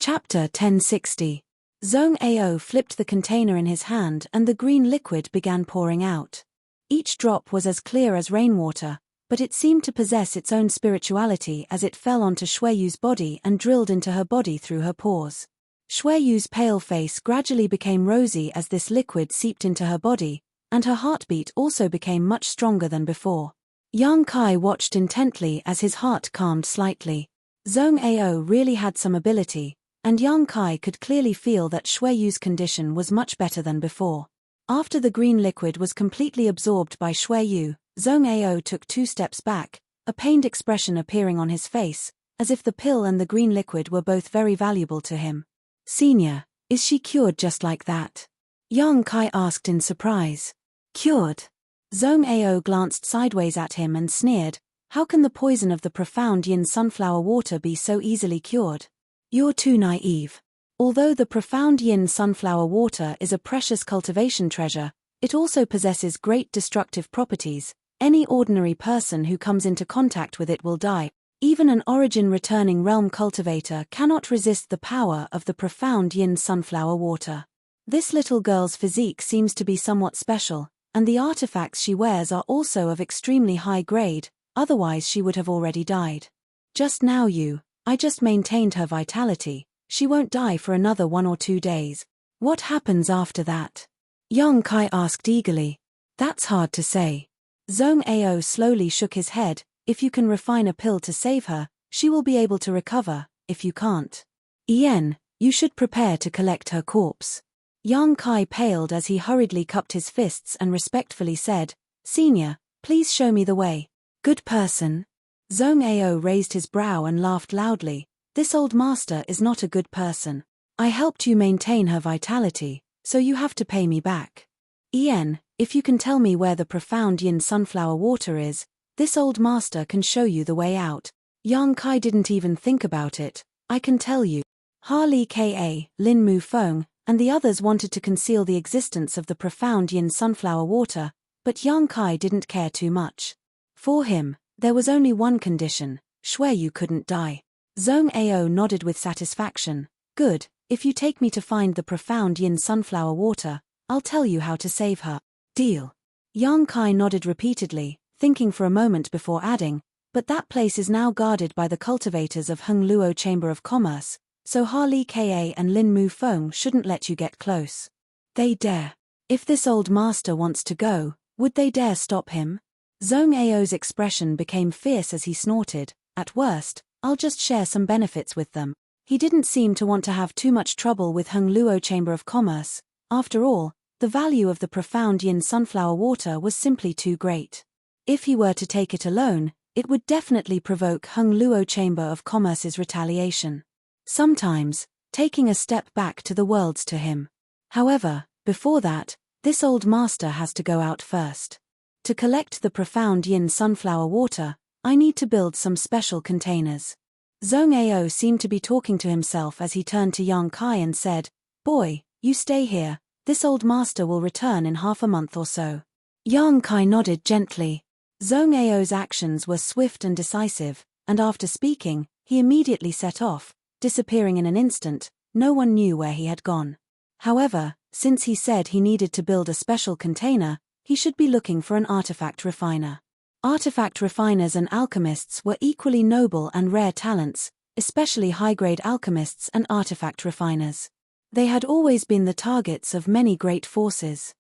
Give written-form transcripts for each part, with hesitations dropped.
Chapter 1060. Zhong Ao flipped the container in his hand and the green liquid began pouring out. Each drop was as clear as rainwater, but it seemed to possess its own spirituality as it fell onto Xueyu's body and drilled into her body through her pores. Xueyu's pale face gradually became rosy as this liquid seeped into her body, and her heartbeat also became much stronger than before. Yang Kai watched intently as his heart calmed slightly. Zhong Ao really had some ability, and Yang Kai could clearly feel that Xueyu's condition was much better than before. After the green liquid was completely absorbed by Xueyu, Zhong Ao took 2 steps back, a pained expression appearing on his face, as if the pill and the green liquid were both very valuable to him. "Senior, is she cured just like that?" Yang Kai asked in surprise. "Cured?" Zhong Ao glanced sideways at him and sneered, "How can the poison of the profound yin sunflower water be so easily cured? You're too naive. Although the profound yin sunflower water is a precious cultivation treasure, it also possesses great destructive properties. Any ordinary person who comes into contact with it will die. Even an origin-returning realm cultivator cannot resist the power of the profound yin sunflower water. This little girl's physique seems to be somewhat special, and the artifacts she wears are also of extremely high grade, otherwise she would have already died. Just now I just maintained her vitality. She won't die for another 1 or 2 days. What happens after that?" Yang Kai asked eagerly. "That's hard to say." Zhong Ao slowly shook his head. "If you can refine a pill to save her, she will be able to recover. If you can't, Yen, you should prepare to collect her corpse." Yang Kai paled as he hurriedly cupped his fists and respectfully said, "Senior, please show me the way." "Good person?" Zhong Ao raised his brow and laughed loudly. "This old master is not a good person. I helped you maintain her vitality, so you have to pay me back. Yen, if you can tell me where the profound yin sunflower water is, this old master can show you the way out." Yang Kai didn't even think about it. "I can tell you." Harley Ka, Lin Mu Feng, and the others wanted to conceal the existence of the profound yin sunflower water, but Yang Kai didn't care too much. For him, there was only one condition: Xueyu couldn't die. Zhong Ao nodded with satisfaction. "Good, if you take me to find the profound yin sunflower water, I'll tell you how to save her. Deal." Yang Kai nodded repeatedly, thinking for a moment before adding, "But that place is now guarded by the cultivators of Heng Luo Chamber of Commerce, so Harley Ka and Lin Mu Feng shouldn't let you get close." "They dare? If this old master wants to go, would they dare stop him?" Zhong Ao's expression became fierce as he snorted. "At worst, I'll just share some benefits with them." He didn't seem to want to have too much trouble with Heng Luo Chamber of Commerce. After all, the value of the profound yin sunflower water was simply too great. If he were to take it alone, it would definitely provoke Heng Luo Chamber of Commerce's retaliation. Sometimes, taking a step back to the worlds to him. However, before that, this old master has to go out first. To collect the profound yin sunflower water, I need to build some special containers. Zhong Ao seemed to be talking to himself as he turned to Yang Kai and said, "Boy, you stay here, this old master will return in half a month or so." Yang Kai nodded gently. Zhong Ao's actions were swift and decisive, and after speaking, he immediately set off, disappearing in an instant. No one knew where he had gone. However, since he said he needed to build a special container, he should be looking for an artifact refiner. Artifact refiners and alchemists were equally noble and rare talents, especially high-grade alchemists and artifact refiners. They had always been the targets of many great forces.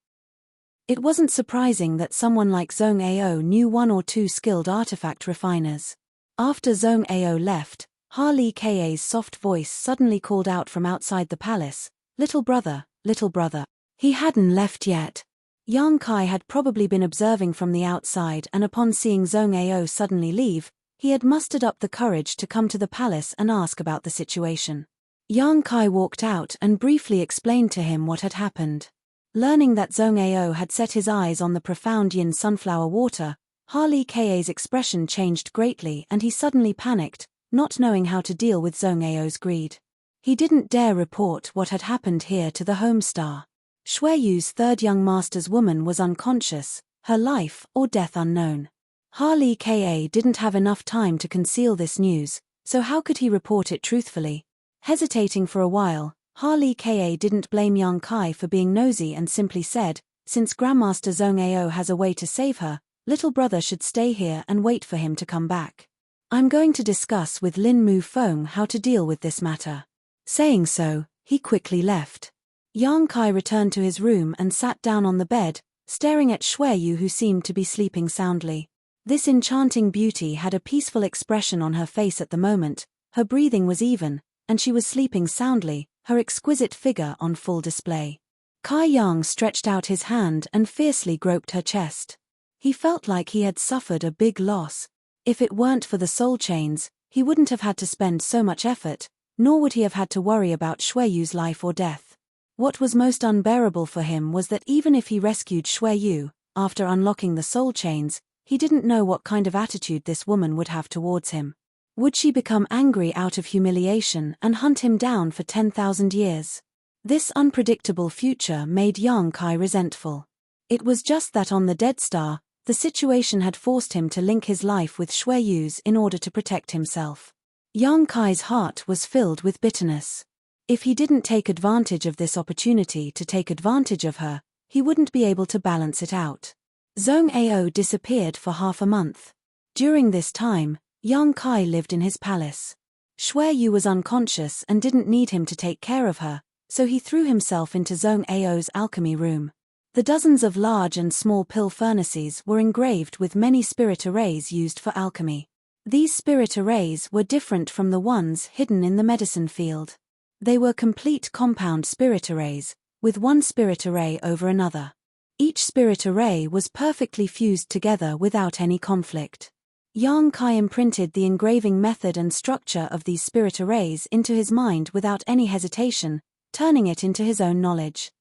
It wasn't surprising that someone like Zhong Ao knew 1 or 2 skilled artifact refiners. After Zhong Ao left, Harley Ka's soft voice suddenly called out from outside the palace, little brother, little brother." He hadn't left yet. Yang Kai had probably been observing from the outside, and upon seeing Zhong Ao suddenly leave, he had mustered up the courage to come to the palace and ask about the situation. Yang Kai walked out and briefly explained to him what had happened. Learning that Zhong Ao had set his eyes on the profound yin sunflower water, Harley Ka's expression changed greatly and he suddenly panicked, not knowing how to deal with Zhong Ao's greed. He didn't dare report what had happened here to the Homestar. Xueyu's third young master's woman was unconscious, her life or death unknown. Harley Ka didn't have enough time to conceal this news, so how could he report it truthfully? Hesitating for a while, Harley Ka didn't blame young Kai for being nosy and simply said, since Grandmaster Zhong Ao has a way to save her, little brother should stay here and wait for him to come back. I'm going to discuss with Lin Mu Feng how to deal with this matter. Saying so, he quickly left. Yang Kai returned to his room and sat down on the bed, staring at Shui Yu, who seemed to be sleeping soundly. This enchanting beauty had a peaceful expression on her face at the moment, her breathing was even, and she was sleeping soundly, her exquisite figure on full display. Kai Yang stretched out his hand and fiercely groped her chest. He felt like he had suffered a big loss. If it weren't for the soul chains, he wouldn't have had to spend so much effort, nor would he have had to worry about Shui Yu's life or death. What was most unbearable for him was that even if he rescued Shui Yu, after unlocking the soul chains, he didn't know what kind of attitude this woman would have towards him. Would she become angry out of humiliation and hunt him down for 10,000 years? This unpredictable future made Yang Kai resentful. It was just that on the Dead Star, the situation had forced him to link his life with Shui Yu's in order to protect himself. Yang Kai's heart was filled with bitterness. If he didn't take advantage of this opportunity to take advantage of her, he wouldn't be able to balance it out. Zhong Ao disappeared for half a month. During this time, Yang Kai lived in his palace. Shui Yu was unconscious and didn't need him to take care of her, so he threw himself into Zhong Ao's alchemy room. The dozens of large and small pill furnaces were engraved with many spirit arrays used for alchemy. These spirit arrays were different from the ones hidden in the medicine field. They were complete compound spirit arrays, with one spirit array over another. Each spirit array was perfectly fused together without any conflict. Yang Kai imprinted the engraving method and structure of these spirit arrays into his mind without any hesitation, turning it into his own knowledge.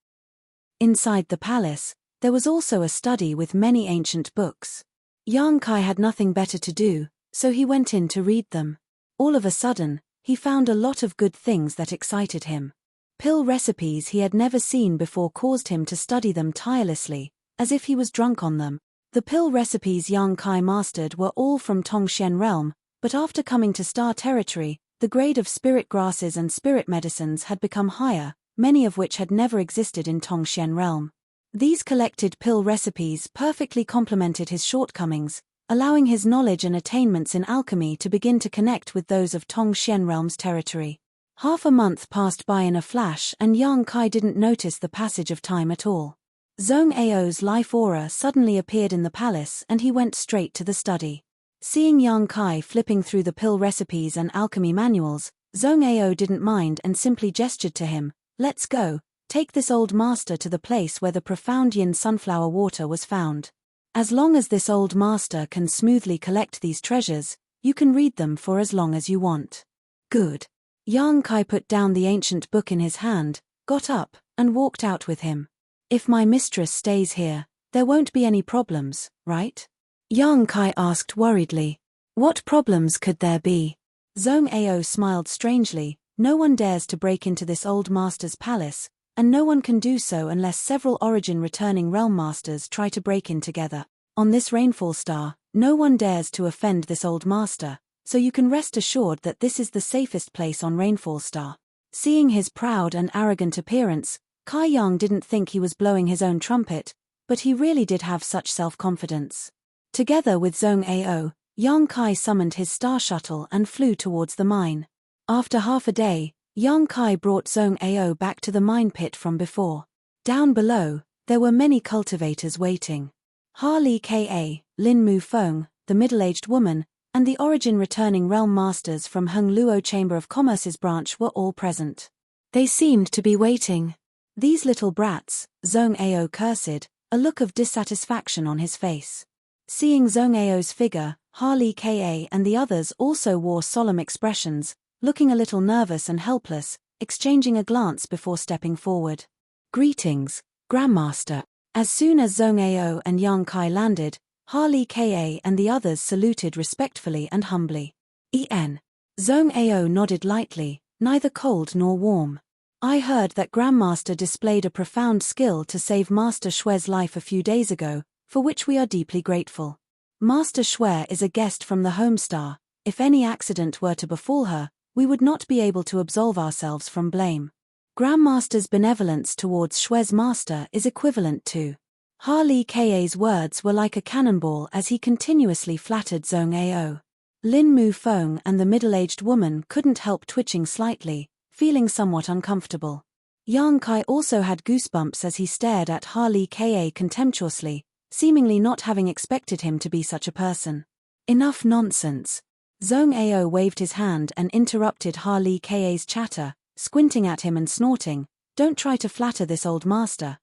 Inside the palace, there was also a study with many ancient books. Yang Kai had nothing better to do, so he went in to read them. All of a sudden, he found a lot of good things that excited him. Pill recipes he had never seen before caused him to study them tirelessly, as if he was drunk on them. The pill recipes Yang Kai mastered were all from Tongxian realm, but after coming to Star territory, the grade of spirit grasses and spirit medicines had become higher, many of which had never existed in Tongxian realm. These collected pill recipes perfectly complemented his shortcomings, allowing his knowledge and attainments in alchemy to begin to connect with those of Tongxian realm's territory. Half a month passed by in a flash and Yang Kai didn't notice the passage of time at all. Zhong Ao's life aura suddenly appeared in the palace and he went straight to the study. Seeing Yang Kai flipping through the pill recipes and alchemy manuals, Zhong Ao didn't mind and simply gestured to him, "Let's go, take this old master to the place where the profound yin sunflower water was found. As long as this old master can smoothly collect these treasures, you can read them for as long as you want." Good. Yang Kai put down the ancient book in his hand, got up, and walked out with him. "If my mistress stays here, there won't be any problems, right?" Yang Kai asked worriedly. "What problems could there be?" Zhong Ao smiled strangely. "No one dares to break into this old master's palace, and no one can do so unless several origin returning realm masters try to break in together. On this rainfall star, no one dares to offend this old master, so you can rest assured that this is the safest place on Rainfall Star." Seeing his proud and arrogant appearance, Kai Yang didn't think he was blowing his own trumpet, but he really did have such self-confidence. Together with Zhong Ao, Yang Kai summoned his star shuttle and flew towards the mine. After half a day, Yang Kai brought Zhong Ao back to the mine pit from before. Down below, there were many cultivators waiting. Harley Ka, Lin Mu Feng, the middle-aged woman, and the origin returning realm masters from Heng Luo Chamber of Commerce's branch were all present. They seemed to be waiting. "These little brats," Zhong Ao cursed, a look of dissatisfaction on his face. Seeing Zhong Ao's figure, Harley Ka and the others also wore solemn expressions, looking a little nervous and helpless, exchanging a glance before stepping forward. "Greetings, Grandmaster." As soon as Zhong Ao and Yang Kai landed, Harley Ka and the others saluted respectfully and humbly. Zhong Ao nodded lightly, neither cold nor warm. "I heard that Grandmaster displayed a profound skill to save Master Shue's life a few days ago, for which we are deeply grateful. Master Shue is a guest from the home star. If any accident were to befall her, we would not be able to absolve ourselves from blame. Grandmaster's benevolence towards Shue's master is equivalent to. Harley Ka's words were like a cannonball as he continuously flattered Zhong Ao. Lin Mu Feng and the middle-aged woman couldn't help twitching slightly, feeling somewhat uncomfortable. Yang Kai also had goosebumps as he stared at Harley Ka contemptuously, seemingly not having expected him to be such a person. Enough nonsense. Zhong Ao waved his hand and interrupted Harley Ka's chatter, squinting at him and snorting, "Don't try to flatter this old master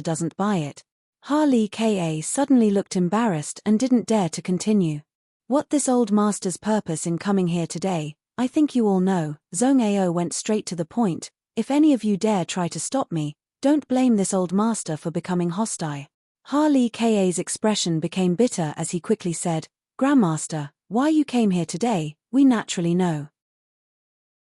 doesn't buy it." Harley Ka suddenly looked embarrassed and didn't dare to continue. "What this old master's purpose in coming here today, I think you all know." Zhong Ao went straight to the point. "If any of you dare try to stop me, don't blame this old master for becoming hostile." Harley Ka's expression became bitter as he quickly said, "Grandmaster, why you came here today, we naturally know.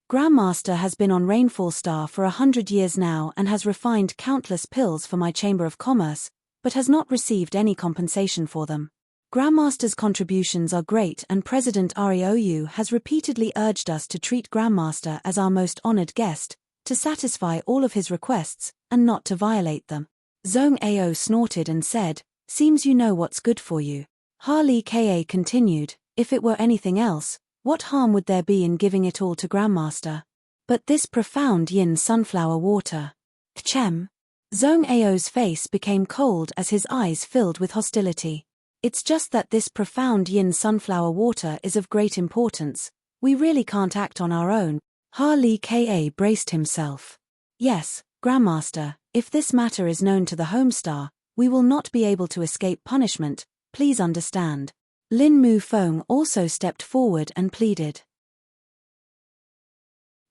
Grandmaster has been on Rainfall Star for 100 years now and has refined countless pills for my Chamber of Commerce, but has not received any compensation for them. Grandmaster's contributions are great and President Ariou has repeatedly urged us to treat Grandmaster as our most honored guest, to satisfy all of his requests, and not to violate them." Zhong Ao snorted and said, "Seems you know what's good for you." Harley Ka continued, "If it were anything else, what harm would there be in giving it all to Grandmaster? But this profound yin sunflower water. Chem." Zhong Ao's face became cold as his eyes filled with hostility. "It's just that this profound yin sunflower water is of great importance. We really can't act on our own." Harley Ka braced himself. "Yes, Grandmaster, if this matter is known to the Homestar, we will not be able to escape punishment, please understand." Lin Mu Feng also stepped forward and pleaded.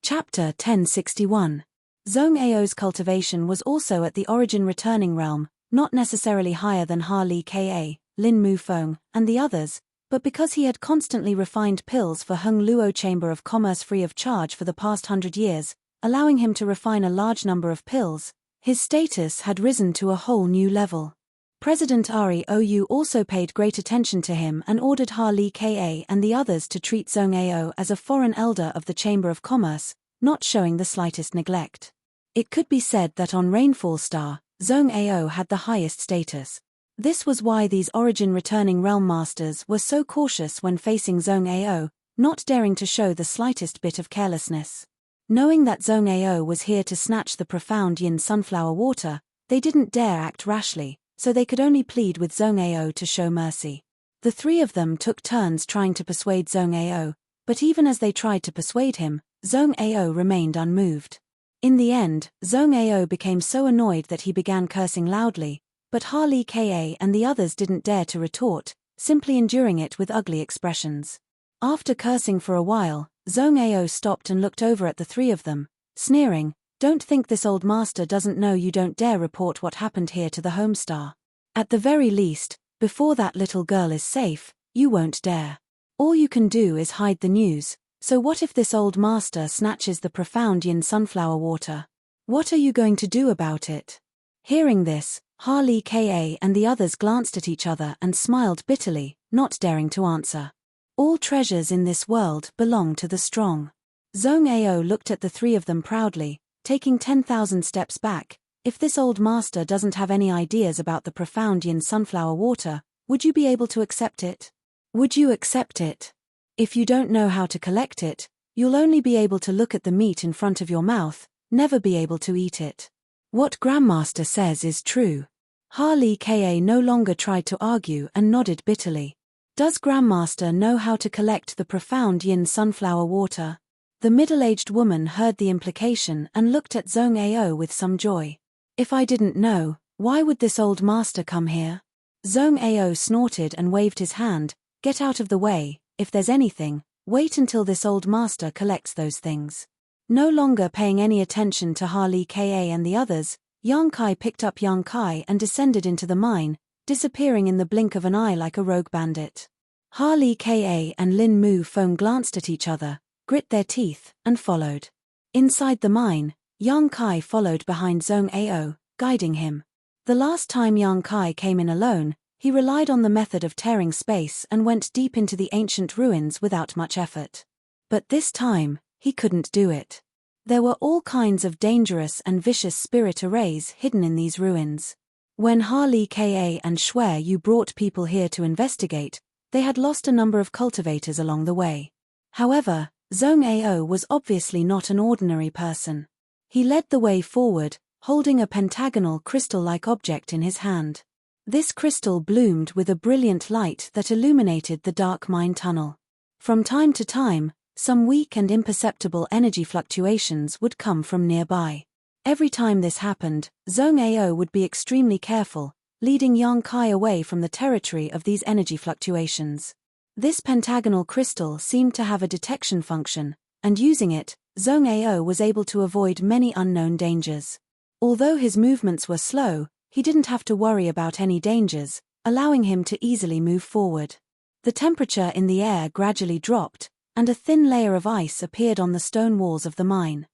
Chapter 1061. Zhong Ao's cultivation was also at the origin returning realm, not necessarily higher than Harley Ka, Lin Mu Feng, and the others, but because he had constantly refined pills for Hung Luo Chamber of Commerce free of charge for the past 100 years, allowing him to refine a large number of pills, his status had risen to a whole new level. President Ariou also paid great attention to him and ordered Harley Ka and the others to treat Zhong Ao as a foreign elder of the Chamber of Commerce, not showing the slightest neglect. It could be said that on Rainfall Star, Zhong Ao had the highest status. This was why these origin returning realm masters were so cautious when facing Zhong Ao, not daring to show the slightest bit of carelessness. Knowing that Zhong Ao was here to snatch the profound yin sunflower water, they didn't dare act rashly, so they could only plead with Zhong Ao to show mercy. The three of them took turns trying to persuade Zhong Ao, but even as they tried to persuade him, Zhong Ao remained unmoved. In the end, Zhong Ao became so annoyed that he began cursing loudly, but Harley Ka and the others didn't dare to retort, simply enduring it with ugly expressions. After cursing for a while, Zhong Ao stopped and looked over at the three of them, sneering, "Don't think this old master doesn't know you don't dare report what happened here to the Homestar. At the very least, before that little girl is safe, you won't dare. All you can do is hide the news, so what if this old master snatches the profound yin sunflower water? What are you going to do about it?" Hearing this, Harley Ka and the others glanced at each other and smiled bitterly, not daring to answer. All treasures in this world belong to the strong. Zhong Ao looked at the three of them proudly, taking 10,000 steps back. "If this old master doesn't have any ideas about the profound yin sunflower water, would you be able to accept it? Would you accept it? If you don't know how to collect it, you'll only be able to look at the meat in front of your mouth, never be able to eat it. What Grandmaster says is true." Harley Ka no longer tried to argue and nodded bitterly. "Does Grandmaster know how to collect the profound yin sunflower water?" The middle-aged woman heard the implication and looked at Zhong Ao with some joy. "If I didn't know, why would this old master come here?" Zhong Ao snorted and waved his hand, "Get out of the way, if there's anything, wait until this old master collects those things." No longer paying any attention to Harley Ka and the others, Yang Kai picked up Yang Kai and descended into the mine, disappearing in the blink of an eye like a rogue bandit. Harley Ka and Lin Mu Feng glanced at each other, grit their teeth, and followed. Inside the mine, Yang Kai followed behind Zhong Ao, guiding him. The last time Yang Kai came in alone, he relied on the method of tearing space and went deep into the ancient ruins without much effort. But this time, he couldn't do it. There were all kinds of dangerous and vicious spirit arrays hidden in these ruins. When Harley Ka and Shuai Yu brought people here to investigate, they had lost a number of cultivators along the way. However, Zhong Ao was obviously not an ordinary person. He led the way forward, holding a pentagonal crystal-like object in his hand. This crystal bloomed with a brilliant light that illuminated the dark mine tunnel. From time to time, some weak and imperceptible energy fluctuations would come from nearby. Every time this happened, Zhong Ao would be extremely careful, leading Yang Kai away from the territory of these energy fluctuations. This pentagonal crystal seemed to have a detection function, and using it, Zhong Ao was able to avoid many unknown dangers. Although his movements were slow, he didn't have to worry about any dangers, allowing him to easily move forward. The temperature in the air gradually dropped, and a thin layer of ice appeared on the stone walls of the mine.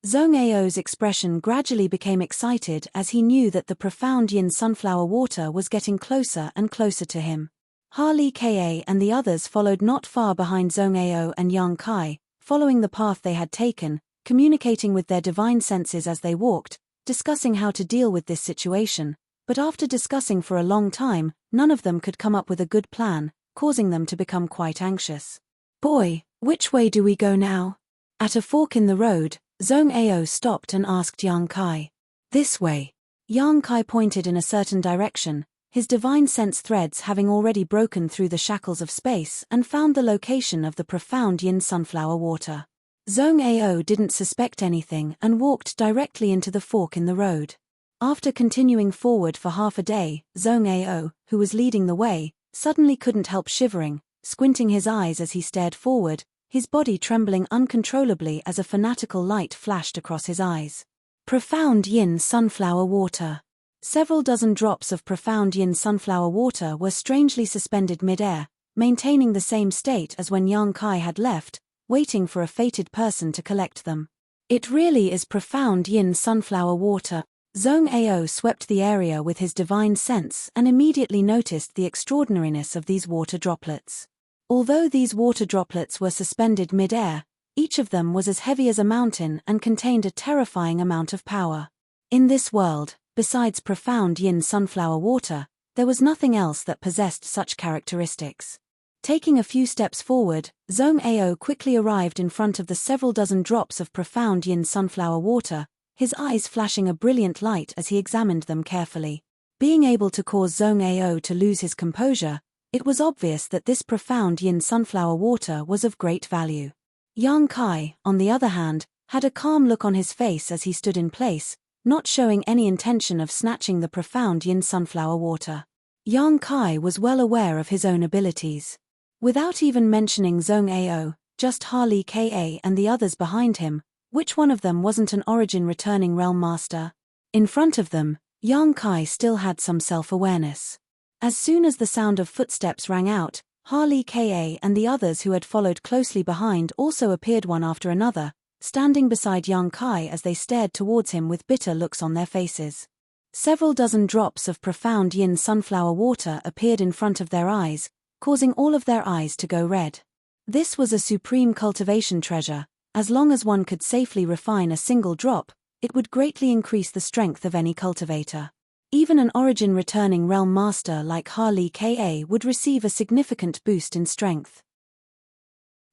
Zhong Ao's expression gradually became excited as he knew that the profound yin sunflower water was getting closer and closer to him. Harley Ka and the others followed not far behind Zhong Ao and Yang Kai, following the path they had taken, communicating with their divine senses as they walked, discussing how to deal with this situation, but after discussing for a long time, none of them could come up with a good plan, causing them to become quite anxious. "Boy, which way do we go now?" At a fork in the road, Zhong Ao stopped and asked Yang Kai. "This way." Yang Kai pointed in a certain direction, his divine sense threads having already broken through the shackles of space and found the location of the profound yin sunflower water. Zhong Ao didn't suspect anything and walked directly into the fork in the road. After continuing forward for half a day, Zhong Ao, who was leading the way, suddenly couldn't help shivering, squinting his eyes as he stared forward, his body trembling uncontrollably as a fanatical light flashed across his eyes. Profound yin sunflower water. Several dozen drops of profound yin sunflower water were strangely suspended mid-air, maintaining the same state as when Yang Kai had left, waiting for a fated person to collect them. "It really is profound yin sunflower water." Zhong Ao swept the area with his divine sense and immediately noticed the extraordinariness of these water droplets. Although these water droplets were suspended mid-air, each of them was as heavy as a mountain and contained a terrifying amount of power. In this world, besides profound yin sunflower water, there was nothing else that possessed such characteristics. Taking a few steps forward, Zhong Ao quickly arrived in front of the several dozen drops of profound yin sunflower water, his eyes flashing a brilliant light as he examined them carefully. Being able to cause Zhong Ao to lose his composure, it was obvious that this profound yin sunflower water was of great value. Yang Kai, on the other hand, had a calm look on his face as he stood in place, not showing any intention of snatching the profound yin sunflower water. Yang Kai was well aware of his own abilities. Without even mentioning Zhong Ao, just Harley Ka and the others behind him, which one of them wasn't an origin-returning realm master? In front of them, Yang Kai still had some self-awareness. As soon as the sound of footsteps rang out, Harley Ka and the others who had followed closely behind also appeared one after another, standing beside Yang Kai as they stared towards him with bitter looks on their faces. Several dozen drops of profound yin sunflower water appeared in front of their eyes, causing all of their eyes to go red. This was a supreme cultivation treasure. As long as one could safely refine a single drop, it would greatly increase the strength of any cultivator. Even an origin-returning realm master like Harley Ka would receive a significant boost in strength.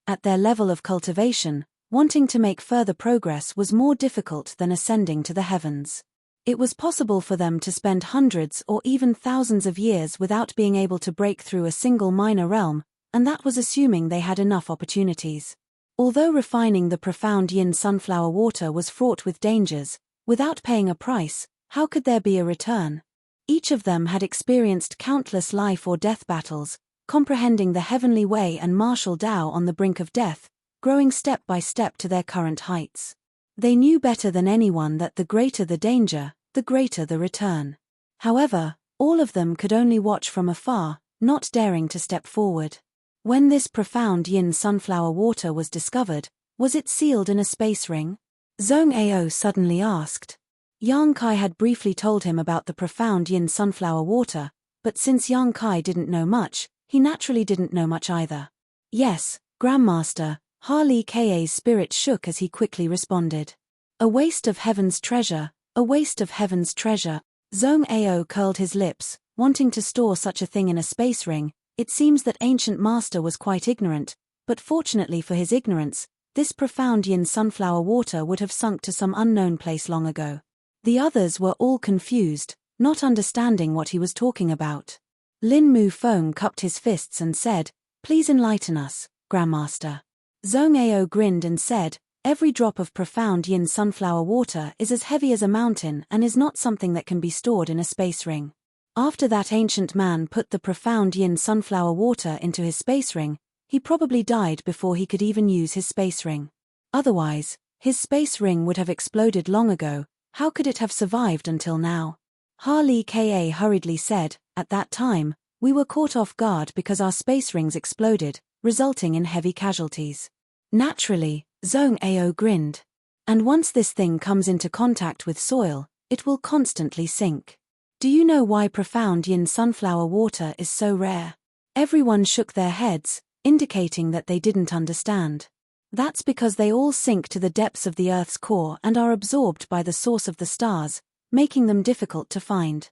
At their level of cultivation, wanting to make further progress was more difficult than ascending to the heavens. It was possible for them to spend hundreds or even thousands of years without being able to break through a single minor realm, and that was assuming they had enough opportunities. Although refining the profound yin sunflower water was fraught with dangers, without paying a price, how could there be a return? Each of them had experienced countless life or death battles, comprehending the heavenly way and martial Tao on the brink of death, growing step by step to their current heights. They knew better than anyone that the greater the danger, the greater the return. However, all of them could only watch from afar, not daring to step forward. When this profound yin sunflower water was discovered, was it sealed in a space ring? Zhong Ao suddenly asked. Yang Kai had briefly told him about the profound yin sunflower water, but since Yang Kai didn't know much, he naturally didn't know much either. Yes, Grandmaster, Harley Ka's spirit shook as he quickly responded. A waste of heaven's treasure, a waste of heaven's treasure. Zhong Ao curled his lips, wanting to store such a thing in a space ring. It seems that ancient master was quite ignorant, but fortunately for his ignorance, this profound yin sunflower water would have sunk to some unknown place long ago. The others were all confused, not understanding what he was talking about. Lin Mu Feng cupped his fists and said, "Please enlighten us, Grandmaster." Zhong Ao grinned and said, "Every drop of profound yin sunflower water is as heavy as a mountain and is not something that can be stored in a space ring. After that ancient man put the profound yin sunflower water into his space ring, he probably died before he could even use his space ring. Otherwise, his space ring would have exploded long ago. How could it have survived until now?" Harley Ka hurriedly said, "At that time, we were caught off guard because our space rings exploded, resulting in heavy casualties." Naturally, Zhong Ao grinned. "And once this thing comes into contact with soil, it will constantly sink. Do you know why profound yin sunflower water is so rare?" Everyone shook their heads, indicating that they didn't understand. "That's because they all sink to the depths of the Earth's core and are absorbed by the source of the stars, making them difficult to find.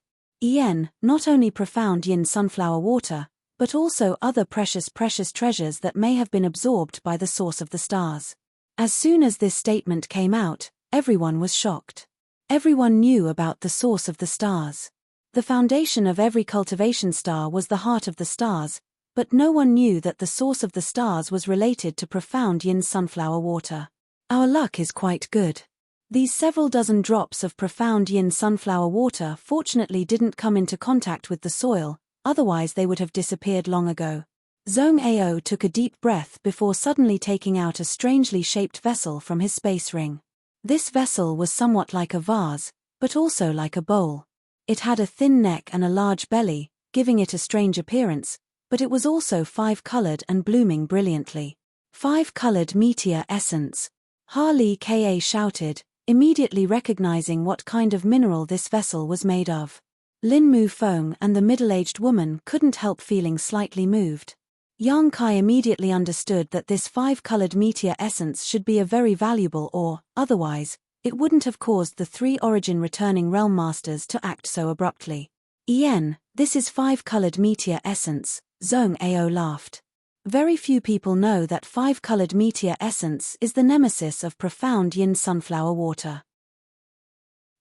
Not only profound yin sunflower water, but also other precious treasures that may have been absorbed by the source of the stars." As soon as this statement came out, everyone was shocked. Everyone knew about the source of the stars. The foundation of every cultivation star was the heart of the stars, but no one knew that the source of the stars was related to profound yin sunflower water. Our luck is quite good. These several dozen drops of profound yin sunflower water fortunately didn't come into contact with the soil, otherwise they would have disappeared long ago. Zhong Ao took a deep breath before suddenly taking out a strangely shaped vessel from his space ring. This vessel was somewhat like a vase, but also like a bowl. It had a thin neck and a large belly, giving it a strange appearance, but it was also 5-colored and blooming brilliantly. 5-colored meteor essence. Harley Ka shouted, immediately recognizing what kind of mineral this vessel was made of. Lin Mu Feng and the middle-aged woman couldn't help feeling slightly moved. Yang Kai immediately understood that this 5-colored meteor essence should be a very valuable ore, otherwise, it wouldn't have caused the 3 origin returning realm masters to act so abruptly. This is 5-colored meteor essence, Zhong Ao laughed. Very few people know that 5-colored meteor essence is the nemesis of profound yin sunflower water.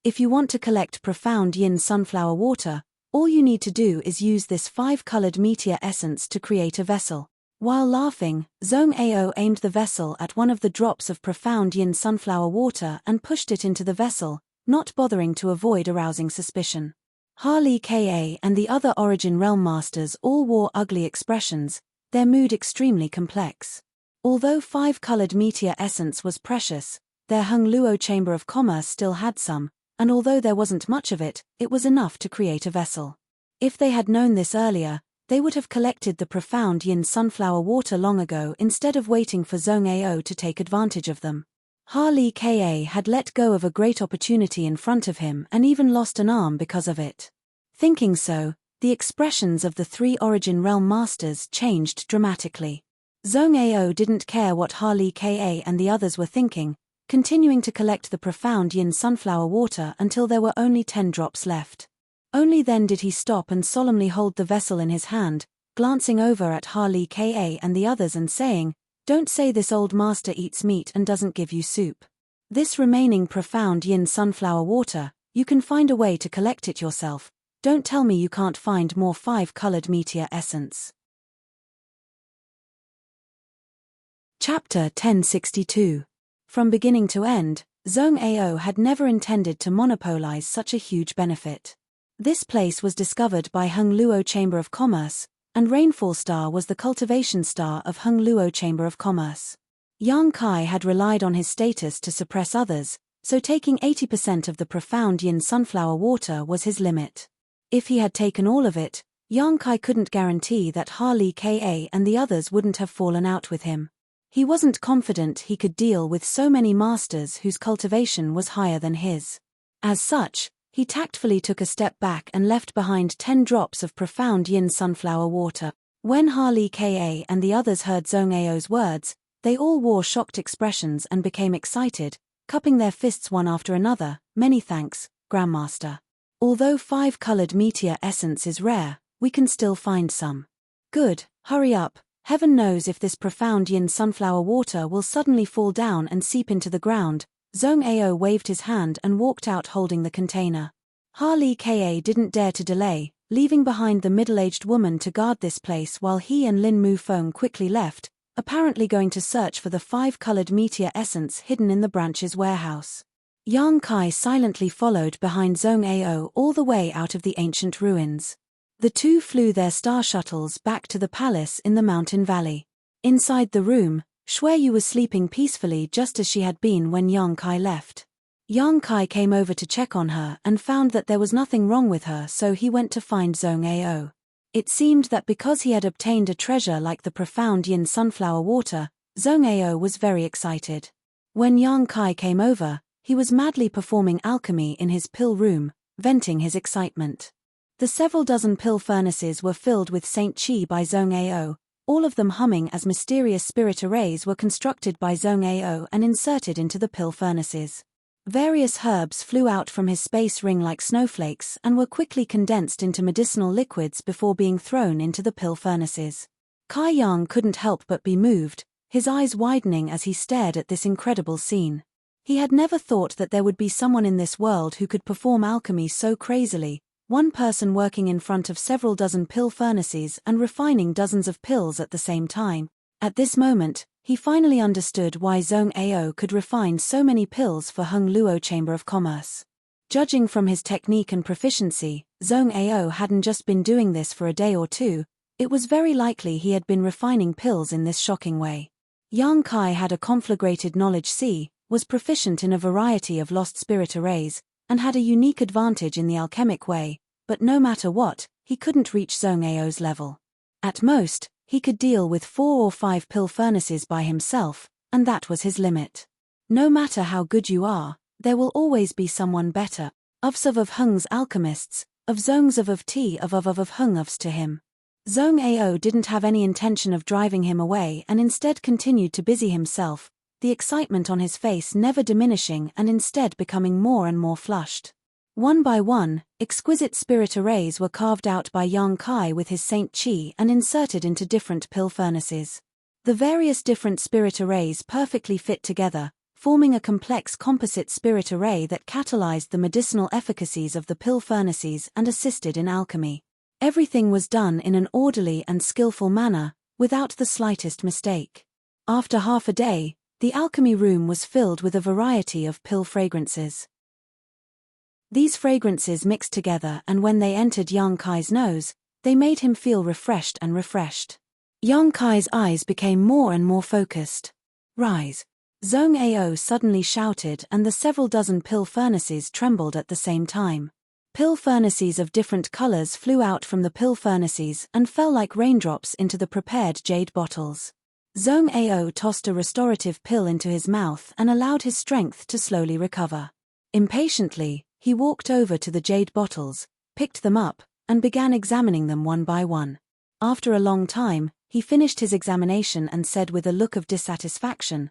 If you want to collect profound yin sunflower water, all you need to do is use this 5-colored meteor essence to create a vessel. While laughing, Zhong Ao aimed the vessel at one of the drops of profound yin sunflower water and pushed it into the vessel, not bothering to avoid arousing suspicion. Harley Ka and the other Origin Realm Masters all wore ugly expressions, their mood extremely complex. Although 5-colored meteor essence was precious, their Hung Luo Chamber of Commerce still had some, and although there wasn't much of it, it was enough to create a vessel. If they had known this earlier, they would have collected the profound yin sunflower water long ago instead of waiting for Zhong Ao to take advantage of them. Harley Ka had let go of a great opportunity in front of him and even lost an arm because of it. Thinking so, the expressions of the 3 Origin Realm Masters changed dramatically. Zhong Ao didn't care what Harley Ka and the others were thinking, continuing to collect the profound yin sunflower water until there were only 10 drops left. Only then did he stop and solemnly hold the vessel in his hand, glancing over at Harley Ka and the others and saying, "Don't say this old master eats meat and doesn't give you soup. This remaining profound yin sunflower water, you can find a way to collect it yourself. Don't tell me you can't find more 5-colored meteor essence." Chapter 1062. From beginning to end, Zhong Ao had never intended to monopolize such a huge benefit. This place was discovered by Hung Luo Chamber of Commerce, and Rainfall Star was the cultivation star of Hung Luo Chamber of Commerce. Yang Kai had relied on his status to suppress others, so taking 80% of the profound yin sunflower water was his limit. If he had taken all of it, Yang Kai couldn't guarantee that Harley Ka and the others wouldn't have fallen out with him. He wasn't confident he could deal with so many masters whose cultivation was higher than his. As such, he tactfully took a step back and left behind 10 drops of profound yin sunflower water. When Harley Ka and the others heard Zhong Ao's words, they all wore shocked expressions and became excited, cupping their fists one after another. Many thanks, Grandmaster. Although 5-colored meteor essence is rare, we can still find some. Good, hurry up. Heaven knows if this profound yin sunflower water will suddenly fall down and seep into the ground. Zhong Ao waved his hand and walked out holding the container. Harley Ka didn't dare to delay, leaving behind the middle-aged woman to guard this place while he and Lin Mufeng quickly left, apparently going to search for the 5-colored meteor essence hidden in the branch's warehouse. Yang Kai silently followed behind Zhong Ao all the way out of the ancient ruins. The two flew their star shuttles back to the palace in the mountain valley. Inside the room, Xueyu was sleeping peacefully just as she had been when Yang Kai left. Yang Kai came over to check on her and found that there was nothing wrong with her, so he went to find Zhong Ao. It seemed that because he had obtained a treasure like the profound yin sunflower water, Zhong Ao was very excited. When Yang Kai came over, he was madly performing alchemy in his pill room, venting his excitement. The several dozen pill furnaces were filled with Saint Qi by Zhong Ao, all of them humming as mysterious spirit arrays were constructed by Zhong Ao and inserted into the pill furnaces. Various herbs flew out from his space ring like snowflakes and were quickly condensed into medicinal liquids before being thrown into the pill furnaces. Kai Yang couldn't help but be moved, his eyes widening as he stared at this incredible scene. He had never thought that there would be someone in this world who could perform alchemy so crazily, one person working in front of several dozen pill furnaces and refining dozens of pills at the same time. At this moment, he finally understood why Zhong Ao could refine so many pills for Hung Luo Chamber of Commerce. Judging from his technique and proficiency, Zhong Ao hadn't just been doing this for a day or two, it was very likely he had been refining pills in this shocking way. Yang Kai had a conflagrated knowledge C, was proficient in a variety of lost spirit arrays, and had a unique advantage in the alchemic way, but no matter what, he couldn't reach Zhong Ao's level. At most, he could deal with 4 or 5 pill furnaces by himself, and that was his limit. No matter how good you are, there will always be someone better. Of Hung's alchemists, of Zhong's of T of Hung's to him. Zhong Ao didn't have any intention of driving him away and instead continued to busy himself, the excitement on his face never diminishing and instead becoming more and more flushed. One by one, exquisite spirit arrays were carved out by Yang Kai with his Saint Qi and inserted into different pill furnaces. The various different spirit arrays perfectly fit together, forming a complex composite spirit array that catalyzed the medicinal efficacies of the pill furnaces and assisted in alchemy. Everything was done in an orderly and skillful manner, without the slightest mistake. After half a day, the alchemy room was filled with a variety of pill fragrances. These fragrances mixed together, and when they entered Yang Kai's nose, they made him feel refreshed and refreshed. Yang Kai's eyes became more and more focused. Rise! Zhong Ao suddenly shouted, and the several dozen pill furnaces trembled at the same time. Pill furnaces of different colors flew out from the pill furnaces and fell like raindrops into the prepared jade bottles. Zhong Ao tossed a restorative pill into his mouth and allowed his strength to slowly recover. Impatiently, he walked over to the jade bottles, picked them up, and began examining them one by one. After a long time, he finished his examination and said with a look of dissatisfaction,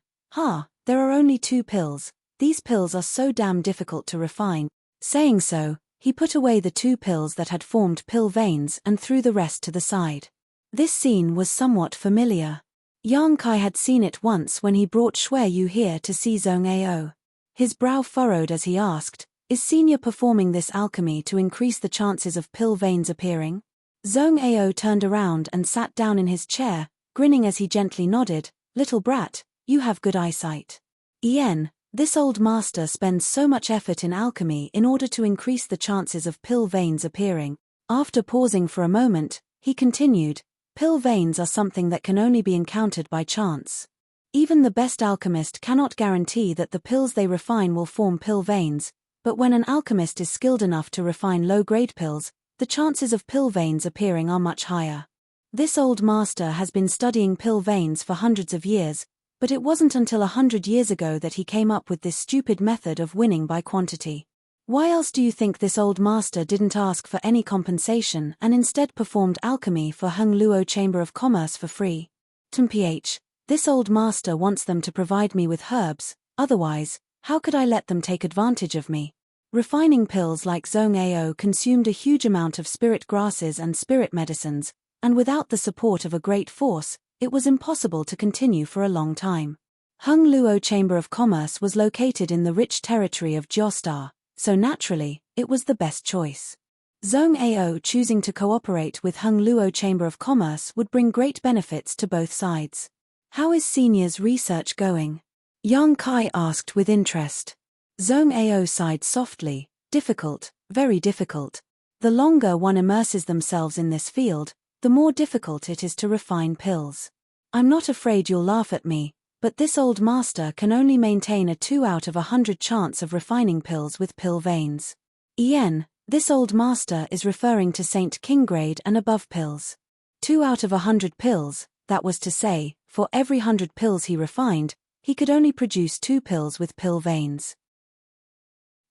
there are only 2 pills, these pills are so damn difficult to refine. Saying so, he put away the 2 pills that had formed pill veins and threw the rest to the side. This scene was somewhat familiar. Yang Kai had seen it once when he brought Xueyu here to see Zhong Ao. His brow furrowed as he asked, "Is Senior performing this alchemy to increase the chances of pill veins appearing?" Zhong Ao turned around and sat down in his chair, grinning as he gently nodded, "Little brat, you have good eyesight. Yen, this old master spends so much effort in alchemy in order to increase the chances of pill veins appearing." After pausing for a moment, he continued, "Pill veins are something that can only be encountered by chance. Even the best alchemist cannot guarantee that the pills they refine will form pill veins, but when an alchemist is skilled enough to refine low-grade pills, the chances of pill veins appearing are much higher. This old master has been studying pill veins for hundreds of years, but it wasn't until 100 years ago that he came up with this stupid method of winning by quantity. Why else do you think this old master didn't ask for any compensation and instead performed alchemy for Hung Luo Chamber of Commerce for free? Mph, this old master wants them to provide me with herbs, otherwise, how could I let them take advantage of me? Refining pills like Zhong Ao consumed a huge amount of spirit grasses and spirit medicines, and without the support of a great force, it was impossible to continue for a long time. Hung Luo Chamber of Commerce was located in the rich territory of Jiostar, so naturally, it was the best choice. Zhong Ao choosing to cooperate with Hung Luo Chamber of Commerce would bring great benefits to both sides. How is Senior's research going? Yang Kai asked with interest. Zhong Ao sighed softly. Difficult, very difficult. The longer one immerses themselves in this field, the more difficult it is to refine pills. I'm not afraid you'll laugh at me, but this old master can only maintain a 2 out of 100 chance of refining pills with pill veins. Yen, this old master is referring to Saint King grade and above pills. 2 out of 100 pills, that was to say, for every 100 pills he refined, he could only produce 2 pills with pill veins.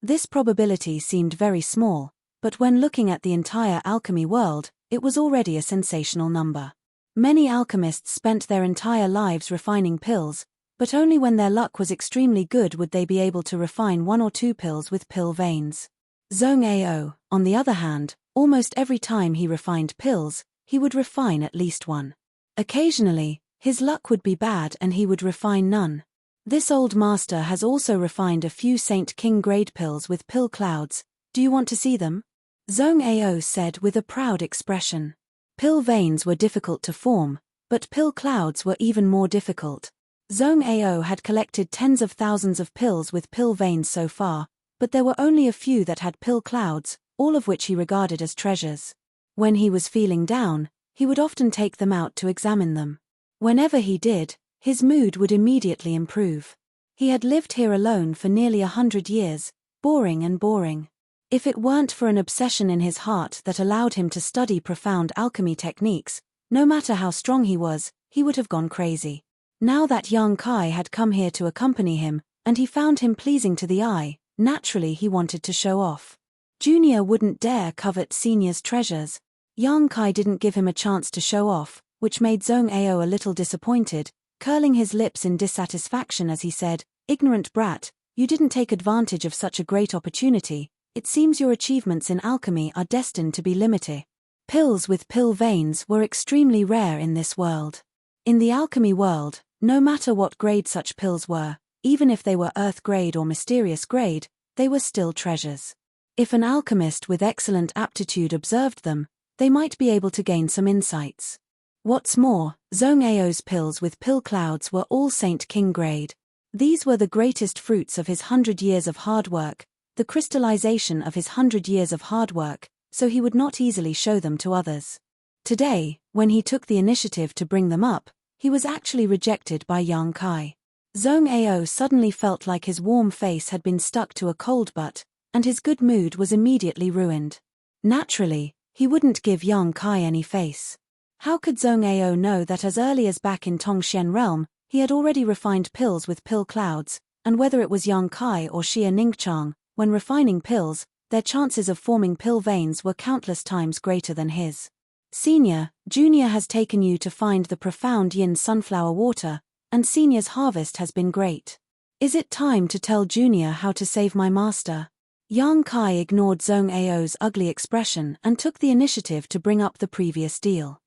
This probability seemed very small, but when looking at the entire alchemy world, it was already a sensational number. Many alchemists spent their entire lives refining pills, but only when their luck was extremely good would they be able to refine 1 or 2 pills with pill veins. Zhong Ao, on the other hand, almost every time he refined pills, he would refine at least 1. Occasionally, his luck would be bad and he would refine none. This old master has also refined a few Saint King grade pills with pill clouds. Do you want to see them? Zhong Ao said with a proud expression. Pill veins were difficult to form, but pill clouds were even more difficult. Zhong Ao had collected tens of thousands of pills with pill veins so far, but there were only a few that had pill clouds, all of which he regarded as treasures. When he was feeling down, he would often take them out to examine them. Whenever he did, his mood would immediately improve. He had lived here alone for nearly 100 years, boring and boring. If it weren't for an obsession in his heart that allowed him to study profound alchemy techniques, no matter how strong he was, he would have gone crazy. Now that Yang Kai had come here to accompany him, and he found him pleasing to the eye, naturally he wanted to show off. Junior wouldn't dare covet Senior's treasures. Yang Kai didn't give him a chance to show off, which made Zhong Ao a little disappointed, curling his lips in dissatisfaction as he said, "Ignorant brat, you didn't take advantage of such a great opportunity. It seems your achievements in alchemy are destined to be limited." Pills with pill veins were extremely rare in this world. In the alchemy world, no matter what grade such pills were, even if they were earth grade or mysterious grade, they were still treasures. If an alchemist with excellent aptitude observed them, they might be able to gain some insights. What's more, Zhong Ao's pills with pill clouds were all Saint King grade. These were the greatest fruits of his 100 years of hard work, the crystallization of his 100 years of hard work, so he would not easily show them to others. Today, when he took the initiative to bring them up, he was actually rejected by Yang Kai. Zhong Ao suddenly felt like his warm face had been stuck to a cold butt, and his good mood was immediately ruined. Naturally, he wouldn't give Yang Kai any face. How could Zhong Ao know that as early as back in Tongxian realm, he had already refined pills with pill clouds, and whether it was Yang Kai or Xia Ningchang, when refining pills, their chances of forming pill veins were countless times greater than his. Senior, Junior has taken you to find the profound yin sunflower water, and Senior's harvest has been great. Is it time to tell Junior how to save my master? Yang Kai ignored Zhong Ao's ugly expression and took the initiative to bring up the previous deal.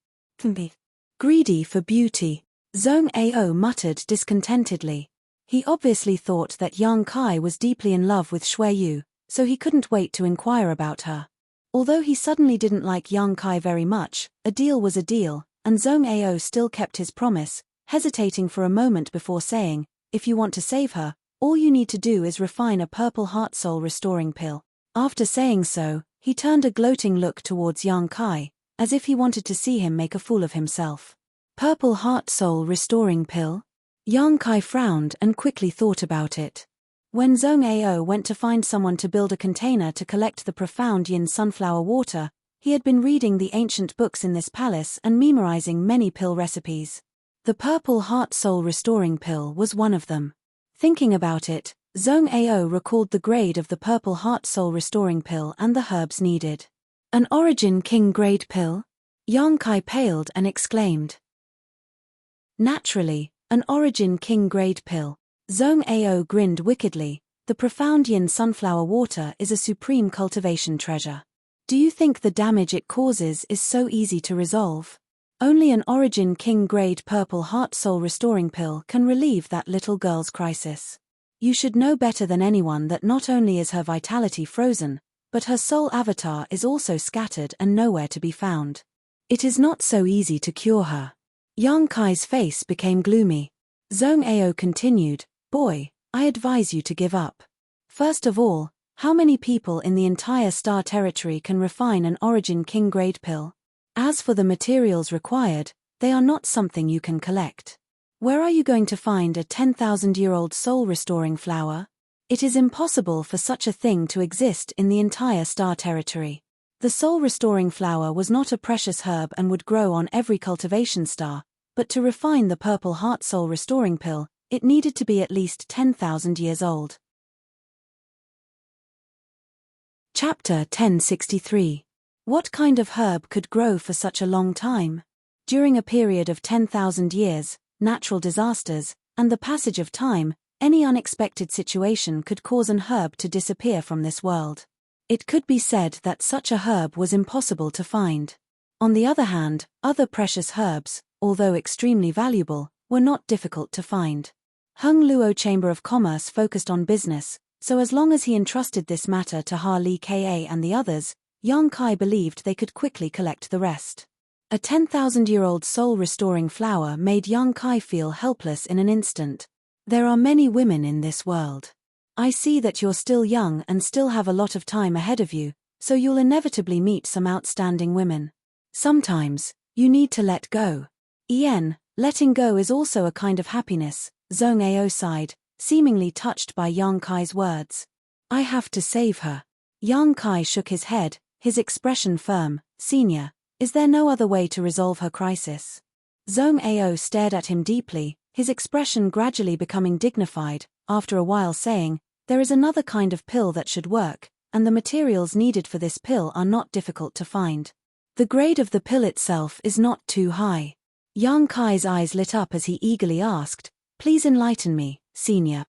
Greedy for beauty, Zhong Ao muttered discontentedly. He obviously thought that Yang Kai was deeply in love with Shui Yu, so he couldn't wait to inquire about her. Although he suddenly didn't like Yang Kai very much, a deal was a deal, and Zhong Ao still kept his promise, hesitating for a moment before saying, "If you want to save her, all you need to do is refine a purple heart soul restoring pill." After saying so, he turned a gloating look towards Yang Kai, as if he wanted to see him make a fool of himself. Purple heart soul restoring pill? Yang Kai frowned and quickly thought about it. When Zhong Ao went to find someone to build a container to collect the profound yin sunflower water, he had been reading the ancient books in this palace and memorizing many pill recipes. The purple heart soul restoring pill was one of them. Thinking about it, Zhong Ao recalled the grade of the purple heart soul restoring pill and the herbs needed. An Origin King grade pill? Yang Kai paled and exclaimed. Naturally, an Origin King grade pill. Zhong Ao grinned wickedly. The profound yin sunflower water is a supreme cultivation treasure. Do you think the damage it causes is so easy to resolve? Only an Origin King grade purple heart soul restoring pill can relieve that little girl's crisis. You should know better than anyone that not only is her vitality frozen, but her soul avatar is also scattered and nowhere to be found. It is not so easy to cure her. Yang Kai's face became gloomy. Zhong Ao continued, boy, I advise you to give up. First of all, how many people in the entire star territory can refine an Origin King grade pill? As for the materials required, they are not something you can collect. Where are you going to find a 10,000-year-old soul-restoring flower? It is impossible for such a thing to exist in the entire star territory. The soul-restoring flower was not a precious herb and would grow on every cultivation star, but to refine the purple heart soul-restoring pill, it needed to be at least 10,000 years old. Chapter 1063. What kind of herb could grow for such a long time? During a period of 10,000 years, natural disasters, and the passage of time, any unexpected situation could cause an herb to disappear from this world. It could be said that such a herb was impossible to find. On the other hand, other precious herbs, although extremely valuable, were not difficult to find. Hung Luo Chamber of Commerce focused on business, so as long as he entrusted this matter to Ha Li Ka and the others, Yang Kai believed they could quickly collect the rest. A 10,000-year-old soul-restoring flower made Yang Kai feel helpless in an instant. There are many women in this world. I see that you're still young and still have a lot of time ahead of you, so you'll inevitably meet some outstanding women. Sometimes, you need to let go. Letting go is also a kind of happiness, Zhong Ao sighed, seemingly touched by Yang Kai's words. I have to save her. Yang Kai shook his head, his expression firm. Senior, is there no other way to resolve her crisis? Zhong Ao stared at him deeply, his expression gradually becoming dignified, after a while saying, there is another kind of pill that should work, and the materials needed for this pill are not difficult to find. The grade of the pill itself is not too high. Yang Kai's eyes lit up as he eagerly asked, please enlighten me, Senior.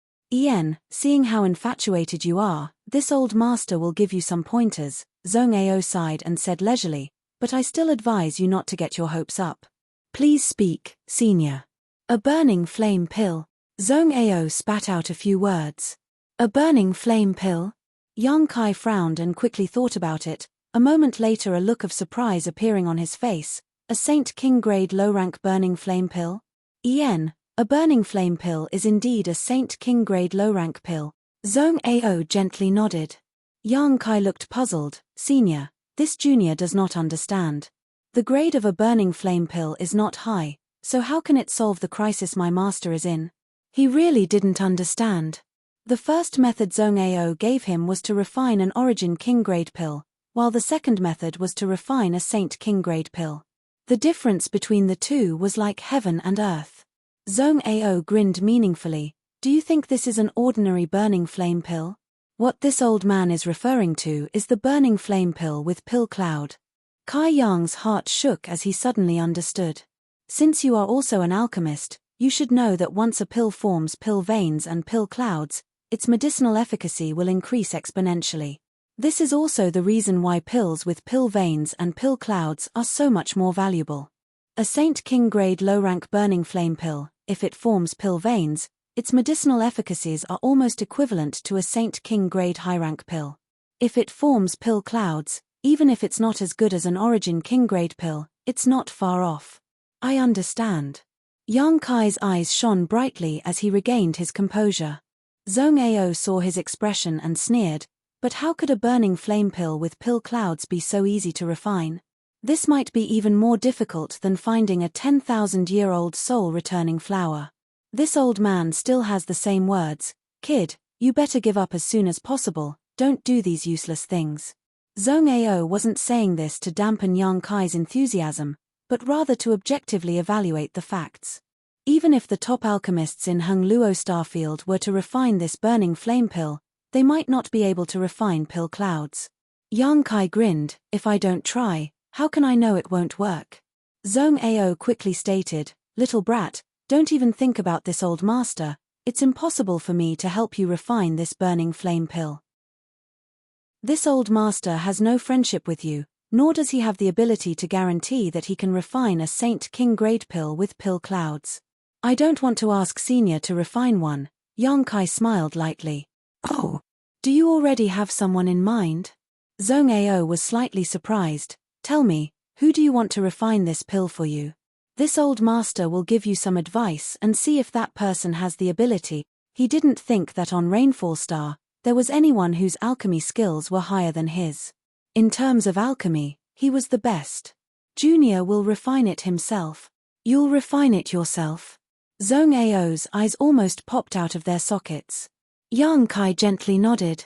Seeing how infatuated you are, this old master will give you some pointers. Zhong Ao sighed and said leisurely, but I still advise you not to get your hopes up. Please speak, Senior. A burning flame pill. Zhong Ao spat out a few words. A burning flame pill? Yang Kai frowned and quickly thought about it, a moment later a look of surprise appearing on his face. A Saint King grade low-rank burning flame pill? A burning flame pill is indeed a Saint King grade low-rank pill. Zhong Ao gently nodded. Yang Kai looked puzzled. Senior, this junior does not understand. The grade of a burning flame pill is not high, so how can it solve the crisis my master is in? He really didn't understand. The first method Zhong Ao gave him was to refine an Origin King grade pill, while the second method was to refine a Saint King grade pill. The difference between the two was like heaven and earth. Zhong Ao grinned meaningfully. Do you think this is an ordinary burning flame pill? What this old man is referring to is the burning flame pill with pill cloud. Kai Yang's heart shook as he suddenly understood. Since you are also an alchemist, you should know that once a pill forms pill veins and pill clouds, its medicinal efficacy will increase exponentially. This is also the reason why pills with pill veins and pill clouds are so much more valuable. A Saint King grade low-rank burning flame pill, if it forms pill veins, its medicinal efficacies are almost equivalent to a Saint King grade high-rank pill. If it forms pill clouds, even if it's not as good as an Origin King grade pill, it's not far off. I understand. Yang Kai's eyes shone brightly as he regained his composure. Zhong Ao saw his expression and sneered, but how could a burning flame pill with pill clouds be so easy to refine? This might be even more difficult than finding a 10,000-year-old soul-returning flower. This old man still has the same words, kid, you better give up as soon as possible, don't do these useless things. Zhong Ao wasn't saying this to dampen Yang Kai's enthusiasm, but rather to objectively evaluate the facts. Even if the top alchemists in Hungluo Starfield were to refine this burning flame pill, they might not be able to refine pill clouds. Yang Kai grinned, if I don't try, how can I know it won't work? Zhong Ao quickly stated, little brat, don't even think about this old master, it's impossible for me to help you refine this burning flame pill. This old master has no friendship with you, nor does he have the ability to guarantee that he can refine a Saint King grade pill with pill clouds. I don't want to ask Senior to refine one, Yang Kai smiled lightly. Oh, do you already have someone in mind? Zhong Ao was slightly surprised. Tell me, who do you want to refine this pill for you? This old master will give you some advice and see if that person has the ability. He didn't think that on Rainfall Star, there was anyone whose alchemy skills were higher than his. In terms of alchemy, he was the best. Junior will refine it himself. You'll refine it yourself? Zhong Ao's eyes almost popped out of their sockets. Yang Kai gently nodded.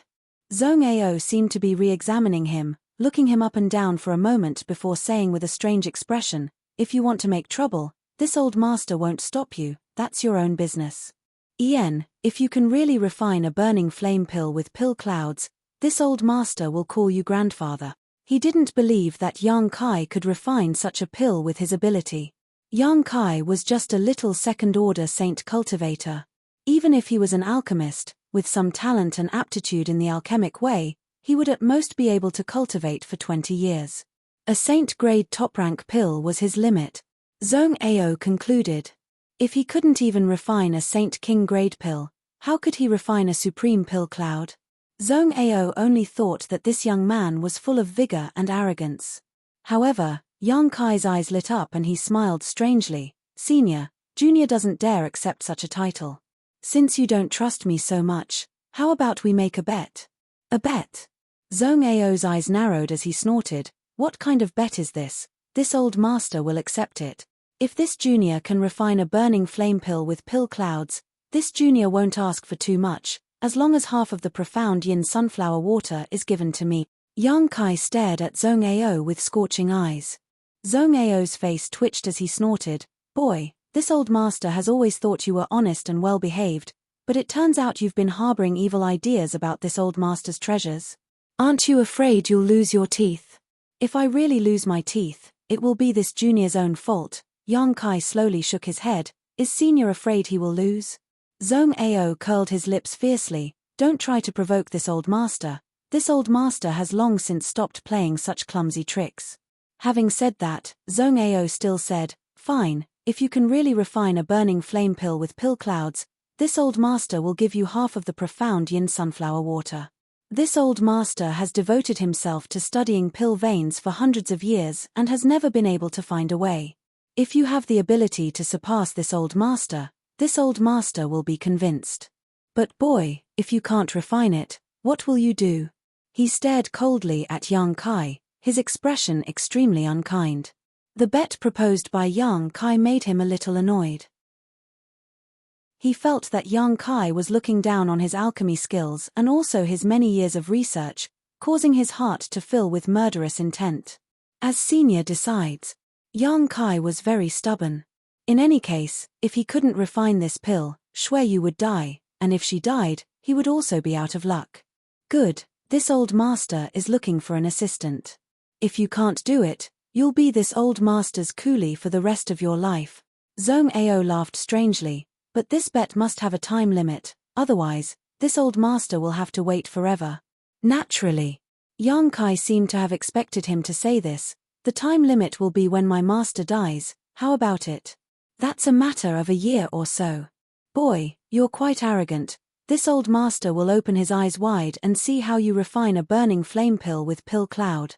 Zhong Ao seemed to be re-examining him, looking him up and down for a moment before saying with a strange expression, if you want to make trouble, this old master won't stop you, that's your own business. Ian, if you can really refine a burning flame pill with pill clouds, this old master will call you grandfather. He didn't believe that Yang Kai could refine such a pill with his ability. Yang Kai was just a little second-order saint cultivator. Even if he was an alchemist, with some talent and aptitude in the alchemic way, he would at most be able to cultivate for 20 years. A saint-grade top-rank pill was his limit. Zhong Ao concluded. If he couldn't even refine a Saint King grade pill, how could he refine a supreme pill cloud? Zhong Ao only thought that this young man was full of vigor and arrogance. However, Yang Kai's eyes lit up and he smiled strangely. Senior, Junior doesn't dare accept such a title. Since you don't trust me so much, how about we make a bet? A bet? Zhong Ao's eyes narrowed as he snorted. What kind of bet is this? This old master will accept it. If this junior can refine a burning flame pill with pill clouds, this junior won't ask for too much, as long as half of the profound yin sunflower water is given to me. Yang Kai stared at Zhong Ao with scorching eyes. Zhong Ao's face twitched as he snorted. Boy, this old master has always thought you were honest and well-behaved, but it turns out you've been harboring evil ideas about this old master's treasures. Aren't you afraid you'll lose your teeth? If I really lose my teeth, it will be this junior's own fault. Yang Kai slowly shook his head. Is Senior afraid he will lose? Zhong Ao curled his lips fiercely. Don't try to provoke this old master. This old master has long since stopped playing such clumsy tricks. Having said that, Zhong Ao still said, fine, if you can really refine a burning flame pill with pill clouds, this old master will give you half of the profound yin sunflower water. This old master has devoted himself to studying pill veins for hundreds of years and has never been able to find a way. If you have the ability to surpass this old master will be convinced. But boy, if you can't refine it, what will you do? He stared coldly at Yang Kai, his expression extremely unkind. The bet proposed by Yang Kai made him a little annoyed. He felt that Yang Kai was looking down on his alchemy skills and also his many years of research, causing his heart to fill with murderous intent. As Senior decides, Yang Kai was very stubborn. In any case, if he couldn't refine this pill, Shueyu would die, and if she died, he would also be out of luck. Good, this old master is looking for an assistant. If you can't do it, you'll be this old master's coolie for the rest of your life. Zhong Ao laughed strangely, but this bet must have a time limit, otherwise, this old master will have to wait forever. Naturally. Yang Kai seemed to have expected him to say this. The time limit will be when my master dies, how about it? That's a matter of a year or so. Boy, you're quite arrogant. This old master will open his eyes wide and see how you refine a burning flame pill with pill cloud.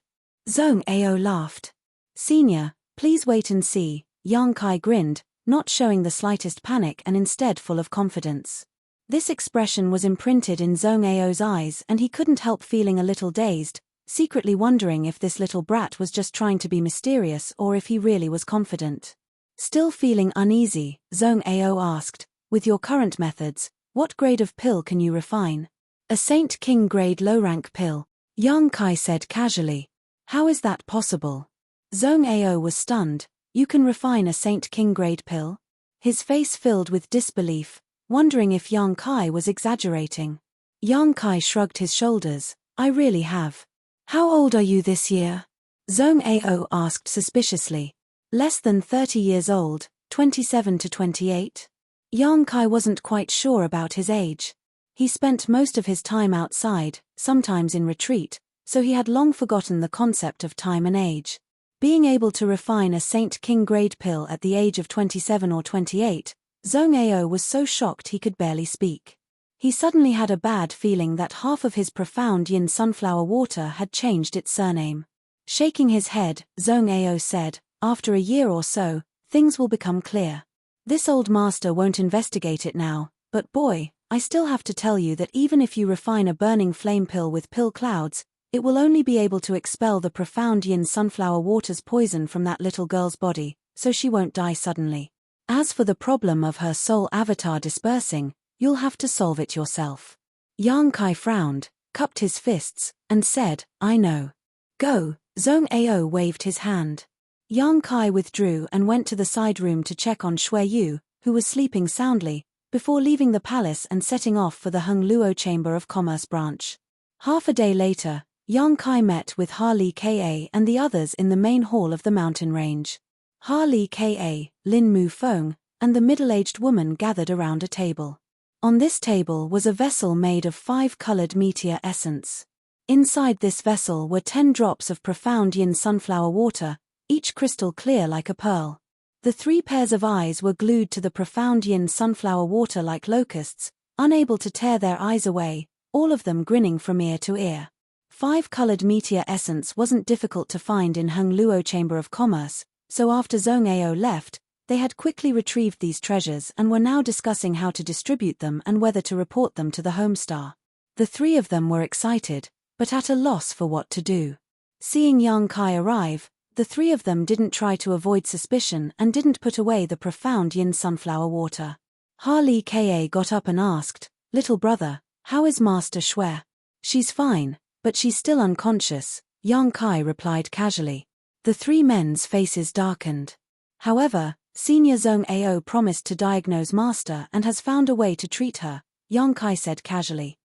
Zhong Ao laughed. Senior, please wait and see, Yang Kai grinned, not showing the slightest panic and instead full of confidence. This expression was imprinted in Zhong Ao's eyes and he couldn't help feeling a little dazed, secretly wondering if this little brat was just trying to be mysterious or if he really was confident. Still feeling uneasy, Zhong Ao asked, with your current methods, what grade of pill can you refine? A Saint King grade low-rank pill, Yang Kai said casually. How is that possible? Zhong Ao was stunned. You can refine a Saint King grade pill? his face filled with disbelief, wondering if Yang Kai was exaggerating. Yang Kai shrugged his shoulders. I really have. How old are you this year? Zhong Ao asked suspiciously. Less than 30 years old, 27 to 28. Yang Kai wasn't quite sure about his age. He spent most of his time outside, sometimes in retreat, so he had long forgotten the concept of time and age. Being able to refine a Saint King grade pill at the age of 27 or 28, Zhong Ao was so shocked he could barely speak. He suddenly had a bad feeling that half of his profound yin sunflower water had changed its surname. Shaking his head, Zhong Ao said, after a year or so, things will become clear. This old master won't investigate it now, but boy, I still have to tell you that even if you refine a burning flame pill with pill clouds, it will only be able to expel the profound yin sunflower water's poison from that little girl's body, so she won't die suddenly. As for the problem of her soul avatar dispersing, you'll have to solve it yourself. Yang Kai frowned, cupped his fists, and said, I know. Go. Zhong Ao waved his hand. Yang Kai withdrew and went to the side room to check on Shui Yu, who was sleeping soundly, before leaving the palace and setting off for the Hung Luo Chamber of Commerce branch. Half a day later, Yang Kai met with Harley Ka and the others in the main hall of the mountain range. Harley Ka, Lin Mu Feng, and the middle-aged woman gathered around a table. On this table was a vessel made of 5-colored meteor essence. Inside this vessel were 10 drops of profound yin sunflower water, each crystal clear like a pearl. The 3 pairs of eyes were glued to the profound yin sunflower water like locusts, unable to tear their eyes away, all of them grinning from ear to ear. 5-colored meteor essence wasn't difficult to find in Hung Luo Chamber of Commerce, so after Zhong Ao left, they had quickly retrieved these treasures and were now discussing how to distribute them and whether to report them to the Homestar. The 3 of them were excited, but at a loss for what to do. Seeing Yang Kai arrive, the 3 of them didn't try to avoid suspicion and didn't put away the profound yin sunflower water. Harley Ka got up and asked, Little brother, how is Master Shui? She's fine, but she's still unconscious, Yang Kai replied casually. The 3 men's faces darkened. However, Senior Zhong Ao promised to diagnose Master and has found a way to treat her, Yang Kai said casually.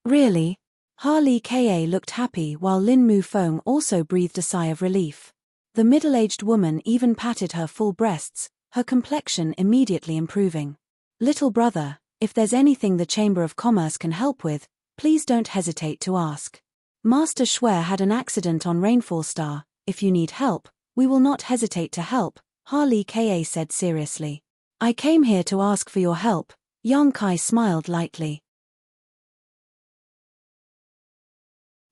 Really? Harley Ka looked happy while Lin Mu Feng also breathed a sigh of relief. The middle-aged woman even patted her full breasts, her complexion immediately improving. Little brother, if there's anything the Chamber of Commerce can help with, please don't hesitate to ask. Master Shui had an accident on Rainfall Star. If you need help, we will not hesitate to help, Harley Ka said seriously. I came here to ask for your help, Yang Kai smiled lightly.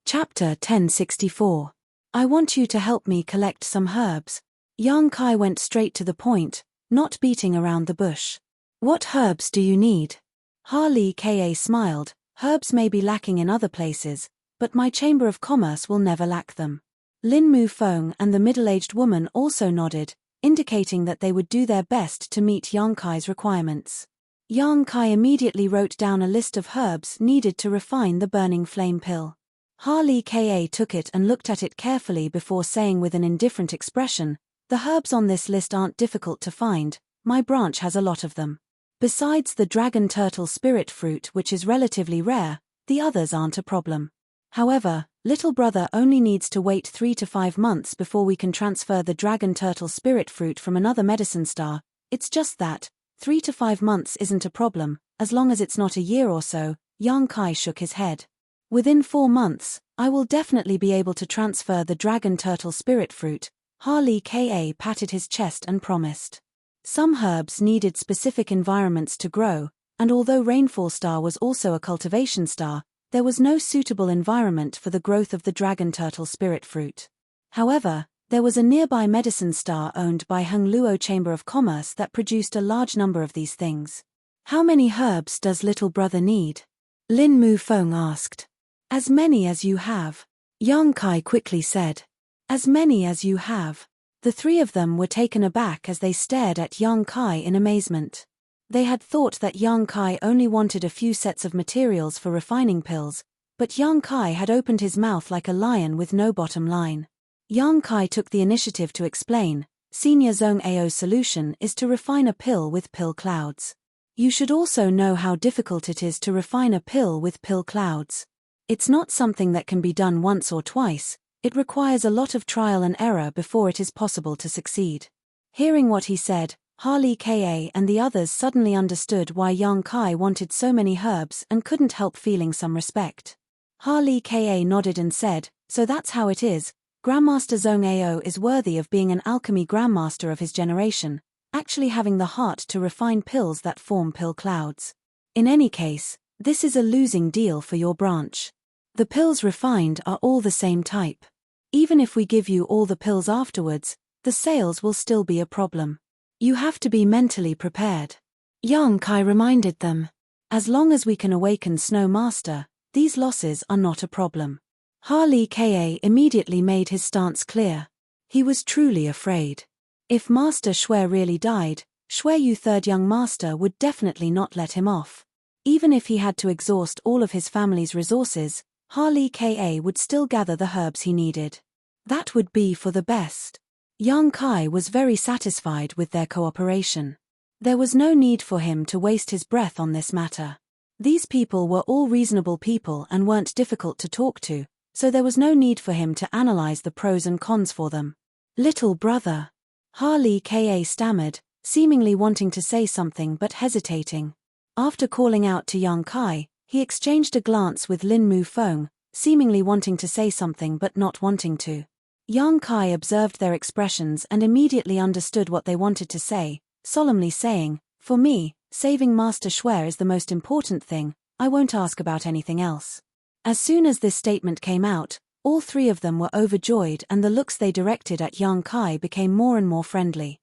Chapter 1064. I want you to help me collect some herbs. Yang Kai went straight to the point, not beating around the bush. What herbs do you need? Harley Ka smiled. Herbs may be lacking in other places, but my Chamber of Commerce will never lack them. Lin Mu Feng and the middle-aged woman also nodded, indicating that they would do their best to meet Yang Kai's requirements. Yang Kai immediately wrote down a list of herbs needed to refine the burning flame pill. Harley Ka took it and looked at it carefully before saying with an indifferent expression, The herbs on this list aren't difficult to find, my branch has a lot of them. Besides the dragon turtle spirit fruit, which is relatively rare, the others aren't a problem. However, little brother only needs to wait 3 to 5 months before we can transfer the dragon turtle spirit fruit from another medicine star. It's just that 3 to 5 months isn't a problem, as long as it's not a year or so. Yang Kai shook his head. Within 4 months, I will definitely be able to transfer the dragon turtle spirit fruit, Harley Ka patted his chest and promised. Some herbs needed specific environments to grow, and although Rainfall Star was also a cultivation star, there was no suitable environment for the growth of the dragon turtle spirit fruit. However, there was a nearby medicine star owned by Hung Luo Chamber of Commerce that produced a large number of these things. How many herbs does little brother need? Lin Mu Feng asked. As many as you have. Yang Kai quickly said. As many as you have. The 3 of them were taken aback as they stared at Yang Kai in amazement. They had thought that Yang Kai only wanted a few sets of materials for refining pills, but Yang Kai had opened his mouth like a lion with no bottom line. Yang Kai took the initiative to explain, Senior Zong Ao's solution is to refine a pill with pill clouds. You should also know how difficult it is to refine a pill with pill clouds. It's not something that can be done once or twice, it requires a lot of trial and error before it is possible to succeed. Hearing what he said, Harley Ka and the others suddenly understood why Yang Kai wanted so many herbs and couldn't help feeling some respect. Harley Ka nodded and said, "So that's how it is. Grandmaster Zong Ao is worthy of being an alchemy grandmaster of his generation, actually having the heart to refine pills that form pill clouds. In any case, this is a losing deal for your branch. The pills refined are all the same type. Even if we give you all the pills afterwards, the sales will still be a problem. You have to be mentally prepared." Yang Kai reminded them. As long as we can awaken Snow Master, these losses are not a problem. Harley Ka immediately made his stance clear. He was truly afraid. If Master Xue really died, Xue Yu third young master would definitely not let him off. Even if he had to exhaust all of his family's resources, Harley Ka would still gather the herbs he needed. That would be for the best. Yang Kai was very satisfied with their cooperation. There was no need for him to waste his breath on this matter. These people were all reasonable people and weren't difficult to talk to, so there was no need for him to analyze the pros and cons for them. "Little brother," Harley Ka stammered, seemingly wanting to say something but hesitating. After calling out to Yang Kai, he exchanged a glance with Lin Mu Feng, seemingly wanting to say something but not wanting to. Yang Kai observed their expressions and immediately understood what they wanted to say, solemnly saying, "For me, saving Master Xue is the most important thing, I won't ask about anything else." As soon as this statement came out, all three of them were overjoyed and the looks they directed at Yang Kai became more and more friendly.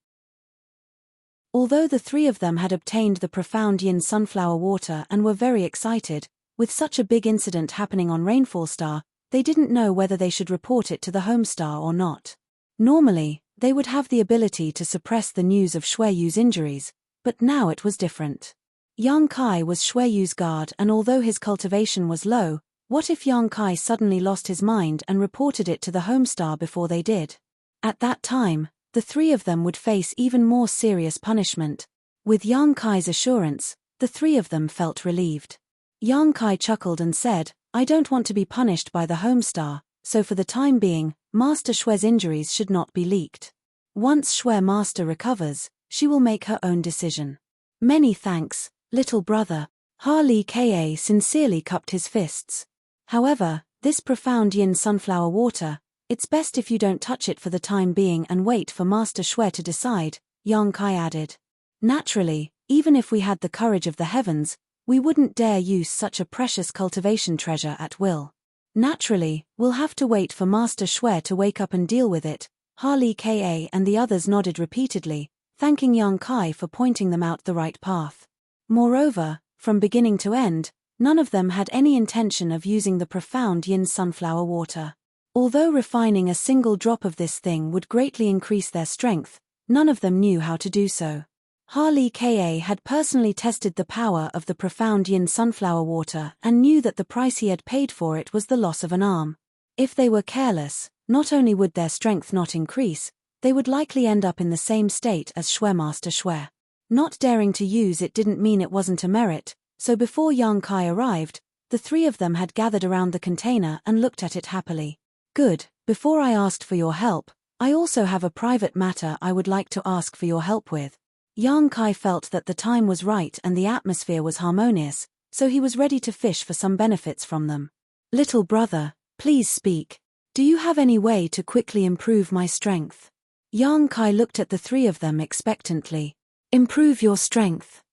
Although the three of them had obtained the profound yin sunflower water and were very excited, with such a big incident happening on Rainfall Star, they didn't know whether they should report it to the home star or not. Normally, they would have the ability to suppress the news of Xue Yu's injuries, but now it was different. Yang Kai was Xue Yu's guard, and although his cultivation was low, what if Yang Kai suddenly lost his mind and reported it to the home star before they did? At that time, the three of them would face even more serious punishment. With Yang Kai's assurance, the three of them felt relieved. Yang Kai chuckled and said, "I don't want to be punished by the home star, so for the time being, Master Xue's injuries should not be leaked. Once Xue Master recovers, she will make her own decision." "Many thanks, little brother." Harley Ka sincerely cupped his fists. "However, this profound yin sunflower water, it's best if you don't touch it for the time being and wait for Master Xue to decide," Yang Kai added. "Naturally, even if we had the courage of the heavens, we wouldn't dare use such a precious cultivation treasure at will. Naturally, we'll have to wait for Master Xue to wake up and deal with it." Harley Ka and the others nodded repeatedly, thanking Yang Kai for pointing them out the right path. Moreover, from beginning to end, none of them had any intention of using the profound yin sunflower water. Although refining a single drop of this thing would greatly increase their strength, none of them knew how to do so. Harley Ka had personally tested the power of the profound yin sunflower water and knew that the price he had paid for it was the loss of an arm. If they were careless, not only would their strength not increase, they would likely end up in the same state as Xue Master Xue. Not daring to use it didn't mean it wasn't a merit, so before Yang Kai arrived, the three of them had gathered around the container and looked at it happily. "Good, before I asked for your help, I also have a private matter I would like to ask for your help with." Yang Kai felt that the time was right and the atmosphere was harmonious, so he was ready to fish for some benefits from them. "Little brother, please speak. Do you have any way to quickly improve my strength?" Yang Kai looked at the three of them expectantly. "Improve your strength?"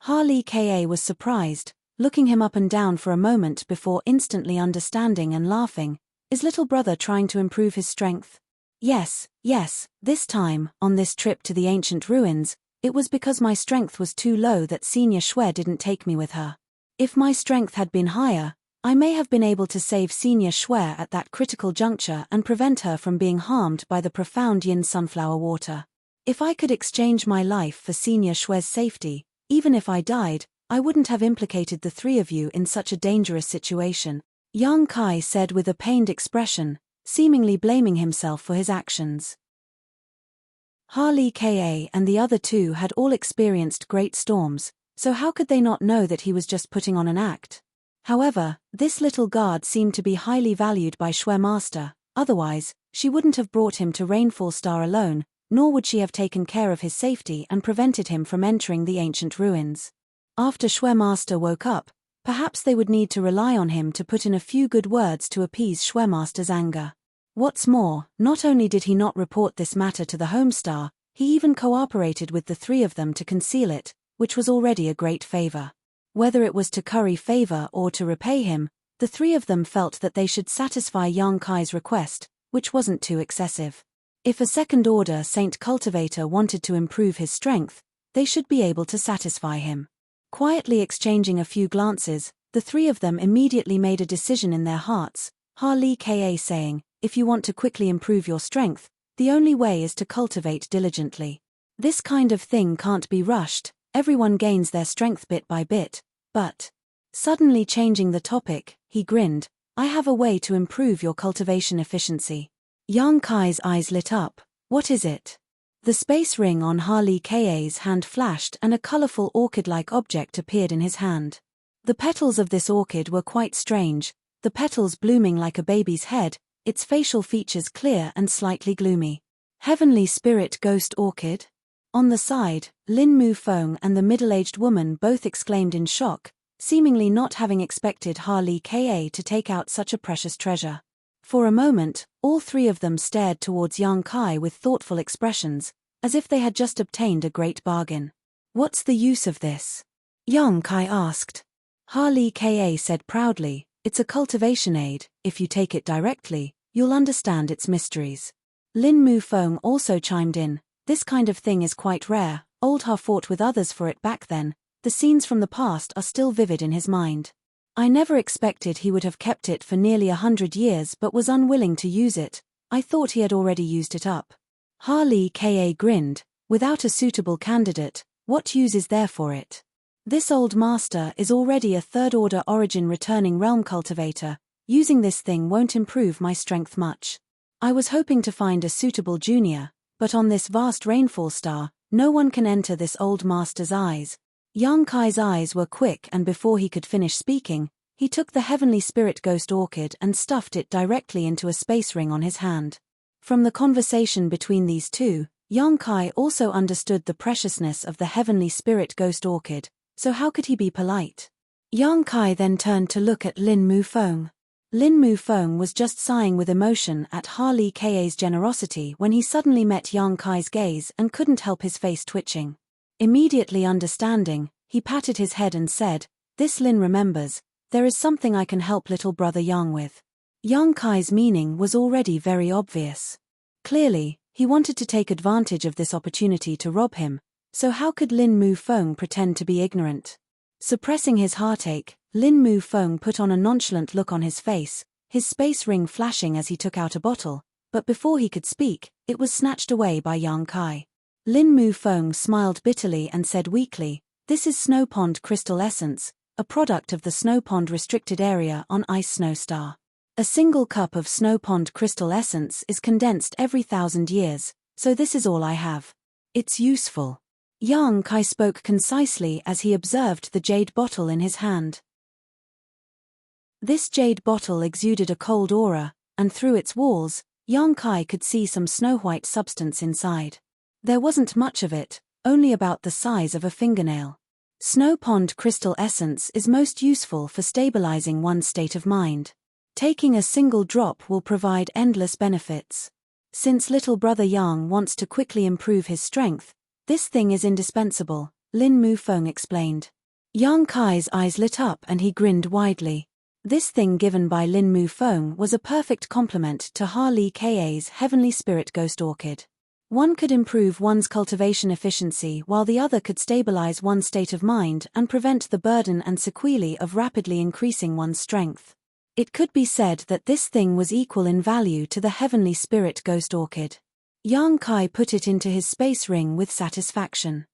Harley Ka was surprised, looking him up and down for a moment before instantly understanding and laughing. Is little brother trying to improve his strength? Yes, this time, on this trip to the ancient ruins, it was because my strength was too low that Senior Xue didn't take me with her. If my strength had been higher, I may have been able to save Senior Xue at that critical juncture and prevent her from being harmed by the profound yin sunflower water. If I could exchange my life for Senior Xue's safety, even if I died, I wouldn't have implicated the three of you in such a dangerous situation," Yang Kai said with a pained expression, seemingly blaming himself for his actions. Harley Ka and the other two had all experienced great storms, so how could they not know that he was just putting on an act? However, this little guard seemed to be highly valued by Master. Otherwise, she wouldn't have brought him to Rainfall Star alone, nor would she have taken care of his safety and prevented him from entering the ancient ruins. After Master woke up, perhaps they would need to rely on him to put in a few good words to appease Master's anger. What's more, not only did he not report this matter to the Homestar, he even cooperated with the three of them to conceal it, which was already a great favor. Whether it was to curry favor or to repay him, the three of them felt that they should satisfy Yang Kai's request, which wasn't too excessive. If a second-order Saint Cultivator wanted to improve his strength, they should be able to satisfy him. Quietly exchanging a few glances, the three of them immediately made a decision in their hearts, Harley Ka saying, "If you want to quickly improve your strength, the only way is to cultivate diligently. This kind of thing can't be rushed, everyone gains their strength bit by bit, but..." Suddenly changing the topic, he grinned, "I have a way to improve your cultivation efficiency." Yang Kai's eyes lit up. "What is it?" The space ring on Harley Ka's hand flashed and a colorful orchid-like object appeared in his hand. The petals of this orchid were quite strange, the petals blooming like a baby's head, its facial features clear and slightly gloomy. Heavenly Spirit Ghost Orchid? On the side, Lin Mu Feng and the middle-aged woman both exclaimed in shock, seemingly not having expected Harley Ka to take out such a precious treasure. For a moment, all three of them stared towards Yang Kai with thoughtful expressions, as if they had just obtained a great bargain. "What's the use of this?" Yang Kai asked. Harley Ka said proudly, "It's a cultivation aid, if you take it directly, you'll understand its mysteries." Lin Mu Feng also chimed in, "This kind of thing is quite rare, Old Ha fought with others for it back then, the scenes from the past are still vivid in his mind. I never expected he would have kept it for nearly 100 years but was unwilling to use it, I thought he had already used it up." Harley Ka grinned, "Without a suitable candidate, what use is there for it? This old master is already a third-order origin returning realm cultivator, using this thing won't improve my strength much. I was hoping to find a suitable junior, but on this vast rainfall star, no one can enter this old master's eyes." Yang Kai's eyes were quick and before he could finish speaking, he took the Heavenly Spirit Ghost Orchid and stuffed it directly into a space ring on his hand. From the conversation between these two, Yang Kai also understood the preciousness of the Heavenly Spirit Ghost Orchid, so how could he be polite? Yang Kai then turned to look at Lin Mu Feng. Lin Mu Feng was just sighing with emotion at Harley Ka's generosity when he suddenly met Yang Kai's gaze and couldn't help his face twitching. Immediately understanding, he patted his head and said, "This Lin remembers, there is something I can help little brother Yang with." Yang Kai's meaning was already very obvious. Clearly, he wanted to take advantage of this opportunity to rob him, so how could Lin Mu Feng pretend to be ignorant? Suppressing his heartache, Lin Mu Feng put on a nonchalant look on his face, his space ring flashing as he took out a bottle, but before he could speak, it was snatched away by Yang Kai. Lin Mu Feng smiled bitterly and said weakly, "This is Snow Pond Crystal Essence, a product of the Snow Pond restricted area on Ice Snow Star. A single cup of Snow Pond Crystal Essence is condensed every 1,000 years, so this is all I have. It's useful." Yang Kai spoke concisely as he observed the jade bottle in his hand. This jade bottle exuded a cold aura, and through its walls, Yang Kai could see some snow-white substance inside. There wasn't much of it, only about the size of a fingernail. Snow Pond Crystal Essence is most useful for stabilizing one's state of mind. Taking a single drop will provide endless benefits. Since little brother Yang wants to quickly improve his strength, this thing is indispensable, Lin Mu Feng explained. Yang Kai's eyes lit up and he grinned widely. This thing given by Lin Mu Feng was a perfect complement to Harley Ka's Heavenly Spirit Ghost Orchid. One could improve one's cultivation efficiency while the other could stabilize one's state of mind and prevent the burden and sequelae of rapidly increasing one's strength. It could be said that this thing was equal in value to the Heavenly Spirit Ghost Orchid. Yang Kai put it into his space ring with satisfaction.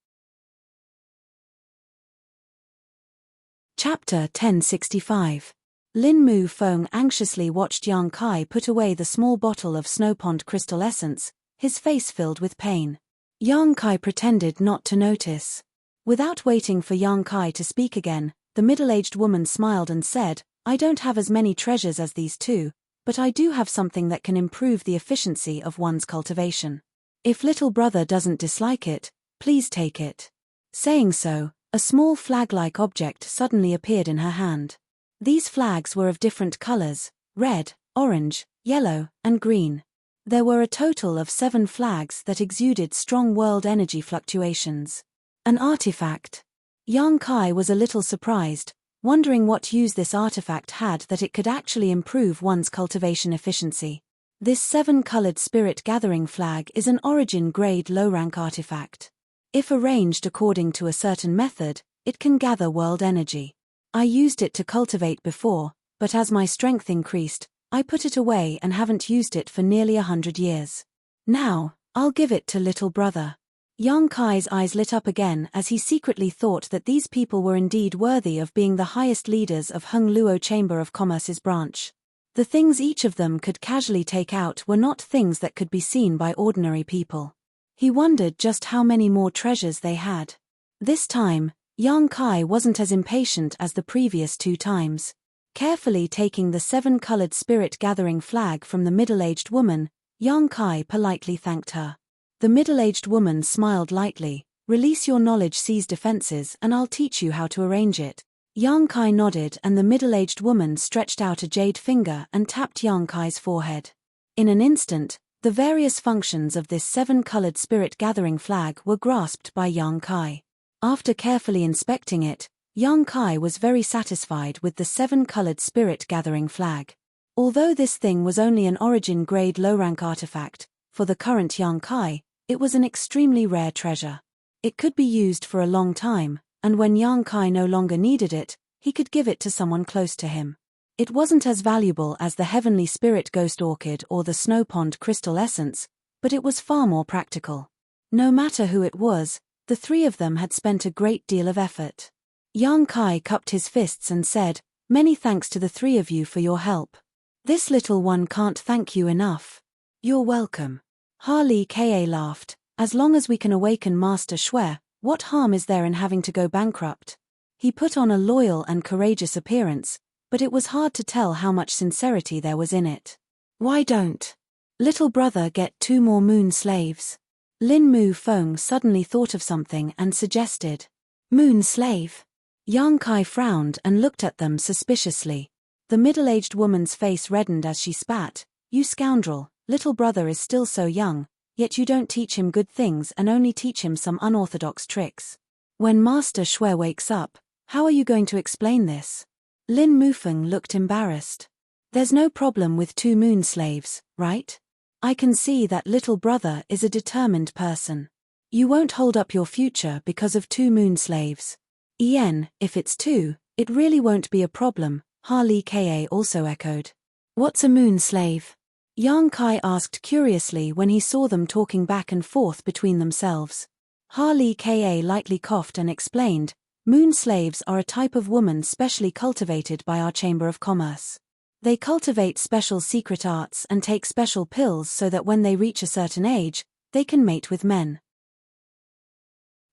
Chapter 1065. Lin Mu Feng anxiously watched Yang Kai put away the small bottle of Snow Pond Crystal Essence, his face filled with pain. Yang Kai pretended not to notice. Without waiting for Yang Kai to speak again, the middle-aged woman smiled and said, I don't have as many treasures as these two, but I do have something that can improve the efficiency of one's cultivation. If little brother doesn't dislike it, please take it. Saying so, a small flag-like object suddenly appeared in her hand. These flags were of different colors: red, orange, yellow, and green. There were a total of 7 flags that exuded strong world energy fluctuations. An artifact. Yang Kai was a little surprised, wondering what use this artifact had that it could actually improve one's cultivation efficiency. This 7-colored spirit gathering flag is an origin-grade low-rank artifact. If arranged according to a certain method, it can gather world energy. I used it to cultivate before, but as my strength increased, I put it away and haven't used it for nearly 100 years. Now, I'll give it to little brother. Yang Kai's eyes lit up again as he secretly thought that these people were indeed worthy of being the highest leaders of Hung Luo Chamber of Commerce's branch. The things each of them could casually take out were not things that could be seen by ordinary people. He wondered just how many more treasures they had. This time, Yang Kai wasn't as impatient as the previous 2 times. Carefully taking the 7-colored spirit-gathering flag from the middle-aged woman, Yang Kai politely thanked her. The middle-aged woman smiled lightly. Release your knowledge-seized defenses and I'll teach you how to arrange it. Yang Kai nodded and the middle-aged woman stretched out a jade finger and tapped Yang Kai's forehead. In an instant, the various functions of this 7-colored spirit-gathering flag were grasped by Yang Kai. After carefully inspecting it, Yang Kai was very satisfied with the 7-colored spirit-gathering flag. Although this thing was only an origin-grade low-rank artifact, for the current Yang Kai, it was an extremely rare treasure. It could be used for a long time, and when Yang Kai no longer needed it, he could give it to someone close to him. It wasn't as valuable as the Heavenly Spirit Ghost Orchid or the Snow Pond Crystal Essence, but it was far more practical. No matter who it was, the 3 of them had spent a great deal of effort. Yang Kai cupped his fists and said, Many thanks to the 3 of you for your help. This little one can't thank you enough. You're welcome. Harley Ka laughed. As long as we can awaken Master Shui, what harm is there in having to go bankrupt? He put on a loyal and courageous appearance, but it was hard to tell how much sincerity there was in it. Why don't little brother get 2 more moon slaves? Lin Mu Feng suddenly thought of something and suggested. Moon slave? Yang Kai frowned and looked at them suspiciously. The middle-aged woman's face reddened as she spat. You scoundrel, little brother is still so young, yet you don't teach him good things and only teach him some unorthodox tricks. When Master Shui wakes up, how are you going to explain this? Lin Mufeng looked embarrassed. There's no problem with 2 moon slaves, right? I can see that little brother is a determined person. You won't hold up your future because of 2 moon slaves. Yen, if it's 2, it really won't be a problem, Harley Ka also echoed. What's a moon slave? Yang Kai asked curiously when he saw them talking back and forth between themselves. Harley Ka lightly coughed and explained, Moon slaves are a type of woman specially cultivated by our Chamber of Commerce. They cultivate special secret arts and take special pills so that when they reach a certain age, they can mate with men.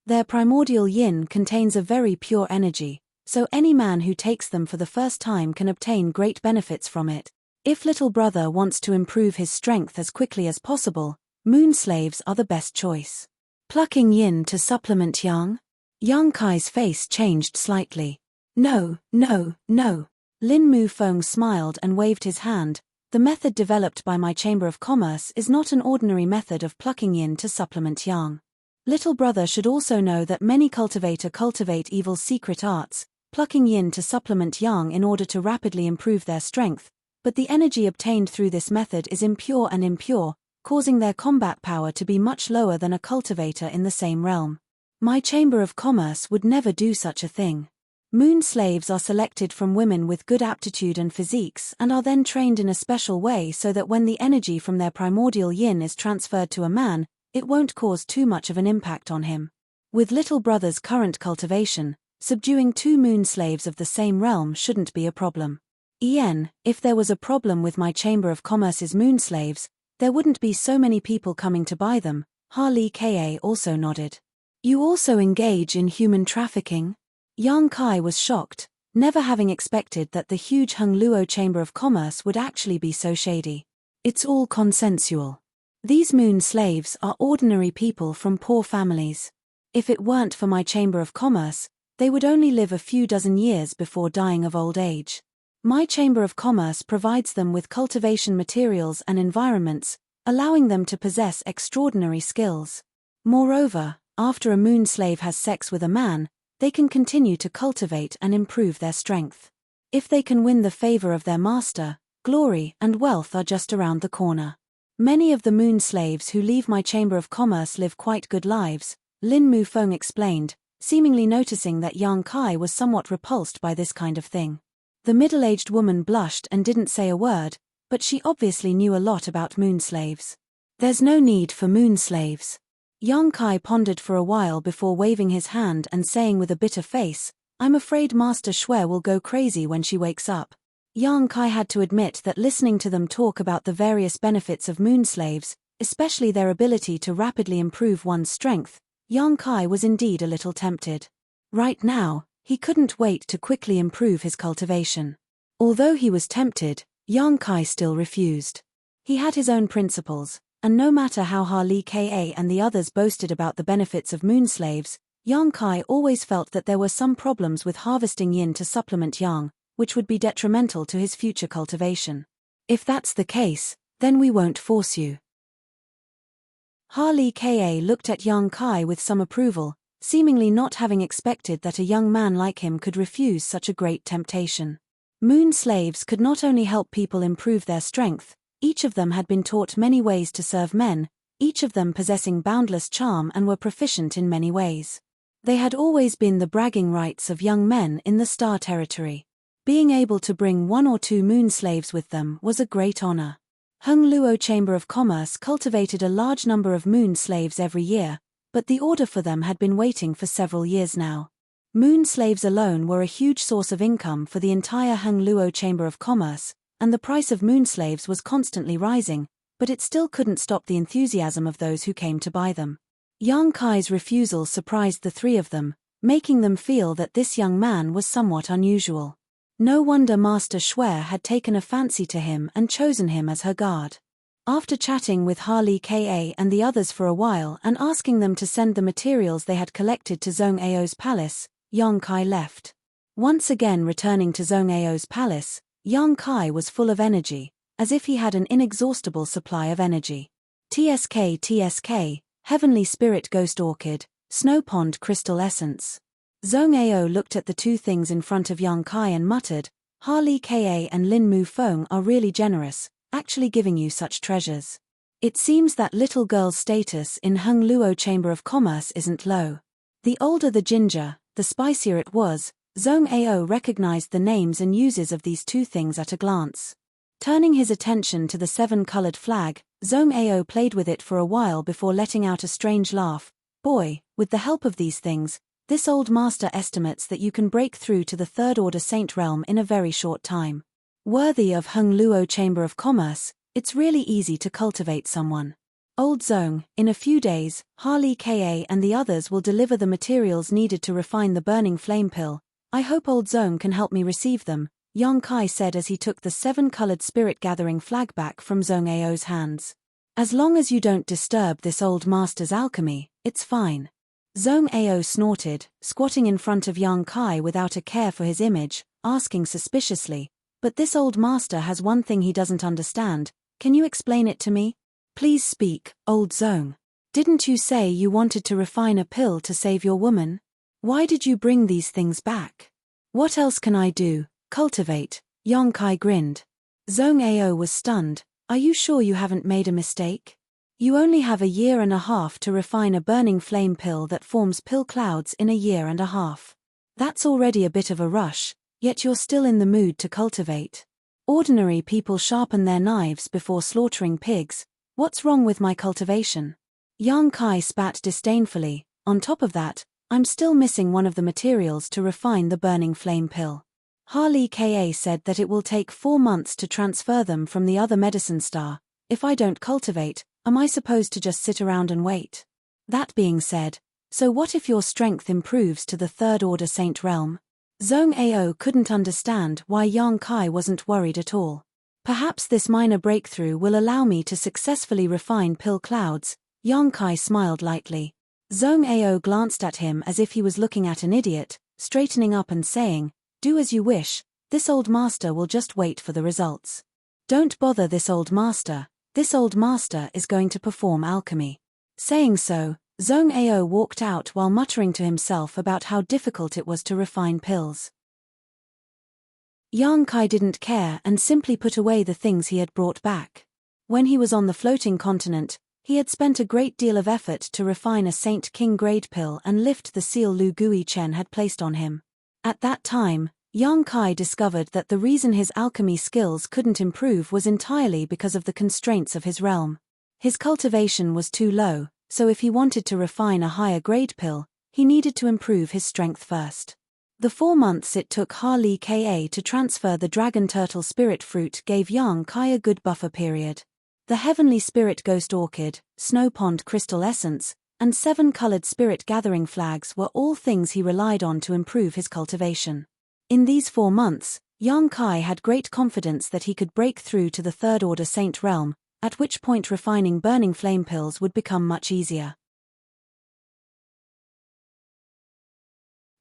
Their primordial yin contains a very pure energy, so any man who takes them for the first time can obtain great benefits from it. If little brother wants to improve his strength as quickly as possible, moon slaves are the best choice. Plucking yin to supplement yang? Yang Kai's face changed slightly. No, no, no. Lin Mu Feng smiled and waved his hand. The method developed by my Chamber of Commerce is not an ordinary method of plucking yin to supplement yang. Little brother should also know that many cultivate evil's secret arts, plucking yin to supplement yang in order to rapidly improve their strength, but the energy obtained through this method is impure and impure, causing their combat power to be much lower than a cultivator in the same realm. My Chamber of Commerce would never do such a thing. Moon slaves are selected from women with good aptitude and physiques and are then trained in a special way so that when the energy from their primordial yin is transferred to a man, it won't cause too much of an impact on him. With little brother's current cultivation, subduing 2 moon slaves of the same realm shouldn't be a problem. If there was a problem with my Chamber of Commerce's moon slaves, there wouldn't be so many people coming to buy them, Harley Ka also nodded. You also engage in human trafficking? Yang Kai was shocked, never having expected that the huge Hung Luo Chamber of Commerce would actually be so shady. It's all consensual. These moon slaves are ordinary people from poor families. If it weren't for my Chamber of Commerce, they would only live a few dozen years before dying of old age. My Chamber of Commerce provides them with cultivation materials and environments, allowing them to possess extraordinary skills. Moreover, after a moon slave has sex with a man, they can continue to cultivate and improve their strength. If they can win the favor of their master, glory and wealth are just around the corner. Many of the moon slaves who leave my Chamber of Commerce live quite good lives, Lin Mufeng explained, seemingly noticing that Yang Kai was somewhat repulsed by this kind of thing. The middle-aged woman blushed and didn't say a word, but she obviously knew a lot about moon slaves. There's no need for moon slaves. Yang Kai pondered for a while before waving his hand and saying with a bitter face, I'm afraid Master Shui will go crazy when she wakes up. Yang Kai had to admit that listening to them talk about the various benefits of moon slaves, especially their ability to rapidly improve one's strength, Yang Kai was indeed a little tempted. Right now, he couldn't wait to quickly improve his cultivation. Although he was tempted, Yang Kai still refused. He had his own principles, and no matter how Harley Ka and the others boasted about the benefits of moon slaves, Yang Kai always felt that there were some problems with harvesting yin to supplement yang, which would be detrimental to his future cultivation. If that's the case, then we won't force you. Harley Ka looked at Yang Kai with some approval, seemingly not having expected that a young man like him could refuse such a great temptation. Moon slaves could not only help people improve their strength, each of them had been taught many ways to serve men, each of them possessing boundless charm and were proficient in many ways. They had always been the bragging rights of young men in the Star Territory. Being able to bring 1 or 2 moon slaves with them was a great honor. Hung Luo Chamber of Commerce cultivated a large number of moon slaves every year, but the order for them had been waiting for several years now. Moon slaves alone were a huge source of income for the entire Hung Luo Chamber of Commerce, and the price of moon slaves was constantly rising, but it still couldn't stop the enthusiasm of those who came to buy them. Yang Kai's refusal surprised the 3 of them, making them feel that this young man was somewhat unusual. No wonder Master Shui had taken a fancy to him and chosen him as her guard. After chatting with Harley Ka and the others for a while and asking them to send the materials they had collected to Zhong Ao's palace, Yang Kai left. Once again returning to Zhong Ao's palace, Yang Kai was full of energy, as if he had an inexhaustible supply of energy. TSK, Heavenly Spirit Ghost Orchid, Snow Pond Crystal Essence. Zhong Ao looked at the 2 things in front of Yang Kai and muttered, Harley Ka and Lin Mufeng are really generous, actually giving you such treasures. It seems that little girl's status in Hung Luo Chamber of Commerce isn't low. The older the ginger, the spicier it was. Zhong Ao recognized the names and uses of these 2 things at a glance. Turning his attention to the 7-colored flag, Zhong Ao played with it for a while before letting out a strange laugh. Boy, with the help of these things, this old master estimates that you can break through to the 3rd Order Saint realm in a very short time. Worthy of Hung Luo Chamber of Commerce, it's really easy to cultivate someone. Old Zhong, in a few days, Harley Ka and the others will deliver the materials needed to refine the burning flame pill. I hope Old Zhong can help me receive them, Yang Kai said as he took the 7-colored spirit-gathering flag back from Zhong Ao's hands. As long as you don't disturb this old master's alchemy, it's fine. Zhong Ao snorted, squatting in front of Yang Kai without a care for his image, asking suspiciously, but this old master has one thing he doesn't understand, can you explain it to me? Please speak, Old Zhong. Didn't you say you wanted to refine a pill to save your woman? Why did you bring these things back? What else can I do? Cultivate, Yang Kai grinned. Zhong Ao was stunned, are you sure you haven't made a mistake? You only have 1.5 years to refine a burning flame pill that forms pill clouds in 1.5 years. That's already a bit of a rush, yet you're still in the mood to cultivate. Ordinary people sharpen their knives before slaughtering pigs. What's wrong with my cultivation? Yang Kai spat disdainfully. On top of that, I'm still missing one of the materials to refine the burning flame pill. Harley Ka said that it will take 4 months to transfer them from the other medicine star. If I don't cultivate, Am I supposed to just sit around and wait? That being said, so what if your strength improves to the third order saint realm? Zhong Ao couldn't understand why Yang Kai wasn't worried at all. Perhaps this minor breakthrough will allow me to successfully refine pill clouds. Yang Kai smiled lightly. Zhong Ao glanced at him as if he was looking at an idiot, straightening up and saying, "Do as you wish, this old master will just wait for the results." "Don't bother this old master is going to perform alchemy." Saying so, Zhong Ao walked out while muttering to himself about how difficult it was to refine pills. Yang Kai didn't care and simply put away the things he had brought back. When he was on the floating continent, he had spent a great deal of effort to refine a Saint King grade pill and lift the seal Lu Gui Chen had placed on him. At that time, Yang Kai discovered that the reason his alchemy skills couldn't improve was entirely because of the constraints of his realm. His cultivation was too low, so if he wanted to refine a higher grade pill, he needed to improve his strength first. The 4 months it took Harley Ka to transfer the dragon turtle spirit fruit gave Yang Kai a good buffer period. The heavenly spirit ghost orchid, snow pond crystal essence, and 7-colored spirit gathering flags were all things he relied on to improve his cultivation. In these 4 months, Yang Kai had great confidence that he could break through to the third order saint realm, at which point refining burning flame pills would become much easier.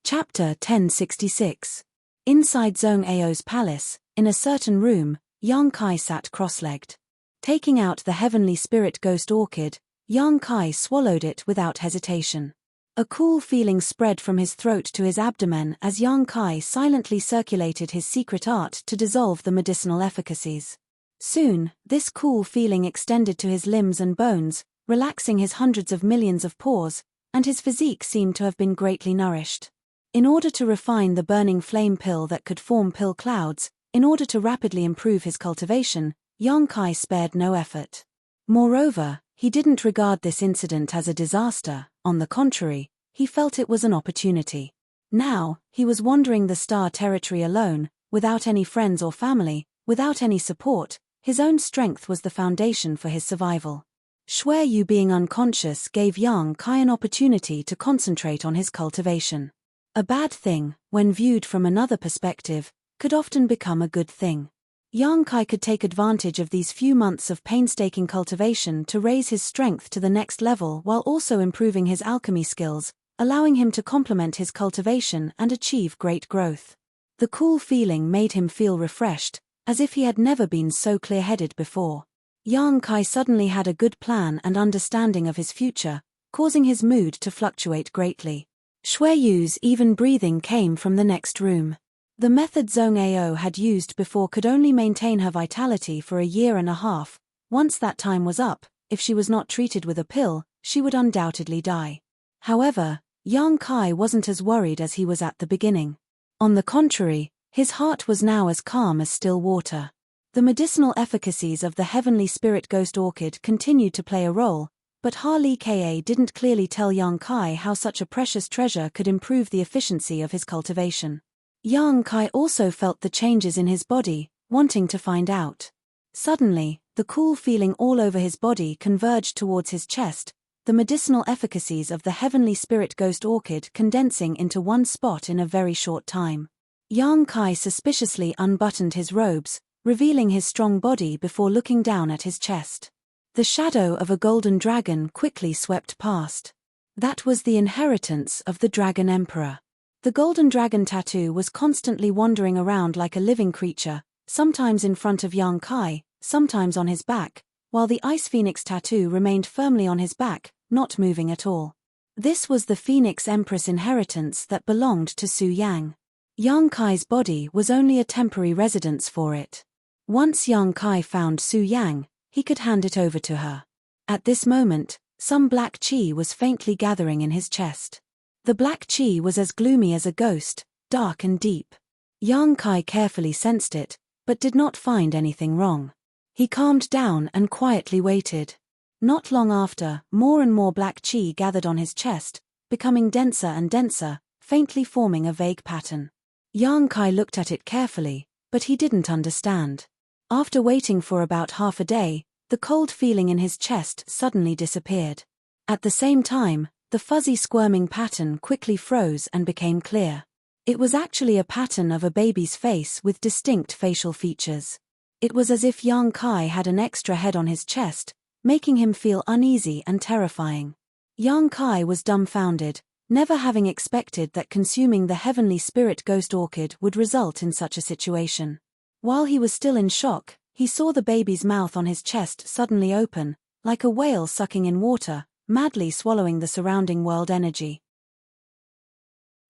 Chapter 1066. Inside Zhong Ao's palace, in a certain room, Yang Kai sat cross-legged. Taking out the heavenly spirit ghost orchid, Yang Kai swallowed it without hesitation. A cool feeling spread from his throat to his abdomen as Yang Kai silently circulated his secret art to dissolve the medicinal efficacies. Soon, this cool feeling extended to his limbs and bones, relaxing his hundreds of millions of pores, and his physique seemed to have been greatly nourished. In order to refine the burning flame pill that could form pill clouds, in order to rapidly improve his cultivation, Yang Kai spared no effort. Moreover, he didn't regard this incident as a disaster. On the contrary, he felt it was an opportunity. Now, he was wandering the star territory alone, without any friends or family, without any support. His own strength was the foundation for his survival. Shui Yu being unconscious gave Yang Kai an opportunity to concentrate on his cultivation. A bad thing, when viewed from another perspective, could often become a good thing. Yang Kai could take advantage of these few months of painstaking cultivation to raise his strength to the next level while also improving his alchemy skills, allowing him to complement his cultivation and achieve great growth. The cool feeling made him feel refreshed, as if he had never been so clear-headed before. Yang Kai suddenly had a good plan and understanding of his future, causing his mood to fluctuate greatly. Shui Yu's even breathing came from the next room. The method Zhong Ao had used before could only maintain her vitality for 1.5 years. Once that time was up, if she was not treated with a pill, she would undoubtedly die. However, Yang Kai wasn't as worried as he was at the beginning. On the contrary, his heart was now as calm as still water. The medicinal efficacies of the heavenly spirit ghost orchid continued to play a role, but Harley Ka didn't clearly tell Yang Kai how such a precious treasure could improve the efficiency of his cultivation. Yang Kai also felt the changes in his body, wanting to find out. Suddenly, the cool feeling all over his body converged towards his chest, the medicinal efficacies of the heavenly spirit ghost orchid condensing into one spot in a very short time. Yang Kai suspiciously unbuttoned his robes, revealing his strong body before looking down at his chest. The shadow of a golden dragon quickly swept past. That was the inheritance of the Dragon Emperor. The golden dragon tattoo was constantly wandering around like a living creature, sometimes in front of Yang Kai, sometimes on his back, while the ice phoenix tattoo remained firmly on his back, not moving at all. This was the Phoenix Empress inheritance that belonged to Su Yang. Yang Kai's body was only a temporary residence for it. Once Yang Kai found Su Yang, he could hand it over to her. At this moment, some black qi was faintly gathering in his chest. The black qi was as gloomy as a ghost, dark and deep. Yang Kai carefully sensed it, but did not find anything wrong. He calmed down and quietly waited. Not long after, more and more black qi gathered on his chest, becoming denser and denser, faintly forming a vague pattern. Yang Kai looked at it carefully, but he didn't understand. After waiting for about half a day, the The cold feeling in his chest suddenly disappeared. At the same time, the fuzzy squirming pattern quickly froze and became clear. It was actually a pattern of a baby's face with distinct facial features. It was as if Yang Kai had an extra head on his chest, making him feel uneasy and terrifying. Yang Kai was dumbfounded, never having expected that consuming the heavenly spirit ghost orchid would result in such a situation. While he was still in shock, he saw the baby's mouth on his chest suddenly open, like a whale sucking in water, madly swallowing the surrounding world energy.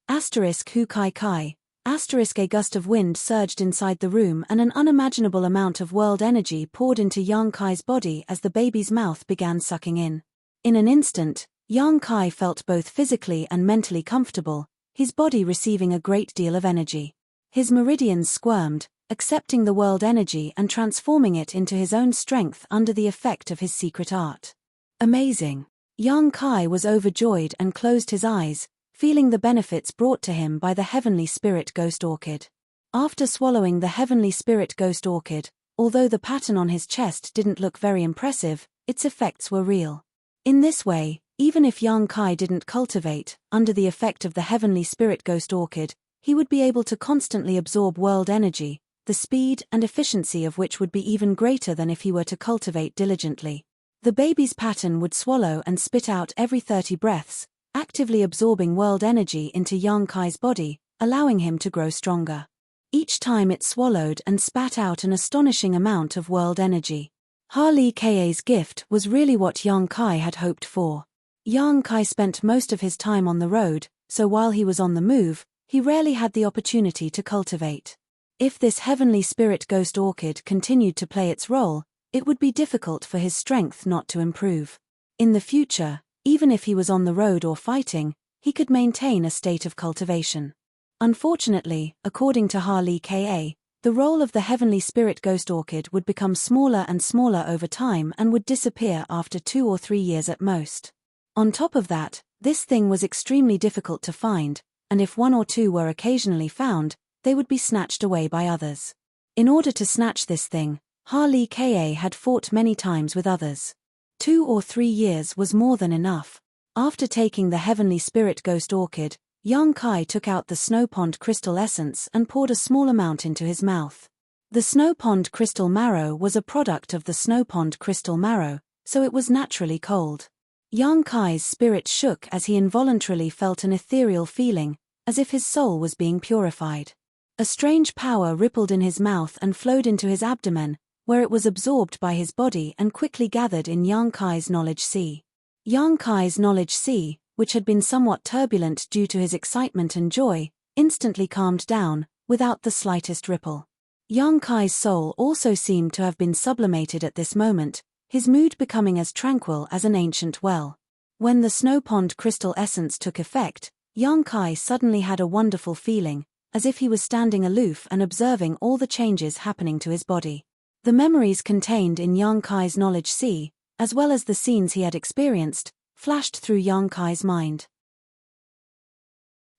Hu kai kai. A gust of wind surged inside the room and an unimaginable amount of world energy poured into Yang Kai's body as the baby's mouth began sucking in. In an instant, Yang Kai felt both physically and mentally comfortable, his body receiving a great deal of energy. His meridians squirmed, accepting the world energy and transforming it into his own strength under the effect of his secret art. Amazing! Yang Kai was overjoyed and closed his eyes, feeling the benefits brought to him by the heavenly spirit ghost orchid. After swallowing the heavenly spirit ghost orchid, although the pattern on his chest didn't look very impressive, its effects were real. In this way, even if Yang Kai didn't cultivate, under the effect of the heavenly spirit ghost orchid, he would be able to constantly absorb world energy, the speed and efficiency of which would be even greater than if he were to cultivate diligently. The baby's pattern would swallow and spit out every 30 breaths, actively absorbing world energy into Yang Kai's body, allowing him to grow stronger. Each time it swallowed and spat out an astonishing amount of world energy. Harley Ka's gift was really what Yang Kai had hoped for. Yang Kai spent most of his time on the road, so while he was on the move, he rarely had the opportunity to cultivate. If this heavenly spirit ghost orchid continued to play its role, it would be difficult for his strength not to improve. In the future, even if he was on the road or fighting, he could maintain a state of cultivation. Unfortunately, according to Harley Ka, the role of the heavenly spirit ghost orchid would become smaller and smaller over time and would disappear after 2 or 3 years at most. On top of that, this thing was extremely difficult to find, and if 1 or 2 were occasionally found, they would be snatched away by others. In order to snatch this thing, Harley Ka had fought many times with others. 2 or 3 years was more than enough. After taking the heavenly spirit ghost orchid, Yang Kai took out the snow pond crystal essence and poured a small amount into his mouth. The snow pond crystal marrow was a product of the snow pond crystal marrow, so it was naturally cold. Yang Kai's spirit shook as he involuntarily felt an ethereal feeling, as if his soul was being purified. A strange power rippled in his mouth and flowed into his abdomen, where it was absorbed by his body and quickly gathered in Yang Kai's knowledge sea. Yang Kai's knowledge sea, which had been somewhat turbulent due to his excitement and joy, instantly calmed down, without the slightest ripple. Yang Kai's soul also seemed to have been sublimated at this moment, his mood becoming as tranquil as an ancient well. When the snow pond crystal essence took effect, Yang Kai suddenly had a wonderful feeling, as if he was standing aloof and observing all the changes happening to his body. The memories contained in Yang Kai's knowledge sea, as well as the scenes he had experienced, flashed through Yang Kai's mind.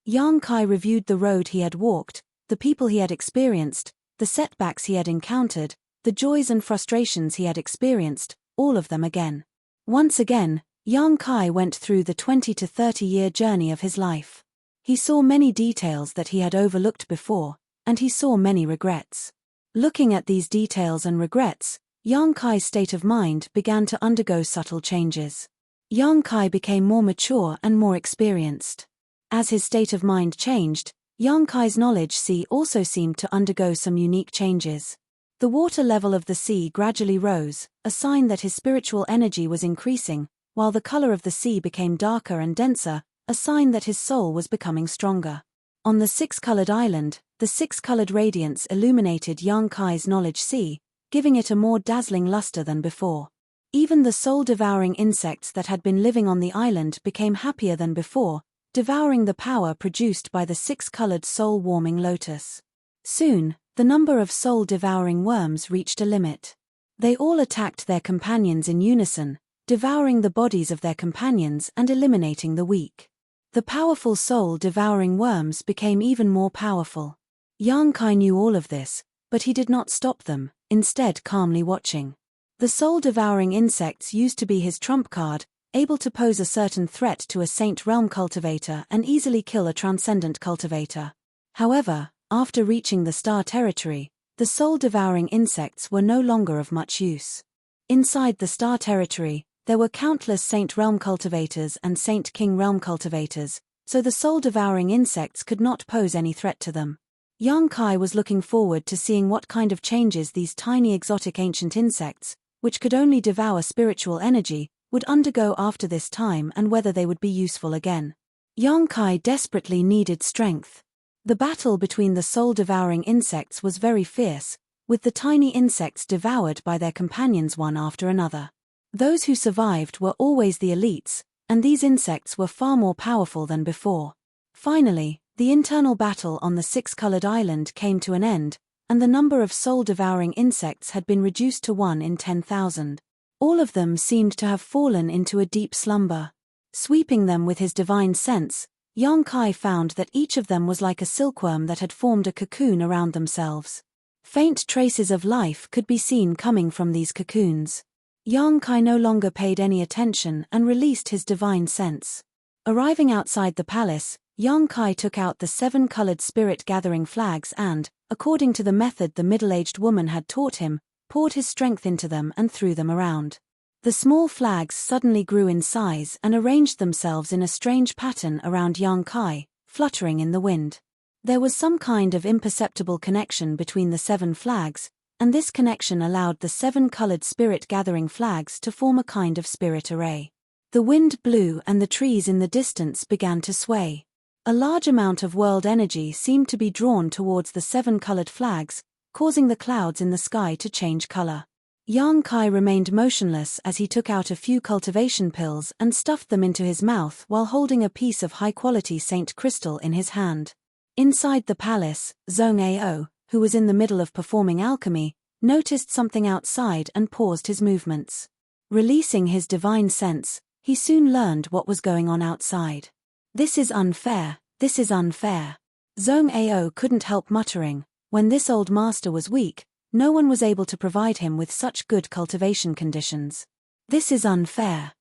Yang Kai reviewed the road he had walked, the people he had experienced, the setbacks he had encountered, the joys and frustrations he had experienced, all of them again. Once again, Yang Kai went through the 20 to 30-year journey of his life. He saw many details that he had overlooked before, and he saw many regrets. Looking at these details and regrets, Yang Kai's state of mind began to undergo subtle changes. Yang Kai became more mature and more experienced. As his state of mind changed, Yang Kai's knowledge sea also seemed to undergo some unique changes. The water level of the sea gradually rose, a sign that his spiritual energy was increasing, while the color of the sea became darker and denser, a sign that his soul was becoming stronger. On the 6-colored island, the 6-colored radiance illuminated Yang Kai's knowledge sea, giving it a more dazzling luster than before. Even the soul-devouring insects that had been living on the island became happier than before, devouring the power produced by the 6-colored soul-warming lotus. Soon, the number of soul-devouring worms reached a limit. They all attacked their companions in unison, devouring the bodies of their companions and eliminating the weak. The powerful soul-devouring worms became even more powerful. Yang Kai knew all of this, but he did not stop them, instead calmly watching. The soul-devouring insects used to be his trump card, able to pose a certain threat to a Saint Realm cultivator and easily kill a transcendent cultivator. However, after reaching the star territory, the soul-devouring insects were no longer of much use. Inside the star territory, there were countless Saint Realm cultivators and Saint King Realm cultivators, so the soul-devouring insects could not pose any threat to them. Yang Kai was looking forward to seeing what kind of changes these tiny exotic ancient insects, which could only devour spiritual energy, would undergo after this time and whether they would be useful again. Yang Kai desperately needed strength. The battle between the soul-devouring insects was very fierce, with the tiny insects devoured by their companions one after another. Those who survived were always the elites, and these insects were far more powerful than before. Finally, the internal battle on the six-colored island came to an end, and the number of soul-devouring insects had been reduced to 1 in 10,000. All of them seemed to have fallen into a deep slumber. Sweeping them with his divine sense, Yang Kai found that each of them was like a silkworm that had formed a cocoon around themselves. Faint traces of life could be seen coming from these cocoons. Yang Kai no longer paid any attention and released his divine sense. Arriving outside the palace, Yang Kai took out the 7-colored spirit-gathering flags and, according to the method the middle-aged woman had taught him, poured his strength into them and threw them around. The small flags suddenly grew in size and arranged themselves in a strange pattern around Yang Kai, fluttering in the wind. There was some kind of imperceptible connection between the 7 flags, and this connection allowed the 7-colored spirit-gathering flags to form a kind of spirit array. The wind blew and the trees in the distance began to sway. A large amount of world energy seemed to be drawn towards the 7-colored flags, causing the clouds in the sky to change color. Yang Kai remained motionless as he took out a few cultivation pills and stuffed them into his mouth while holding a piece of high-quality Saint crystal in his hand. Inside the palace, Zhong Ao, who was in the middle of performing alchemy, noticed something outside and paused his movements. Releasing his divine sense, he soon learned what was going on outside. "This is unfair, this is unfair." Zhong Ao couldn't help muttering, when this old master was weak, no one was able to provide him with such good cultivation conditions. This is unfair.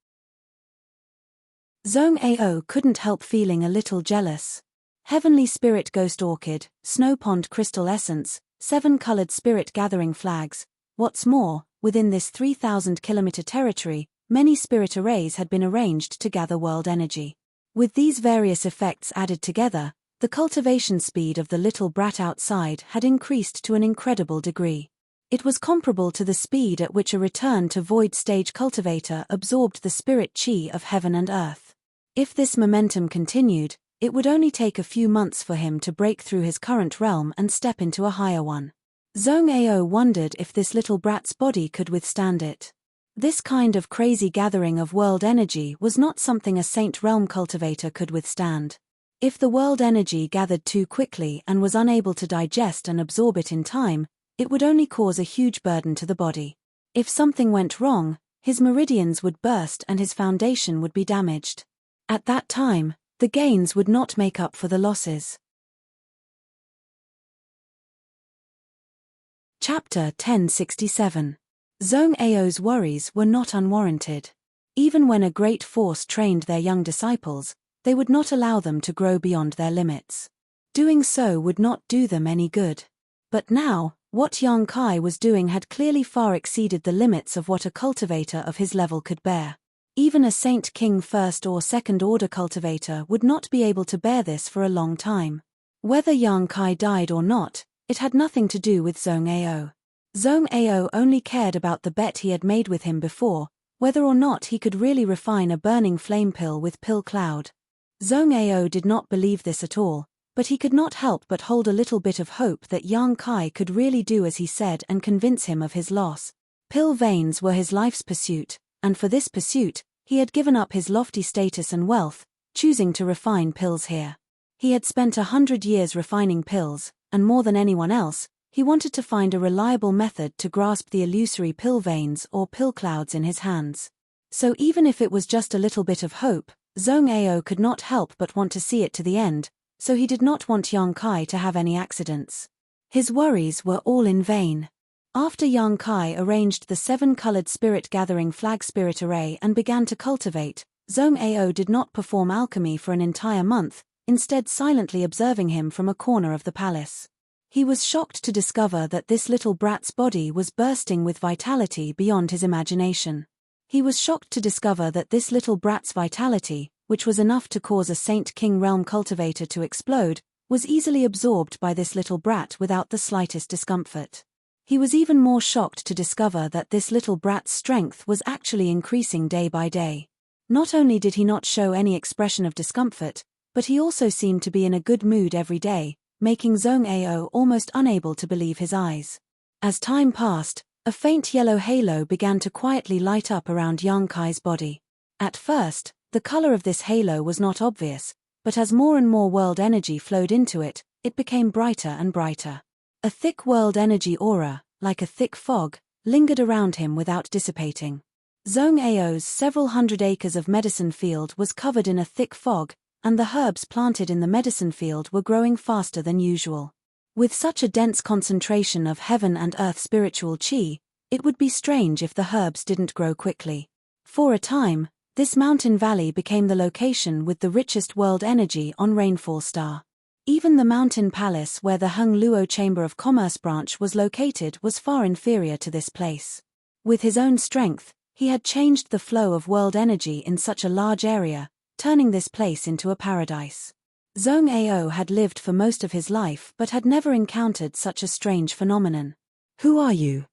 Zhong Ao couldn't help feeling a little jealous. Heavenly Spirit Ghost Orchid, Snow Pond Crystal Essence, 7-colored spirit gathering flags. What's more, within this 3,000-kilometer territory, many spirit arrays had been arranged to gather world energy. With these various effects added together, the cultivation speed of the little brat outside had increased to an incredible degree. It was comparable to the speed at which a return to void stage cultivator absorbed the spirit chi of heaven and earth. If this momentum continued, it would only take a few months for him to break through his current realm and step into a higher one. Zhong Ao wondered if this little brat's body could withstand it. This kind of crazy gathering of world energy was not something a Saint Realm cultivator could withstand. If the world energy gathered too quickly and was unable to digest and absorb it in time, it would only cause a huge burden to the body. If something went wrong, his meridians would burst and his foundation would be damaged. At that time, the gains would not make up for the losses. Chapter 1067. Zhong Ao's worries were not unwarranted. Even when a great force trained their young disciples, they would not allow them to grow beyond their limits. Doing so would not do them any good. But now, what Yang Kai was doing had clearly far exceeded the limits of what a cultivator of his level could bear. Even a Saint King first or second order cultivator would not be able to bear this for a long time. Whether Yang Kai died or not, it had nothing to do with Zhong Ao. Zhong Ao only cared about the bet he had made with him before, whether or not he could really refine a burning flame pill with pill cloud. Zhong Ao did not believe this at all, but he could not help but hold a little bit of hope that Yang Kai could really do as he said and convince him of his loss. Pill veins were his life's pursuit, and for this pursuit, he had given up his lofty status and wealth, choosing to refine pills here. He had spent 100 years refining pills, and more than anyone else, he wanted to find a reliable method to grasp the illusory pill veins or pill clouds in his hands. So even if it was just a little bit of hope, Zhong Ao could not help but want to see it to the end, so he did not want Yang Kai to have any accidents. His worries were all in vain. After Yang Kai arranged the 7-colored spirit-gathering flag spirit array and began to cultivate, Zhong Ao did not perform alchemy for an entire month, instead silently observing him from a corner of the palace. He was shocked to discover that this little brat's body was bursting with vitality beyond his imagination. He was shocked to discover that this little brat's vitality, which was enough to cause a Saint King Realm cultivator to explode, was easily absorbed by this little brat without the slightest discomfort. He was even more shocked to discover that this little brat's strength was actually increasing day by day. Not only did he not show any expression of discomfort, but he also seemed to be in a good mood every day, making Zhong Ao almost unable to believe his eyes. As time passed, a faint yellow halo began to quietly light up around Yang Kai's body. At first, the color of this halo was not obvious, but as more and more world energy flowed into it, it became brighter and brighter. A thick world energy aura, like a thick fog, lingered around him without dissipating. Zhong Ao's several hundred acres of medicine field was covered in a thick fog, and the herbs planted in the medicine field were growing faster than usual. With such a dense concentration of heaven and earth spiritual qi, it would be strange if the herbs didn't grow quickly. For a time, this mountain valley became the location with the richest world energy on Rainfall Star. Even the mountain palace where the Hung Luo Chamber of Commerce branch was located was far inferior to this place. With his own strength, he had changed the flow of world energy in such a large area, turning this place into a paradise. Zhong Ao had lived for most of his life but had never encountered such a strange phenomenon. "Who are you?"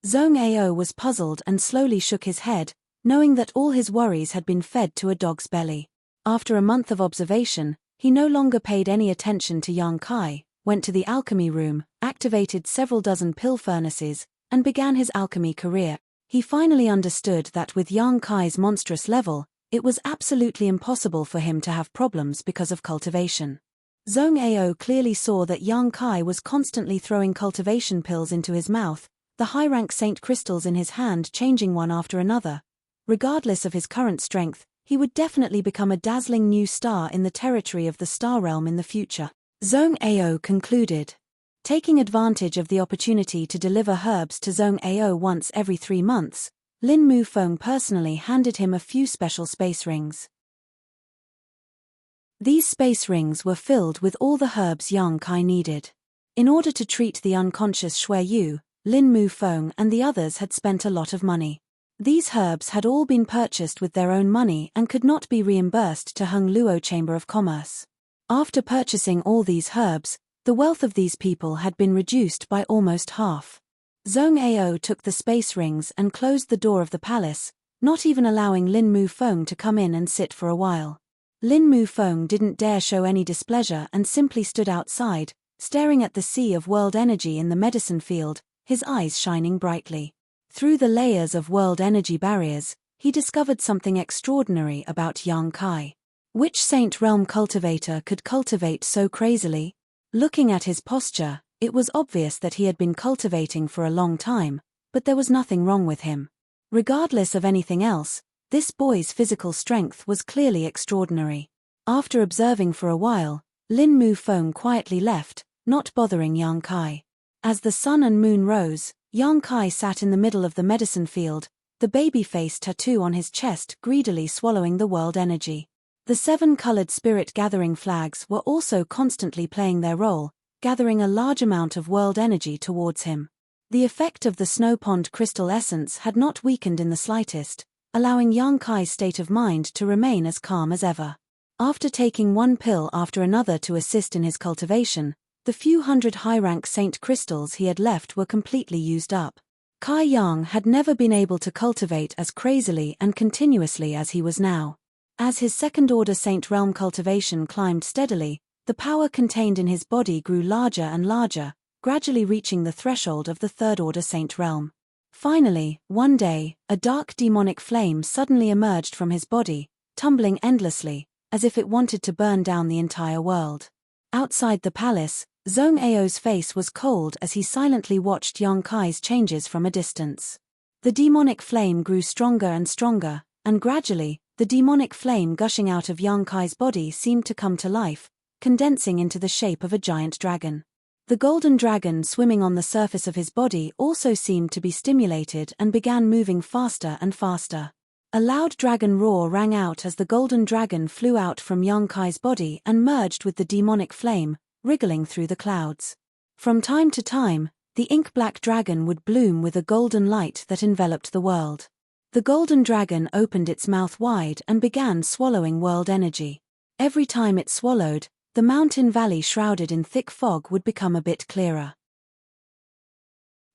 Zhong Ao was puzzled and slowly shook his head, knowing that all his worries had been fed to a dog's belly. After a month of observation, he no longer paid any attention to Yang Kai, went to the alchemy room, activated several dozen pill furnaces, and began his alchemy career. He finally understood that with Yang Kai's monstrous level, it was absolutely impossible for him to have problems because of cultivation. Zhong Ao clearly saw that Yang Kai was constantly throwing cultivation pills into his mouth, the high-rank saint crystals in his hand changing one after another. Regardless of his current strength, he would definitely become a dazzling new star in the territory of the Star Realm in the future. Zhong Ao concluded. Taking advantage of the opportunity to deliver herbs to Zhong Ao once every 3 months, Lin Mufeng personally handed him a few special space rings. These space rings were filled with all the herbs Yang Kai needed. In order to treat the unconscious Shui Yu, Lin Mufeng and the others had spent a lot of money. These herbs had all been purchased with their own money and could not be reimbursed to Hung Luo Chamber of Commerce. After purchasing all these herbs, the wealth of these people had been reduced by almost half. Zhong Ao took the space rings and closed the door of the palace, not even allowing Lin Mufeng to come in and sit for a while. Lin Mufeng didn't dare show any displeasure and simply stood outside, staring at the sea of world energy in the medicine field, his eyes shining brightly. Through the layers of world energy barriers, he discovered something extraordinary about Yang Kai. Which Saint Realm cultivator could cultivate so crazily? Looking at his posture, it was obvious that he had been cultivating for a long time, but there was nothing wrong with him. Regardless of anything else, this boy's physical strength was clearly extraordinary. After observing for a while, Lin Mufeng quietly left, not bothering Yang Kai. As the sun and moon rose, Yang Kai sat in the middle of the medicine field, the baby face tattoo on his chest greedily swallowing the world energy. The 7-colored spirit-gathering flags were also constantly playing their role, gathering a large amount of world energy towards him. The effect of the snow pond crystal essence had not weakened in the slightest, allowing Yang Kai's state of mind to remain as calm as ever. After taking one pill after another to assist in his cultivation, the few hundred high-rank saint crystals he had left were completely used up. Kai Yang had never been able to cultivate as crazily and continuously as he was now. As his second-order Saint Realm cultivation climbed steadily, the power contained in his body grew larger and larger, gradually reaching the threshold of the third-order Saint Realm. Finally, one day, a dark demonic flame suddenly emerged from his body, tumbling endlessly, as if it wanted to burn down the entire world. Outside the palace, Zhong Ao's face was cold as he silently watched Yang Kai's changes from a distance. The demonic flame grew stronger and stronger, and gradually, the demonic flame gushing out of Yang Kai's body seemed to come to life, condensing into the shape of a giant dragon. The golden dragon swimming on the surface of his body also seemed to be stimulated and began moving faster and faster. A loud dragon roar rang out as the golden dragon flew out from Yonkai's body and merged with the demonic flame, wriggling through the clouds. From time to time, the ink-black dragon would bloom with a golden light that enveloped the world. The golden dragon opened its mouth wide and began swallowing world energy. Every time it swallowed, the mountain valley shrouded in thick fog would become a bit clearer.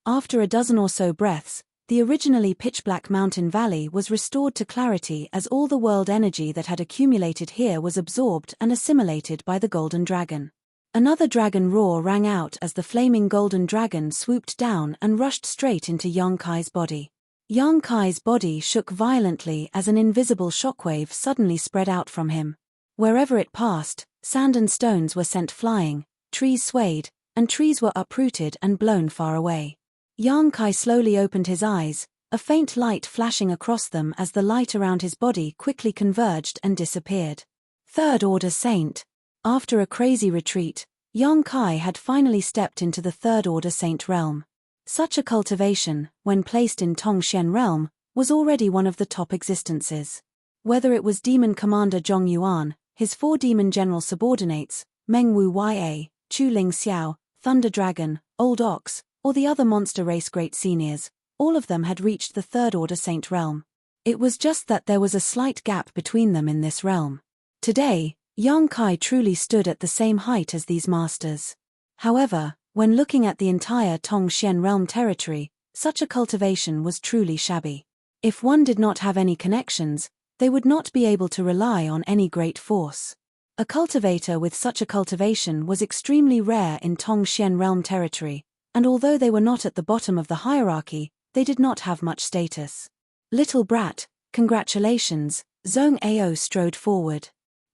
After a dozen or so breaths, the originally pitch-black mountain valley was restored to clarity as all the world energy that had accumulated here was absorbed and assimilated by the golden dragon. Another dragon roar rang out as the flaming golden dragon swooped down and rushed straight into Yonkai's body. Yonkai's body shook violently as an invisible shockwave suddenly spread out from him. Wherever it passed, sand and stones were sent flying, trees swayed, and trees were uprooted and blown far away. Yonkai slowly opened his eyes, a faint light flashing across them as the light around his body quickly converged and disappeared. Third Order Saint. After a crazy retreat, Yonkai had finally stepped into the Third Order Saint realm. Such a cultivation, when placed in Tongxian realm, was already one of the top existences. Whether it was Demon Commander Zhong Yuan, his 4 demon general subordinates, Meng Wu Ya, Chu Ling Xiao, Thunder Dragon, Old Ox, or the other monster race great seniors, all of them had reached the Third Order Saint realm. It was just that there was a slight gap between them in this realm. Today, Yonkai truly stood at the same height as these masters. However, when looking at the entire Tongxian realm territory, such a cultivation was truly shabby. If one did not have any connections, they would not be able to rely on any great force. A cultivator with such a cultivation was extremely rare in Tongxian realm territory, and although they were not at the bottom of the hierarchy, they did not have much status. Little brat, congratulations, Zhong Ao strode forward.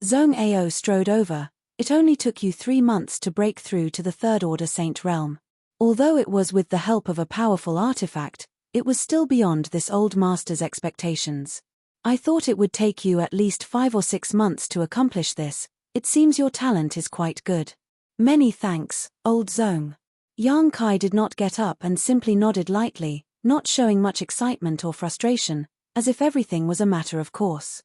Zhong Ao strode over. It only took you 3 months to break through to the Third Order Saint realm. Although it was with the help of a powerful artifact, it was still beyond this old master's expectations. I thought it would take you at least 5 or 6 months to accomplish this. It seems your talent is quite good. Many thanks, old Zhong. Yonkai did not get up and simply nodded lightly, not showing much excitement or frustration, as if everything was a matter of course.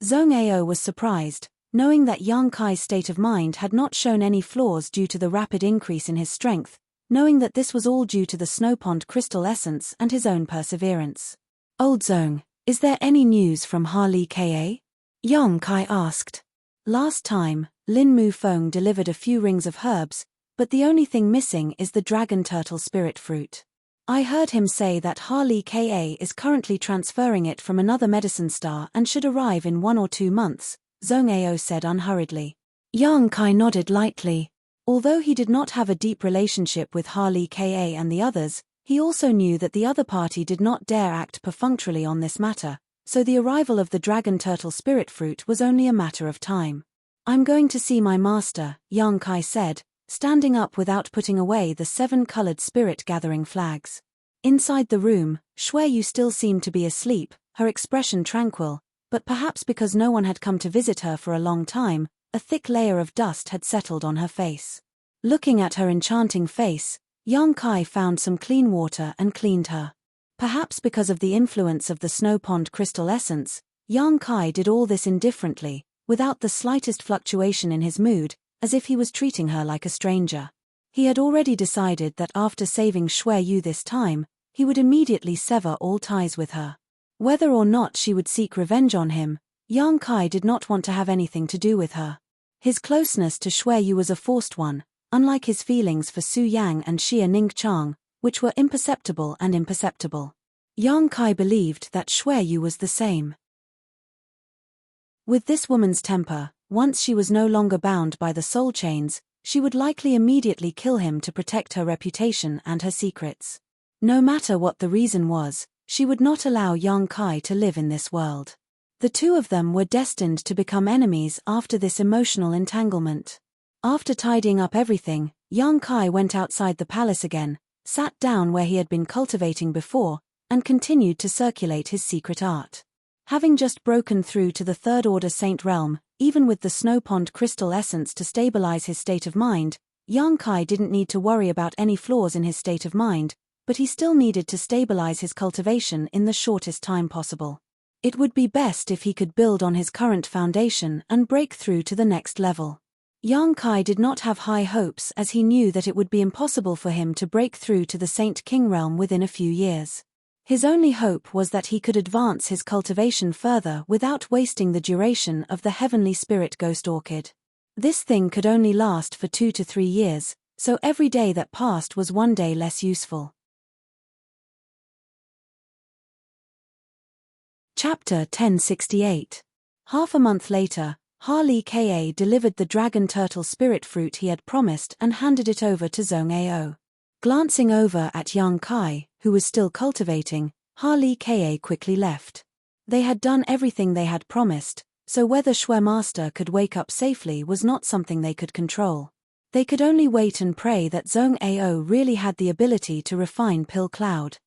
Zhong Ao was surprised, knowing that Yonkai's state of mind had not shown any flaws due to the rapid increase in his strength, knowing that this was all due to the Snowpond crystal essence and his own perseverance. Old Zhong, is there any news from Harley Ka? Yonkai asked. Last time, Lin Mu Feng delivered a few rings of herbs, but the only thing missing is the dragon turtle spirit fruit. I heard him say that Harley Ka is currently transferring it from another medicine star and should arrive in 1 or 2 months, Zhong Ao said unhurriedly. Yonkai nodded lightly. Although he did not have a deep relationship with Harley Ka and the others, he also knew that the other party did not dare act perfunctorily on this matter, so the arrival of the dragon turtle spirit fruit was only a matter of time. I'm going to see my master, Yonkai said, standing up without putting away the 7-colored spirit-gathering flags. Inside the room, Xueyu still seemed to be asleep, her expression tranquil, but perhaps because no one had come to visit her for a long time, a thick layer of dust had settled on her face. Looking at her enchanting face, Yonkai found some clean water and cleaned her. Perhaps because of the influence of the Snowpond crystal essence, Yonkai did all this indifferently, without the slightest fluctuation in his mood, as if he was treating her like a stranger. He had already decided that after saving Xueyu this time, he would immediately sever all ties with her. Whether or not she would seek revenge on him, Yonkai did not want to have anything to do with her. His closeness to Xueyu was a forced one, unlike his feelings for Su Yang and Xia Ningqiang, which were imperceptible and imperceptible. Yonkai believed that Xueyu was the same. With this woman's temper, once she was no longer bound by the soul chains, she would likely immediately kill him to protect her reputation and her secrets. No matter what the reason was, she would not allow Yonkai to live in this world. The two of them were destined to become enemies after this emotional entanglement. After tidying up everything, Yonkai went outside the palace again, sat down where he had been cultivating before, and continued to circulate his secret art. Having just broken through to the Third Order Saint realm, even with the Snowpond crystal essence to stabilize his state of mind, Yang Kai didn't need to worry about any flaws in his state of mind, but he still needed to stabilize his cultivation in the shortest time possible. It would be best if he could build on his current foundation and break through to the next level. Yang Kai did not have high hopes, as he knew that it would be impossible for him to break through to the Saint King realm within a few years. His only hope was that he could advance his cultivation further without wasting the duration of the heavenly spirit ghost orchid. This thing could only last for 2 to 3 years, so every day that passed was one day less useful. Chapter 1068. Half a month later, Harley Ka delivered the dragon turtle spirit fruit he had promised and handed it over to Zhong Ao. Glancing over at Yang Kai, who was still cultivating, Harley Ka quickly left. They had done everything they had promised, so whether Shui Master could wake up safely was not something they could control. They could only wait and pray that Zhong Ao really had the ability to refine Pill Cloud.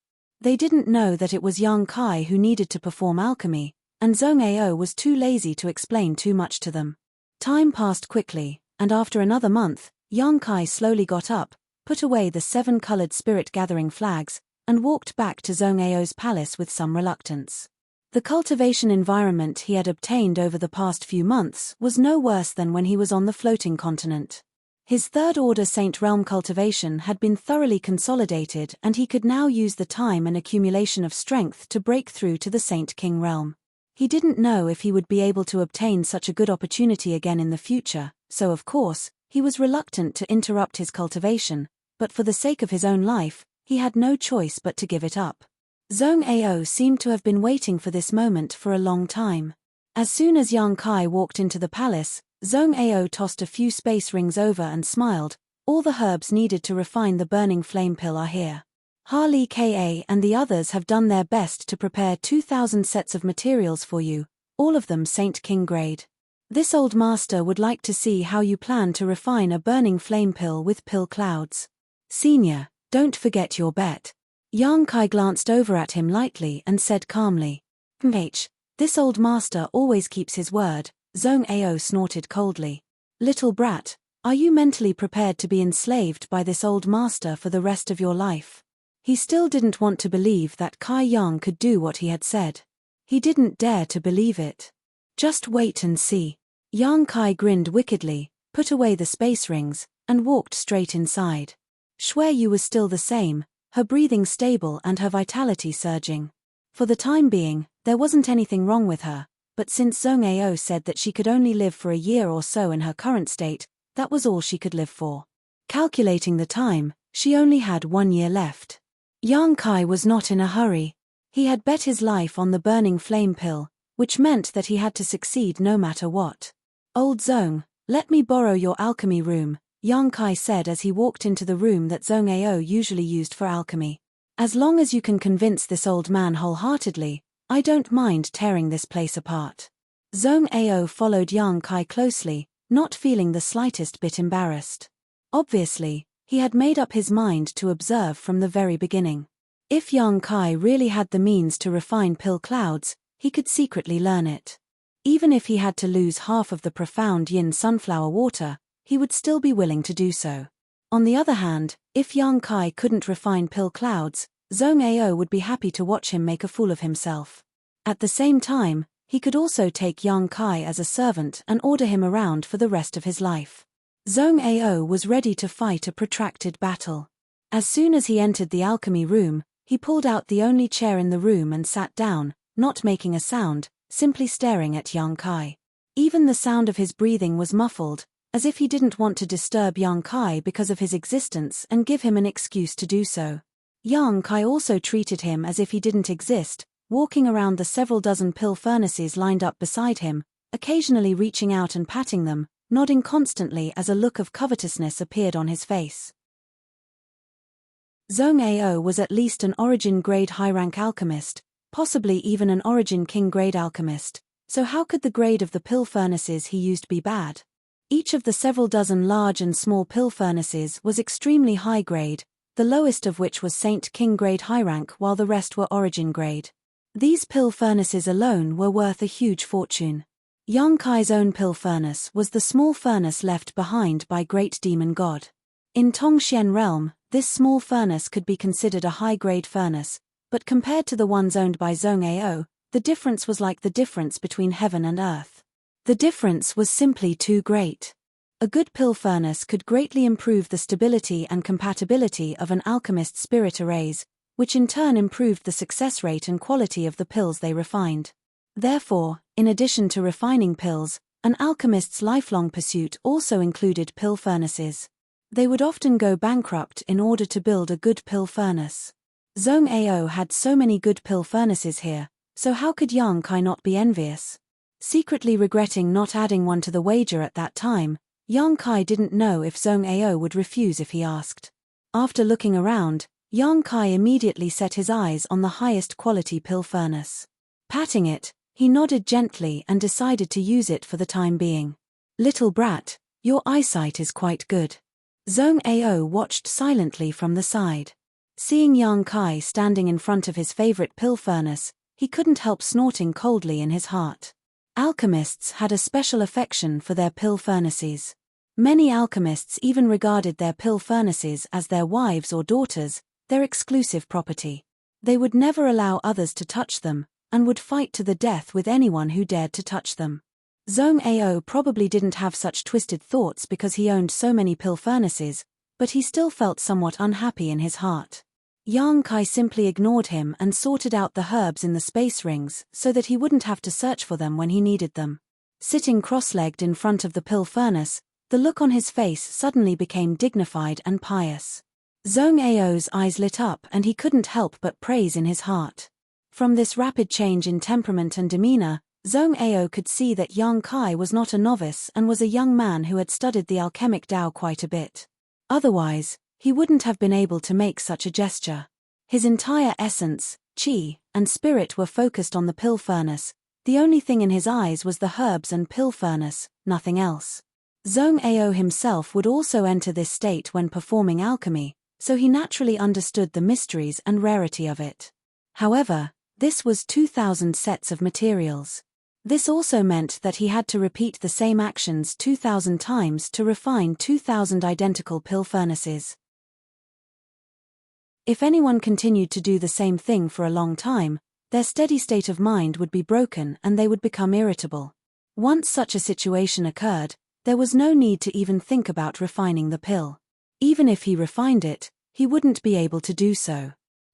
They didn't know that it was Yang Kai who needed to perform alchemy, and Zhong Ao was too lazy to explain too much to them. Time passed quickly, and after another month, Yang Kai slowly got up, put away the 7-colored spirit-gathering flags, and walked back to Zhong Ao's palace with some reluctance. The cultivation environment he had obtained over the past few months was no worse than when he was on the floating continent. His third-order Saint Realm cultivation had been thoroughly consolidated, and he could now use the time and accumulation of strength to break through to the Saint King realm. He didn't know if he would be able to obtain such a good opportunity again in the future, so of course, he was reluctant to interrupt his cultivation, but for the sake of his own life, he had no choice but to give it up. Zhong Ao seemed to have been waiting for this moment for a long time. As soon as Yang Kai walked into the palace, Zhong Ao tossed a few space rings over and smiled. All the herbs needed to refine the burning flame pill are here. Harley Ka and the others have done their best to prepare 2,000 sets of materials for you, all of them Saint King grade. This old master would like to see how you plan to refine a burning flame pill with pill clouds. Senior, don't forget your bet. Yang Kai glanced over at him lightly and said calmly. This old master always keeps his word. Zhong Ao snorted coldly. Little brat, are you mentally prepared to be enslaved by this old master for the rest of your life? He still didn't want to believe that Kai Yang could do what he had said. He didn't dare to believe it. Just wait and see. Yang Kai grinned wickedly, put away the space rings, and walked straight inside. Shui Yu was still the same, her breathing stable and her vitality surging. For the time being, there wasn't anything wrong with her, but since Zhong Ao said that she could only live for a year or so in her current state, that was all she could live for. Calculating the time, she only had 1 year left. Yang Kai was not in a hurry. He had bet his life on the burning flame pill, which meant that he had to succeed no matter what. Old Zhong, let me borrow your alchemy room, Yang Kai said as he walked into the room that Zhong Ao usually used for alchemy. As long as you can convince this old man wholeheartedly, I don't mind tearing this place apart. Zhong Ao followed Yang Kai closely, not feeling the slightest bit embarrassed. Obviously, he had made up his mind to observe from the very beginning. If Yang Kai really had the means to refine pill clouds, he could secretly learn it. Even if he had to lose half of the profound yin sunflower water, he would still be willing to do so. On the other hand, if Yang Kai couldn't refine pill clouds, Zhong Ao would be happy to watch him make a fool of himself. At the same time, he could also take Yang Kai as a servant and order him around for the rest of his life. Zhong Ao was ready to fight a protracted battle. As soon as he entered the alchemy room, he pulled out the only chair in the room and sat down, not making a sound, simply staring at Yang Kai. Even the sound of his breathing was muffled, as if he didn't want to disturb Yang Kai because of his existence and give him an excuse to do so. Yang Kai also treated him as if he didn't exist, walking around the several dozen pill furnaces lined up beside him, occasionally reaching out and patting them, nodding constantly as a look of covetousness appeared on his face. Zhong Ao was at least an origin-grade high-rank alchemist, possibly even an origin king-grade alchemist, so how could the grade of the pill furnaces he used be bad? Each of the several dozen large and small pill furnaces was extremely high grade, the lowest of which was Saint King grade high rank while the rest were origin grade. These pill furnaces alone were worth a huge fortune. Yang Kai's own pill furnace was the small furnace left behind by Great Demon God. In Tongxian realm, this small furnace could be considered a high-grade furnace, but compared to the ones owned by Zhong Ao, the difference was like the difference between heaven and earth. The difference was simply too great. A good pill furnace could greatly improve the stability and compatibility of an alchemist's spirit arrays, which in turn improved the success rate and quality of the pills they refined. Therefore, in addition to refining pills, an alchemist's lifelong pursuit also included pill furnaces. They would often go bankrupt in order to build a good pill furnace. Zhong Ao had so many good pill furnaces here, so how could Yang Kai not be envious? Secretly regretting not adding one to the wager at that time, Yang Kai didn't know if Zhong Ao would refuse if he asked. After looking around, Yang Kai immediately set his eyes on the highest quality pill furnace. Patting it, he nodded gently and decided to use it for the time being. "Little brat, your eyesight is quite good." Zhong Ao watched silently from the side. Seeing Yang Kai standing in front of his favorite pill furnace, he couldn't help snorting coldly in his heart. Alchemists had a special affection for their pill furnaces. Many alchemists even regarded their pill furnaces as their wives or daughters, their exclusive property. They would never allow others to touch them, and would fight to the death with anyone who dared to touch them. Zhong Ao probably didn't have such twisted thoughts because he owned so many pill furnaces, but he still felt somewhat unhappy in his heart. Yang Kai simply ignored him and sorted out the herbs in the space rings so that he wouldn't have to search for them when he needed them. Sitting cross-legged in front of the pill furnace, the look on his face suddenly became dignified and pious. Zhong Ao's eyes lit up and he couldn't help but praise in his heart. From this rapid change in temperament and demeanor, Zhong Ao could see that Yang Kai was not a novice and was a young man who had studied the alchemic Tao quite a bit. Otherwise, he wouldn't have been able to make such a gesture. His entire essence, qi, and spirit were focused on the pill furnace. The only thing in his eyes was the herbs and pill furnace, nothing else. Zhong Ao himself would also enter this state when performing alchemy, so he naturally understood the mysteries and rarity of it. However, this was 2,000 sets of materials. This also meant that he had to repeat the same actions 2,000 times to refine 2,000 identical pill furnaces. If anyone continued to do the same thing for a long time, their steady state of mind would be broken and they would become irritable. Once such a situation occurred, there was no need to even think about refining the pill. Even if he refined it, he wouldn't be able to do so.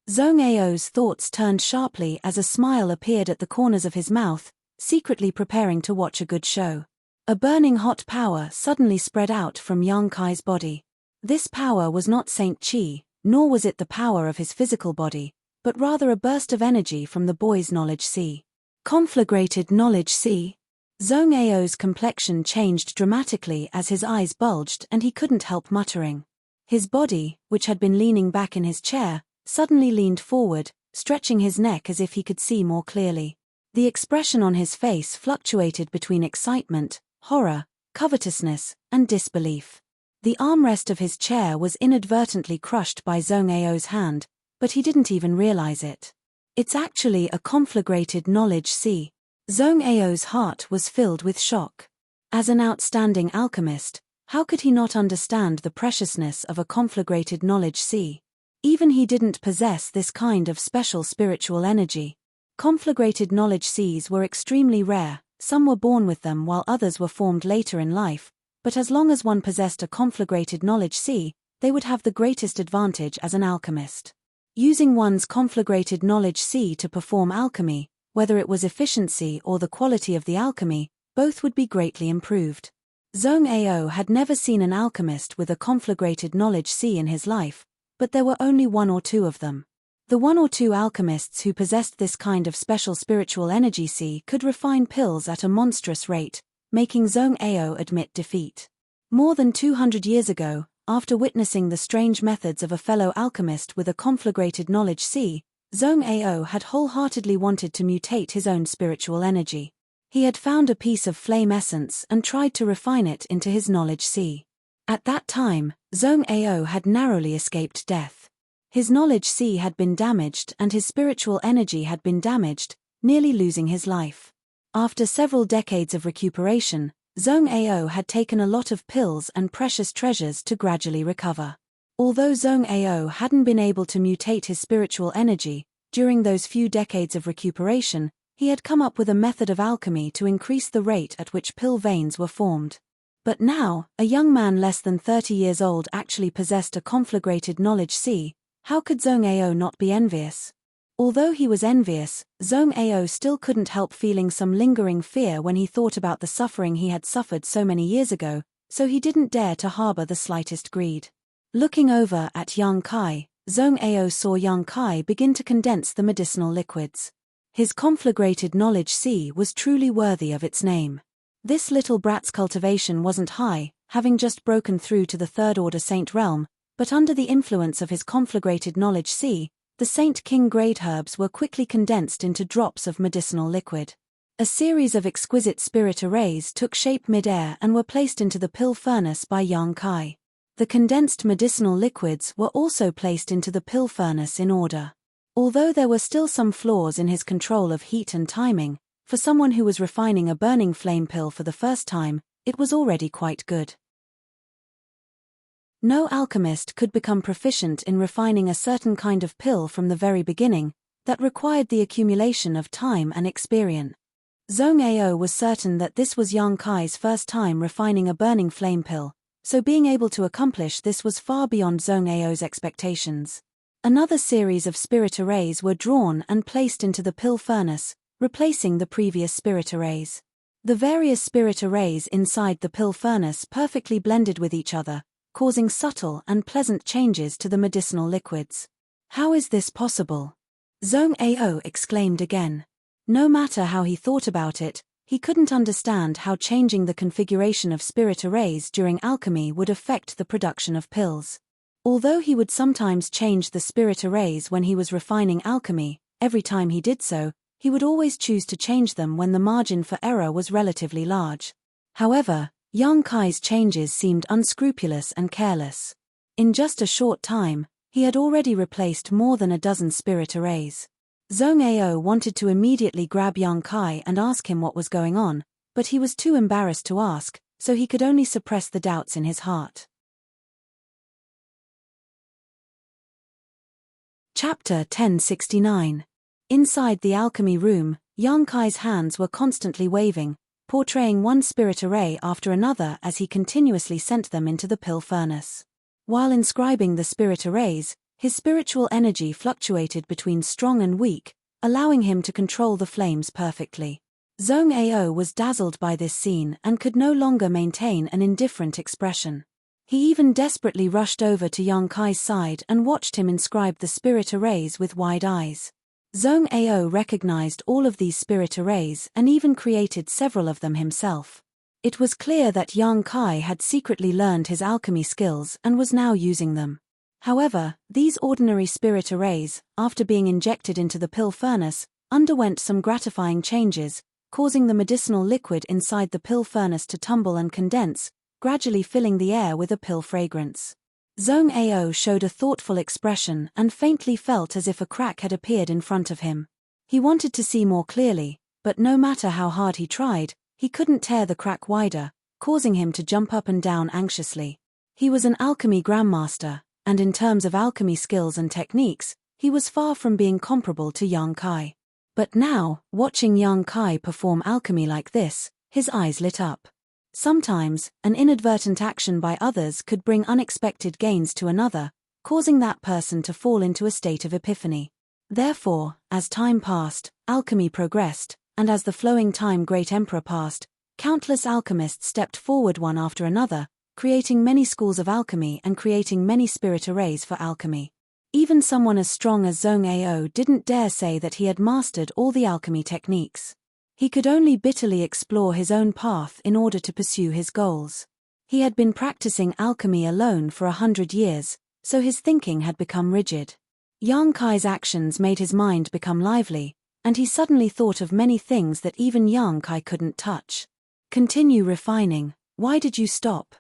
Zhong Ao's thoughts turned sharply as a smile appeared at the corners of his mouth, secretly preparing to watch a good show. A burning hot power suddenly spread out from Yang Kai's body. This power was not Saint Qi, nor was it the power of his physical body, but rather a burst of energy from the boy's knowledge sea. Conflagrated knowledge sea. Zhong Ao's complexion changed dramatically as his eyes bulged and he couldn't help muttering. His body, which had been leaning back in his chair, suddenly leaned forward, stretching his neck as if he could see more clearly. The expression on his face fluctuated between excitement, horror, covetousness, and disbelief. The armrest of his chair was inadvertently crushed by Zhong Ao's hand, but he didn't even realize it. It's actually a conflagrated knowledge sea. Zhong Ao's heart was filled with shock. As an outstanding alchemist, how could he not understand the preciousness of a conflagrated knowledge sea? Even he didn't possess this kind of special spiritual energy. Conflagrated knowledge seas were extremely rare, some were born with them while others were formed later in life, but as long as one possessed a conflagrated knowledge sea, they would have the greatest advantage as an alchemist. Using one's conflagrated knowledge sea to perform alchemy, whether it was efficiency or the quality of the alchemy, both would be greatly improved. Zhong Ao had never seen an alchemist with a conflagrated knowledge sea in his life, but there were only one or two of them. The one or two alchemists who possessed this kind of special spiritual energy sea could refine pills at a monstrous rate, making Zhong Ao admit defeat. More than 200 years ago, after witnessing the strange methods of a fellow alchemist with a conflagrated knowledge sea, Zhong Ao had wholeheartedly wanted to mutate his own spiritual energy. He had found a piece of flame essence and tried to refine it into his knowledge sea. At that time, Zhong Ao had narrowly escaped death. His knowledge sea had been damaged and his spiritual energy had been damaged, nearly losing his life. After several decades of recuperation, Zhong Ao had taken a lot of pills and precious treasures to gradually recover. Although Zhong Ao hadn't been able to mutate his spiritual energy during those few decades of recuperation, he had come up with a method of alchemy to increase the rate at which pill veins were formed. But now, a young man less than 30 years old actually possessed a conflagrated knowledge sea. How could Zhong Ao not be envious? Although he was envious, Zhong Ao still couldn't help feeling some lingering fear when he thought about the suffering he had suffered so many years ago, so he didn't dare to harbor the slightest greed. Looking over at Yang Kai, Zhong Ao saw Yang Kai begin to condense the medicinal liquids. His conflagrated knowledge sea was truly worthy of its name. This little brat's cultivation wasn't high, having just broken through to the third order saint realm, but under the influence of his conflagrated knowledge sea, the Saint King grade herbs were quickly condensed into drops of medicinal liquid. A series of exquisite spirit arrays took shape mid-air and were placed into the pill furnace by Yang Kai. The condensed medicinal liquids were also placed into the pill furnace in order. Although there were still some flaws in his control of heat and timing, for someone who was refining a burning flame pill for the first time, it was already quite good. No alchemist could become proficient in refining a certain kind of pill from the very beginning, that required the accumulation of time and experience. Zhong Ao was certain that this was Yang Kai's first time refining a burning flame pill, so being able to accomplish this was far beyond Zhong Ao's expectations. Another series of spirit arrays were drawn and placed into the pill furnace, replacing the previous spirit arrays. The various spirit arrays inside the pill furnace perfectly blended with each other, causing subtle and pleasant changes to the medicinal liquids. How is this possible? Zhong Ao exclaimed again. No matter how he thought about it, he couldn't understand how changing the configuration of spirit arrays during alchemy would affect the production of pills. Although he would sometimes change the spirit arrays when he was refining alchemy, every time he did so, he would always choose to change them when the margin for error was relatively large. However, Yang Kai's changes seemed unscrupulous and careless. In just a short time, he had already replaced more than a dozen spirit arrays. Zhong Ao wanted to immediately grab Yang Kai and ask him what was going on, but he was too embarrassed to ask, so he could only suppress the doubts in his heart. Chapter 1069. Inside the alchemy room, Yang Kai's hands were constantly waving, portraying one spirit array after another as he continuously sent them into the pill furnace. While inscribing the spirit arrays, his spiritual energy fluctuated between strong and weak, allowing him to control the flames perfectly. Zhong Ao was dazzled by this scene and could no longer maintain an indifferent expression. He even desperately rushed over to Yang Kai's side and watched him inscribe the spirit arrays with wide eyes. Zhong Ao recognized all of these spirit arrays and even created several of them himself. It was clear that Yang Kai had secretly learned his alchemy skills and was now using them. However, these ordinary spirit arrays, after being injected into the pill furnace, underwent some gratifying changes, causing the medicinal liquid inside the pill furnace to tumble and condense, gradually filling the air with a pill fragrance. Zhong Ao showed a thoughtful expression and faintly felt as if a crack had appeared in front of him. He wanted to see more clearly, but no matter how hard he tried, he couldn't tear the crack wider, causing him to jump up and down anxiously. He was an alchemy grandmaster, and in terms of alchemy skills and techniques, he was far from being comparable to Yang Kai. But now, watching Yang Kai perform alchemy like this, his eyes lit up. Sometimes, an inadvertent action by others could bring unexpected gains to another, causing that person to fall into a state of epiphany. Therefore, as time passed, alchemy progressed, and as the flowing time Great Emperor passed, countless alchemists stepped forward one after another, creating many schools of alchemy and creating many spirit arrays for alchemy. Even someone as strong as Zhong Ao didn't dare say that he had mastered all the alchemy techniques. He could only bitterly explore his own path in order to pursue his goals. He had been practicing alchemy alone for 100 years, so his thinking had become rigid. Yang Kai's actions made his mind become lively, and he suddenly thought of many things that even Yang Kai couldn't touch. Continue refining. Why did you stop?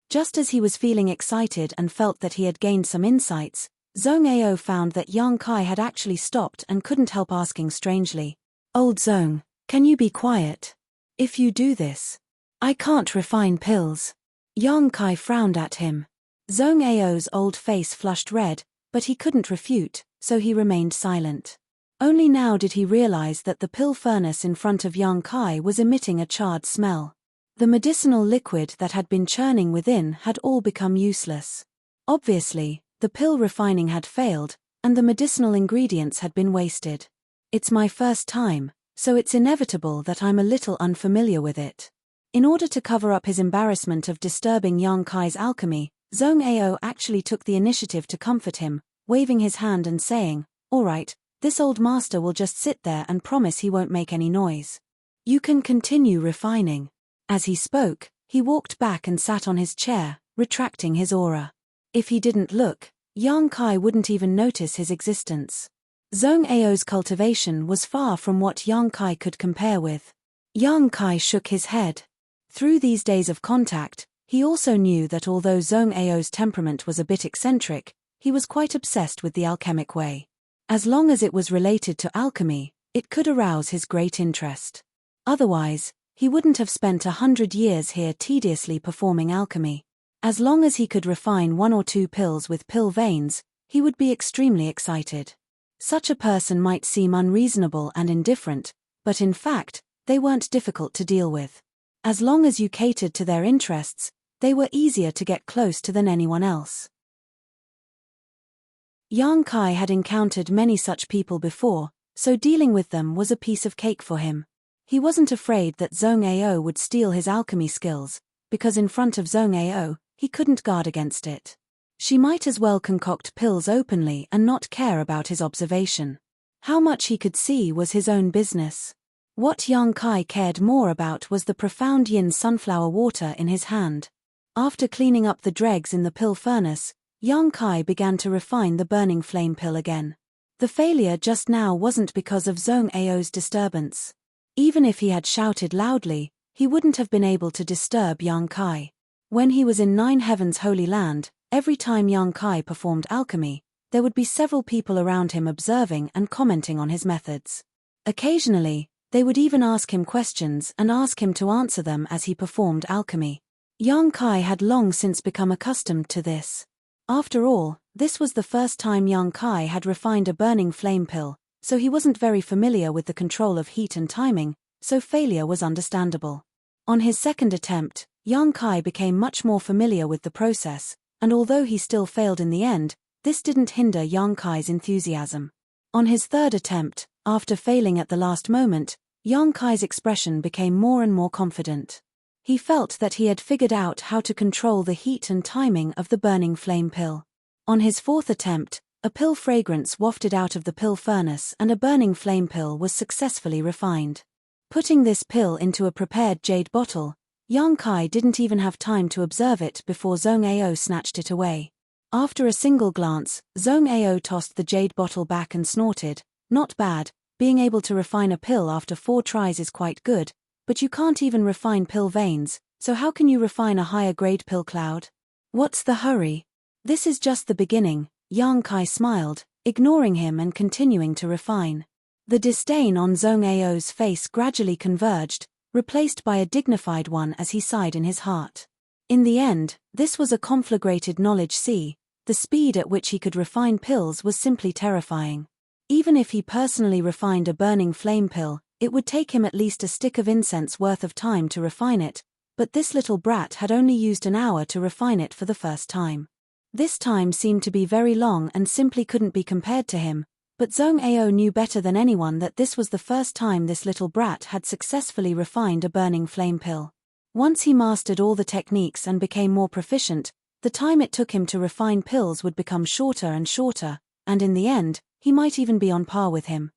Just as he was feeling excited and felt that he had gained some insights, Zhong Ao found that Yang Kai had actually stopped and couldn't help asking strangely, "Old Zhong, can you be quiet? If you do this, I can't refine pills. Yang Kai frowned at him. Zhong Ao's old face flushed red, but he couldn't refute, so he remained silent. Only now did he realize that the pill furnace in front of Yang Kai was emitting a charred smell. The medicinal liquid that had been churning within had all become useless. Obviously, the pill refining had failed, and the medicinal ingredients had been wasted. It's my first time, so it's inevitable that I'm a little unfamiliar with it. In order to cover up his embarrassment of disturbing Yang Kai's alchemy, Zhong Ao actually took the initiative to comfort him, waving his hand and saying, "All right, this old master will just sit there and promise he won't make any noise. You can continue refining." As he spoke, he walked back and sat on his chair, retracting his aura. If he didn't look, Yang Kai wouldn't even notice his existence. Zhong Ao's cultivation was far from what Yang Kai could compare with. Yang Kai shook his head. Through these days of contact, he also knew that although Zhong Ao's temperament was a bit eccentric, he was quite obsessed with the alchemic way. As long as it was related to alchemy, it could arouse his great interest. Otherwise, he wouldn't have spent 100 years here tediously performing alchemy. As long as he could refine 1 or 2 pills with pill veins, he would be extremely excited. Such a person might seem unreasonable and indifferent, but in fact, they weren't difficult to deal with. As long as you catered to their interests, they were easier to get close to than anyone else. Yang Kai had encountered many such people before, so dealing with them was a piece of cake for him. He wasn't afraid that Zhong Ao would steal his alchemy skills, because in front of Zhong Ao, he couldn't guard against it. She might as well concoct pills openly and not care about his observation. How much he could see was his own business. What Yang Kai cared more about was the profound yin sunflower water in his hand. After cleaning up the dregs in the pill furnace, Yang Kai began to refine the burning flame pill again. The failure just now wasn't because of Zhong Ao's disturbance. Even if he had shouted loudly, he wouldn't have been able to disturb Yang Kai. When he was in Nine Heavens' Holy Land, every time Yang Kai performed alchemy, there would be several people around him observing and commenting on his methods. Occasionally, they would even ask him questions and ask him to answer them as he performed alchemy. Yang Kai had long since become accustomed to this. After all, this was the first time Yang Kai had refined a burning flame pill, so he wasn't very familiar with the control of heat and timing, so failure was understandable. On his second attempt, Yang Kai became much more familiar with the process, and although he still failed in the end, this didn't hinder Yang Kai's enthusiasm. On his third attempt, after failing at the last moment, Yang Kai's expression became more and more confident. He felt that he had figured out how to control the heat and timing of the burning flame pill. On his fourth attempt, a pill fragrance wafted out of the pill furnace and a burning flame pill was successfully refined. Putting this pill into a prepared jade bottle, Yang Kai didn't even have time to observe it before Zhong Ao snatched it away. After a single glance, Zhong Ao tossed the jade bottle back and snorted, "Not bad, being able to refine a pill after 4 tries is quite good, but you can't even refine pill veins, so how can you refine a higher grade pill cloud? What's the hurry?" "This is just the beginning," Yang Kai smiled, ignoring him and continuing to refine. The disdain on Zhong Ao's face gradually converged, replaced by a dignified one as he sighed in his heart. In the end, this was a conflagrated knowledge sea. The speed at which he could refine pills was simply terrifying. Even if he personally refined a burning flame pill, it would take him at least a stick of incense worth of time to refine it, but this little brat had only used an hour to refine it for the first time. This time seemed to be very long and simply couldn't be compared to him, but Zhong Ao knew better than anyone that this was the first time this little brat had successfully refined a burning flame pill. Once he mastered all the techniques and became more proficient, the time it took him to refine pills would become shorter and shorter, and in the end, he might even be on par with him.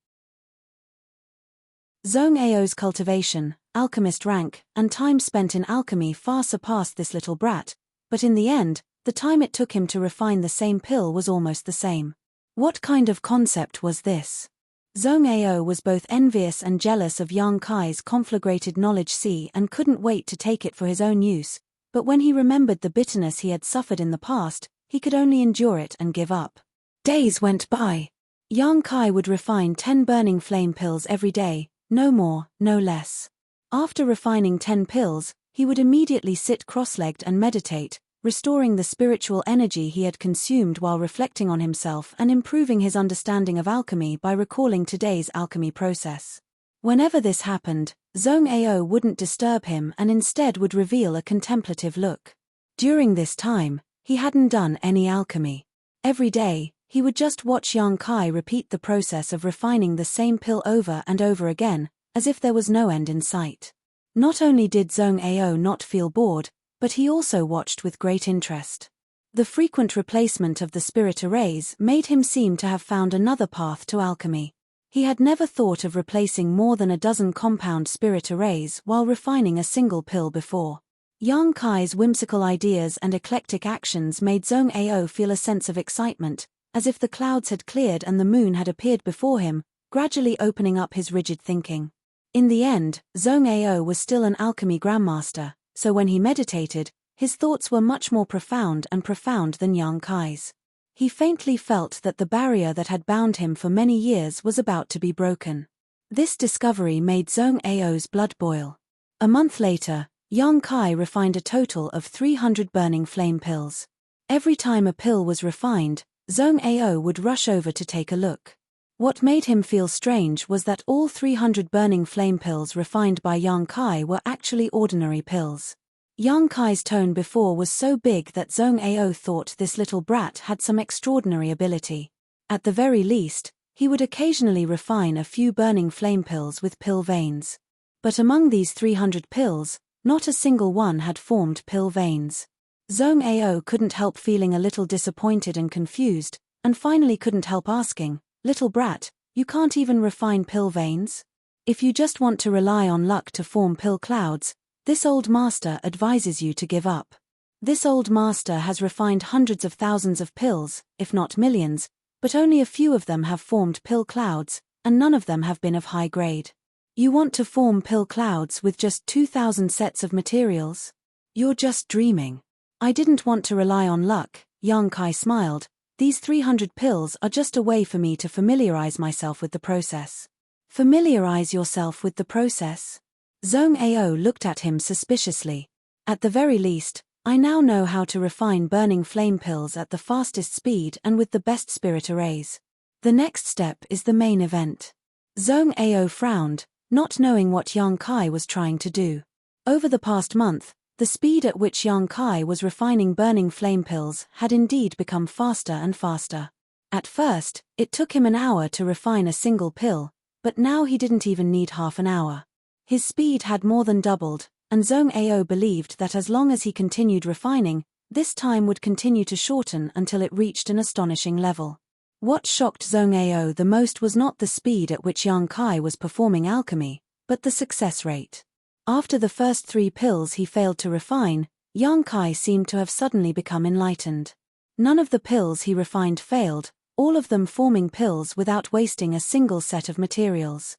Zhong Ao's cultivation, alchemist rank, and time spent in alchemy far surpassed this little brat, but in the end, the time it took him to refine the same pill was almost the same. What kind of concept was this? Zhong Ao was both envious and jealous of Yang Kai's conflagrated knowledge sea and couldn't wait to take it for his own use, but when he remembered the bitterness he had suffered in the past, he could only endure it and give up. Days went by. Yang Kai would refine 10 burning flame pills every day, no more, no less. After refining 10 pills, he would immediately sit cross-legged and meditate, restoring the spiritual energy he had consumed while reflecting on himself and improving his understanding of alchemy by recalling today's alchemy process. Whenever this happened, Zhong Ao wouldn't disturb him and instead would reveal a contemplative look. During this time, he hadn't done any alchemy. Every day, he would just watch Yang Kai repeat the process of refining the same pill over and over again, as if there was no end in sight. Not only did Zhong Ao not feel bored, but he also watched with great interest. The frequent replacement of the spirit arrays made him seem to have found another path to alchemy. He had never thought of replacing more than a dozen compound spirit arrays while refining a single pill before. Yang Kai's whimsical ideas and eclectic actions made Zhong Ao feel a sense of excitement, as if the clouds had cleared and the moon had appeared before him, gradually opening up his rigid thinking. In the end, Zhong Ao was still an alchemy grandmaster, so when he meditated, his thoughts were much more profound than Yang Kai's. He faintly felt that the barrier that had bound him for many years was about to be broken. This discovery made Zhong Ao's blood boil. A month later, Yang Kai refined a total of 300 burning flame pills. Every time a pill was refined, Zhong Ao would rush over to take a look. What made him feel strange was that all 300 burning flame pills refined by Yang Kai were actually ordinary pills. Yang Kai's tone before was so big that Zhong Ao thought this little brat had some extraordinary ability. At the very least, he would occasionally refine a few burning flame pills with pill veins. But among these 300 pills, not a single one had formed pill veins. Zhong Ao couldn't help feeling a little disappointed and confused, and finally couldn't help asking, "Little brat, you can't even refine pill veins? If you just want to rely on luck to form pill clouds, this old master advises you to give up. This old master has refined hundreds of thousands of pills, if not millions, but only a few of them have formed pill clouds, and none of them have been of high grade. You want to form pill clouds with just 2,000 sets of materials? You're just dreaming. I didn't want to rely on luck," Yang Kai smiled. "These 300 pills are just a way for me to familiarize myself with the process." Familiarize yourself with the process? Zhong Ao looked at him suspiciously. "At the very least, I now know how to refine burning flame pills at the fastest speed and with the best spirit arrays. The next step is the main event." Zhong Ao frowned, not knowing what Yang Kai was trying to do. Over the past month, the speed at which Yang Kai was refining burning flame pills had indeed become faster and faster. At first, it took him an hour to refine a single pill, but now he didn't even need half an hour. His speed had more than doubled, and Zhong Ao believed that as long as he continued refining, this time would continue to shorten until it reached an astonishing level. What shocked Zhong Ao the most was not the speed at which Yang Kai was performing alchemy, but the success rate. After the first 3 pills he failed to refine, Yang Kai seemed to have suddenly become enlightened. None of the pills he refined failed, all of them forming pills without wasting a single set of materials.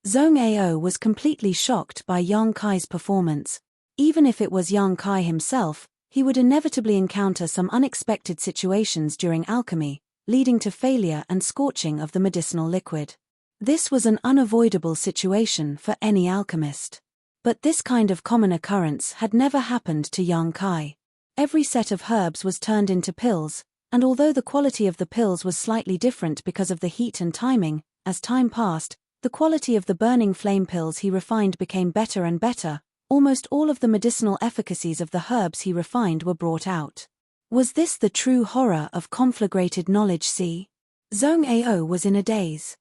Zhong Ao was completely shocked by Yang Kai's performance. Even if it was Yang Kai himself, he would inevitably encounter some unexpected situations during alchemy, leading to failure and scorching of the medicinal liquid. This was an unavoidable situation for any alchemist. But this kind of common occurrence had never happened to Yang Kai. Every set of herbs was turned into pills, and although the quality of the pills was slightly different because of the heat and timing, as time passed, the quality of the burning flame pills he refined became better and better. Almost all of the medicinal efficacies of the herbs he refined were brought out. Was this the true horror of conflagrated knowledge? Zhong Ao was in a daze.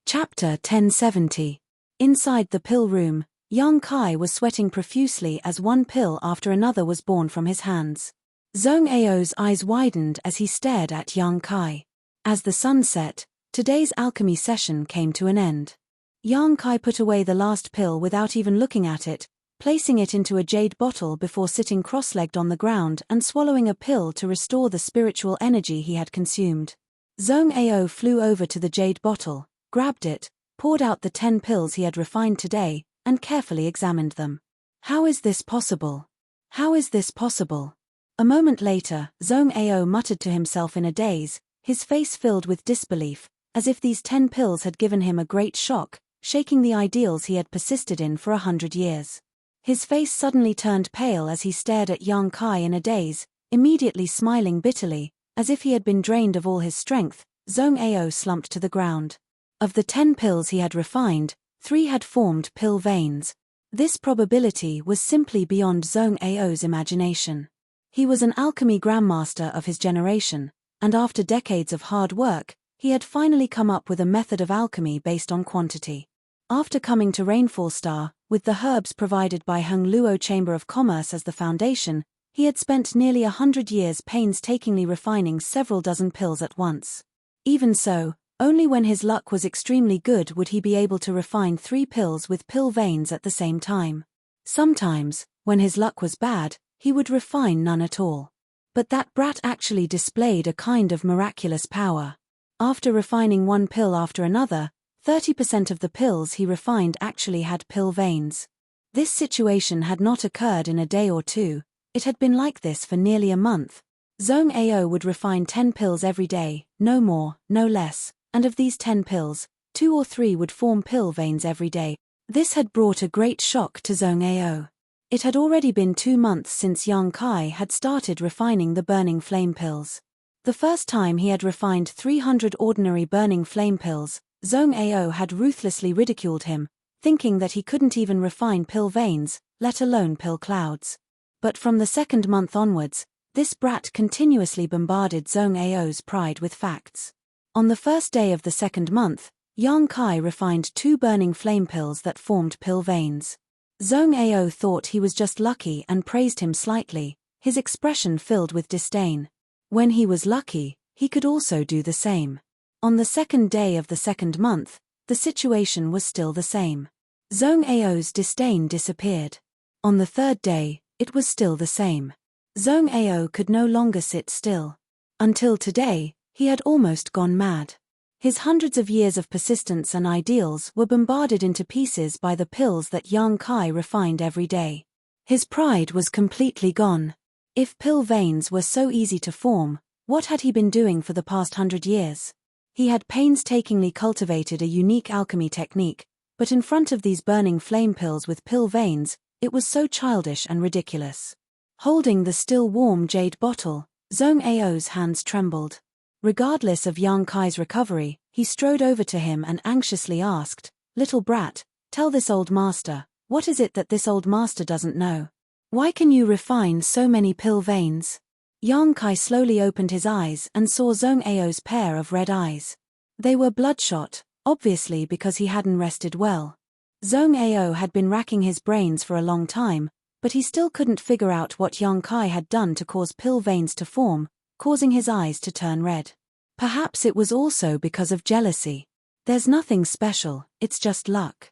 Chapter 1070. Inside the pill room, Yang Kai was sweating profusely as one pill after another was born from his hands. Zhong Ao's eyes widened as he stared at Yang Kai. As the sun set, today's alchemy session came to an end. Yang Kai put away the last pill without even looking at it, placing it into a jade bottle before sitting cross-legged on the ground and swallowing a pill to restore the spiritual energy he had consumed. Zhong Ao flew over to the jade bottle, grabbed it, poured out the 10 pills he had refined today, and carefully examined them. How is this possible? How is this possible? A moment later, Zhong Ao muttered to himself in a daze, his face filled with disbelief, as if these 10 pills had given him a great shock, shaking the ideals he had persisted in for 100 years. His face suddenly turned pale as he stared at Yang Kai in a daze, immediately smiling bitterly, as if he had been drained of all his strength. Zhong Ao slumped to the ground. Of the 10 pills he had refined, 3 had formed pill veins. This probability was simply beyond Zhong Ao's imagination. He was an alchemy grandmaster of his generation, and after decades of hard work, he had finally come up with a method of alchemy based on quantity. After coming to Rainfall Star, with the herbs provided by Heng Luo Chamber of Commerce as the foundation, he had spent nearly 100 years painstakingly refining several dozen pills at once. Even so, only when his luck was extremely good would he be able to refine 3 pills with pill veins at the same time. Sometimes, when his luck was bad, he would refine none at all. But that brat actually displayed a kind of miraculous power. After refining one pill after another, 30% of the pills he refined actually had pill veins. This situation had not occurred in a day or two, it had been like this for nearly a month. Zhong Ao would refine 10 pills every day, no more, no less, and of these 10 pills, 2 or 3 would form pill veins every day. This had brought a great shock to Zhong Ao. It had already been 2 months since Yang Kai had started refining the burning flame pills. The first time he had refined 300 ordinary burning flame pills, Zhong Ao had ruthlessly ridiculed him, thinking that he couldn't even refine pill veins, let alone pill clouds. But from the second month onwards, this brat continuously bombarded Zhong Ao's pride with facts. On the first day of the second month, Yang Kai refined 2 burning flame pills that formed pill veins. Zhong Ao thought he was just lucky and praised him slightly, his expression filled with disdain. When he was lucky, he could also do the same. On the second day of the second month, the situation was still the same. Zhong Ao's disdain disappeared. On the third day, it was still the same. Zhong Ao could no longer sit still. Until today, he had almost gone mad. His hundreds of years of persistence and ideals were bombarded into pieces by the pills that Yang Kai refined every day. His pride was completely gone. If pill veins were so easy to form, what had he been doing for the past 100 years? He had painstakingly cultivated a unique alchemy technique, but in front of these burning flame pills with pill veins, it was so childish and ridiculous. Holding the still warm jade bottle, Zhong Ao's hands trembled. Regardless of Yang Kai's recovery, he strode over to him and anxiously asked, "Little brat, tell this old master, what is it that this old master doesn't know? Why can you refine so many pill veins?" Yang Kai slowly opened his eyes and saw Zhong Ao's pair of red eyes. They were bloodshot, obviously because he hadn't rested well. Zhong Ao had been racking his brains for a long time, but he still couldn't figure out what Yang Kai had done to cause pill veins to form, causing his eyes to turn red. Perhaps it was also because of jealousy. There's nothing special, it's just luck.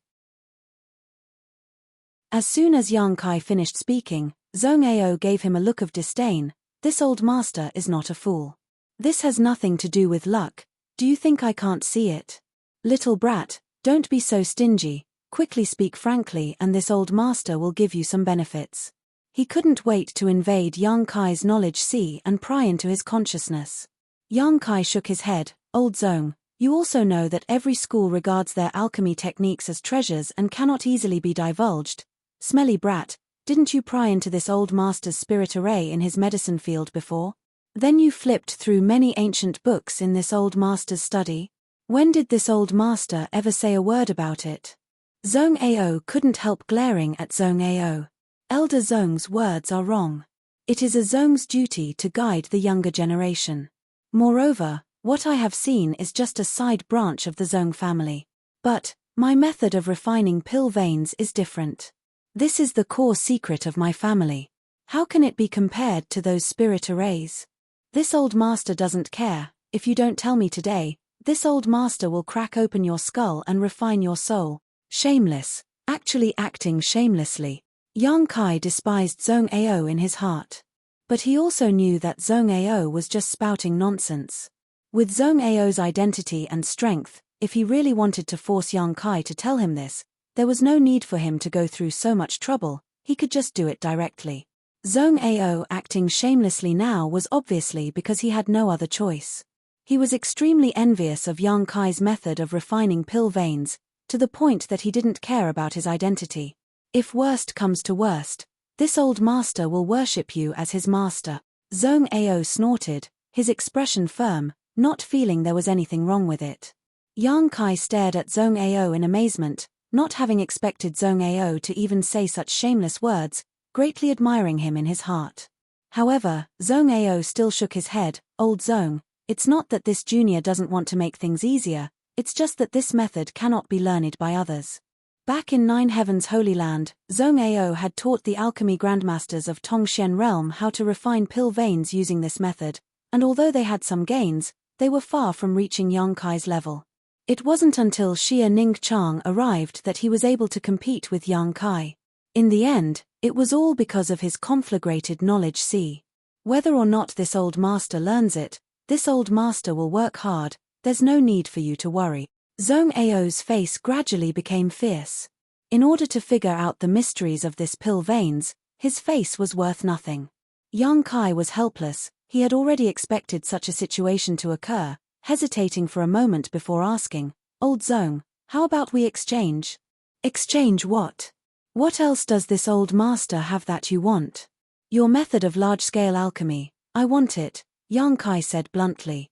As soon as Yang Kai finished speaking, Zhong Ao gave him a look of disdain. "This old master is not a fool. This has nothing to do with luck. Do you think I can't see it? Little brat, don't be so stingy, quickly speak frankly and this old master will give you some benefits." He couldn't wait to invade Yang Kai's knowledge sea and pry into his consciousness. Yang Kai shook his head. "Old Zhong, you also know that every school regards their alchemy techniques as treasures and cannot easily be divulged. Smelly brat, didn't you pry into this old master's spirit array in his medicine field before? Then you flipped through many ancient books in this old master's study? When did this old master ever say a word about it?" Zhong Ao couldn't help glaring at Zhong Ao. Elder Zhong's words are wrong. It is a Zhong's duty to guide the younger generation. Moreover, what I have seen is just a side branch of the Zhong family. But, my method of refining pill veins is different. This is the core secret of my family. How can it be compared to those spirit arrays? This old master doesn't care. If you don't tell me today, this old master will crack open your skull and refine your soul. Shameless, actually acting shamelessly. Yang Kai despised Zhong Ao in his heart. But he also knew that Zhong Ao was just spouting nonsense. With Zhong Ao's identity and strength, if he really wanted to force Yang Kai to tell him this, there was no need for him to go through so much trouble, he could just do it directly. Zhong Ao acting shamelessly now was obviously because he had no other choice. He was extremely envious of Yang Kai's method of refining pill veins, to the point that he didn't care about his identity. If worst comes to worst, this old master will worship you as his master. Zhong Ao snorted, his expression firm, not feeling there was anything wrong with it. Yang Kai stared at Zhong Ao in amazement, not having expected Zhong Ao to even say such shameless words, greatly admiring him in his heart. However, Zhong Ao still shook his head. Old Zhong, it's not that this junior doesn't want to make things easier, it's just that this method cannot be learned by others. Back in Nine Heavens Holy Land, Zhong Ao had taught the alchemy grandmasters of Tongxian realm how to refine pill veins using this method, and although they had some gains, they were far from reaching Yang Kai's level. It wasn't until Xia Ning Chang arrived that he was able to compete with Yang Kai. In the end, it was all because of his conflagrated knowledge. See, whether or not this old master learns it, this old master will work hard, there's no need for you to worry. Zhong Ao's face gradually became fierce. In order to figure out the mysteries of this pill veins, his face was worth nothing. Yang Kai was helpless, he had already expected such a situation to occur, hesitating for a moment before asking, Old Zhong, how about we exchange? Exchange what? What else does this old master have that you want? Your method of large-scale alchemy, I want it, Yang Kai said bluntly.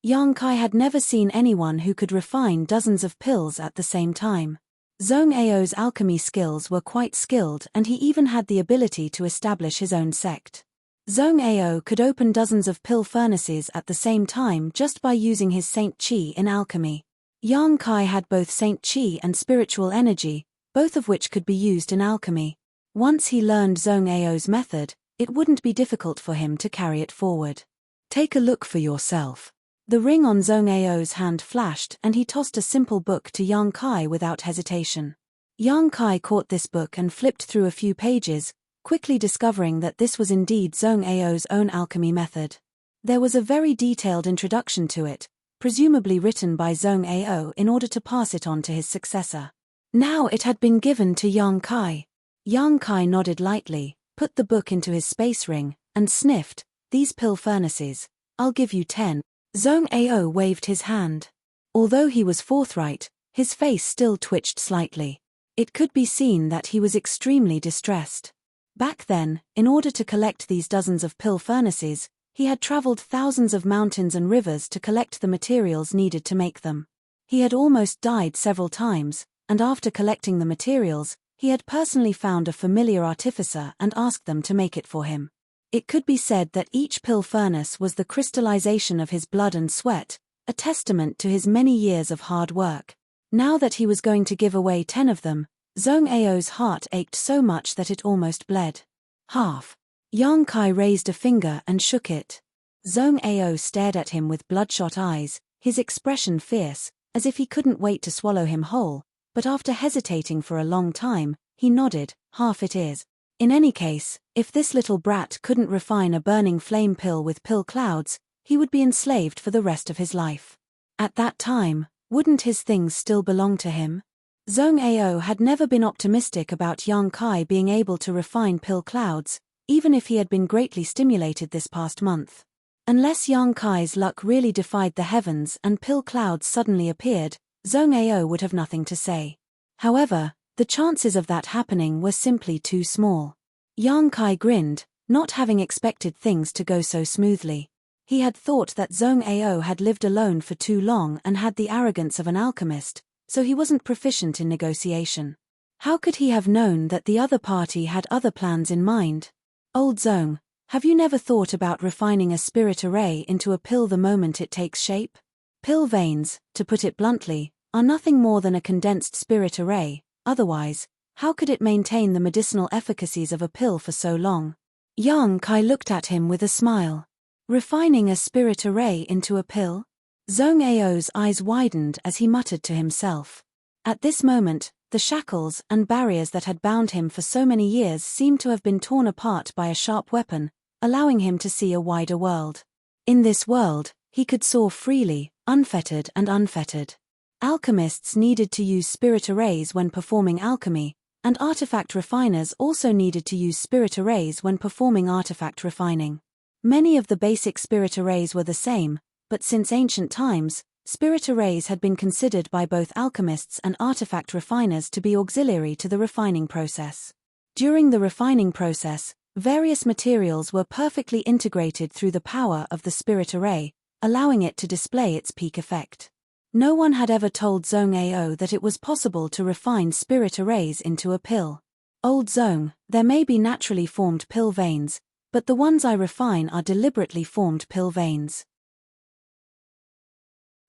Yang Kai had never seen anyone who could refine dozens of pills at the same time. Zhong Ao's alchemy skills were quite skilled and he even had the ability to establish his own sect. Zhong Ao could open dozens of pill furnaces at the same time just by using his Saint Qi in alchemy. Yang Kai had both Saint Qi and spiritual energy, both of which could be used in alchemy. Once he learned Zhong Ao's method, it wouldn't be difficult for him to carry it forward. Take a look for yourself. The ring on Zhong Ao's hand flashed and he tossed a simple book to Yang Kai without hesitation. Yang Kai caught this book and flipped through a few pages, quickly discovering that this was indeed Zhong Ao's own alchemy method. There was a very detailed introduction to it, presumably written by Zhong Ao in order to pass it on to his successor. Now it had been given to Yang Kai. Yang Kai nodded lightly, put the book into his space ring, and sniffed, these pill furnaces, I'll give you 10. Zhong Ao waved his hand. Although he was forthright, his face still twitched slightly. It could be seen that he was extremely distressed. Back then, in order to collect these dozens of pill furnaces, he had traveled thousands of mountains and rivers to collect the materials needed to make them. He had almost died several times, and after collecting the materials, he had personally found a familiar artificer and asked them to make it for him. It could be said that each pill furnace was the crystallization of his blood and sweat, a testament to his many years of hard work. Now that he was going to give away 10 of them, Zhong Ao's heart ached so much that it almost bled. Half. Yang Kai raised a finger and shook it. Zhong Ao stared at him with bloodshot eyes, his expression fierce, as if he couldn't wait to swallow him whole, but after hesitating for a long time, he nodded, half it is. In any case, if this little brat couldn't refine a burning flame pill with pill clouds, he would be enslaved for the rest of his life. At that time, wouldn't his things still belong to him? Zhong Ao had never been optimistic about Yang Kai being able to refine pill clouds, even if he had been greatly stimulated this past month. Unless Yang Kai's luck really defied the heavens and pill clouds suddenly appeared, Zhong Ao would have nothing to say. However, the chances of that happening were simply too small. Yang Kai grinned, not having expected things to go so smoothly. He had thought that Zhong Ao had lived alone for too long and had the arrogance of an alchemist, so he wasn't proficient in negotiation. How could he have known that the other party had other plans in mind? Old Zhong, have you never thought about refining a spirit array into a pill the moment it takes shape? Pill veins, to put it bluntly, are nothing more than a condensed spirit array. Otherwise, how could it maintain the medicinal efficacies of a pill for so long? Yang Kai looked at him with a smile. Refining a spirit array into a pill? Zhong Ao's eyes widened as he muttered to himself. At this moment, the shackles and barriers that had bound him for so many years seemed to have been torn apart by a sharp weapon, allowing him to see a wider world. In this world, he could soar freely, unfettered and unfettered. Alchemists needed to use spirit arrays when performing alchemy, and artifact refiners also needed to use spirit arrays when performing artifact refining. Many of the basic spirit arrays were the same, but since ancient times, spirit arrays had been considered by both alchemists and artifact refiners to be auxiliary to the refining process. During the refining process, various materials were perfectly integrated through the power of the spirit array, allowing it to display its peak effect. No one had ever told Zhong Ao that it was possible to refine spirit arrays into a pill. Old Zhong, there may be naturally formed pill veins, but the ones I refine are deliberately formed pill veins.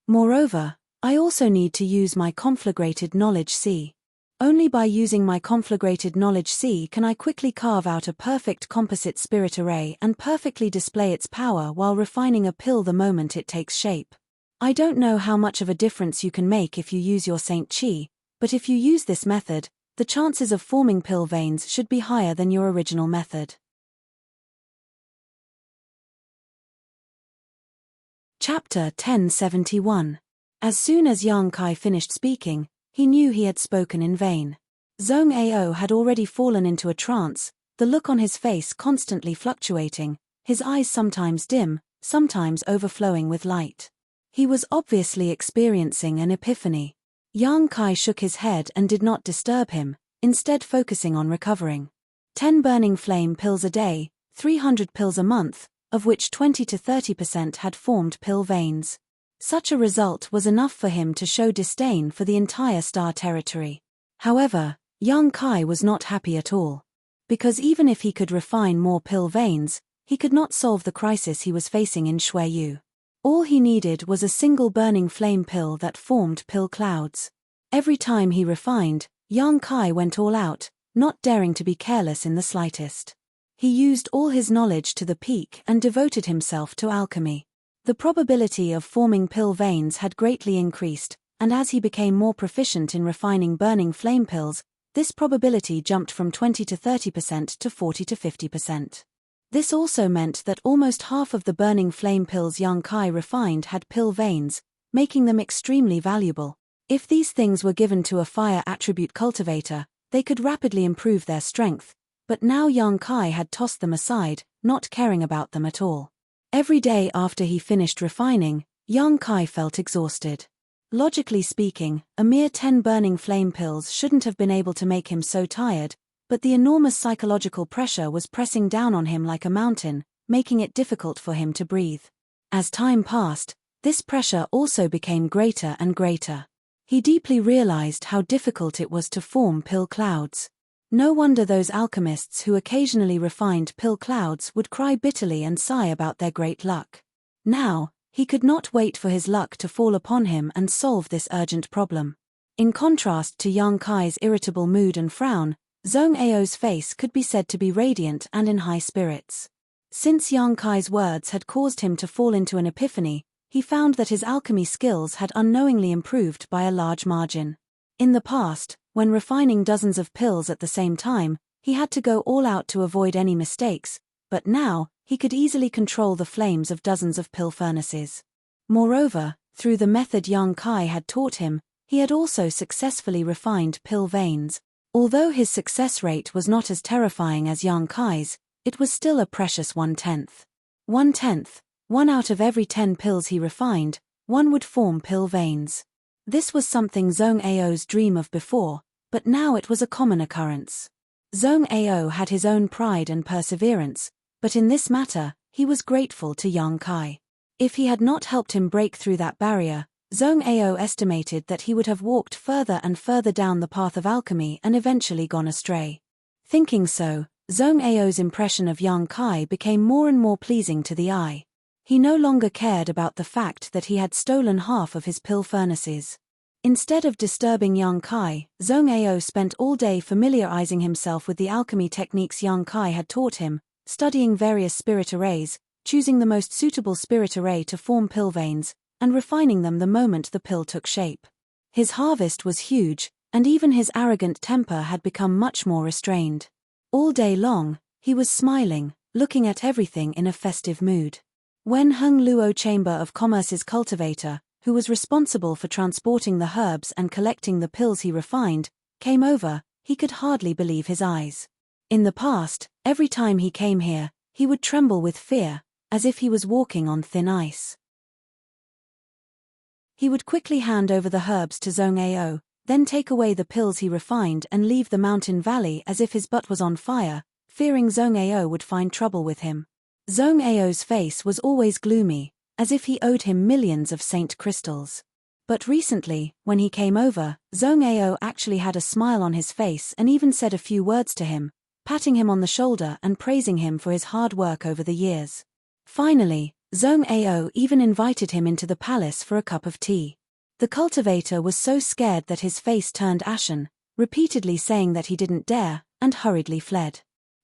Moreover, I also need to use my conflagrated knowledge C. Only by using my conflagrated knowledge C can I quickly carve out a perfect composite spirit array and perfectly display its power while refining a pill the moment it takes shape. I don't know how much of a difference you can make if you use your Saint Chi, but if you use this method, the chances of forming pill veins should be higher than your original method. Chapter 1071. As soon as Yang Kai finished speaking, he knew he had spoken in vain. Zhong Ao had already fallen into a trance, the look on his face constantly fluctuating, his eyes sometimes dim, sometimes overflowing with light. He was obviously experiencing an epiphany. Yang Kai shook his head and did not disturb him, instead focusing on recovering. 10 burning flame pills a day, 300 pills a month, of which 20 to 30% had formed pill veins. Such a result was enough for him to show disdain for the entire star territory. However, Yang Kai was not happy at all. Because even if he could refine more pill veins, he could not solve the crisis he was facing in Shuiyu. All he needed was a single burning flame pill that formed pill clouds. Every time he refined, Yang Kai went all out, not daring to be careless in the slightest. He used all his knowledge to the peak and devoted himself to alchemy. The probability of forming pill veins had greatly increased, and as he became more proficient in refining burning flame pills, this probability jumped from 20 to 30% to 40 to 50%. This also meant that almost half of the burning flame pills Yang Kai refined had pill veins, making them extremely valuable. If these things were given to a fire attribute cultivator, they could rapidly improve their strength, but now Yang Kai had tossed them aside, not caring about them at all. Every day after he finished refining, Yang Kai felt exhausted. Logically speaking, a mere 10 burning flame pills shouldn't have been able to make him so tired, but the enormous psychological pressure was pressing down on him like a mountain, making it difficult for him to breathe. As time passed, this pressure also became greater and greater. He deeply realized how difficult it was to form pill clouds. No wonder those alchemists who occasionally refined pill clouds would cry bitterly and sigh about their great luck. Now, he could not wait for his luck to fall upon him and solve this urgent problem. In contrast to Yang Kai's irritable mood and frown, Zhong Ao's face could be said to be radiant and in high spirits. Since Yang Kai's words had caused him to fall into an epiphany, he found that his alchemy skills had unknowingly improved by a large margin. In the past, when refining dozens of pills at the same time, he had to go all out to avoid any mistakes, but now, he could easily control the flames of dozens of pill furnaces. Moreover, through the method Yang Kai had taught him, he had also successfully refined pill veins. Although his success rate was not as terrifying as Yang Kai's, it was still a precious 1/10. 1/10, 1 out of every 10 pills he refined, 1 would form pill veins. This was something Zhong Ao's dream of before, but now it was a common occurrence. Zhong Ao had his own pride and perseverance, but in this matter, he was grateful to Yang Kai. If he had not helped him break through that barrier, Zhong Ao estimated that he would have walked further and further down the path of alchemy and eventually gone astray. Thinking so, Zhong Ao's impression of Yang Kai became more and more pleasing to the eye. He no longer cared about the fact that he had stolen half of his pill furnaces. Instead of disturbing Yang Kai, Zhong Ao spent all day familiarizing himself with the alchemy techniques Yang Kai had taught him, studying various spirit arrays, choosing the most suitable spirit array to form pill veins, and refining them the moment the pill took shape. His harvest was huge, and even his arrogant temper had become much more restrained. All day long, he was smiling, looking at everything in a festive mood. When Heng Luo Chamber of Commerce's cultivator, who was responsible for transporting the herbs and collecting the pills he refined, came over, he could hardly believe his eyes. In the past, every time he came here, he would tremble with fear, as if he was walking on thin ice. He would quickly hand over the herbs to Zhong Ao, then take away the pills he refined and leave the mountain valley as if his butt was on fire, fearing Zhong Ao would find trouble with him. Zhong Ao's face was always gloomy, as if he owed him millions of saint crystals. But recently, when he came over, Zhong Ao actually had a smile on his face and even said a few words to him, patting him on the shoulder and praising him for his hard work over the years. Finally, Zhong Ao even invited him into the palace for a cup of tea. The cultivator was so scared that his face turned ashen, repeatedly saying that he didn't dare, and hurriedly fled.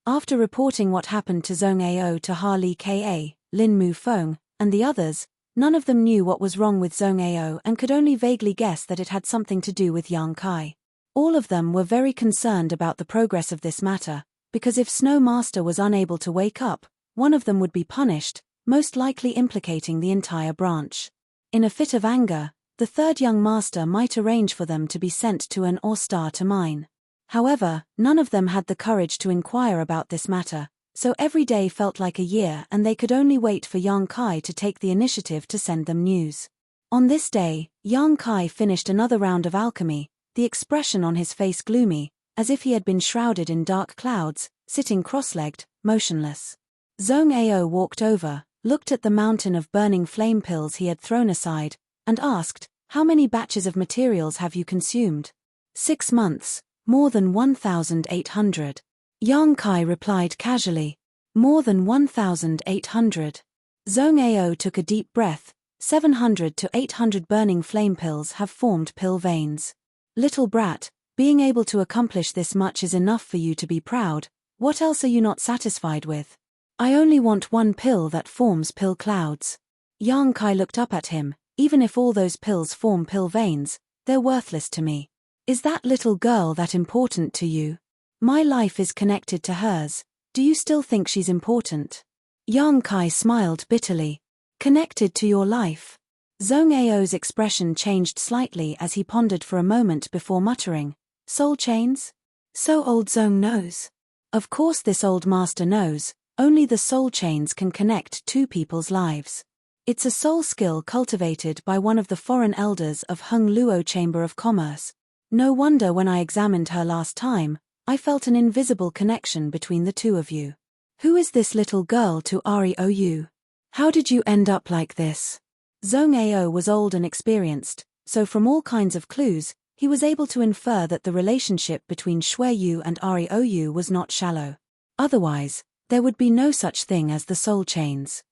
After reporting what happened to Zhong Ao to Ha Li Ka, Lin Mu Feng, and the others, none of them knew what was wrong with Zhong Ao and could only vaguely guess that it had something to do with Yang Kai. All of them were very concerned about the progress of this matter, because if Snow Master was unable to wake up, one of them would be punished, most likely implicating the entire branch. In a fit of anger, the third young master might arrange for them to be sent to an All-Star to mine. However, none of them had the courage to inquire about this matter, so every day felt like a year and they could only wait for Yang Kai to take the initiative to send them news. On this day, Yang Kai finished another round of alchemy, the expression on his face gloomy, as if he had been shrouded in dark clouds, sitting cross-legged, motionless. Zhong Ao walked over, looked at the mountain of burning flame pills he had thrown aside, and asked, "How many batches of materials have you consumed?" 6 months, more than 1,800. Yang Kai replied casually, "More than 1,800. Zhong Ao took a deep breath. 700 to 800 burning flame pills have formed pill veins. Little brat, being able to accomplish this much is enough for you to be proud. What else are you not satisfied with? I only want one pill that forms pill clouds." Yang Kai looked up at him. "Even if all those pills form pill veins, they're worthless to me. Is that little girl that important to you? My life is connected to hers. Do you still think she's important?" Yang Kai smiled bitterly. "Connected to your life?" Zhong Ao's expression changed slightly as he pondered for a moment before muttering, "Soul chains? So old Zhong knows. Of course this old master knows. Only the soul chains can connect two people's lives. It's a soul skill cultivated by one of the foreign elders of Hung Luo Chamber of Commerce. No wonder when I examined her last time, I felt an invisible connection between the two of you. Who is this little girl to Rou? How did you end up like this?" Zhong Ao was old and experienced, so from all kinds of clues, he was able to infer that the relationship between Shui Yu and Rou was not shallow. Otherwise, there would be no such thing as the soul chains.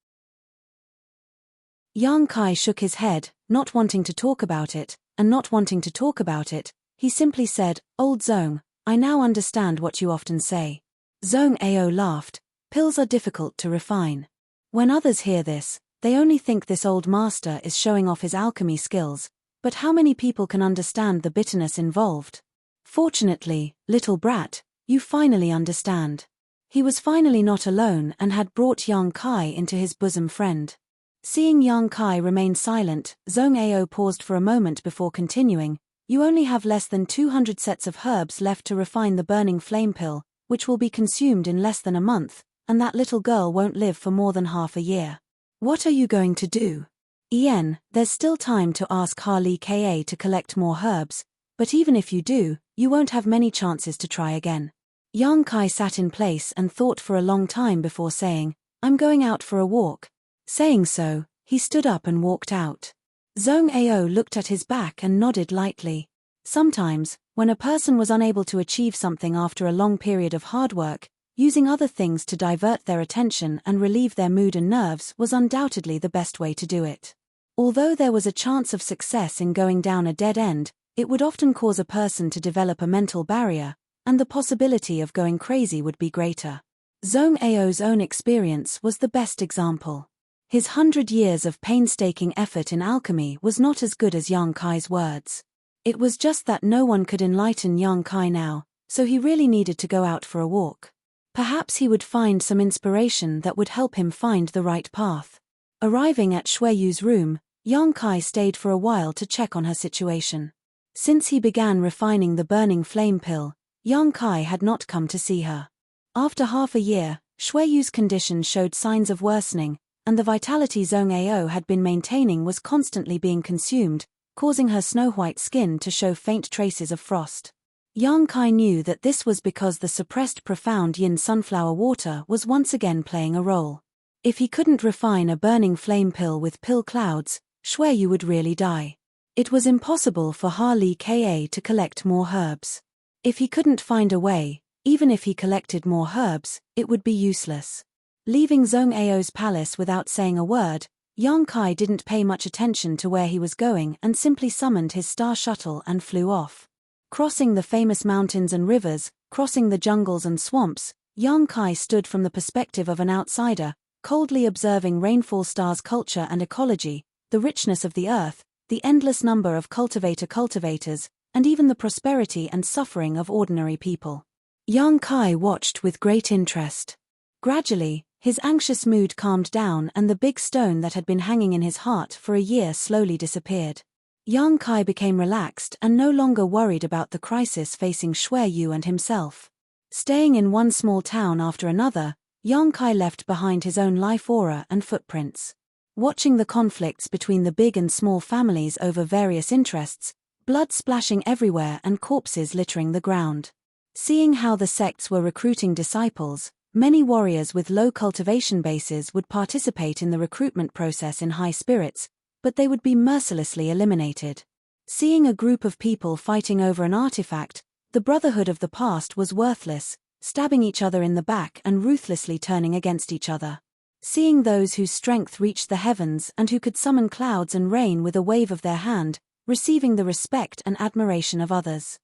Yang Kai shook his head, not wanting to talk about it, and not wanting to talk about it, he simply said, "Old Zhong, I now understand what you often say." Zhong Ao laughed. "Pills are difficult to refine. When others hear this, they only think this old master is showing off his alchemy skills, but how many people can understand the bitterness involved? Fortunately, little brat, you finally understand." He was finally not alone and had brought Yang Kai into his bosom friend. Seeing Yang Kai remain silent, Zhong Ao paused for a moment before continuing, "You only have less than 200 sets of herbs left to refine the burning flame pill, which will be consumed in less than a month, and that little girl won't live for more than half a year. What are you going to do?" "Ian, there's still time to ask Ha Li Ka to collect more herbs, but even if you do, you won't have many chances to try again." Yang Kai sat in place and thought for a long time before saying, "I'm going out for a walk." Saying so, he stood up and walked out. Zhong Ao looked at his back and nodded lightly. Sometimes, when a person was unable to achieve something after a long period of hard work, using other things to divert their attention and relieve their mood and nerves was undoubtedly the best way to do it. Although there was a chance of success in going down a dead end, it would often cause a person to develop a mental barrier, and the possibility of going crazy would be greater. Zhong Ao's own experience was the best example. His 100 years of painstaking effort in alchemy was not as good as Yang Kai's words. It was just that no one could enlighten Yang Kai now, so he really needed to go out for a walk. Perhaps he would find some inspiration that would help him find the right path. Arriving at Shui Yu's room, Yang Kai stayed for a while to check on her situation. Since he began refining the burning flame pill, Yang Kai had not come to see her. After half a year, Shui Yu's condition showed signs of worsening, and the vitality Zhong Ao had been maintaining was constantly being consumed, causing her snow-white skin to show faint traces of frost. Yang Kai knew that this was because the suppressed profound yin sunflower water was once again playing a role. If he couldn't refine a burning flame pill with pill clouds, Xueyu would really die. It was impossible for Ha Li Ka to collect more herbs. If he couldn't find a way, even if he collected more herbs, it would be useless. Leaving Zhong Ao's palace without saying a word, Yang Kai didn't pay much attention to where he was going and simply summoned his star shuttle and flew off. Crossing the famous mountains and rivers, crossing the jungles and swamps, Yang Kai stood from the perspective of an outsider, coldly observing Rainfall Star's culture and ecology, the richness of the earth, the endless number of cultivators, and even the prosperity and suffering of ordinary people. Yang Kai watched with great interest. Gradually, his anxious mood calmed down and the big stone that had been hanging in his heart for a year slowly disappeared. Yang Kai became relaxed and no longer worried about the crisis facing Xueyu and himself. Staying in one small town after another, Yang Kai left behind his own life aura and footprints. Watching the conflicts between the big and small families over various interests, blood splashing everywhere and corpses littering the ground. Seeing how the sects were recruiting disciples, many warriors with low cultivation bases would participate in the recruitment process in high spirits, but they would be mercilessly eliminated. Seeing a group of people fighting over an artifact, the Brotherhood of the past was worthless, stabbing each other in the back and ruthlessly turning against each other. Seeing those whose strength reached the heavens and who could summon clouds and rain with a wave of their hand, receiving the respect and admiration of others.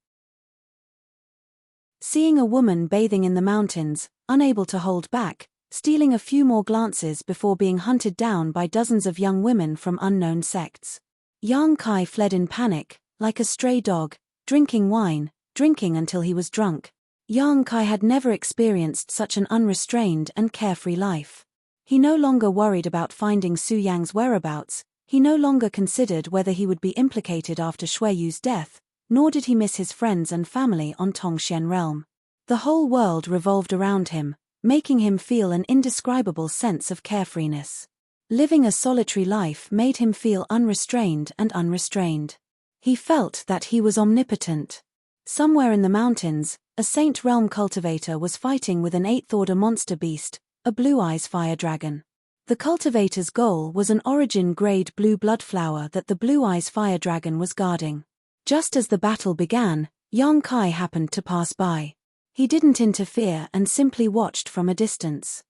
Seeing a woman bathing in the mountains, unable to hold back, stealing a few more glances before being hunted down by dozens of young women from unknown sects. Yang Kai fled in panic, like a stray dog, drinking wine, drinking until he was drunk. Yang Kai had never experienced such an unrestrained and carefree life. He no longer worried about finding Su Yang's whereabouts, he no longer considered whether he would be implicated after Xueyu's death, nor did he miss his friends and family on Tongxian realm. The whole world revolved around him, making him feel an indescribable sense of carefreeness. Living a solitary life made him feel unrestrained and unrestrained. He felt that he was omnipotent. Somewhere in the mountains, a Saint Realm cultivator was fighting with an 8th Order monster beast, a blue-eyes fire dragon. The cultivator's goal was an origin-grade blue blood flower that the blue-eyes fire dragon was guarding. Just as the battle began, Yang Kai happened to pass by. He didn't interfere and simply watched from a distance.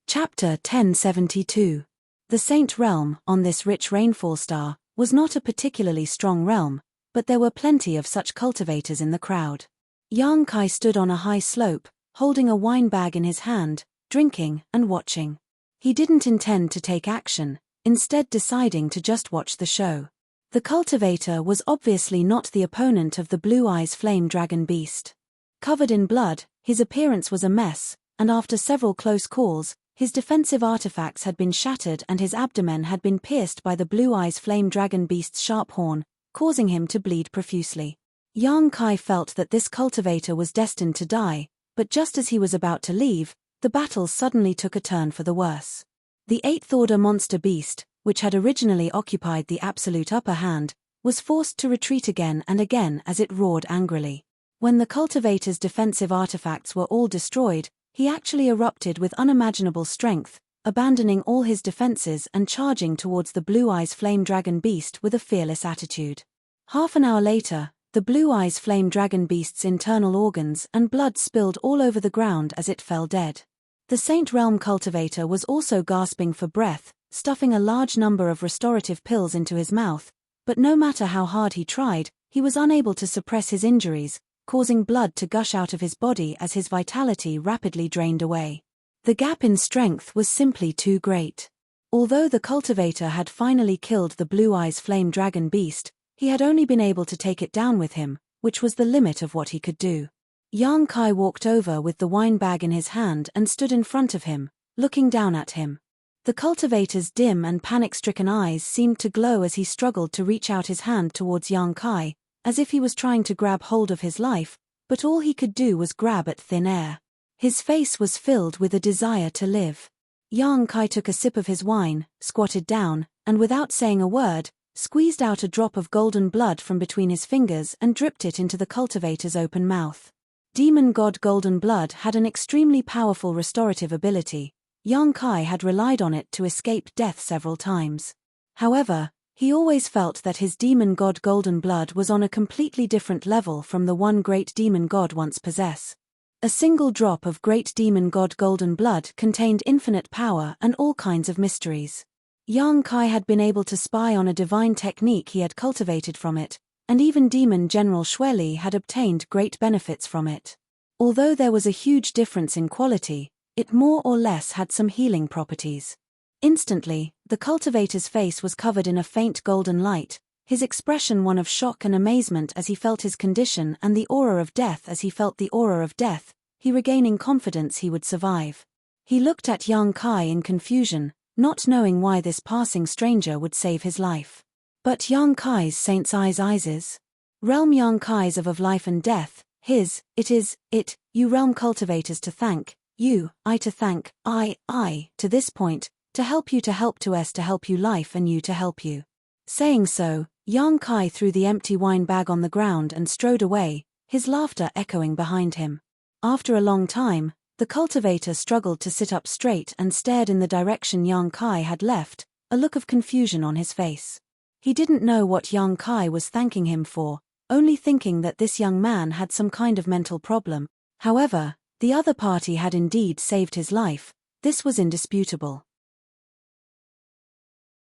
Chapter 1072. The Saint Realm, on this rich rainfall star, was not a particularly strong realm, but there were plenty of such cultivators in the crowd. Yang Kai stood on a high slope, holding a wine bag in his hand, drinking and watching. He didn't intend to take action, instead deciding to just watch the show. The cultivator was obviously not the opponent of the blue-eyes flame dragon beast. Covered in blood, his appearance was a mess, and after several close calls, his defensive artifacts had been shattered and his abdomen had been pierced by the blue-eyes flame dragon beast's sharp horn, causing him to bleed profusely. Yang Kai felt that this cultivator was destined to die, but just as he was about to leave, the battle suddenly took a turn for the worse. The 8th Order monster beast, which had originally occupied the absolute upper hand, was forced to retreat again and again as it roared angrily. When the cultivator's defensive artifacts were all destroyed, he actually erupted with unimaginable strength, abandoning all his defenses and charging towards the blue-eyes flame dragon beast with a fearless attitude. Half an hour later, the blue-eyes flame dragon beast's internal organs and blood spilled all over the ground as it fell dead. The Saint Realm cultivator was also gasping for breath, stuffing a large number of restorative pills into his mouth, but no matter how hard he tried, he was unable to suppress his injuries, causing blood to gush out of his body as his vitality rapidly drained away. The gap in strength was simply too great. Although the cultivator had finally killed the blue-eyes flame dragon beast, he had only been able to take it down with him, which was the limit of what he could do. Yang Kai walked over with the wine bag in his hand and stood in front of him, looking down at him. The cultivator's dim and panic-stricken eyes seemed to glow as he struggled to reach out his hand towards Yang Kai, as if he was trying to grab hold of his life, but all he could do was grab at thin air. His face was filled with a desire to live. Yang Kai took a sip of his wine, squatted down, and without saying a word, squeezed out a drop of golden blood from between his fingers and dripped it into the cultivator's open mouth. Demon God Golden Blood had an extremely powerful restorative ability. Yang Kai had relied on it to escape death several times. However, he always felt that his demon god Golden Blood was on a completely different level from the one great demon god once possessed. A single drop of great demon god Golden Blood contained infinite power and all kinds of mysteries. Yang Kai had been able to spy on a divine technique he had cultivated from it, and even Demon General Xueli had obtained great benefits from it. Although there was a huge difference in quality, it more or less had some healing properties. Instantly, the cultivator's face was covered in a faint golden light, his expression one of shock and amazement as he felt his condition and the aura of death as he felt the aura of death, he regaining confidence he would survive. He looked at Yang Kai in confusion, not knowing why this passing stranger would save his life. But Yang Kai's saint's eyes. Realm Yang Kai's of life and death, you realm cultivators to thank, you, I to thank, I, to this point, to help you to help to us to help you life and you to help you. Saying so, Yang Kai threw the empty wine bag on the ground and strode away, his laughter echoing behind him. After a long time, the cultivator struggled to sit up straight and stared in the direction Yang Kai had left, a look of confusion on his face. He didn't know what Yang Kai was thanking him for, only thinking that this young man had some kind of mental problem. However, the other party had indeed saved his life, this was indisputable.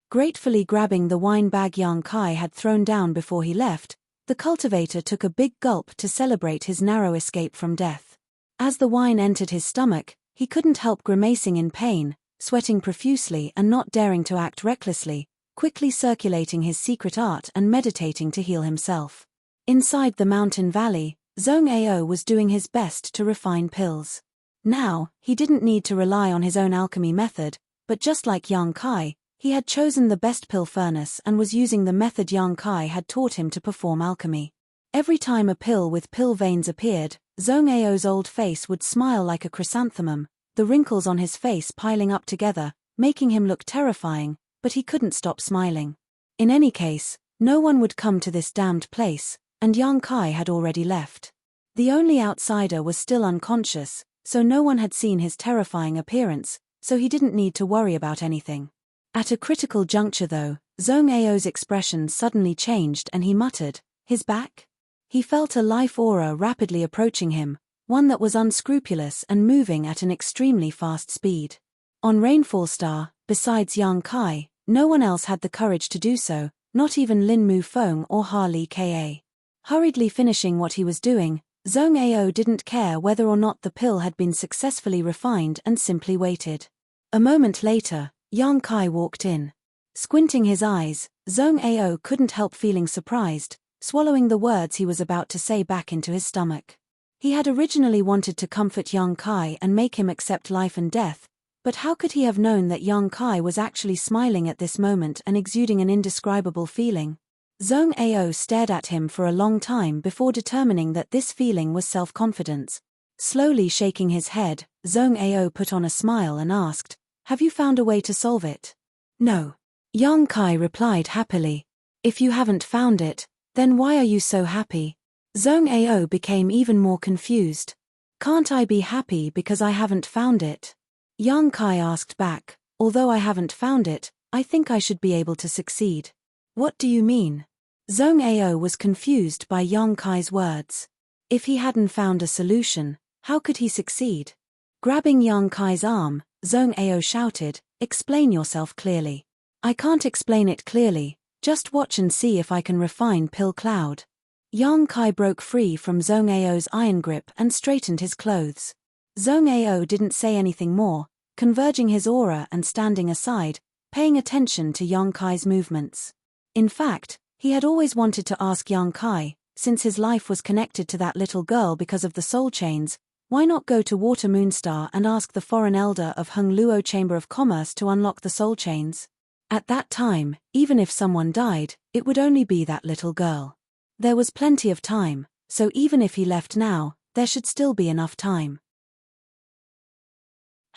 Gratefully grabbing the wine bag Yang Kai had thrown down before he left, the cultivator took a big gulp to celebrate his narrow escape from death. As the wine entered his stomach, he couldn't help grimacing in pain, sweating profusely and not daring to act recklessly, quickly circulating his secret art and meditating to heal himself. Inside the mountain valley, Zhong Ao was doing his best to refine pills. Now, he didn't need to rely on his own alchemy method, but just like Yang Kai, he had chosen the best pill furnace and was using the method Yang Kai had taught him to perform alchemy. Every time a pill with pill veins appeared, Zhong Ao's old face would smile like a chrysanthemum, the wrinkles on his face piling up together, making him look terrifying, but he couldn't stop smiling. In any case, no one would come to this damned place, and Yang Kai had already left. The only outsider was still unconscious, so no one had seen his terrifying appearance, so he didn't need to worry about anything. At a critical juncture though, Zhong Ao's expression suddenly changed and he muttered, "His back?" He felt a life aura rapidly approaching him, one that was unscrupulous and moving at an extremely fast speed. On Rainfall Star, besides Yang Kai, no one else had the courage to do so, not even Lin Mu Feng or Ha Li Ka. Hurriedly finishing what he was doing, Zhong Ao didn't care whether or not the pill had been successfully refined and simply waited. A moment later, Yang Kai walked in. Squinting his eyes, Zhong Ao couldn't help feeling surprised, swallowing the words he was about to say back into his stomach. He had originally wanted to comfort Yang Kai and make him accept life and death, but how could he have known that Yang Kai was actually smiling at this moment and exuding an indescribable feeling? Zhong Ao stared at him for a long time before determining that this feeling was self-confidence. Slowly shaking his head, Zhong Ao put on a smile and asked, "Have you found a way to solve it?" "No." Yang Kai replied happily. "If you haven't found it, then why are you so happy?" Zhong Ao became even more confused. "Can't I be happy because I haven't found it?" Yang Kai asked back, "Although I haven't found it, I think I should be able to succeed." "What do you mean?" Zhong Ao was confused by Yang Kai's words. If he hadn't found a solution, how could he succeed? Grabbing Yang Kai's arm, Zhong Ao shouted, "Explain yourself clearly." "I can't explain it clearly, just watch and see if I can refine Pill Cloud." Yang Kai broke free from Zhong Ao's iron grip and straightened his clothes. Zhong Ao didn't say anything more, converging his aura and standing aside, paying attention to Yang Kai's movements. In fact, he had always wanted to ask Yang Kai, since his life was connected to that little girl because of the soul chains, why not go to Water Moonstar and ask the foreign elder of Hung Luo Chamber of Commerce to unlock the soul chains? At that time, even if someone died, it would only be that little girl. There was plenty of time, so even if he left now, there should still be enough time.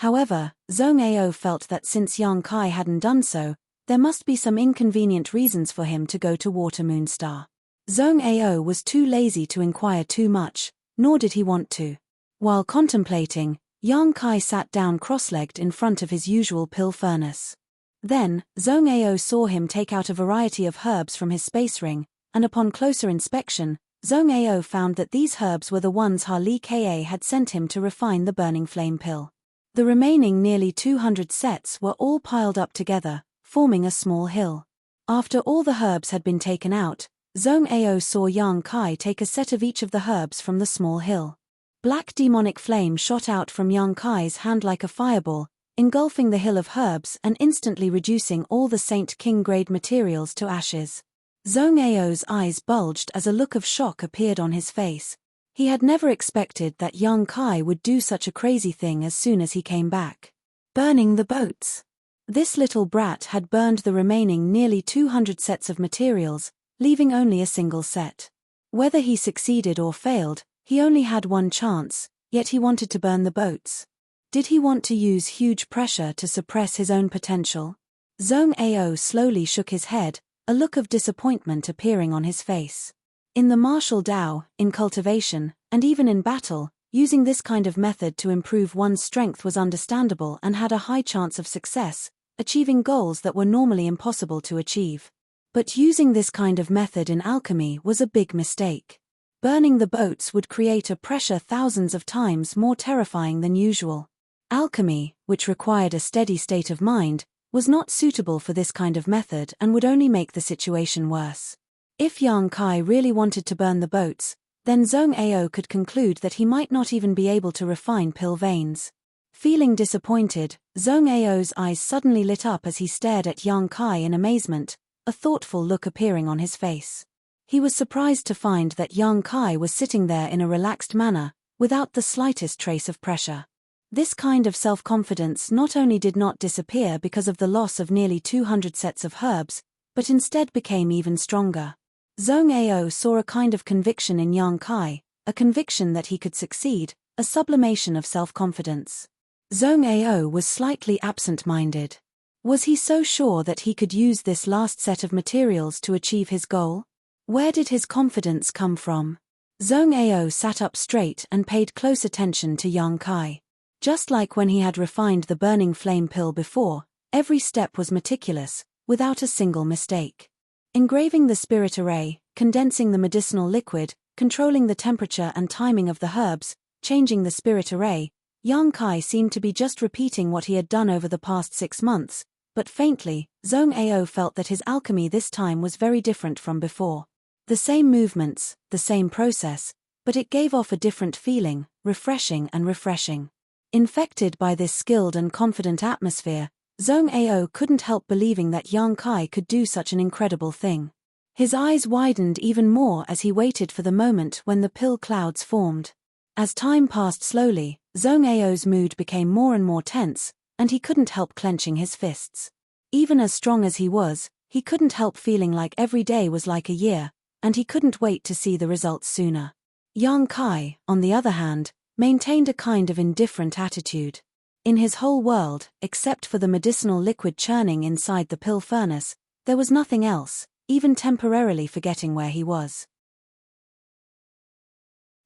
However, Zhong Ao felt that since Yang Kai hadn't done so, there must be some inconvenient reasons for him to go to Water Moon Star. Zhong Ao was too lazy to inquire too much, nor did he want to. While contemplating, Yang Kai sat down cross-legged in front of his usual pill furnace. Then, Zhong Ao saw him take out a variety of herbs from his space ring, and upon closer inspection, Zhong Ao found that these herbs were the ones Harley Ka had sent him to refine the burning flame pill. The remaining nearly 200 sets were all piled up together, forming a small hill. After all the herbs had been taken out, Zhong Ao saw Yang Kai take a set of each of the herbs from the small hill. Black demonic flame shot out from Yang Kai's hand like a fireball, engulfing the hill of herbs and instantly reducing all the Saint King-grade materials to ashes. Zhong Ao's eyes bulged as a look of shock appeared on his face. He had never expected that Yang Kai would do such a crazy thing as soon as he came back. Burning the boats. This little brat had burned the remaining nearly 200 sets of materials, leaving only a single set. Whether he succeeded or failed, he only had one chance, yet he wanted to burn the boats. Did he want to use huge pressure to suppress his own potential? Zhong Ao slowly shook his head, a look of disappointment appearing on his face. In the martial Tao, in cultivation, and even in battle, using this kind of method to improve one's strength was understandable and had a high chance of success, achieving goals that were normally impossible to achieve. But using this kind of method in alchemy was a big mistake. Burning the boats would create a pressure thousands of times more terrifying than usual. Alchemy, which required a steady state of mind, was not suitable for this kind of method and would only make the situation worse. If Yang Kai really wanted to burn the boats, then Zhong Ao could conclude that he might not even be able to refine pill veins. Feeling disappointed, Zhong Ao's eyes suddenly lit up as he stared at Yang Kai in amazement, a thoughtful look appearing on his face. He was surprised to find that Yang Kai was sitting there in a relaxed manner, without the slightest trace of pressure. This kind of self-confidence not only did not disappear because of the loss of nearly 200 sets of herbs, but instead became even stronger. Zhong Ao saw a kind of conviction in Yang Kai, a conviction that he could succeed, a sublimation of self-confidence. Zhong Ao was slightly absent-minded. Was he so sure that he could use this last set of materials to achieve his goal? Where did his confidence come from? Zhong Ao sat up straight and paid close attention to Yang Kai. Just like when he had refined the burning flame pill before, every step was meticulous, without a single mistake. Engraving the spirit array, condensing the medicinal liquid, controlling the temperature and timing of the herbs, changing the spirit array, Yang Kai seemed to be just repeating what he had done over the past 6 months, but faintly, Zhong Ao felt that his alchemy this time was very different from before. The same movements, the same process, but it gave off a different feeling, refreshing and refreshing. Infected by this skilled and confident atmosphere, Zhong Ao couldn't help believing that Yang Kai could do such an incredible thing. His eyes widened even more as he waited for the moment when the pill clouds formed. As time passed slowly, Zhong Ao's mood became more and more tense, and he couldn't help clenching his fists. Even as strong as he was, he couldn't help feeling like every day was like a year, and he couldn't wait to see the results sooner. Yang Kai, on the other hand, maintained a kind of indifferent attitude. In his whole world, except for the medicinal liquid churning inside the pill furnace, there was nothing else, even temporarily forgetting where he was.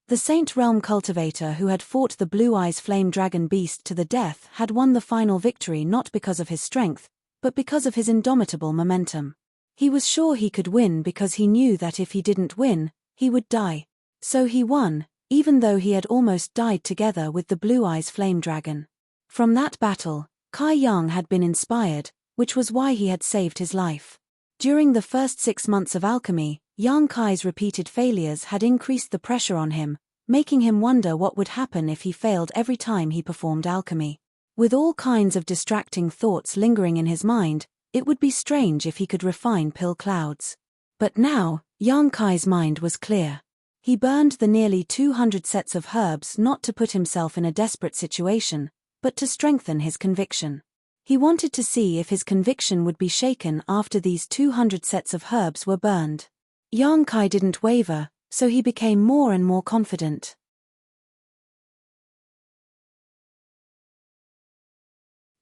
The Saint Realm cultivator who had fought the Blue Eyes Flame Dragon beast to the death had won the final victory not because of his strength, but because of his indomitable momentum. He was sure he could win because he knew that if he didn't win, he would die. So he won, even though he had almost died together with the Blue Eyes Flame Dragon. From that battle, Kai Yang had been inspired, which was why he had saved his life. During the first 6 months of alchemy, Yang Kai's repeated failures had increased the pressure on him, making him wonder what would happen if he failed every time he performed alchemy. With all kinds of distracting thoughts lingering in his mind, it would be strange if he could refine pill clouds. But now, Yang Kai's mind was clear. He burned the nearly 200 sets of herbs not to put himself in a desperate situation, but to strengthen his conviction. He wanted to see if his conviction would be shaken after these 200 sets of herbs were burned. Yang Kai didn't waver, so he became more and more confident.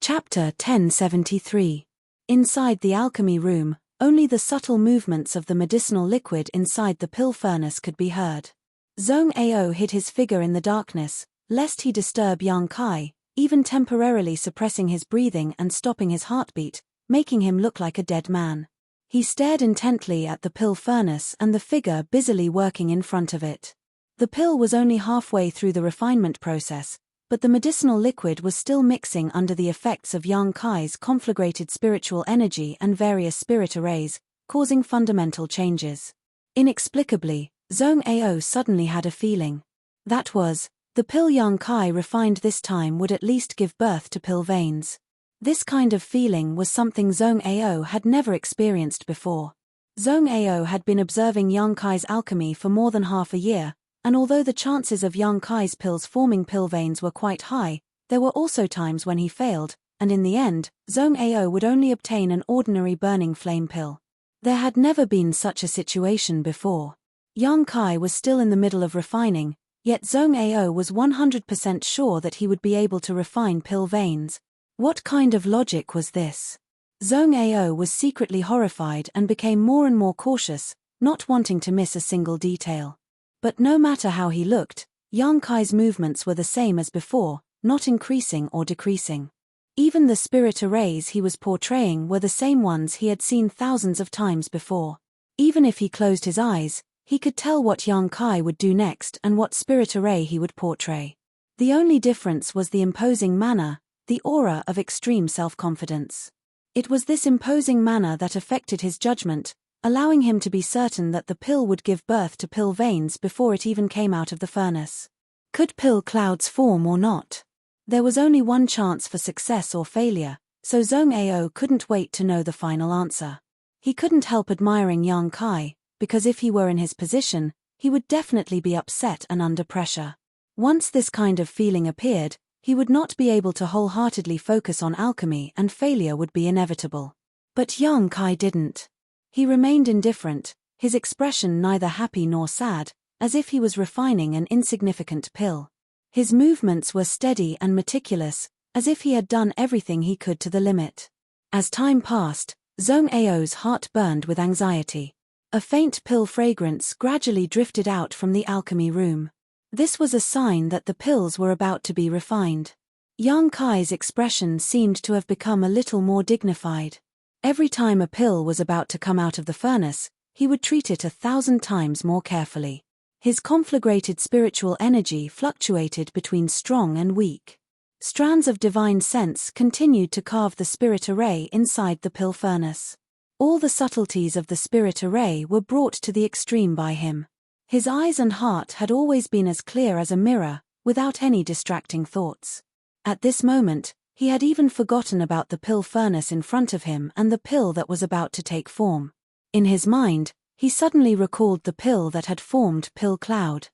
Chapter 1073. Inside the alchemy room, only the subtle movements of the medicinal liquid inside the pill furnace could be heard. Zhong Ao hid his figure in the darkness, lest he disturb Yang Kai, even temporarily suppressing his breathing and stopping his heartbeat, making him look like a dead man. He stared intently at the pill furnace and the figure busily working in front of it. The pill was only halfway through the refinement process, but the medicinal liquid was still mixing under the effects of Yang Kai's conflagrated spiritual energy and various spirit arrays, causing fundamental changes. Inexplicably, Zhong Ao suddenly had a feeling. That was, the pill Yang Kai refined this time would at least give birth to pill veins. This kind of feeling was something Zhong Ao had never experienced before. Zhong Ao had been observing Yang Kai's alchemy for more than half a year, and although the chances of Yang Kai's pills forming pill veins were quite high, there were also times when he failed, and in the end, Zhong Ao would only obtain an ordinary burning flame pill. There had never been such a situation before. Yang Kai was still in the middle of refining, yet Zhong Ao was 100% sure that he would be able to refine pill veins. What kind of logic was this? Zhong Ao was secretly horrified and became more and more cautious, not wanting to miss a single detail. But no matter how he looked, Yang Kai's movements were the same as before, not increasing or decreasing. Even the spirit arrays he was portraying were the same ones he had seen thousands of times before. Even if he closed his eyes, he could tell what Yang Kai would do next and what spirit array he would portray. The only difference was the imposing manner, the aura of extreme self-confidence. It was this imposing manner that affected his judgment, allowing him to be certain that the pill would give birth to pill veins before it even came out of the furnace. Could pill clouds form or not? There was only one chance for success or failure, so Zhong Ao couldn't wait to know the final answer. He couldn't help admiring Yang Kai, because if he were in his position, he would definitely be upset and under pressure. Once this kind of feeling appeared, he would not be able to wholeheartedly focus on alchemy and failure would be inevitable. But Yang Kai didn't. He remained indifferent, his expression neither happy nor sad, as if he was refining an insignificant pill. His movements were steady and meticulous, as if he had done everything he could to the limit. As time passed, Zhong Ao's heart burned with anxiety. A faint pill fragrance gradually drifted out from the alchemy room. This was a sign that the pills were about to be refined. Yang Kai's expression seemed to have become a little more dignified. Every time a pill was about to come out of the furnace, he would treat it 1,000 times more carefully. His conflagrated spiritual energy fluctuated between strong and weak. Strands of divine sense continued to carve the spirit array inside the pill furnace. All the subtleties of the spirit array were brought to the extreme by him. His eyes and heart had always been as clear as a mirror, without any distracting thoughts. At this moment, he had even forgotten about the pill furnace in front of him and the pill that was about to take form. In his mind, he suddenly recalled the pill that had formed pill cloud.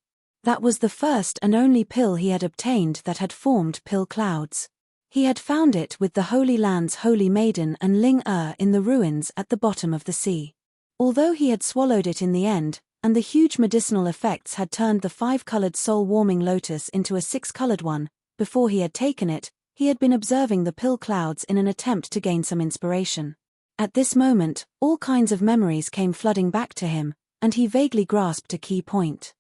That was the first and only pill he had obtained that had formed pill clouds. He had found it with the Holy Land's Holy Maiden and Ling in the ruins at the bottom of the sea. Although he had swallowed it in the end, and the huge medicinal effects had turned the 5-colored soul-warming lotus into a 6-colored one, before he had taken it, he had been observing the pill clouds in an attempt to gain some inspiration. At this moment, all kinds of memories came flooding back to him, and he vaguely grasped a key point.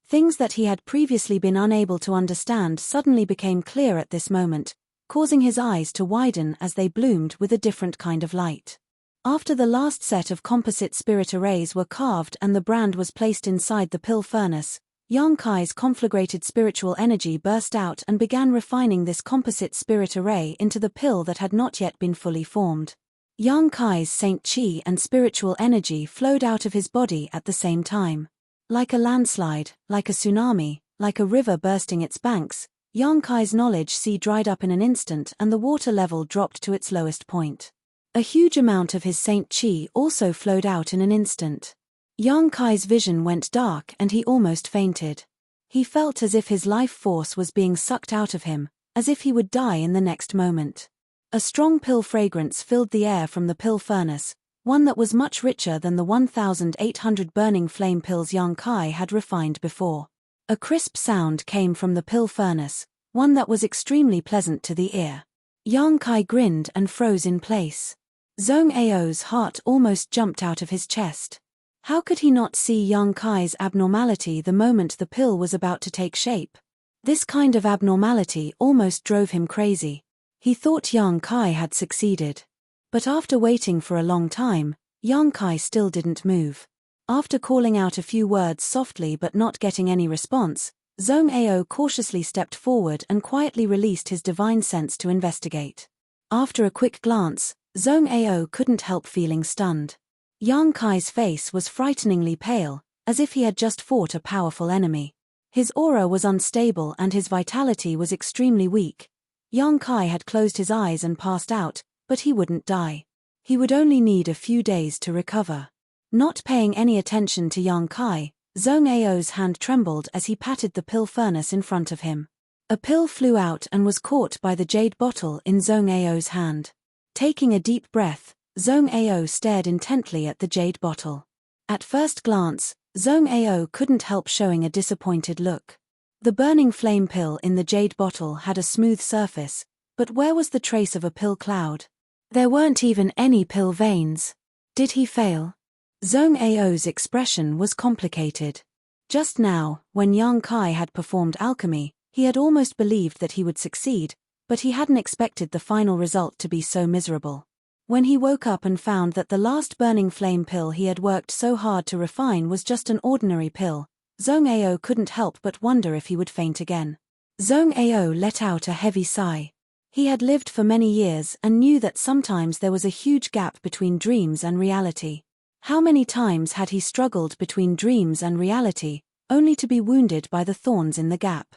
Things that he had previously been unable to understand suddenly became clear at this moment, causing his eyes to widen as they bloomed with a different kind of light. After the last set of composite spirit arrays were carved and the brand was placed inside the pill furnace, Yang Kai's conflagrated spiritual energy burst out and began refining this composite spirit array into the pill that had not yet been fully formed. Yang Kai's Saint Qi and spiritual energy flowed out of his body at the same time. Like a landslide, like a tsunami, like a river bursting its banks, Yang Kai's knowledge sea dried up in an instant and the water level dropped to its lowest point. A huge amount of his Saint Qi also flowed out in an instant. Yang Kai's vision went dark and he almost fainted. He felt as if his life force was being sucked out of him, as if he would die in the next moment. A strong pill fragrance filled the air from the pill furnace, one that was much richer than the 1,800 burning flame pills Yang Kai had refined before. A crisp sound came from the pill furnace, one that was extremely pleasant to the ear. Yang Kai grinned and froze in place. Zhong Ao's heart almost jumped out of his chest. How could he not see Yang Kai's abnormality the moment the pill was about to take shape? This kind of abnormality almost drove him crazy. He thought Yang Kai had succeeded. But after waiting for a long time, Yang Kai still didn't move. After calling out a few words softly but not getting any response, Zhong Ao cautiously stepped forward and quietly released his divine sense to investigate. After a quick glance, Zhong Ao couldn't help feeling stunned. Yang Kai's face was frighteningly pale, as if he had just fought a powerful enemy. His aura was unstable and his vitality was extremely weak. Yang Kai had closed his eyes and passed out, but he wouldn't die. He would only need a few days to recover. Not paying any attention to Yang Kai, Zhong Ao's hand trembled as he patted the pill furnace in front of him. A pill flew out and was caught by the jade bottle in Zhong Ao's hand. Taking a deep breath, Zhong Ao stared intently at the jade bottle. At first glance, Zhong Ao couldn't help showing a disappointed look. The burning flame pill in the jade bottle had a smooth surface, but where was the trace of a pill cloud? There weren't even any pill veins. Did he fail? Zhong Ao's expression was complicated. Just now, when Yang Kai had performed alchemy, he had almost believed that he would succeed, but he hadn't expected the final result to be so miserable. When he woke up and found that the last burning flame pill he had worked so hard to refine was just an ordinary pill, Zhong Ao couldn't help but wonder if he would faint again. Zhong Ao let out a heavy sigh. He had lived for many years and knew that sometimes there was a huge gap between dreams and reality. How many times had he struggled between dreams and reality, only to be wounded by the thorns in the gap?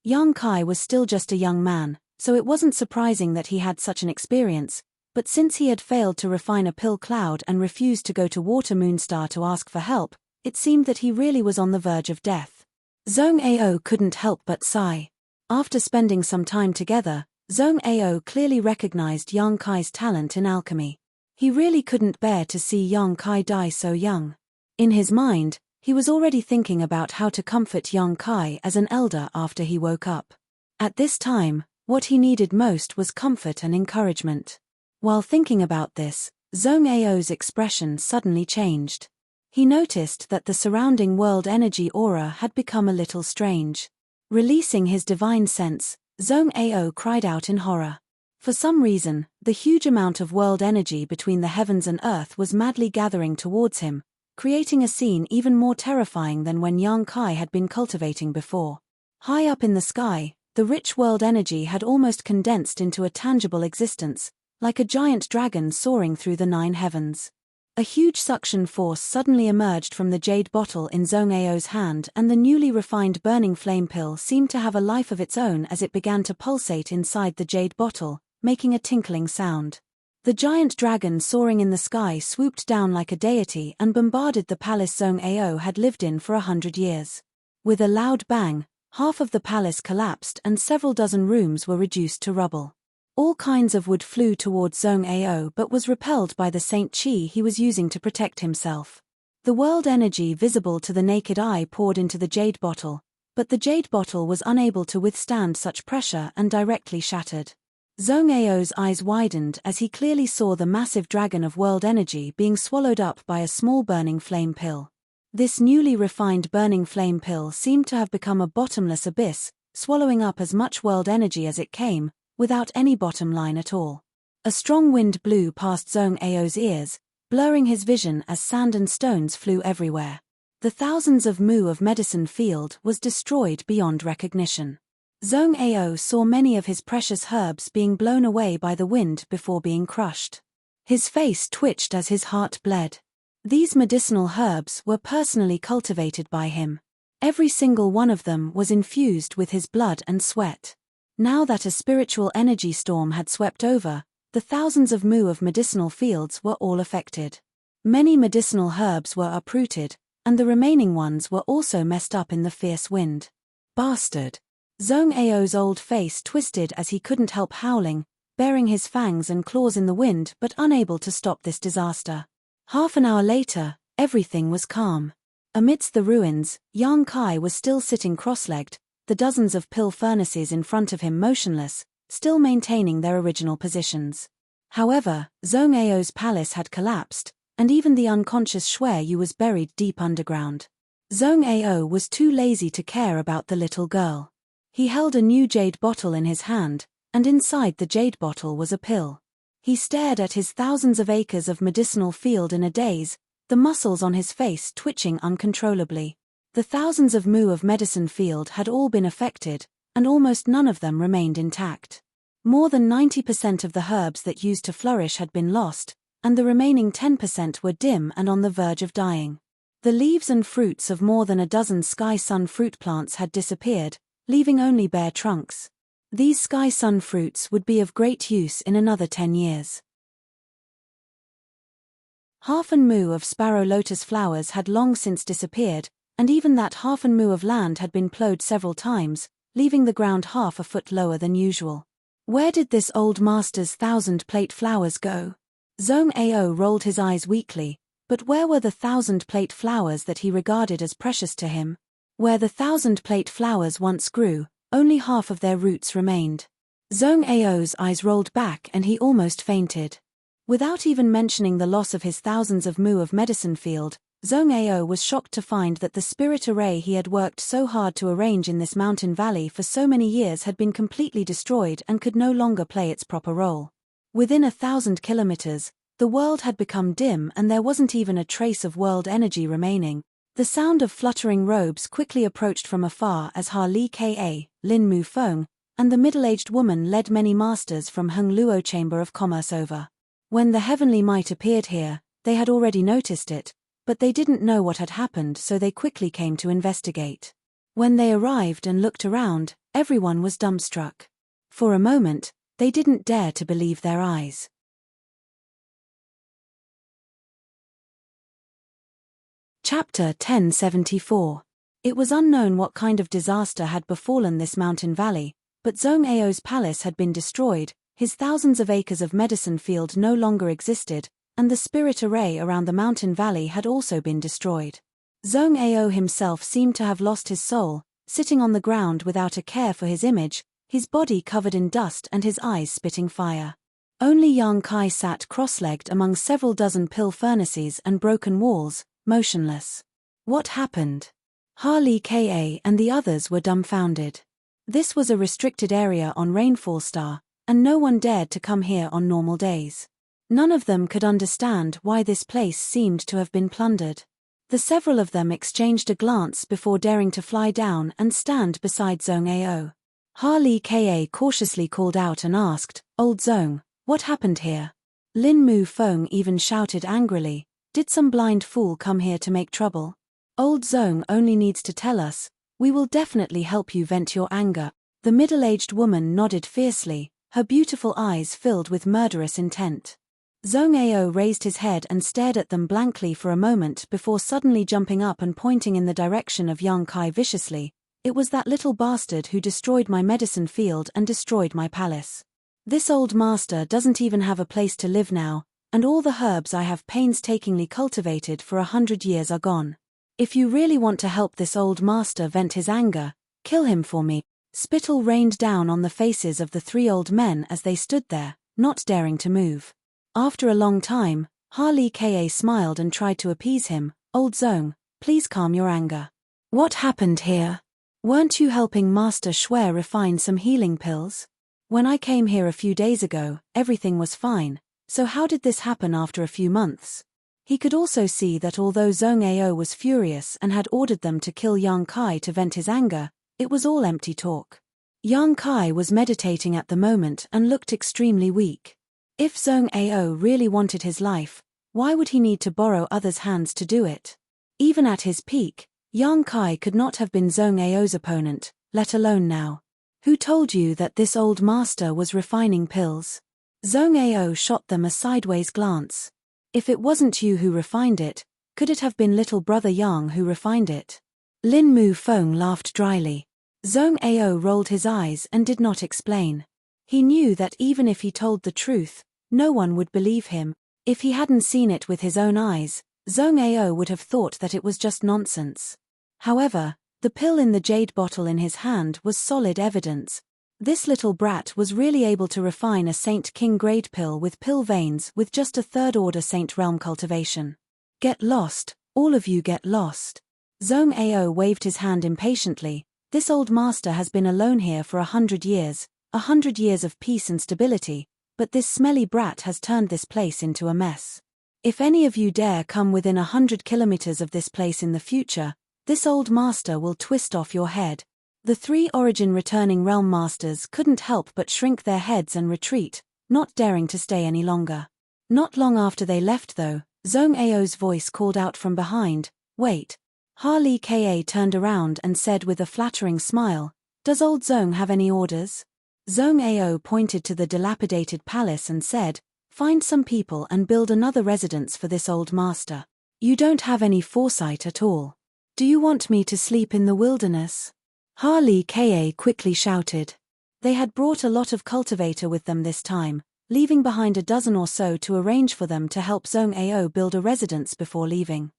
Yang Kai was still just a young man, so it wasn't surprising that he had such an experience, but since he had failed to refine a pill cloud and refused to go to Water Moonstar to ask for help, it seemed that he really was on the verge of death. Zhong Ao couldn't help but sigh. After spending some time together, Zhong Ao clearly recognized Yang Kai's talent in alchemy. He really couldn't bear to see Yang Kai die so young. In his mind, he was already thinking about how to comfort Yang Kai as an elder after he woke up. At this time, what he needed most was comfort and encouragement. While thinking about this, Zhong Ao's expression suddenly changed. He noticed that the surrounding world energy aura had become a little strange. Releasing his divine sense, Zhong Ao cried out in horror. For some reason, the huge amount of world energy between the heavens and earth was madly gathering towards him, creating a scene even more terrifying than when Yang Kai had been cultivating before. High up in the sky, the rich world energy had almost condensed into a tangible existence, like a giant dragon soaring through the 9 heavens. A huge suction force suddenly emerged from the jade bottle in Zhong Ao's hand, and the newly refined burning flame pill seemed to have a life of its own as it began to pulsate inside the jade bottle, making a tinkling sound. The giant dragon soaring in the sky swooped down like a deity and bombarded the palace Zhong Ao had lived in for 100 years. With a loud bang, half of the palace collapsed and several dozen rooms were reduced to rubble. All kinds of wood flew towards Zhong Ao but was repelled by the Saint Qi he was using to protect himself. The world energy visible to the naked eye poured into the jade bottle, but the jade bottle was unable to withstand such pressure and directly shattered. Zhong Ao's eyes widened as he clearly saw the massive dragon of world energy being swallowed up by a small burning flame pill. This newly refined burning flame pill seemed to have become a bottomless abyss, swallowing up as much world energy as it came, without any bottom line at all. A strong wind blew past Zhong Ao's ears, blurring his vision as sand and stones flew everywhere. The thousands of mu of medicine field was destroyed beyond recognition. Zhong Ao saw many of his precious herbs being blown away by the wind before being crushed. His face twitched as his heart bled. These medicinal herbs were personally cultivated by him. Every single one of them was infused with his blood and sweat. Now that a spiritual energy storm had swept over, the thousands of mu of medicinal fields were all affected. Many medicinal herbs were uprooted, and the remaining ones were also messed up in the fierce wind. Bastard! Zhong Ao's old face twisted as he couldn't help howling, baring his fangs and claws in the wind but unable to stop this disaster. Half an hour later, everything was calm. Amidst the ruins, Yang Kai was still sitting cross-legged, the dozens of pill furnaces in front of him motionless, still maintaining their original positions. However, Zhong Ao's palace had collapsed, and even the unconscious Shui Yu was buried deep underground. Zhong Ao was too lazy to care about the little girl. He held a new jade bottle in his hand, and inside the jade bottle was a pill. He stared at his thousands of acres of medicinal field in a daze, the muscles on his face twitching uncontrollably. The thousands of mu of medicine field had all been affected, and almost none of them remained intact. More than 90% of the herbs that used to flourish had been lost, and the remaining 10% were dim and on the verge of dying. The leaves and fruits of more than a dozen sky-sun fruit plants had disappeared, leaving only bare trunks. These sky-sun fruits would be of great use in another 10 years. Half an mu of sparrow lotus flowers had long since disappeared, and even that half an mu of land had been plowed several times, leaving the ground half a foot lower than usual. Where did this old master's 1,000-plate flowers go? Zhong Ao rolled his eyes weakly, but where were the 1,000-plate flowers that he regarded as precious to him? Where the 1,000-plate flowers once grew, only half of their roots remained. Zhong Ao's eyes rolled back and he almost fainted. Without even mentioning the loss of his thousands of mu of medicine field, Zhong Ao was shocked to find that the spirit array he had worked so hard to arrange in this mountain valley for so many years had been completely destroyed and could no longer play its proper role. Within 1,000 kilometers, the world had become dim and there wasn't even a trace of world energy remaining. The sound of fluttering robes quickly approached from afar as Ha Li Ka, Lin Mu Feng, and the middle-aged woman led many masters from Heng Luo Chamber of Commerce over. When the heavenly might appeared here, they had already noticed it, but they didn't know what had happened, so they quickly came to investigate. When they arrived and looked around, everyone was dumbstruck. For a moment, they didn't dare to believe their eyes. Chapter 1074. It was unknown what kind of disaster had befallen this mountain valley, but Zhong Ao's palace had been destroyed, his thousands of acres of medicine field no longer existed, and the spirit array around the mountain valley had also been destroyed. Zhong Ao himself seemed to have lost his soul, sitting on the ground without a care for his image, his body covered in dust and his eyes spitting fire. Only Yang Kai sat cross-legged among several dozen pill furnaces and broken walls, motionless. What happened? Ha Li Ka and the others were dumbfounded. This was a restricted area on Rainfall Star, and no one dared to come here on normal days. None of them could understand why this place seemed to have been plundered. The several of them exchanged a glance before daring to fly down and stand beside Zhong Ao. Ha Li Ka cautiously called out and asked, "Old Zhong, what happened here?" Lin Mu Feng even shouted angrily, "Did some blind fool come here to make trouble? Old Zhong only needs to tell us, we will definitely help you vent your anger." The middle-aged woman nodded fiercely, her beautiful eyes filled with murderous intent. Zhong Ao raised his head and stared at them blankly for a moment before suddenly jumping up and pointing in the direction of Yang Kai viciously. "It was that little bastard who destroyed my medicine field and destroyed my palace. This old master doesn't even have a place to live now, and all the herbs I have painstakingly cultivated for 100 years are gone. If you really want to help this old master vent his anger, kill him for me." Spittle rained down on the faces of the three old men as they stood there, not daring to move. After a long time, Ha Li Ka smiled and tried to appease him. "Old Zhong, please calm your anger. What happened here? Weren't you helping Master Shui refine some healing pills? When I came here a few days ago, everything was fine, so how did this happen after a few months?" He could also see that although Zhong Ao was furious and had ordered them to kill Yang Kai to vent his anger, it was all empty talk. Yang Kai was meditating at the moment and looked extremely weak. If Zhong Ao really wanted his life, why would he need to borrow others' hands to do it? Even at his peak, Yang Kai could not have been Zhong Ao's opponent, let alone now. "Who told you that this old master was refining pills?" Zhong Ao shot them a sideways glance. "If it wasn't you who refined it, could it have been little brother Yang who refined it?" Lin Mu Feng laughed dryly. Zhong Ao rolled his eyes and did not explain. He knew that even if he told the truth, no one would believe him. If he hadn't seen it with his own eyes, Zhong Ao would have thought that it was just nonsense. However, The pill in the jade bottle in his hand was solid evidence. This little brat was really able to refine a Saint King grade pill with pill veins with just a third-order Saint Realm cultivation. Get lost, all of you get lost. Zhong Ao waved his hand impatiently. This old master has been alone here for 100 years, 100 years of peace and stability, but this smelly brat has turned this place into a mess. If any of you dare come within 100 kilometers of this place in the future, this old master will twist off your head. The 3 origin returning realm masters couldn't help but shrink their heads and retreat, not daring to stay any longer. Not long after they left though, Zhong Ao's voice called out from behind, "Wait." Harley Ka turned around and said with a flattering smile, "Does old Zhong have any orders?" Zhong Ao pointed to the dilapidated palace and said, "Find some people and build another residence for this old master. You don't have any foresight at all. Do you want me to sleep in the wilderness?" Harley Ka quickly shouted. They had brought a lot of cultivator with them this time, leaving behind a dozen or so to arrange for them to help Zhong Ao build a residence before leaving.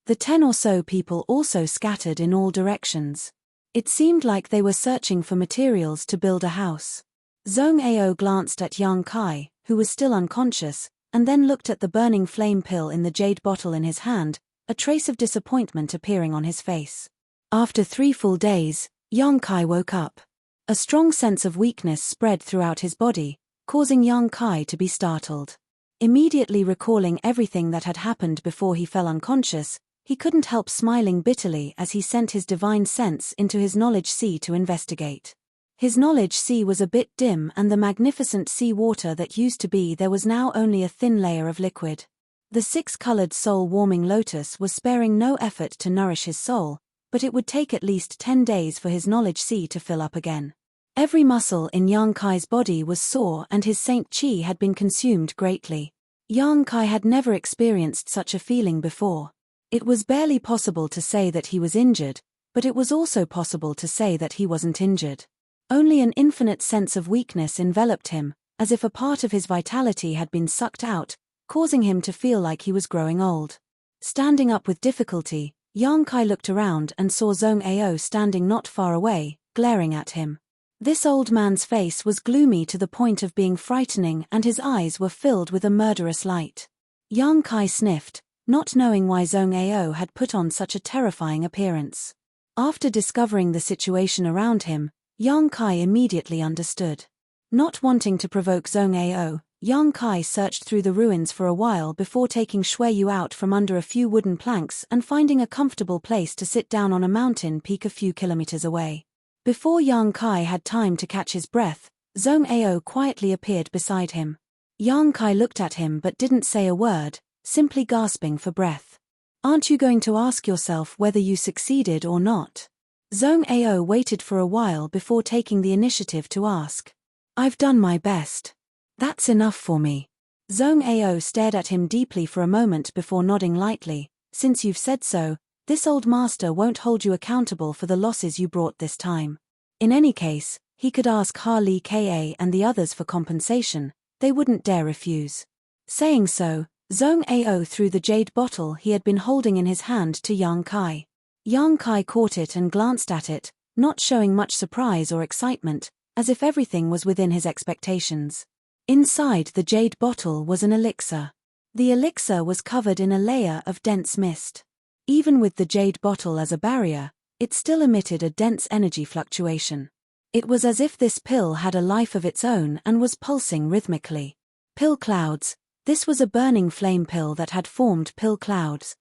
The 10 or so people also scattered in all directions. It seemed like they were searching for materials to build a house. Zhong Ao glanced at Yang Kai, who was still unconscious, and then looked at the burning flame pill in the jade bottle in his hand, a trace of disappointment appearing on his face. After 3 full days, Yang Kai woke up. A strong sense of weakness spread throughout his body, causing Yang Kai to be startled. Immediately recalling everything that had happened before he fell unconscious, he couldn't help smiling bitterly as he sent his divine sense into his knowledge sea to investigate. His knowledge sea was a bit dim, and the magnificent sea water that used to be there was now only a thin layer of liquid. The 6-colored soul-warming lotus was sparing no effort to nourish his soul, but it would take at least 10 days for his knowledge sea to fill up again. Every muscle in Yang Kai's body was sore and his Saint Chi had been consumed greatly. Yang Kai had never experienced such a feeling before. It was barely possible to say that he was injured, but it was also possible to say that he wasn't injured. Only an infinite sense of weakness enveloped him, as if a part of his vitality had been sucked out, causing him to feel like he was growing old. Standing up with difficulty, Yang Kai looked around and saw Zhong Ao standing not far away, glaring at him. This old man's face was gloomy to the point of being frightening, and his eyes were filled with a murderous light. Yang Kai sniffed, not knowing why Zhong Ao had put on such a terrifying appearance. After discovering the situation around him, Yang Kai immediately understood. Not wanting to provoke Zhong Ao, Yang Kai searched through the ruins for a while before taking Shui Yu out from under a few wooden planks and finding a comfortable place to sit down on a mountain peak a few kilometers away. Before Yang Kai had time to catch his breath, Zhong Ao quietly appeared beside him. Yang Kai looked at him but didn't say a word, simply gasping for breath. "Aren't you going to ask yourself whether you succeeded or not?" Zhong Ao waited for a while before taking the initiative to ask. "I've done my best. That's enough for me." Zhong Ao stared at him deeply for a moment before nodding lightly. "Since you've said so, this old master won't hold you accountable for the losses you brought this time. In any case, he could ask Harley Ka and the others for compensation. They wouldn't dare refuse." Saying so, Zhong Ao threw the jade bottle he had been holding in his hand to Yang Kai. Yang Kai caught it and glanced at it, not showing much surprise or excitement, as if everything was within his expectations. Inside the jade bottle was an elixir. The elixir was covered in a layer of dense mist. Even with the jade bottle as a barrier, it still emitted a dense energy fluctuation. It was as if this pill had a life of its own and was pulsing rhythmically. Pill clouds. This was a burning flame pill that had formed pill clouds.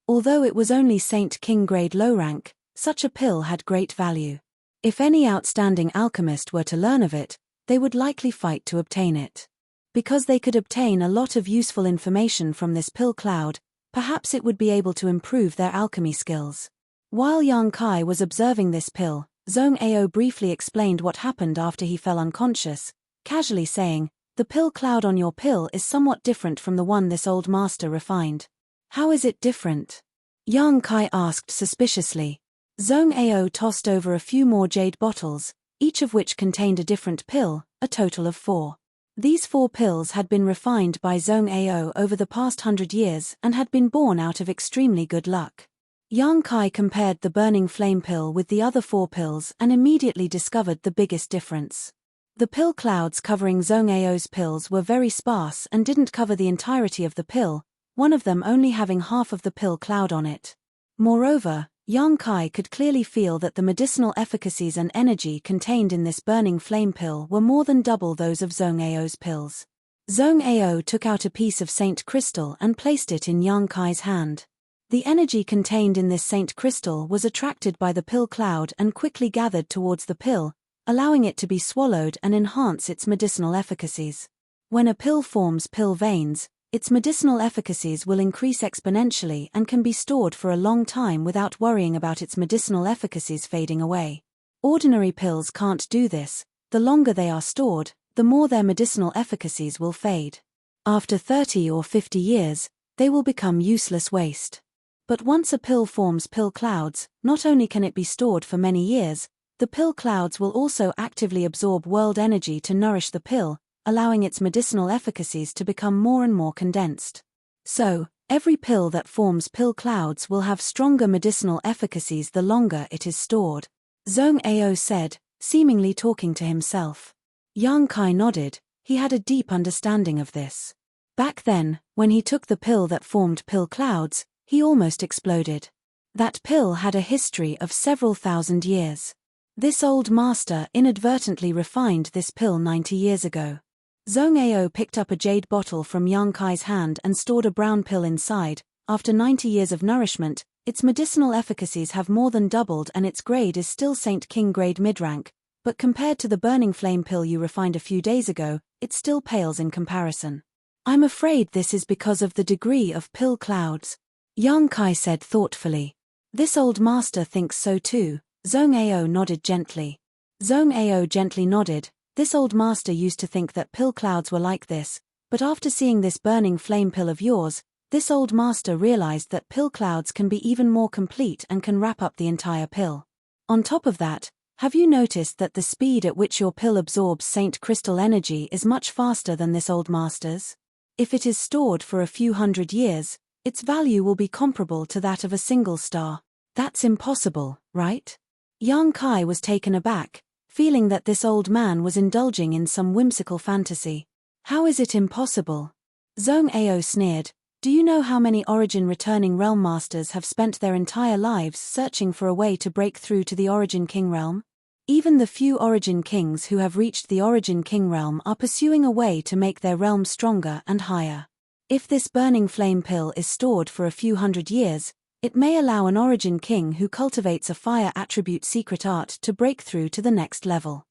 Although it was only Saint King grade low rank, such a pill had great value. If any outstanding alchemist were to learn of it, they would likely fight to obtain it. Because they could obtain a lot of useful information from this pill cloud, perhaps it would be able to improve their alchemy skills. While Yang Kai was observing this pill, Zhong Ao briefly explained what happened after he fell unconscious, casually saying, "The pill cloud on your pill is somewhat different from the one this old master refined." "How is it different?" Yang Kai asked suspiciously. Zhong Ao tossed over a few more jade bottles, each of which contained a different pill, a total of 4. These 4 pills had been refined by Zhong Ao over the past 100 years and had been born out of extremely good luck. Yang Kai compared the burning flame pill with the other 4 pills and immediately discovered the biggest difference. The pill clouds covering Zhong Ao's pills were very sparse and didn't cover the entirety of the pill, one of them only having half of the pill cloud on it. Moreover, Yang Kai could clearly feel that the medicinal efficacies and energy contained in this burning flame pill were more than double those of Zhong Ao's pills. Zhong Ao took out a piece of Saint Crystal and placed it in Yang Kai's hand. The energy contained in this Saint Crystal was attracted by the pill cloud and quickly gathered towards the pill, allowing it to be swallowed and enhance its medicinal efficacies. When a pill forms pill veins, its medicinal efficacies will increase exponentially and can be stored for a long time without worrying about its medicinal efficacies fading away. Ordinary pills can't do this. The longer they are stored, the more their medicinal efficacies will fade. After 30 or 50 years, they will become useless waste. But once a pill forms pill clouds, not only can it be stored for many years, the pill clouds will also actively absorb world energy to nourish the pill, allowing its medicinal efficacies to become more and more condensed. So, every pill that forms pill clouds will have stronger medicinal efficacies the longer it is stored. Zhong Ao said, seemingly talking to himself. Yang Kai nodded. He had a deep understanding of this. Back then, when he took the pill that formed pill clouds, he almost exploded. That pill had a history of several thousand years. This old master inadvertently refined this pill 90 years ago. Zhong Ao picked up a jade bottle from Yang Kai's hand and stored a brown pill inside. After 90 years of nourishment, its medicinal efficacies have more than doubled and its grade is still Saint King grade mid-rank, but compared to the burning flame pill you refined a few days ago, it still pales in comparison. I'm afraid this is because of the degree of pill clouds, Yang Kai said thoughtfully. This old master thinks so too. Zhong Ao nodded gently. Zhong Ao gently nodded. This old master used to think that pill clouds were like this, but after seeing this burning flame pill of yours, this old master realized that pill clouds can be even more complete and can wrap up the entire pill. On top of that, have you noticed that the speed at which your pill absorbs Saint Crystal energy is much faster than this old master's? If it is stored for a few hundred years, its value will be comparable to that of a single star. That's impossible, right? Yang Kai was taken aback, feeling that this old man was indulging in some whimsical fantasy. How is it impossible? Zhong Ao sneered. Do you know how many Origin returning realm masters have spent their entire lives searching for a way to break through to the Origin King realm? Even the few Origin Kings who have reached the Origin King realm are pursuing a way to make their realm stronger and higher. If this burning flame pill is stored for a few hundred years, it may allow an Origin King who cultivates a fire attribute secret art to break through to the next level.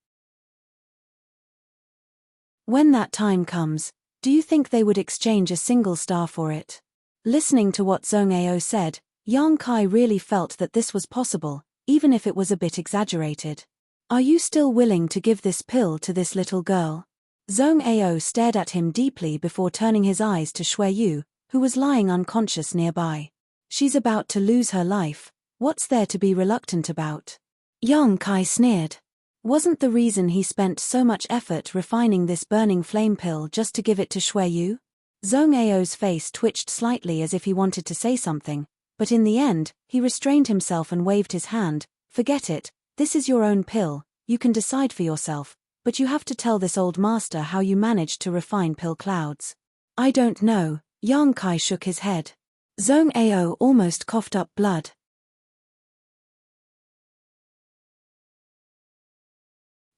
When that time comes, do you think they would exchange a single star for it? Listening to what Zhong Ao said, Yang Kai really felt that this was possible, even if it was a bit exaggerated. Are you still willing to give this pill to this little girl? Zhong Ao stared at him deeply before turning his eyes to Shui Yu, who was lying unconscious nearby. She's about to lose her life. What's there to be reluctant about? Yang Kai sneered. Wasn't the reason he spent so much effort refining this burning flame pill just to give it to Shui Yu? Zhong Ao's face twitched slightly as if he wanted to say something, but in the end, he restrained himself and waved his hand. Forget it, this is your own pill, you can decide for yourself, but you have to tell this old master how you managed to refine pill clouds. I don't know, Yang Kai shook his head. Zhong Ao almost coughed up blood.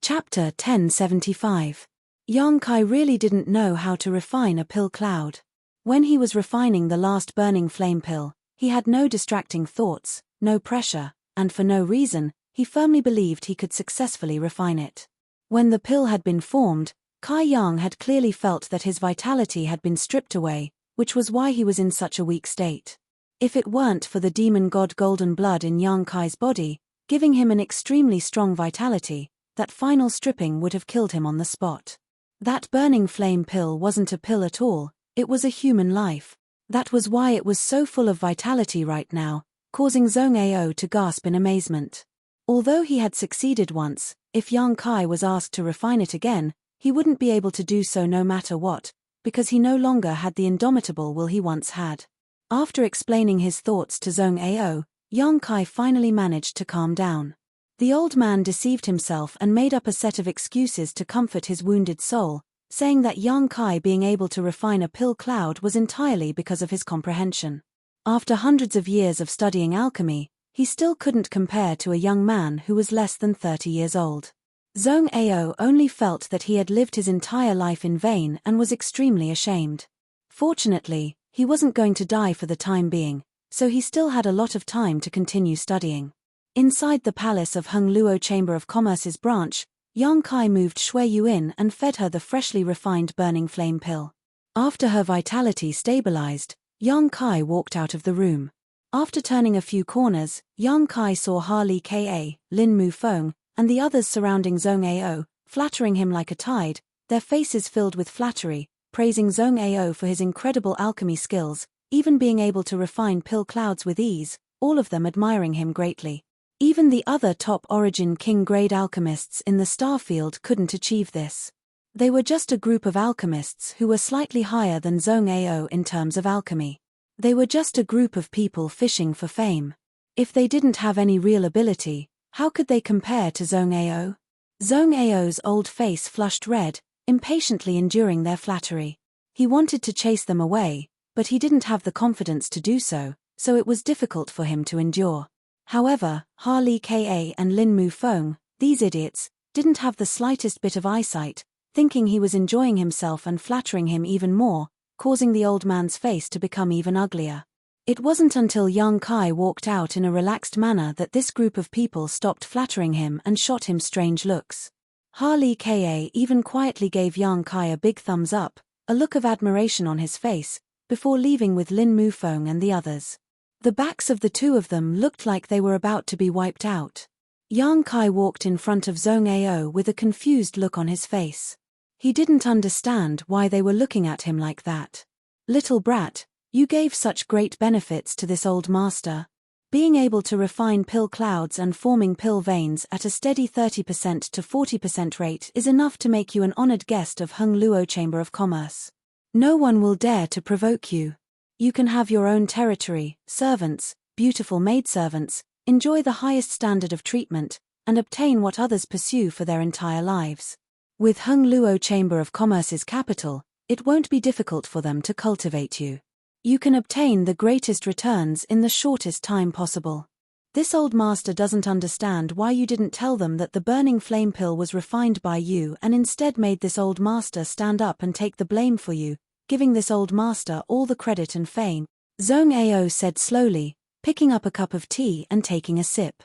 Chapter 1075. Yang Kai really didn't know how to refine a pill cloud. When he was refining the last burning flame pill, he had no distracting thoughts, no pressure, and for no reason, he firmly believed he could successfully refine it. When the pill had been formed, Kai Yang had clearly felt that his vitality had been stripped away, which was why he was in such a weak state. If it weren't for the demon god golden blood in Yang Kai's body, giving him an extremely strong vitality, that final stripping would have killed him on the spot. That burning flame pill wasn't a pill at all, it was a human life. That was why it was so full of vitality right now, causing Zhong Ao to gasp in amazement. Although he had succeeded once, if Yang Kai was asked to refine it again, He wouldn't be able to do so no matter what, because he no longer had the indomitable will he once had. After explaining his thoughts to Zhong Ao, Yang Kai finally managed to calm down. The old man deceived himself and made up a set of excuses to comfort his wounded soul, saying that Yang Kai being able to refine a pill cloud was entirely because of his comprehension. After hundreds of years of studying alchemy, he still couldn't compare to a young man who was less than 30 years old. Zhong Ao only felt that he had lived his entire life in vain and was extremely ashamed. Fortunately, he wasn't going to die for the time being, so he still had a lot of time to continue studying. Inside the palace of Hung Luo Chamber of Commerce's branch, Yang Kai moved Shui Yu in and fed her the freshly refined burning flame pill. After her vitality stabilized, Yang Kai walked out of the room. After turning a few corners, Yang Kai saw Harley Ka, Lin Mufeng, and the others surrounding Zhong Ao, flattering him like a tide, their faces filled with flattery, praising Zhong Ao for his incredible alchemy skills, even being able to refine pill clouds with ease, all of them admiring him greatly. Even the other top Origin King-grade alchemists in the Starfield couldn't achieve this. They were just a group of alchemists who were slightly higher than Zhong Ao in terms of alchemy. They were just a group of people fishing for fame. If they didn't have any real ability, how could they compare to Zhong Ao? Zhong Ao's old face flushed red, impatiently enduring their flattery. He wanted to chase them away, but he didn't have the confidence to do so, so it was difficult for him to endure. However, Harley Ka and Lin Mufeng, these idiots, didn't have the slightest bit of eyesight, thinking he was enjoying himself and flattering him even more, causing the old man's face to become even uglier. It wasn't until Yang Kai walked out in a relaxed manner that this group of people stopped flattering him and shot him strange looks. Harley Ka even quietly gave Yang Kai a big thumbs up, a look of admiration on his face, before leaving with Lin Mufeng and the others. The backs of the two of them looked like they were about to be wiped out. Yang Kai walked in front of Zhong Ao with a confused look on his face. He didn't understand why they were looking at him like that. Little brat, you gave such great benefits to this old master. Being able to refine pill clouds and forming pill veins at a steady 30% to 40% rate is enough to make you an honored guest of Hung Luo Chamber of Commerce. No one will dare to provoke you. You can have your own territory, servants, beautiful maidservants, enjoy the highest standard of treatment, and obtain what others pursue for their entire lives. With Hung Luo Chamber of Commerce's capital, it won't be difficult for them to cultivate you. You can obtain the greatest returns in the shortest time possible. This old master doesn't understand why you didn't tell them that the burning flame pill was refined by you and instead made this old master stand up and take the blame for you, giving this old master all the credit and fame, Zhong Ao said slowly, picking up a cup of tea and taking a sip.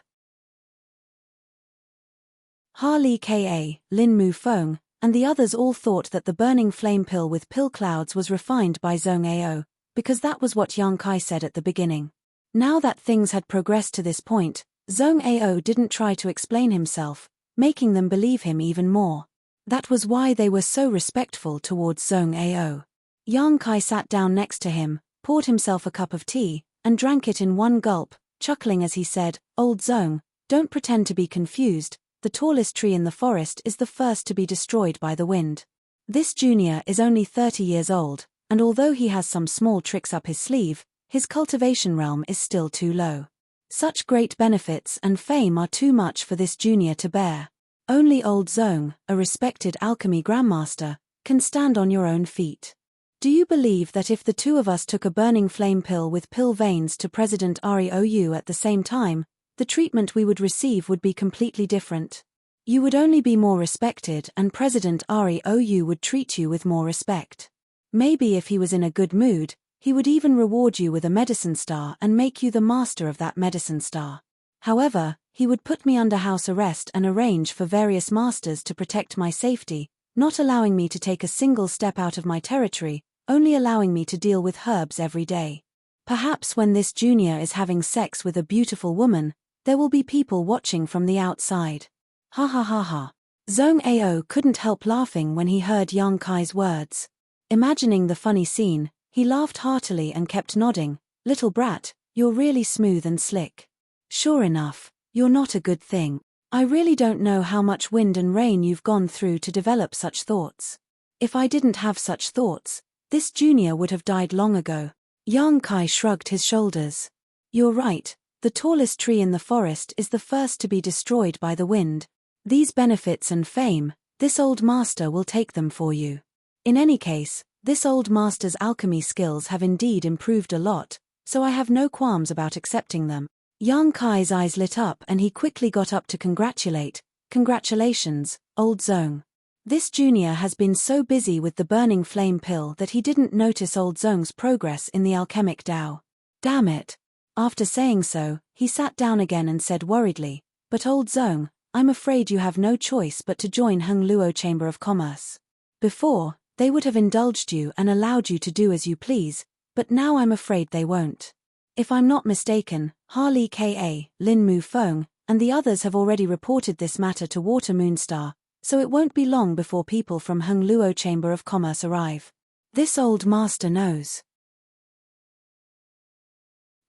Harley Ka, Lin Mufeng, and the others all thought that the burning flame pill with pill clouds was refined by Zhong Ao, because that was what Yang Kai said at the beginning. Now that things had progressed to this point, Zhong Ao didn't try to explain himself, making them believe him even more. That was why they were so respectful towards Zhong Ao. Yang Kai sat down next to him, poured himself a cup of tea, and drank it in one gulp, chuckling as he said, "Old Zhong, don't pretend to be confused, the tallest tree in the forest is the first to be destroyed by the wind. This junior is only 30 years old, and although he has some small tricks up his sleeve, his cultivation realm is still too low. Such great benefits and fame are too much for this junior to bear. Only old Zhong, a respected alchemy grandmaster, can stand on your own feet. Do you believe that if the two of us took a burning flame pill with pill veins to President Riou at the same time, the treatment we would receive would be completely different? You would only be more respected and President Riou would treat you with more respect. Maybe if he was in a good mood, he would even reward you with a medicine star and make you the master of that medicine star. However, he would put me under house arrest and arrange for various masters to protect my safety, not allowing me to take a single step out of my territory, only allowing me to deal with herbs every day. Perhaps when this junior is having sex with a beautiful woman, there will be people watching from the outside." Ha ha ha ha. Zhong Ao couldn't help laughing when he heard Yang Kai's words. Imagining the funny scene, he laughed heartily and kept nodding. "Little brat, you're really smooth and slick. Sure enough, you're not a good thing. I really don't know how much wind and rain you've gone through to develop such thoughts. If I didn't have such thoughts, this junior would have died long ago. Yang Kai shrugged his shoulders. You're right, the tallest tree in the forest is the first to be destroyed by the wind. These benefits and fame, this old master will take them for you. In any case, this old master's alchemy skills have indeed improved a lot, so I have no qualms about accepting them. Yang Kai's eyes lit up and he quickly got up to congratulate. Congratulations, old Zong. This junior has been so busy with the burning flame pill that he didn't notice old Zong's progress in the alchemic Tao. Damn it. After saying so, he sat down again and said worriedly, but old Zong, I'm afraid you have no choice but to join Heng Luo Chamber of Commerce. Before, they would have indulged you and allowed you to do as you please, but now I'm afraid they won't. If I'm not mistaken, Harley Ka, Lin Mu Feng, and the others have already reported this matter to Water Moonstar, so it won't be long before people from Heng Luo Chamber of Commerce arrive. This old master knows.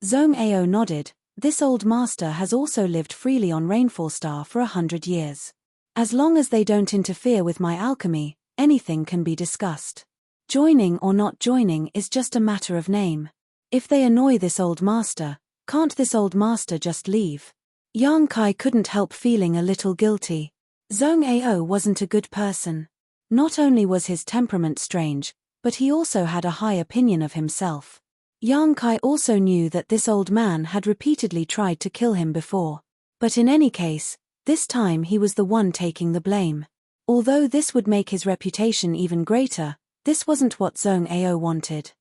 Zhong Ao nodded. This old master has also lived freely on Rainfall Star for 100 years. As long as they don't interfere with my alchemy, anything can be discussed. Joining or not joining is just a matter of name. If they annoy this old master, can't this old master just leave? Yang Kai couldn't help feeling a little guilty. Zhong Ao wasn't a good person. Not only was his temperament strange, but he also had a high opinion of himself. Yang Kai also knew that this old man had repeatedly tried to kill him before. But in any case, this time he was the one taking the blame. Although this would make his reputation even greater, this wasn't what Zhong Ao wanted.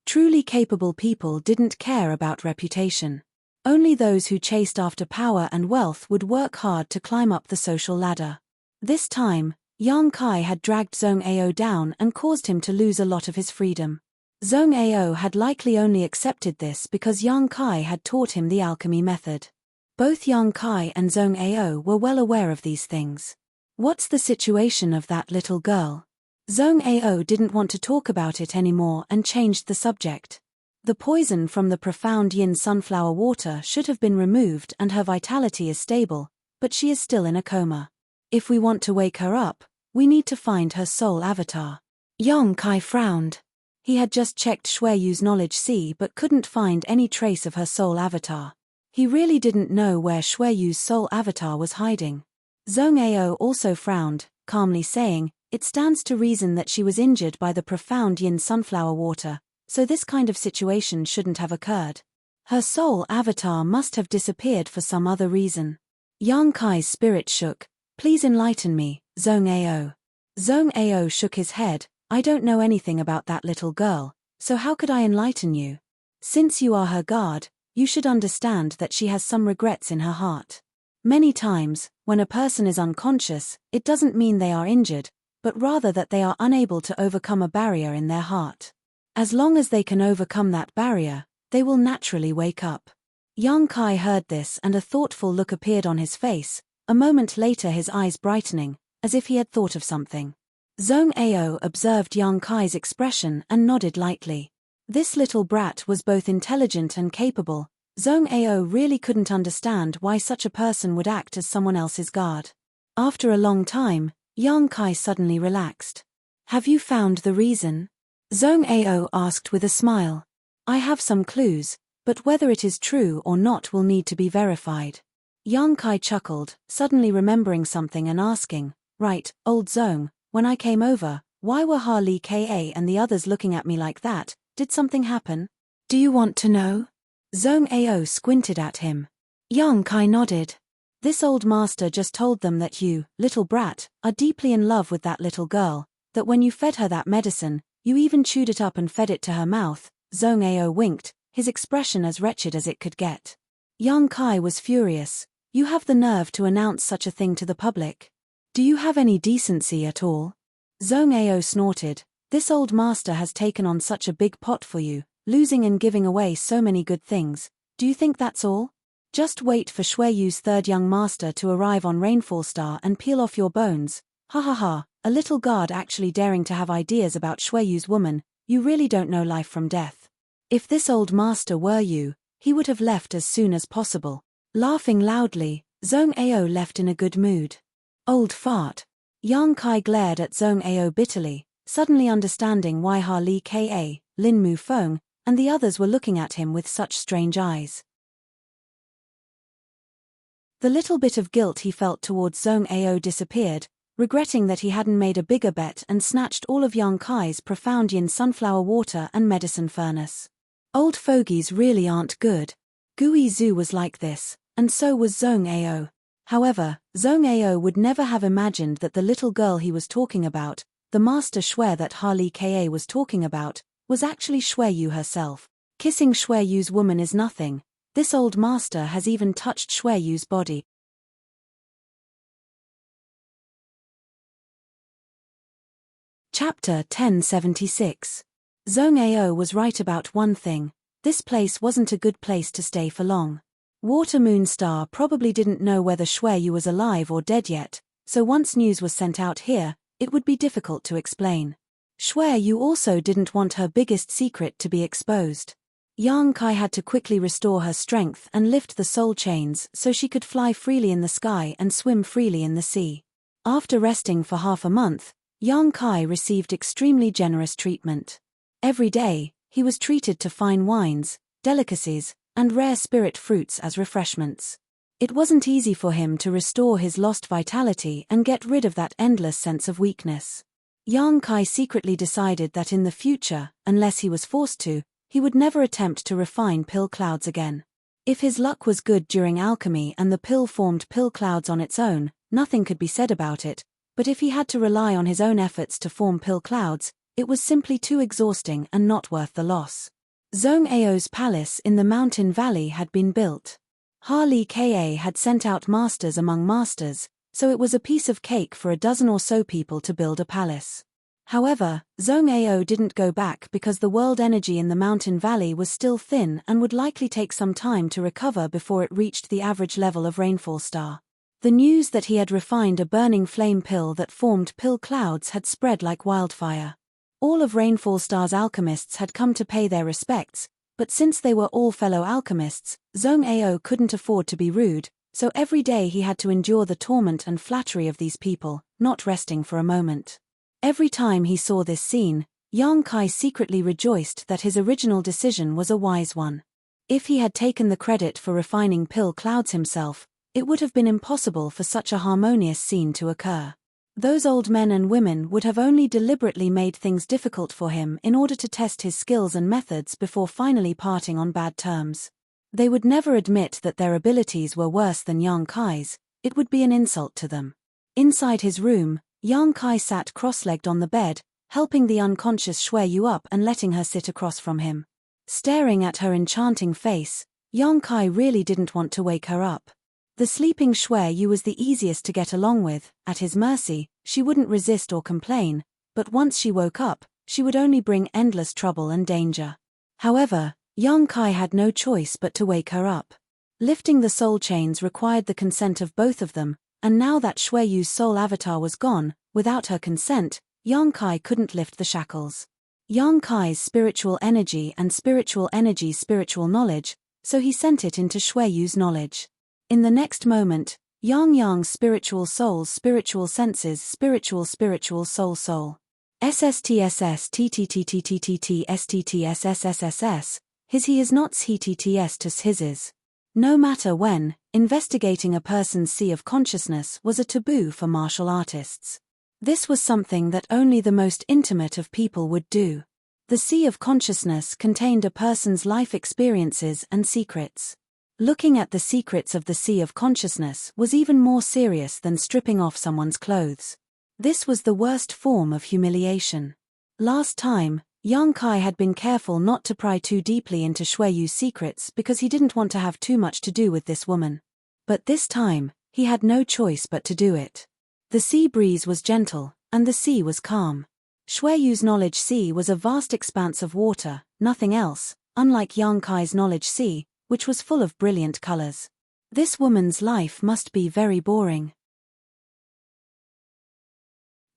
Truly capable people didn't care about reputation. Only those who chased after power and wealth would work hard to climb up the social ladder. This time, Yang Kai had dragged Zhong Ao down and caused him to lose a lot of his freedom. Zhong Ao had likely only accepted this because Yang Kai had taught him the alchemy method. Both Yang Kai and Zhong Ao were well aware of these things. What's the situation of that little girl? Zhong Ao didn't want to talk about it anymore and changed the subject. The poison from the profound yin sunflower water should have been removed and her vitality is stable, but she is still in a coma. If we want to wake her up, we need to find her soul avatar. Yang Kai frowned. He had just checked Shui Yu's knowledge sea but couldn't find any trace of her soul avatar. He really didn't know where Shui Yu's soul avatar was hiding. Zhong Ao also frowned, calmly saying, it stands to reason that she was injured by the profound yin sunflower water, so this kind of situation shouldn't have occurred. Her soul avatar must have disappeared for some other reason. Yang Kai's spirit shook. Please enlighten me, Zhong Ao. Zhong Ao shook his head. I don't know anything about that little girl, so how could I enlighten you? Since you are her guard, you should understand that she has some regrets in her heart. Many times, when a person is unconscious, it doesn't mean they are injured, but rather that they are unable to overcome a barrier in their heart. As long as they can overcome that barrier, they will naturally wake up. Yang Kai heard this and a thoughtful look appeared on his face, a moment later his eyes brightening, as if he had thought of something. Zhong Ao observed Yang Kai's expression and nodded lightly. This little brat was both intelligent and capable. Zhong Ao really couldn't understand why such a person would act as someone else's guard. After a long time, Yang Kai suddenly relaxed. Have you found the reason? Zhong Ao asked with a smile. I have some clues, but whether it is true or not will need to be verified. Yang Kai chuckled, suddenly remembering something and asking, right, old Zhong, when I came over, why were Harley Ka and the others looking at me like that? Did something happen? Do you want to know? Zhong Ao squinted at him. Yang Kai nodded. This old master just told them that you, little brat, are deeply in love with that little girl, that when you fed her that medicine, you even chewed it up and fed it to her mouth. Zhong Ao winked, his expression as wretched as it could get. Yang Kai was furious. You have the nerve to announce such a thing to the public. Do you have any decency at all? Zhong Ao snorted. This old master has taken on such a big pot for you, losing and giving away so many good things. Do you think that's all? Just wait for Shui Yu's third young master to arrive on Rainfall Star and peel off your bones. Ha ha ha, a little guard actually daring to have ideas about Shui Yu's woman. You really don't know life from death. If this old master were you, he would have left as soon as possible. Laughing loudly, Zhong Ao left in a good mood. Old fart. Yang Kai glared at Zhong Ao bitterly, suddenly understanding why Ha Li Ka, Lin Mu Feng, and the others were looking at him with such strange eyes. The little bit of guilt he felt towards Zhong Ao disappeared, regretting that he hadn't made a bigger bet and snatched all of Yang Kai's profound yin sunflower water and medicine furnace. Old fogies really aren't good. Gui Zhu was like this, and so was Zhong Ao. However, Zhong Ao would never have imagined that the little girl he was talking about, the master Shui that Ha Li Ka was talking about, was actually Shui Yu herself. Kissing Shui Yu's woman is nothing. This old master has even touched Shui Yu's body. Chapter 1076. Zhong Ao was right about one thing. This place wasn't a good place to stay for long. Water Moon Star probably didn't know whether Shui Yu was alive or dead yet, so once news was sent out here, it would be difficult to explain. Shui Yu also didn't want her biggest secret to be exposed. Yang Kai had to quickly restore her strength and lift the soul chains so she could fly freely in the sky and swim freely in the sea. After resting for half a month, Yang Kai received extremely generous treatment. Every day, he was treated to fine wines, delicacies, and rare spirit fruits as refreshments. It wasn't easy for him to restore his lost vitality and get rid of that endless sense of weakness. Yang Kai secretly decided that in the future, unless he was forced to, he would never attempt to refine pill clouds again. If his luck was good during alchemy and the pill formed pill clouds on its own, nothing could be said about it, but if he had to rely on his own efforts to form pill clouds, it was simply too exhausting and not worth the loss. Zhong Ao's palace in the mountain valley had been built. Ha Li Ka had sent out masters among masters, so it was a piece of cake for a dozen or so people to build a palace. However, Zhong Ao didn't go back because the world energy in the mountain valley was still thin and would likely take some time to recover before it reached the average level of rainfall star. The news that he had refined a burning flame pill that formed pill clouds had spread like wildfire. All of Rainfall Star's alchemists had come to pay their respects, but since they were all fellow alchemists, Zhong Ao couldn't afford to be rude, so every day he had to endure the torment and flattery of these people, not resting for a moment. Every time he saw this scene, Yang Kai secretly rejoiced that his original decision was a wise one. If he had taken the credit for refining pill clouds himself, it would have been impossible for such a harmonious scene to occur. Those old men and women would have only deliberately made things difficult for him in order to test his skills and methods before finally parting on bad terms. They would never admit that their abilities were worse than Yang Kai's. It would be an insult to them. Inside his room, Yang Kai sat cross-legged on the bed, helping the unconscious Shui Yu up and letting her sit across from him. Staring at her enchanting face, Yang Kai really didn't want to wake her up. The sleeping Shui Yu was the easiest to get along with. At his mercy, she wouldn't resist or complain, but once she woke up, she would only bring endless trouble and danger. However, Yang Kai had no choice but to wake her up. Lifting the soul chains required the consent of both of them, and now that Shui Yu's soul avatar was gone, without her consent, Yang Kai couldn't lift the shackles. Yang Kai's spiritual energy and spiritual energy's spiritual knowledge, so he sent it into Shui Yu's knowledge. In the next moment, Yang's spiritual soul's spiritual senses spiritual soul. SSTSS his he is not HTTS to hises. No matter when, investigating a person's sea of consciousness was a taboo for martial artists. This was something that only the most intimate of people would do. The sea of consciousness contained a person's life experiences and secrets. Looking at the secrets of the sea of consciousness was even more serious than stripping off someone's clothes. This was the worst form of humiliation. Last time, Yang Kai had been careful not to pry too deeply into Shui Yu's secrets because he didn't want to have too much to do with this woman. But this time, he had no choice but to do it. The sea breeze was gentle, and the sea was calm. Shui Yu's knowledge sea was a vast expanse of water, nothing else, unlike Yang Kai's knowledge sea, which was full of brilliant colors. This woman's life must be very boring.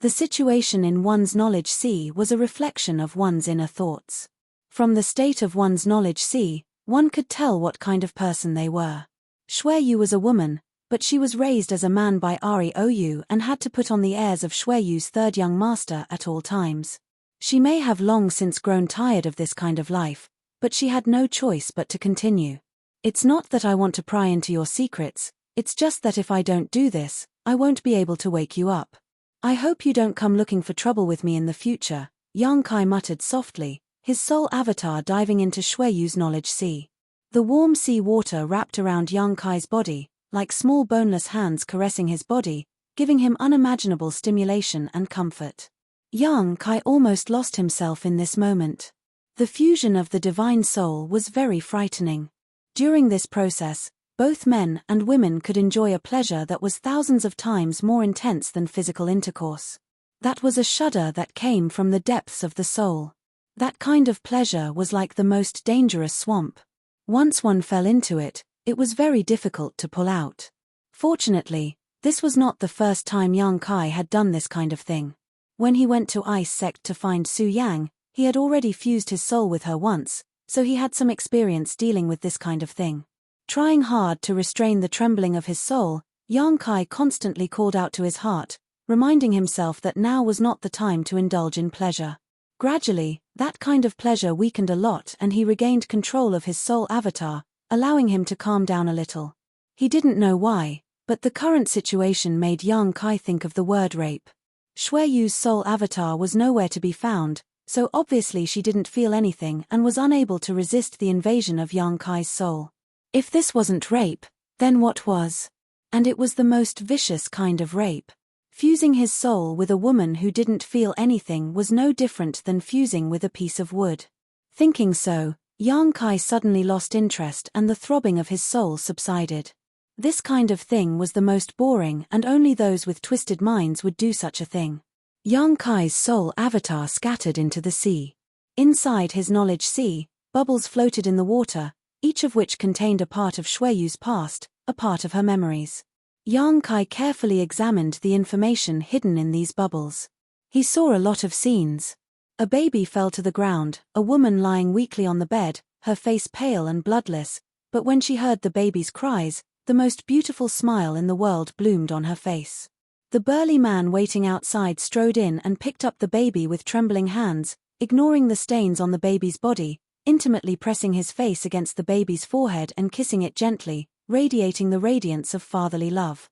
The situation in one's knowledge sea was a reflection of one's inner thoughts. From the state of one's knowledge sea, one could tell what kind of person they were. Shui Yu was a woman, But she was raised as a man by Rou and had to put on the airs of Xueyu's third young master at all times. She may have long since grown tired of this kind of life, but she had no choice but to continue. It's not that I want to pry into your secrets, it's just that if I don't do this, I won't be able to wake you up. I hope you don't come looking for trouble with me in the future, Yang Kai muttered softly, his soul avatar diving into Xueyu's knowledge sea. The warm sea water wrapped around Yang Kai's body, like small boneless hands caressing his body, giving him unimaginable stimulation and comfort. Yang Kai almost lost himself in this moment. The fusion of the divine soul was very frightening. During this process, both men and women could enjoy a pleasure that was thousands of times more intense than physical intercourse. That was a shudder that came from the depths of the soul. That kind of pleasure was like the most dangerous swamp. Once one fell into it, it was very difficult to pull out. Fortunately, this was not the first time Yang Kai had done this kind of thing. When he went to Ice Sect to find Su Yang, he had already fused his soul with her once, so he had some experience dealing with this kind of thing. Trying hard to restrain the trembling of his soul, Yang Kai constantly called out to his heart, reminding himself that now was not the time to indulge in pleasure. Gradually, that kind of pleasure weakened a lot and he regained control of his soul avatar, allowing him to calm down a little. He didn't know why, but the current situation made Yang Kai think of the word rape. Xueyu's soul avatar was nowhere to be found, so obviously she didn't feel anything and was unable to resist the invasion of Yang Kai's soul. If this wasn't rape, then what was? And it was the most vicious kind of rape. Fusing his soul with a woman who didn't feel anything was no different than fusing with a piece of wood. Thinking so, Yang Kai suddenly lost interest and the throbbing of his soul subsided. This kind of thing was the most boring and only those with twisted minds would do such a thing. Yang Kai's soul avatar scattered into the sea. Inside his knowledge sea, bubbles floated in the water, each of which contained a part of Xueyu's past, a part of her memories. Yang Kai carefully examined the information hidden in these bubbles. He saw a lot of scenes. A baby fell to the ground, a woman lying weakly on the bed, her face pale and bloodless, but when she heard the baby's cries, the most beautiful smile in the world bloomed on her face. The burly man waiting outside strode in and picked up the baby with trembling hands, ignoring the stains on the baby's body, intimately pressing his face against the baby's forehead and kissing it gently, radiating the radiance of fatherly love.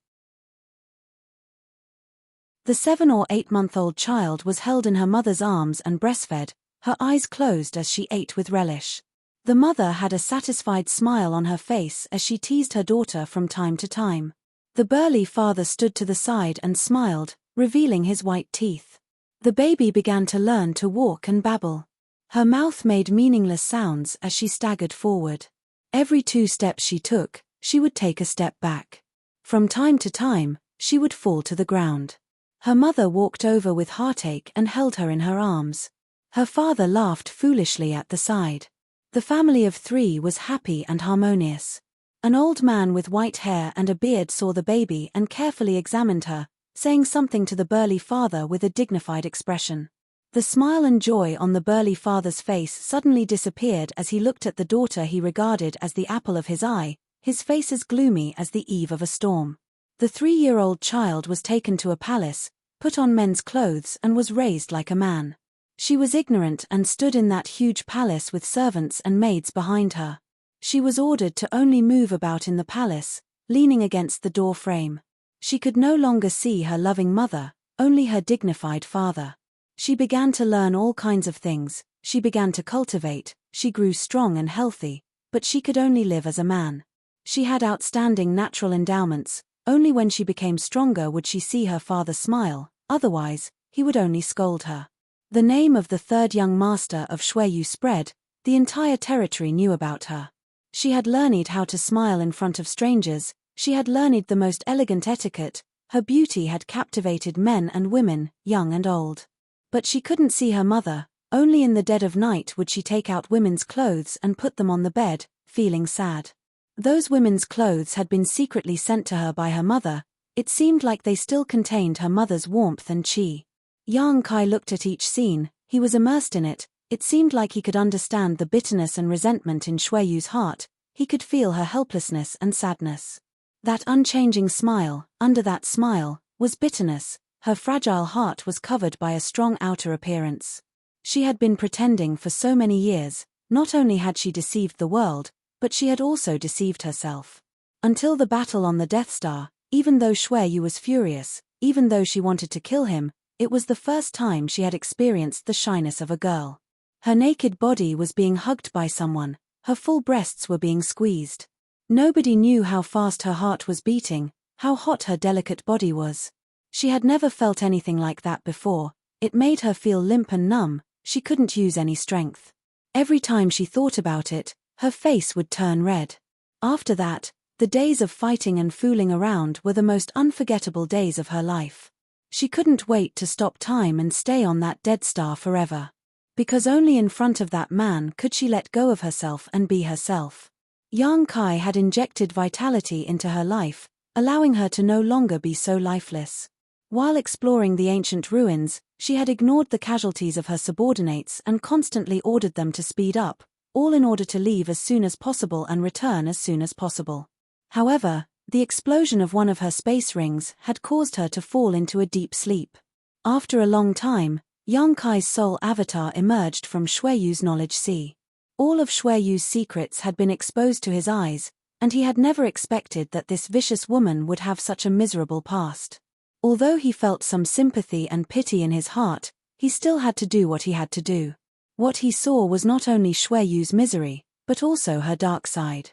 The 7 or 8-month-old child was held in her mother's arms and breastfed, her eyes closed as she ate with relish. The mother had a satisfied smile on her face as she teased her daughter from time to time. The burly father stood to the side and smiled, revealing his white teeth. The baby began to learn to walk and babble. Her mouth made meaningless sounds as she staggered forward. Every 2 steps she took, she would take a step back. From time to time, she would fall to the ground. Her mother walked over with heartache and held her in her arms. Her father laughed foolishly at the side. The family of 3 was happy and harmonious. An old man with white hair and a beard saw the baby and carefully examined her, saying something to the burly father with a dignified expression. The smile and joy on the burly father's face suddenly disappeared as he looked at the daughter he regarded as the apple of his eye, his face as gloomy as the eve of a storm. The 3-year-old child was taken to a palace, put on men's clothes and was raised like a man. She was ignorant and stood in that huge palace with servants and maids behind her. She was ordered to only move about in the palace, leaning against the door frame. She could no longer see her loving mother, only her dignified father. She began to learn all kinds of things, she began to cultivate, she grew strong and healthy, but she could only live as a man. She had outstanding natural endowments, only when she became stronger would she see her father smile, otherwise, he would only scold her. The name of the 3rd young master of Xueyu spread, the entire territory knew about her. She had learned how to smile in front of strangers, she had learned the most elegant etiquette, her beauty had captivated men and women, young and old. But she couldn't see her mother, only in the dead of night would she take out women's clothes and put them on the bed, feeling sad. Those women's clothes had been secretly sent to her by her mother, it seemed like they still contained her mother's warmth and chi. Yang Kai looked at each scene, he was immersed in it, it seemed like he could understand the bitterness and resentment in Xueyu's heart, he could feel her helplessness and sadness. That unchanging smile, under that smile, was bitterness. Her fragile heart was covered by a strong outer appearance. She had been pretending for so many years. Not only had she deceived the world, but she had also deceived herself. Until the battle on the Death Star, even though Xue Yu was furious, even though she wanted to kill him, it was the first time she had experienced the shyness of a girl. Her naked body was being hugged by someone, her full breasts were being squeezed. Nobody knew how fast her heart was beating, how hot her delicate body was. She had never felt anything like that before. It made her feel limp and numb. She couldn't use any strength. Every time she thought about it, her face would turn red. After that, the days of fighting and fooling around were the most unforgettable days of her life. She couldn't wait to stop time and stay on that dead star forever. Because only in front of that man could she let go of herself and be herself. Yang Kai had injected vitality into her life, allowing her to no longer be so lifeless. While exploring the ancient ruins, she had ignored the casualties of her subordinates and constantly ordered them to speed up, all in order to leave as soon as possible and return as soon as possible. However, the explosion of one of her space rings had caused her to fall into a deep sleep. After a long time, Yang Kai's soul avatar emerged from Xue Yu's knowledge sea. All of Xue Yu's secrets had been exposed to his eyes, and he had never expected that this vicious woman would have such a miserable past. Although he felt some sympathy and pity in his heart, he still had to do what he had to do. What he saw was not only Xue Yu's misery, but also her dark side.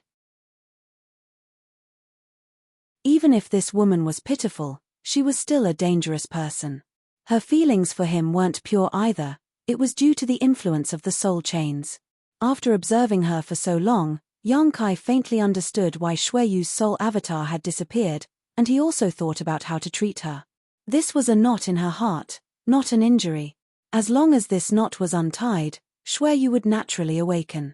Even if this woman was pitiful, she was still a dangerous person. Her feelings for him weren't pure either. It was due to the influence of the soul chains. After observing her for so long, Yang Kai faintly understood why Xue Yu's soul avatar had disappeared, and he also thought about how to treat her. This was a knot in her heart, not an injury. As long as this knot was untied, Xue Yu would naturally awaken.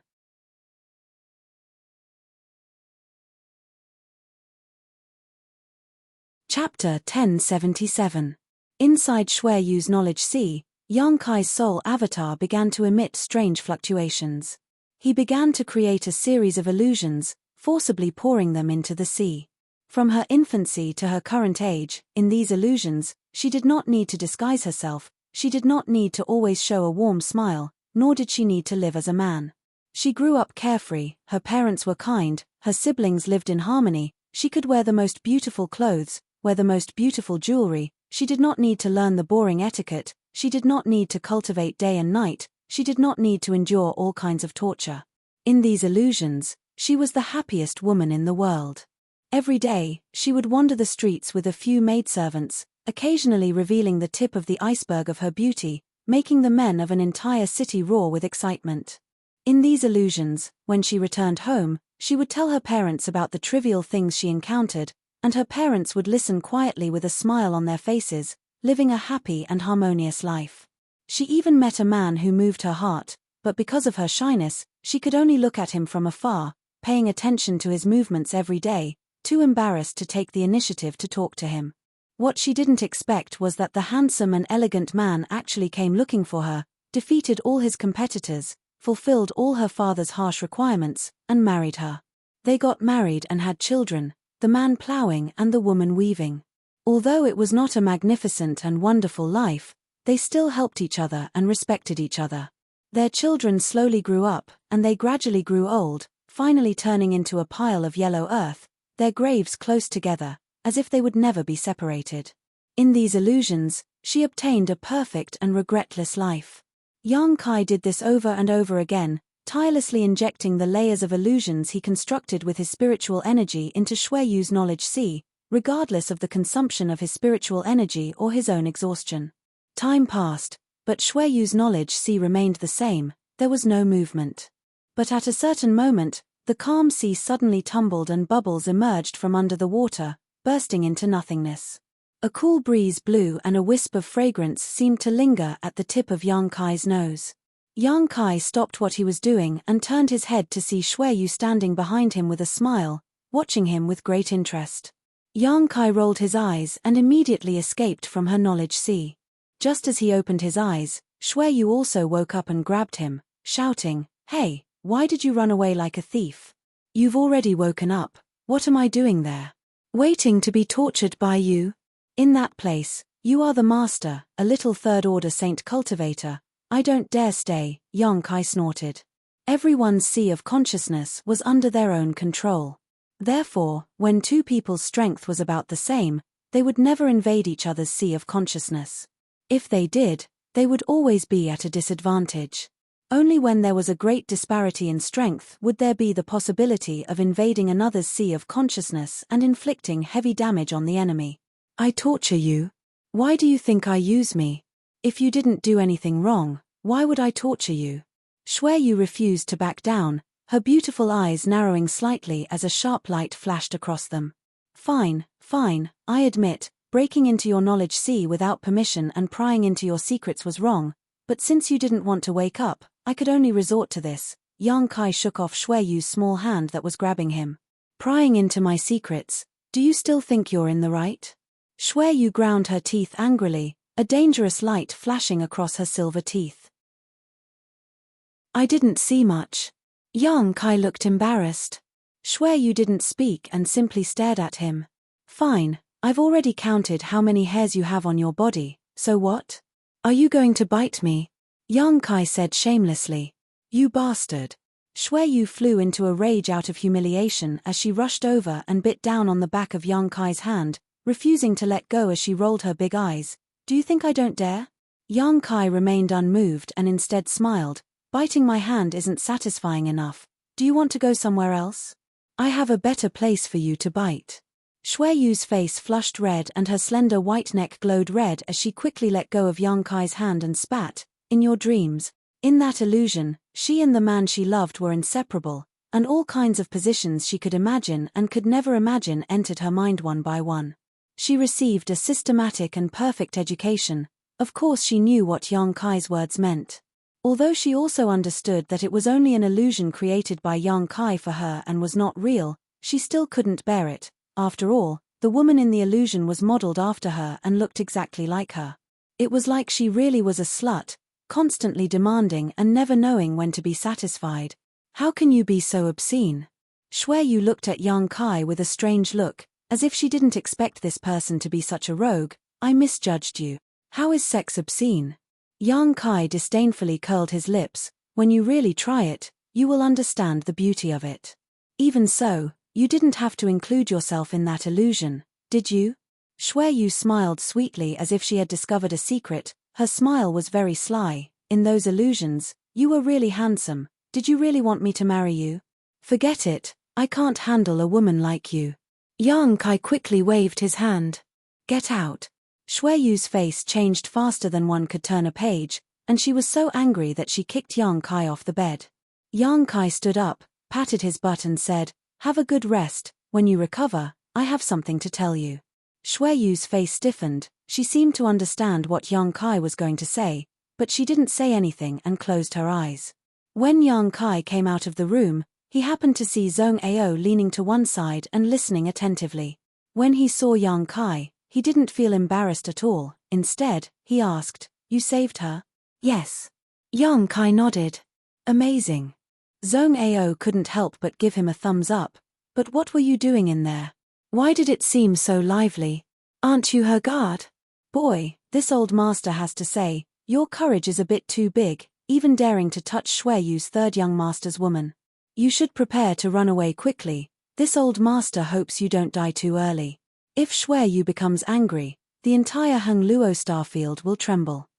Chapter 1077. Inside Xue Yu's knowledge sea, Yang Kai's soul avatar began to emit strange fluctuations. He began to create a series of illusions, forcibly pouring them into the sea. From her infancy to her current age, in these illusions, she did not need to disguise herself, she did not need to always show a warm smile, nor did she need to live as a man. She grew up carefree, her parents were kind, her siblings lived in harmony, she could wear the most beautiful clothes, wear the most beautiful jewelry, she did not need to learn the boring etiquette, she did not need to cultivate day and night, she did not need to endure all kinds of torture. In these illusions, she was the happiest woman in the world. Every day, she would wander the streets with a few maidservants, occasionally revealing the tip of the iceberg of her beauty, making the men of an entire city roar with excitement. In these illusions, when she returned home, she would tell her parents about the trivial things she encountered, and her parents would listen quietly with a smile on their faces, living a happy and harmonious life. She even met a man who moved her heart, but because of her shyness, she could only look at him from afar, paying attention to his movements every day, too embarrassed to take the initiative to talk to him. What she didn't expect was that the handsome and elegant man actually came looking for her, defeated all his competitors, fulfilled all her father's harsh requirements, and married her. They got married and had children, the man plowing and the woman weaving. Although it was not a magnificent and wonderful life, they still helped each other and respected each other. Their children slowly grew up, and they gradually grew old, finally turning into a pile of yellow earth, their graves close together, as if they would never be separated. In these illusions, she obtained a perfect and regretless life. Yang Kai did this over and over again, tirelessly injecting the layers of illusions he constructed with his spiritual energy into Xue Yu's knowledge sea, regardless of the consumption of his spiritual energy or his own exhaustion. Time passed, but Xue Yu's knowledge sea remained the same, there was no movement. But at a certain moment, the calm sea suddenly tumbled and bubbles emerged from under the water, bursting into nothingness. A cool breeze blew and a wisp of fragrance seemed to linger at the tip of Yang Kai's nose. Yang Kai stopped what he was doing and turned his head to see Xue Yu standing behind him with a smile, watching him with great interest. Yang Kai rolled his eyes and immediately escaped from her knowledge sea. Just as he opened his eyes, Xue Yu also woke up and grabbed him, shouting, "Hey, why did you run away like a thief? You've already woken up, what am I doing there?" Waiting to be tortured by you? In that place, you are the master, a little third-order saint cultivator. I don't dare stay, Yang Kai snorted. Everyone's sea of consciousness was under their own control. Therefore, when two people's strength was about the same, they would never invade each other's sea of consciousness. If they did, they would always be at a disadvantage. Only when there was a great disparity in strength would there be the possibility of invading another's sea of consciousness and inflicting heavy damage on the enemy. I torture you? Why do you think I use me? If you didn't do anything wrong, why would I torture you? Shui Yu refused to back down, her beautiful eyes narrowing slightly as a sharp light flashed across them. Fine, I admit, breaking into your knowledge sea without permission and prying into your secrets was wrong, but since you didn't want to wake up, I could only resort to this. Yang Kai shook off Shui Yu's small hand that was grabbing him. Prying into my secrets, do you still think you're in the right? Shui Yu ground her teeth angrily, a dangerous light flashing across her silver teeth. I didn't see much. Yang Kai looked embarrassed. Shui Yu didn't speak and simply stared at him. Fine, I've already counted how many hairs you have on your body, so what? Are you going to bite me? Yang Kai said shamelessly. You bastard. Shui Yu flew into a rage out of humiliation as she rushed over and bit down on the back of Yang Kai's hand, refusing to let go as she rolled her big eyes. Do you think I don't dare? Yang Kai remained unmoved and instead smiled. Biting my hand isn't satisfying enough. Do you want to go somewhere else? I have a better place for you to bite. Shui Yu's face flushed red and her slender white neck glowed red as she quickly let go of Yang Kai's hand and spat. In your dreams, in that illusion, she and the man she loved were inseparable, and all kinds of positions she could imagine and could never imagine entered her mind one by one. She received a systematic and perfect education. Of course she knew what Yang Kai's words meant. Although she also understood that it was only an illusion created by Yang Kai for her and was not real, she still couldn't bear it. After all, the woman in the illusion was modeled after her and looked exactly like her. It was like she really was a slut, constantly demanding and never knowing when to be satisfied. How can you be so obscene? Shui Yu looked at Yang Kai with a strange look, as if she didn't expect this person to be such a rogue. I misjudged you. How is sex obscene? Yang Kai disdainfully curled his lips. When you really try it, you will understand the beauty of it. Even so, you didn't have to include yourself in that illusion, did you? Shui Yu smiled sweetly as if she had discovered a secret. Her smile was very sly. In those illusions, you were really handsome. Did you really want me to marry you? Forget it, I can't handle a woman like you. Yang Kai quickly waved his hand. Get out. Shui Yu's face changed faster than one could turn a page, and she was so angry that she kicked Yang Kai off the bed. Yang Kai stood up, patted his butt and said, have a good rest. When you recover, I have something to tell you. Shui Yu's face stiffened. She seemed to understand what Yang Kai was going to say, but she didn't say anything and closed her eyes. When Yang Kai came out of the room, he happened to see Zhong Ao leaning to one side and listening attentively. When he saw Yang Kai, he didn't feel embarrassed at all. Instead, he asked, you saved her? Yes. Yang Kai nodded. Amazing. Zhong Ao couldn't help but give him a thumbs up. But what were you doing in there? Why did it seem so lively? Aren't you her guard? Boy, this old master has to say, your courage is a bit too big, even daring to touch Shui Yu's third young master's woman. You should prepare to run away quickly. This old master hopes you don't die too early. If Shui Yu becomes angry, the entire Heng Luo starfield will tremble.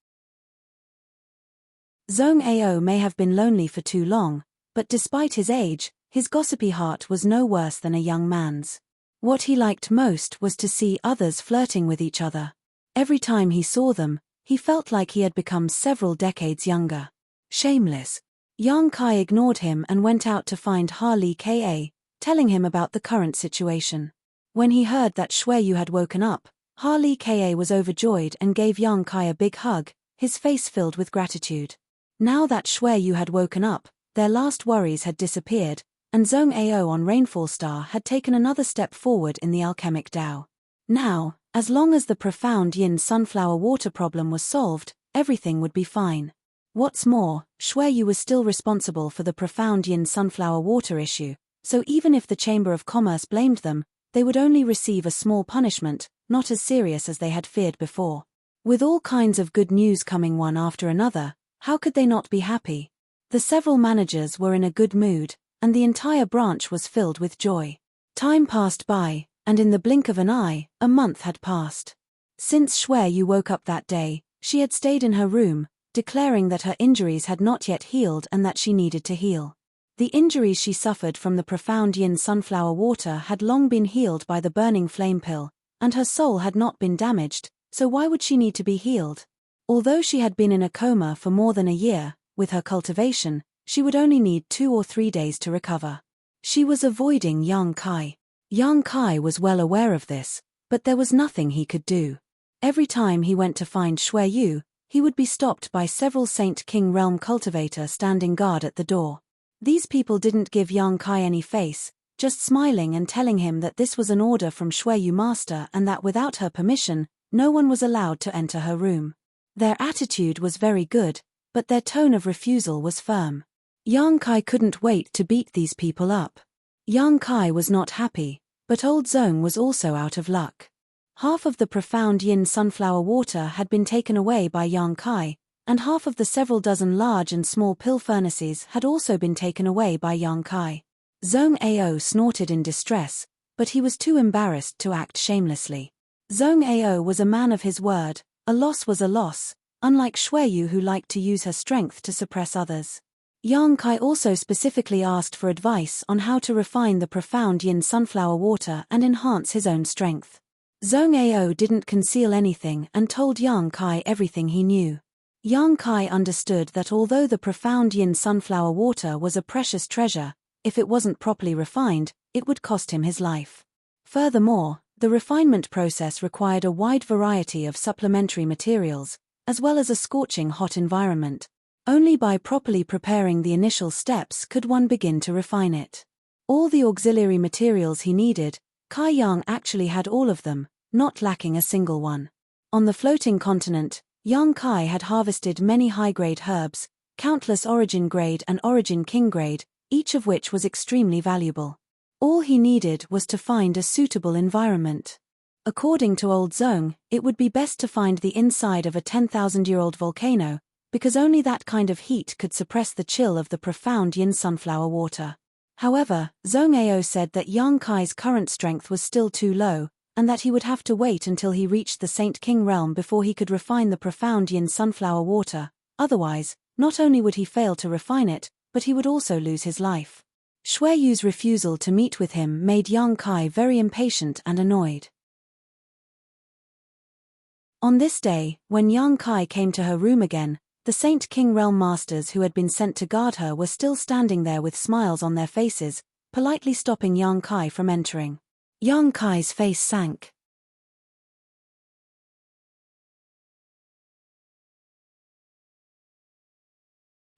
Zhong Ao may have been lonely for too long, but despite his age, his gossipy heart was no worse than a young man's. What he liked most was to see others flirting with each other. Every time he saw them, he felt like he had become several decades younger. Shameless. Yang Kai ignored him and went out to find Harley Ka, telling him about the current situation. When he heard that Shui Yu had woken up, Harley Ka was overjoyed and gave Yang Kai a big hug, his face filled with gratitude. Now that Shui Yu had woken up, their last worries had disappeared, and Zhong Ao on Rainfall Star had taken another step forward in the alchemic Tao. Now, as long as the profound yin sunflower water problem was solved, everything would be fine. What's more, Shui Yu was still responsible for the profound yin sunflower water issue, so even if the Chamber of Commerce blamed them, they would only receive a small punishment, not as serious as they had feared before. With all kinds of good news coming one after another, how could they not be happy? The several managers were in a good mood, and the entire branch was filled with joy. Time passed by, and in the blink of an eye, a month had passed. Since Shui Yu woke up that day, she had stayed in her room, declaring that her injuries had not yet healed and that she needed to heal. The injuries she suffered from the profound yin sunflower water had long been healed by the burning flame pill, and her soul had not been damaged, so why would she need to be healed? Although she had been in a coma for more than a year, with her cultivation, she would only need 2 or 3 days to recover. She was avoiding Yang Kai. Yang Kai was well aware of this, but there was nothing he could do. Every time he went to find Shui Yu, he would be stopped by several Saint King Realm cultivator standing guard at the door. These people didn't give Yang Kai any face, just smiling and telling him that this was an order from Shui Yu Master and that without her permission, no one was allowed to enter her room. Their attitude was very good, but their tone of refusal was firm. Yang Kai couldn't wait to beat these people up. Yang Kai was not happy, but old Zong was also out of luck. Half of the profound yin sunflower water had been taken away by Yang Kai, and half of the several dozen large and small pill furnaces had also been taken away by Yang Kai. Zong Ao snorted in distress, but he was too embarrassed to act shamelessly. Zong Ao was a man of his word, a loss was a loss, unlike Shui Yu who liked to use her strength to suppress others. Yang Kai also specifically asked for advice on how to refine the profound yin sunflower water and enhance his own strength. Zong Ao didn't conceal anything and told Yang Kai everything he knew. Yang Kai understood that although the profound yin sunflower water was a precious treasure, if it wasn't properly refined, it would cost him his life. Furthermore, the refinement process required a wide variety of supplementary materials, as well as a scorching hot environment. Only by properly preparing the initial steps could one begin to refine it. All the auxiliary materials he needed, Kai Yang actually had all of them, not lacking a single one. On the floating continent, Yang Kai had harvested many high-grade herbs, countless origin grade and origin king grade, each of which was extremely valuable. All he needed was to find a suitable environment. According to Old Zong, it would be best to find the inside of a 10,000-year-old volcano, because only that kind of heat could suppress the chill of the profound yin sunflower water. However, Zong Ao said that Yang Kai's current strength was still too low, and that he would have to wait until he reached the Saint King realm before he could refine the profound yin sunflower water, otherwise, not only would he fail to refine it, but he would also lose his life. Shui Yu's refusal to meet with him made Yang Kai very impatient and annoyed. On this day, when Yang Kai came to her room again, the Saint King Realm masters who had been sent to guard her were still standing there with smiles on their faces, politely stopping Yang Kai from entering. Yang Kai's face sank.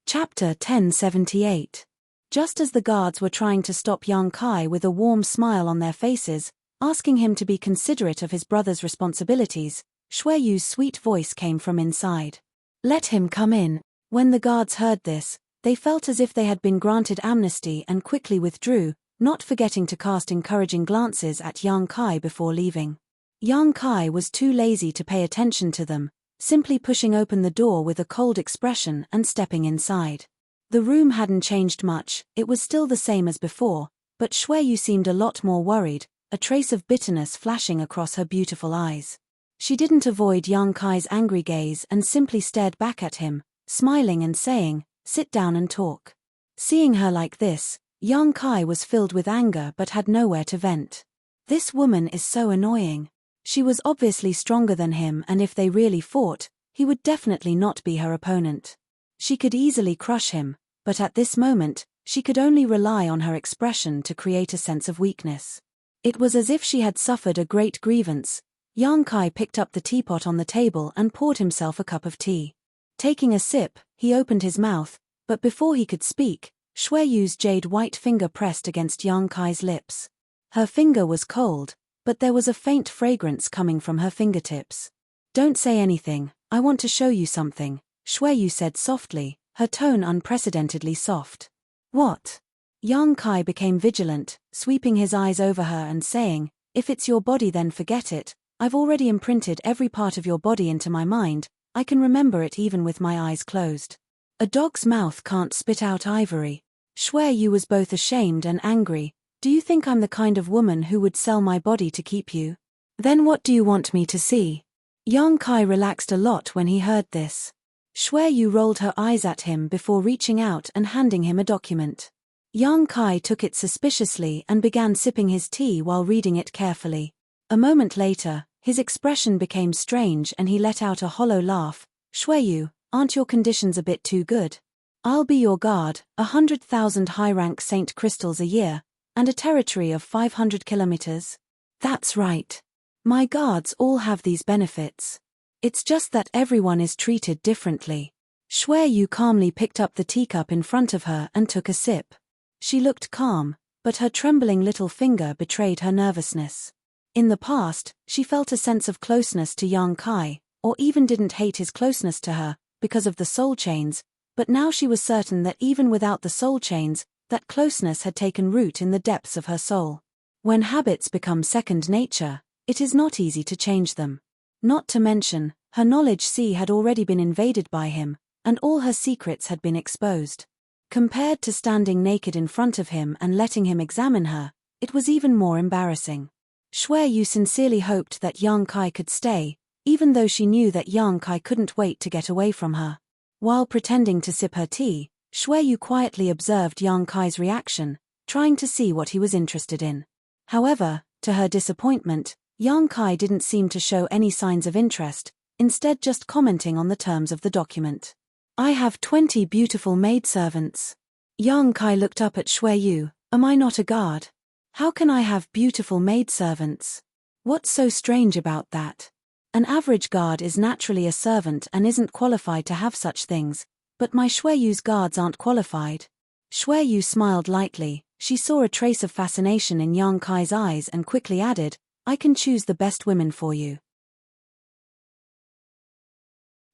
Chapter 1078. Just as the guards were trying to stop Yang Kai with a warm smile on their faces, asking him to be considerate of his brother's responsibilities, Shui Yu's sweet voice came from inside. Let him come in. When the guards heard this, they felt as if they had been granted amnesty and quickly withdrew, not forgetting to cast encouraging glances at Yang Kai before leaving. Yang Kai was too lazy to pay attention to them, simply pushing open the door with a cold expression and stepping inside. The room hadn't changed much, it was still the same as before, but Shui Yu seemed a lot more worried, a trace of bitterness flashing across her beautiful eyes. She didn't avoid Yang Kai's angry gaze and simply stared back at him, smiling and saying, "Sit down and talk." Seeing her like this, Yang Kai was filled with anger but had nowhere to vent. This woman is so annoying. She was obviously stronger than him, and if they really fought, he would definitely not be her opponent. She could easily crush him, but at this moment, she could only rely on her expression to create a sense of weakness. It was as if she had suffered a great grievance. Yang Kai picked up the teapot on the table and poured himself a cup of tea. Taking a sip, he opened his mouth, but before he could speak, Shui Yu's jade white finger pressed against Yang Kai's lips. Her finger was cold, but there was a faint fragrance coming from her fingertips. "Don't say anything, I want to show you something," Shui Yu said softly, her tone unprecedentedly soft. "What?" Yang Kai became vigilant, sweeping his eyes over her and saying, If it's your body, then forget it. I've already imprinted every part of your body into my mind. I can remember it even with my eyes closed. A dog's mouth can't spit out ivory. Shui Yu was both ashamed and angry. Do you think I'm the kind of woman who would sell my body to keep you? Then what do you want me to see? Yang Kai relaxed a lot when he heard this. Shui Yu rolled her eyes at him before reaching out and handing him a document. Yang Kai took it suspiciously and began sipping his tea while reading it carefully. A moment later, his expression became strange and he let out a hollow laugh. Shui Yu, aren't your conditions a bit too good? I'll be your guard, 100,000 high-rank Saint crystals a year, and a territory of 500 kilometers. That's right. My guards all have these benefits. It's just that everyone is treated differently. Shui Yu calmly picked up the teacup in front of her and took a sip. She looked calm, but her trembling little finger betrayed her nervousness. In the past, she felt a sense of closeness to Yang Kai, or even didn't hate his closeness to her, because of the soul chains, but now she was certain that even without the soul chains, that closeness had taken root in the depths of her soul. When habits become second nature, it is not easy to change them. Not to mention, her knowledge sea had already been invaded by him, and all her secrets had been exposed. Compared to standing naked in front of him and letting him examine her, it was even more embarrassing. Shui Yu sincerely hoped that Yang Kai could stay, even though she knew that Yang Kai couldn't wait to get away from her. While pretending to sip her tea, Shui Yu quietly observed Yang Kai's reaction, trying to see what he was interested in. However, to her disappointment, Yang Kai didn't seem to show any signs of interest, instead just commenting on the terms of the document. I have 20 beautiful maidservants. Yang Kai looked up at Shui Yu. Am I not a guard? How can I have beautiful maidservants? What's so strange about that? An average guard is naturally a servant and isn't qualified to have such things, but my Shui Yu's guards aren't qualified. Shui Yu smiled lightly. She saw a trace of fascination in Yang Kai's eyes and quickly added, I can choose the best women for you.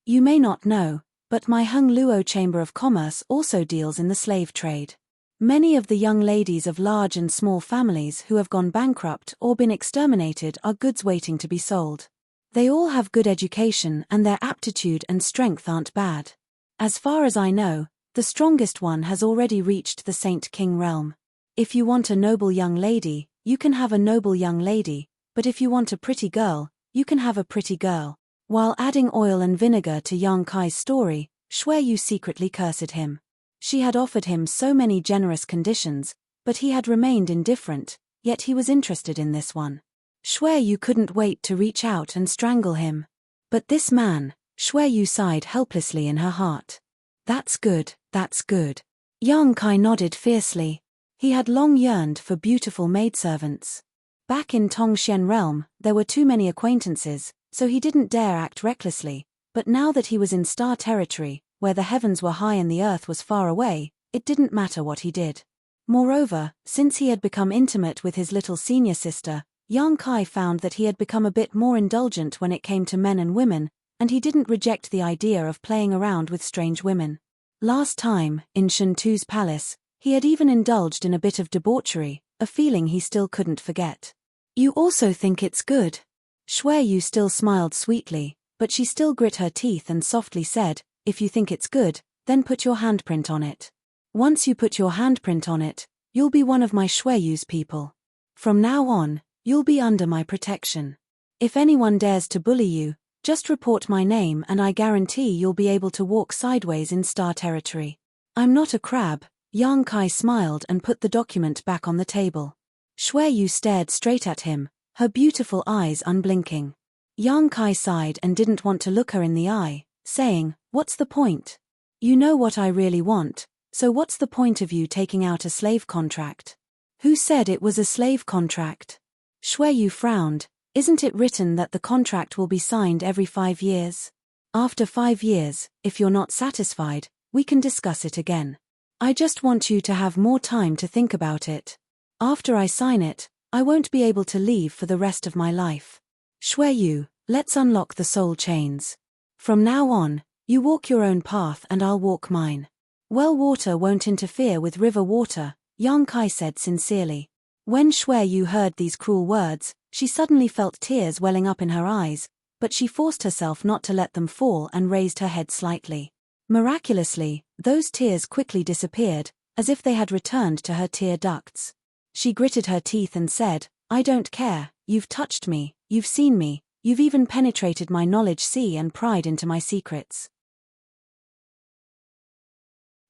You may not know, but my Hung Luo Chamber of Commerce also deals in the slave trade. Many of the young ladies of large and small families who have gone bankrupt or been exterminated are goods waiting to be sold. They all have good education and their aptitude and strength aren't bad. As far as I know, the strongest one has already reached the Saint King realm. If you want a noble young lady, you can have a noble young lady, but if you want a pretty girl, you can have a pretty girl. While adding oil and vinegar to Yang Kai's story, Shui Yu secretly cursed him. She had offered him so many generous conditions, but he had remained indifferent, yet he was interested in this one. Shui Yu couldn't wait to reach out and strangle him. But this man, Shui Yu sighed helplessly in her heart. That's good, that's good. Yang Kai nodded fiercely. He had long yearned for beautiful maidservants. Back in Tongxian realm, there were too many acquaintances, so he didn't dare act recklessly, but now that he was in star territory, where the heavens were high and the earth was far away, it didn't matter what he did. Moreover, since he had become intimate with his little senior sister, Yang Kai found that he had become a bit more indulgent when it came to men and women, and he didn't reject the idea of playing around with strange women. Last time, in Shentu's palace, he had even indulged in a bit of debauchery, a feeling he still couldn't forget. You also think it's good? Shui Yu still smiled sweetly, but she still grit her teeth and softly said, if you think it's good, then put your handprint on it. Once you put your handprint on it, you'll be one of my Shui Yu's people. From now on, you'll be under my protection. If anyone dares to bully you, just report my name and I guarantee you'll be able to walk sideways in star territory. I'm not a crab. Yang Kai smiled and put the document back on the table. Shui Yu stared straight at him, her beautiful eyes unblinking. Yang Kai sighed and didn't want to look her in the eye, saying, what's the point? You know what I really want, so what's the point of you taking out a slave contract? Who said it was a slave contract? Shui Yu frowned. Isn't it written that the contract will be signed every 5 years? After 5 years, if you're not satisfied, we can discuss it again. I just want you to have more time to think about it. After I sign it, I won't be able to leave for the rest of my life. Shui Yu, let's unlock the soul chains. From now on, you walk your own path and I'll walk mine. Well water won't interfere with river water, Yang Kai said sincerely. When Shui Yu heard these cruel words, she suddenly felt tears welling up in her eyes, but she forced herself not to let them fall and raised her head slightly. Miraculously, those tears quickly disappeared, as if they had returned to her tear ducts. She gritted her teeth and said, "I don't care, you've touched me, you've seen me, you've even penetrated my knowledge sea and pried into my secrets.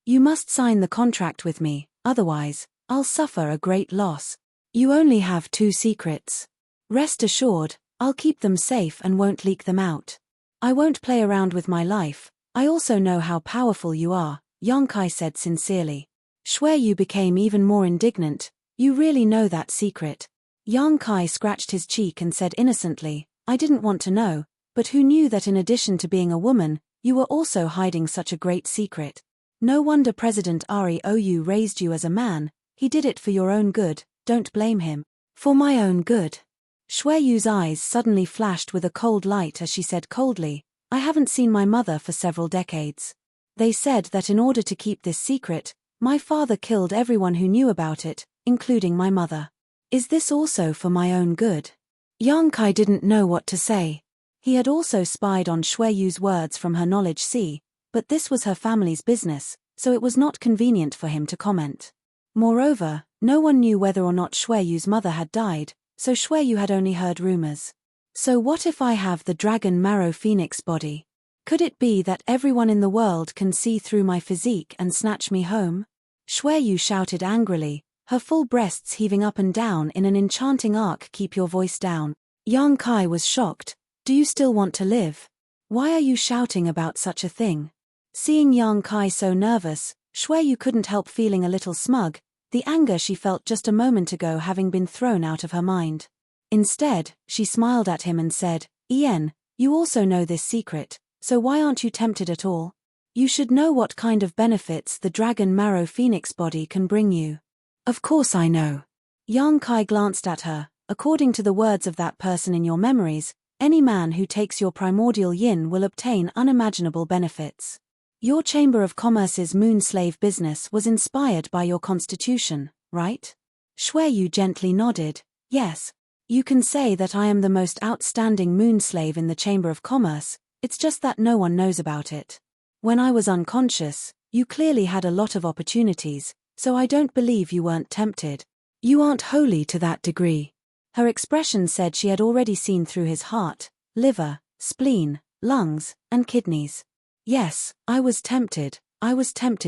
You must sign the contract with me, otherwise, I'll suffer a great loss. You only have 2 secrets. Rest assured, I'll keep them safe and won't leak them out. I won't play around with my life. I also know how powerful you are," Yang Kai said sincerely. Shui Yu became even more indignant. "You really know that secret?" Yang Kai scratched his cheek and said innocently, "I didn't want to know, but who knew that in addition to being a woman, you were also hiding such a great secret? No wonder President Rou raised you as a man. He did it for your own good, don't blame him." "For my own good." Shui Yu's eyes suddenly flashed with a cold light as she said coldly, "I haven't seen my mother for several decades. They said that in order to keep this secret, my father killed everyone who knew about it, including my mother. Is this also for my own good?" Yang Kai didn't know what to say. He had also spied on Shui Yu's words from her knowledge sea, but this was her family's business, so it was not convenient for him to comment. Moreover, no one knew whether or not Shui Yu's mother had died, so Shui Yu had only heard rumors. "So what if I have the dragon marrow phoenix body? Could it be that everyone in the world can see through my physique and snatch me home?" Shui Yu shouted angrily, her full breasts heaving up and down in an enchanting arc. "Keep your voice down." Yang Kai was shocked. "Do you still want to live? Why are you shouting about such a thing?" Seeing Yang Kai so nervous, Shui Yu couldn't help feeling a little smug, the anger she felt just a moment ago having been thrown out of her mind. Instead, she smiled at him and said, "Ian, you also know this secret, so why aren't you tempted at all? You should know what kind of benefits the dragon marrow phoenix body can bring you." "Of course I know." Yang Kai glanced at her. "According to the words of that person in your memories, any man who takes your primordial yin will obtain unimaginable benefits. Your Chamber of Commerce's moon slave business was inspired by your constitution, right?" Shui Yu gently nodded. "Yes. You can say that I am the most outstanding moon slave in the Chamber of Commerce, it's just that no one knows about it. When I was unconscious, you clearly had a lot of opportunities, so I don't believe you weren't tempted. You aren't holy to that degree." Her expression said she had already seen through his heart, liver, spleen, lungs, and kidneys. "Yes, I was tempted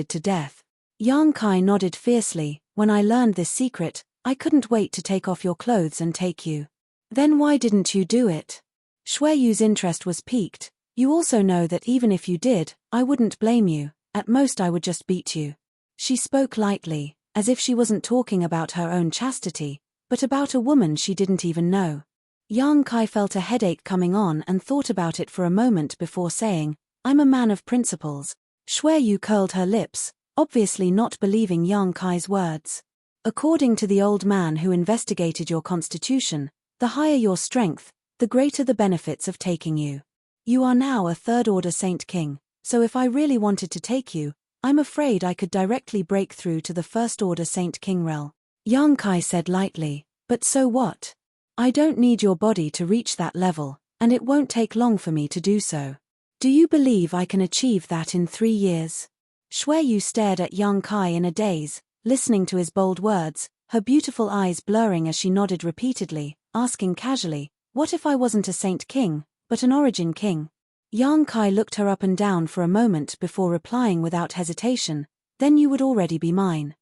to death." Yang Kai nodded fiercely. "When I learned this secret, I couldn't wait to take off your clothes and take you." "Then why didn't you do it?" Shui Yu's interest was piqued. "You also know that even if you did, I wouldn't blame you, at most I would just beat you." She spoke lightly, as if she wasn't talking about her own chastity, but about a woman she didn't even know. Yang Kai felt a headache coming on and thought about it for a moment before saying, "I'm a man of principles." Shui Yu curled her lips, obviously not believing Yang Kai's words. "According to the old man who investigated your constitution, the higher your strength, the greater the benefits of taking you. You are now a third-order Saint King, so if I really wanted to take you, I'm afraid I could directly break through to the first-order Saint King realm." Yang Kai said lightly, "But so what? I don't need your body to reach that level, and it won't take long for me to do so. Do you believe I can achieve that in 3 years?" Shui Yu stared at Yang Kai in a daze, listening to his bold words, her beautiful eyes blurring as she nodded repeatedly, asking casually, "What if I wasn't a Saint King, but an Origin King?" Yang Kai looked her up and down for a moment before replying without hesitation, "Then you would already be mine."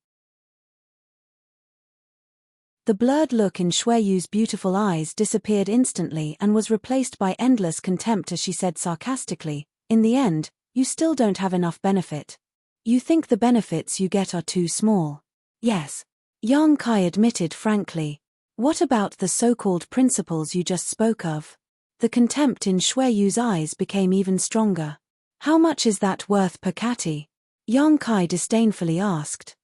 The blurred look in Shui Yu's beautiful eyes disappeared instantly and was replaced by endless contempt as she said sarcastically, "In the end, you still don't have enough benefit. You think the benefits you get are too small." "Yes." Yang Kai admitted frankly. "What about the so-called principles you just spoke of?" The contempt in Shui Yu's eyes became even stronger. "How much is that worth per kati?" Yang Kai disdainfully asked.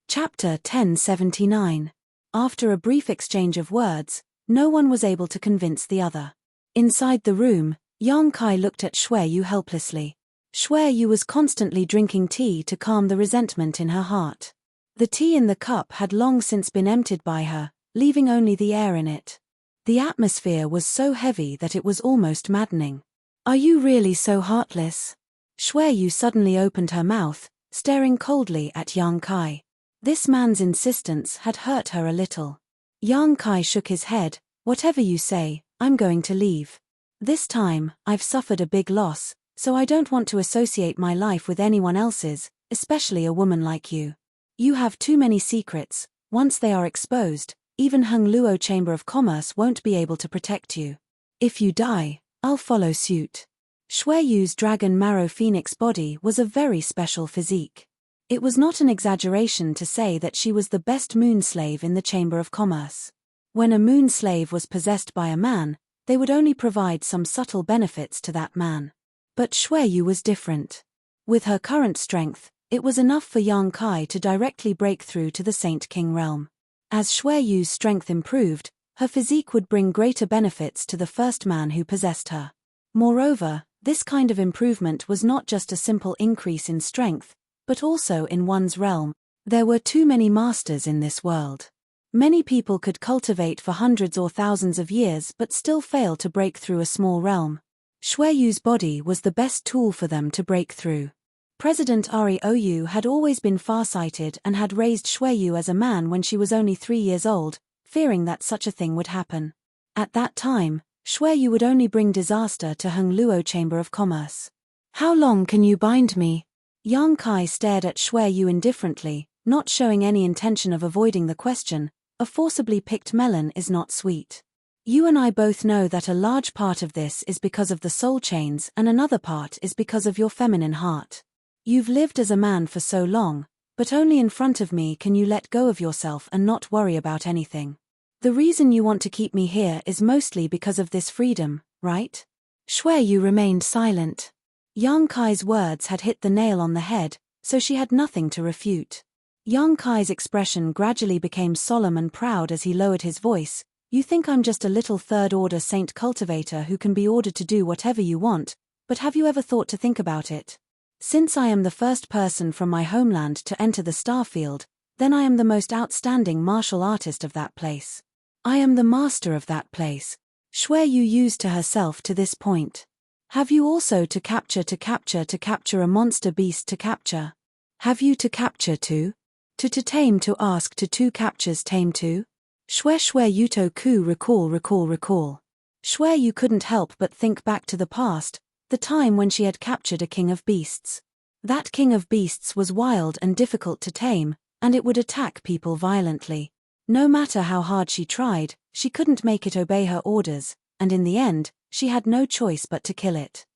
Chapter 1079. After a brief exchange of words, no one was able to convince the other. Inside the room, Yang Kai looked at Shui Yu helplessly. Shui Yu was constantly drinking tea to calm the resentment in her heart. The tea in the cup had long since been emptied by her, leaving only the air in it. The atmosphere was so heavy that it was almost maddening. Are you really so heartless? Shui Yu suddenly opened her mouth, staring coldly at Yang Kai. This man's insistence had hurt her a little. Yang Kai shook his head. Whatever you say, I'm going to leave. This time, I've suffered a big loss, so I don't want to associate my life with anyone else's, especially a woman like you. You have too many secrets. Once they are exposed, even Heng Luo Chamber of Commerce won't be able to protect you. If you die, I'll follow suit. Shui Yu's dragon marrow phoenix body was a very special physique. It was not an exaggeration to say that she was the best moon slave in the Chamber of Commerce. When a moon slave was possessed by a man, they would only provide some subtle benefits to that man. But Shui Yu was different. With her current strength, it was enough for Yang Kai to directly break through to the Saint King realm. As Shui Yu's strength improved, her physique would bring greater benefits to the first man who possessed her. Moreover, this kind of improvement was not just a simple increase in strength, but also in one's realm. There were too many masters in this world. Many people could cultivate for hundreds or thousands of years but still fail to break through a small realm. Shui Yu's body was the best tool for them to break through. President Ari Ou had always been farsighted and had raised Shui Yu as a man when she was only 3 years old, fearing that such a thing would happen. At that time, Shui Yu would only bring disaster to Heng Luo Chamber of Commerce. How long can you bind me? Yang Kai stared at Shui Yu indifferently, not showing any intention of avoiding the question. A forcibly picked melon is not sweet. You and I both know that a large part of this is because of the soul chains and another part is because of your feminine heart. You've lived as a man for so long, but only in front of me can you let go of yourself and not worry about anything. The reason you want to keep me here is mostly because of this freedom, right? Shui Yu remained silent. Yang Kai's words had hit the nail on the head, so she had nothing to refute. Yang Kai's expression gradually became solemn and proud as he lowered his voice. You think I'm just a little third-order saint cultivator who can be ordered to do whatever you want, but have you ever thought to think about it? Since I am the first person from my homeland to enter the Starfield, then I am the most outstanding martial artist of that place. I am the master of that place. Shui Yu used to herself to this point. Have you also to capture a monster beast to capture? Have you to capture too? To tame to ask to captures tame too? Shui Yuto ku recall. Shui Yu couldn't help but think back to the past, the time when she had captured a king of beasts. That king of beasts was wild and difficult to tame, and it would attack people violently. No matter how hard she tried, she couldn't make it obey her orders, and in the end, she had no choice but to kill it.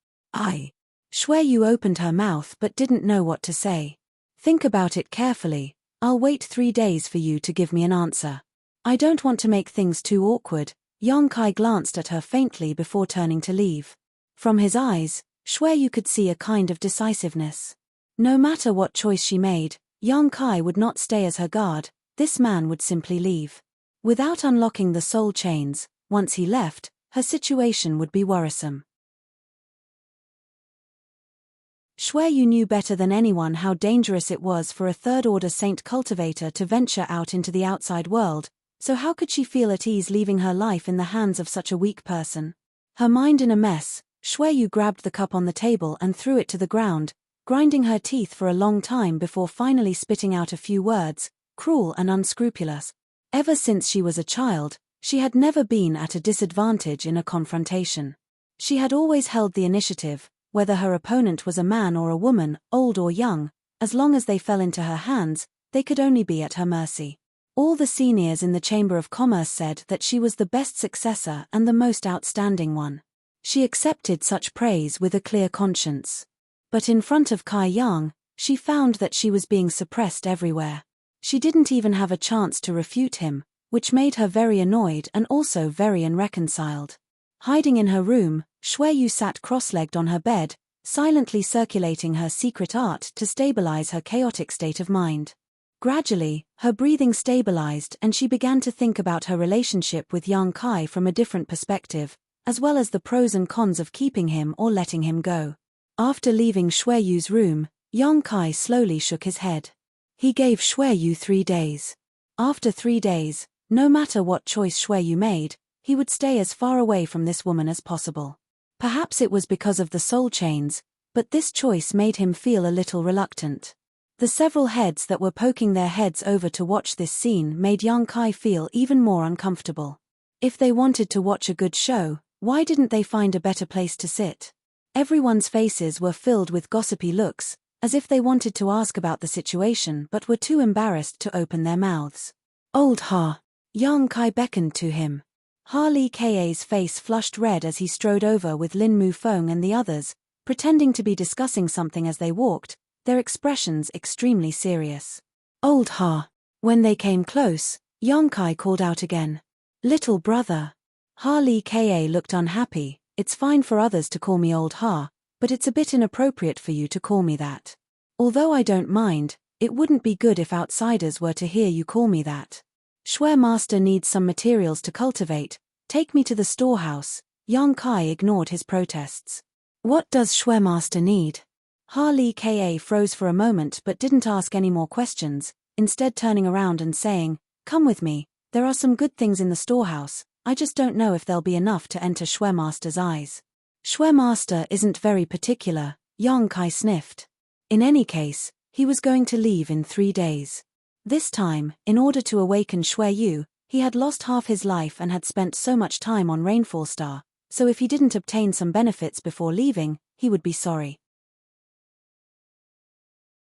Shui Yu opened her mouth but didn't know what to say. Think about it carefully. I'll wait 3 days for you to give me an answer. I don't want to make things too awkward. Yang Kai glanced at her faintly before turning to leave. From his eyes, Shui Yu could see a kind of decisiveness. No matter what choice she made, Yang Kai would not stay as her guard. This man would simply leave. Without unlocking the soul chains, once he left, her situation would be worrisome. Shui Yu knew better than anyone how dangerous it was for a third-order saint cultivator to venture out into the outside world, so how could she feel at ease leaving her life in the hands of such a weak person? Her mind in a mess, Shui Yu grabbed the cup on the table and threw it to the ground, grinding her teeth for a long time before finally spitting out a few words, cruel and unscrupulous. Ever since she was a child, she had never been at a disadvantage in a confrontation. She had always held the initiative, whether her opponent was a man or a woman, old or young, as long as they fell into her hands, they could only be at her mercy. All the seniors in the Chamber of Commerce said that she was the best successor and the most outstanding one. She accepted such praise with a clear conscience. But in front of Kai Yang, she found that she was being suppressed everywhere. She didn't even have a chance to refute him, which made her very annoyed and also very unreconciled. Hiding in her room, Shui Yu sat cross-legged on her bed, silently circulating her secret art to stabilize her chaotic state of mind. Gradually, her breathing stabilized and she began to think about her relationship with Yang Kai from a different perspective, as well as the pros and cons of keeping him or letting him go. After leaving Xueyu's room, Yang Kai slowly shook his head. He gave Xueyu 3 days. After 3 days, no matter what choice Xueyu made, he would stay as far away from this woman as possible. Perhaps it was because of the soul chains, but this choice made him feel a little reluctant. The several heads that were poking their heads over to watch this scene made Yang Kai feel even more uncomfortable. If they wanted to watch a good show, why didn't they find a better place to sit? Everyone's faces were filled with gossipy looks, as if they wanted to ask about the situation but were too embarrassed to open their mouths. Old Ha! Yang Kai beckoned to him. Ha Li Ka's face flushed red as he strode over with Lin Mufeng and the others, pretending to be discussing something as they walked, their expressions extremely serious. Old Ha! When they came close, Yang Kai called out again. Little brother. Ha Li Ka looked unhappy. It's fine for others to call me Old Ha, but it's a bit inappropriate for you to call me that. Although I don't mind, it wouldn't be good if outsiders were to hear you call me that. Shui Master needs some materials to cultivate. Take me to the storehouse. Yang Kai ignored his protests. What does Shui Master need? Ha Li Ka froze for a moment but didn't ask any more questions, instead turning around and saying, Come with me, there are some good things in the storehouse, I just don't know if there'll be enough to enter Shui Master's eyes. Shui Master isn't very particular, Yang Kai sniffed. In any case, he was going to leave in 3 days. This time, in order to awaken Xueyu, he had lost half his life and had spent so much time on Rainfall Star, so if he didn't obtain some benefits before leaving, he would be sorry.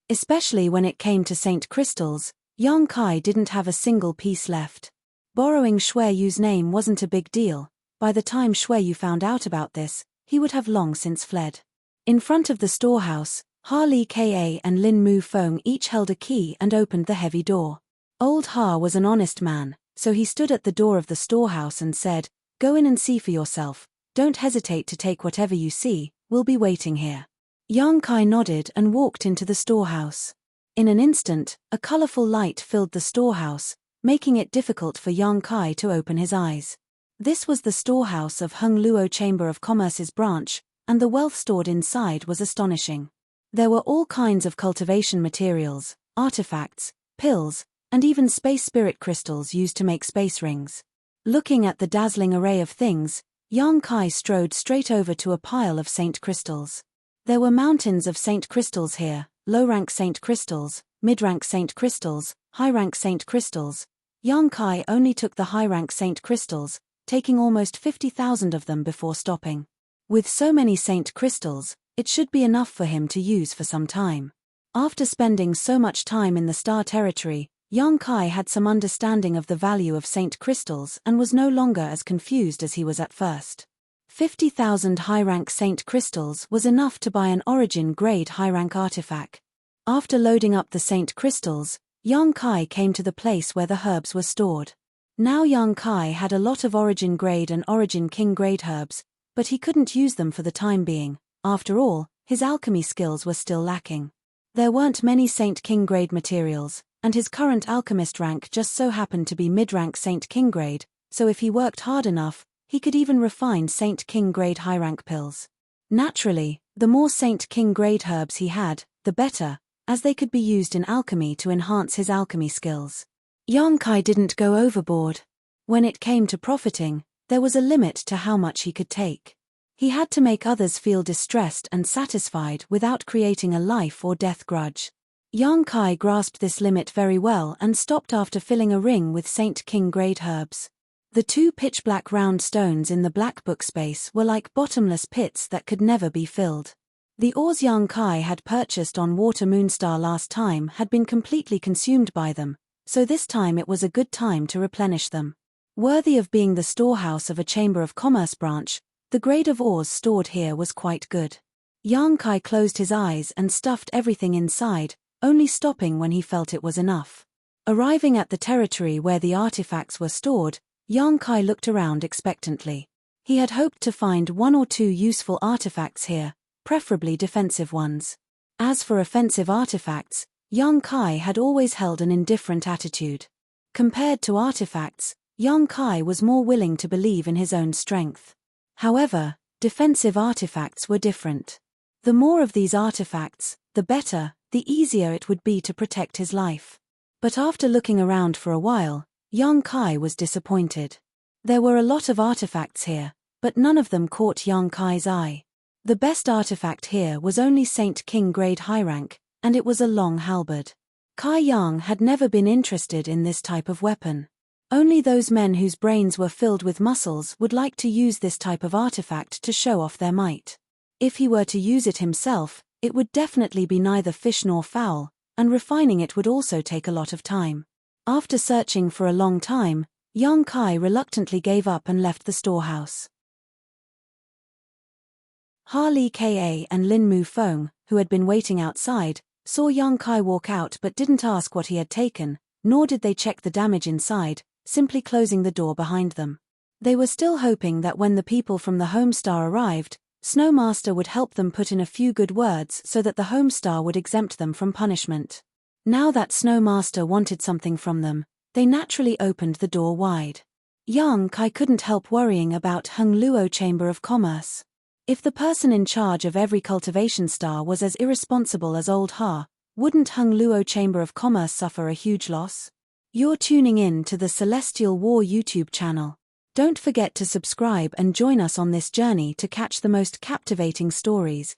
Especially when it came to Saint Crystals, Yang Kai didn't have a single piece left. Borrowing Xueyu's name wasn't a big deal. By the time Xueyu found out about this, he would have long since fled. In front of the storehouse, Ha Li Ka and Lin Mufeng each held a key and opened the heavy door. Old Ha was an honest man, so he stood at the door of the storehouse and said, Go in and see for yourself, don't hesitate to take whatever you see, we'll be waiting here. Yang Kai nodded and walked into the storehouse. In an instant, a colorful light filled the storehouse, making it difficult for Yang Kai to open his eyes. This was the storehouse of Hung Luo Chamber of Commerce's branch, and the wealth stored inside was astonishing. There were all kinds of cultivation materials, artifacts, pills, and even space spirit crystals used to make space rings. Looking at the dazzling array of things, Yang Kai strode straight over to a pile of saint crystals. There were mountains of saint crystals here, low-rank saint crystals, mid-rank saint crystals, high-rank saint crystals. Yang Kai only took the high-rank saint crystals, taking almost 50,000 of them before stopping. With so many saint crystals, it should be enough for him to use for some time. After spending so much time in the star territory, Yang Kai had some understanding of the value of saint crystals and was no longer as confused as he was at first. 50,000 high-rank saint crystals was enough to buy an origin-grade high-rank artifact. After loading up the saint crystals, Yang Kai came to the place where the herbs were stored. Now Yang Kai had a lot of origin-grade and origin-king-grade herbs, but he couldn't use them for the time being. After all, his alchemy skills were still lacking. There weren't many Saint King grade materials, and his current alchemist rank just so happened to be mid-rank Saint King grade, so if he worked hard enough, he could even refine Saint King grade high-rank pills. Naturally, the more Saint King grade herbs he had, the better, as they could be used in alchemy to enhance his alchemy skills. Yang Kai didn't go overboard. When it came to profiting, there was a limit to how much he could take. He had to make others feel distressed and satisfied without creating a life or death grudge. Yang Kai grasped this limit very well and stopped after filling a ring with Saint King grade herbs. The 2 pitch-black round stones in the black book space were like bottomless pits that could never be filled. The ores Yang Kai had purchased on Water Moonstar last time had been completely consumed by them, so this time it was a good time to replenish them. Worthy of being the storehouse of a Chamber of Commerce branch, the grade of ores stored here was quite good. Yang Kai closed his eyes and stuffed everything inside, only stopping when he felt it was enough. Arriving at the territory where the artifacts were stored, Yang Kai looked around expectantly. He had hoped to find 1 or 2 useful artifacts here, preferably defensive ones. As for offensive artifacts, Yang Kai had always held an indifferent attitude. Compared to artifacts, Yang Kai was more willing to believe in his own strength. However, defensive artifacts were different. The more of these artifacts, the better, the easier it would be to protect his life. But after looking around for a while, Yang Kai was disappointed. There were a lot of artifacts here, but none of them caught Yang Kai's eye. The best artifact here was only Saint King grade high rank, and it was a long halberd. Kai Yang had never been interested in this type of weapon. Only those men whose brains were filled with muscles would like to use this type of artifact to show off their might. If he were to use it himself, it would definitely be neither fish nor fowl, and refining it would also take a lot of time. After searching for a long time, Yang Kai reluctantly gave up and left the storehouse. Ha Li Ka and Lin Mu Feng, who had been waiting outside, saw Yang Kai walk out but didn't ask what he had taken, nor did they check the damage inside, simply closing the door behind them. They were still hoping that when the people from the Homestar arrived, Snowmaster would help them put in a few good words so that the Homestar would exempt them from punishment. Now that Snowmaster wanted something from them, they naturally opened the door wide. Yang Kai couldn't help worrying about Hung Luo Chamber of Commerce. If the person in charge of every cultivation star was as irresponsible as Old Ha, wouldn't Hung Luo Chamber of Commerce suffer a huge loss? You're tuning in to the Celestial War YouTube channel. Don't forget to subscribe and join us on this journey to catch the most captivating stories,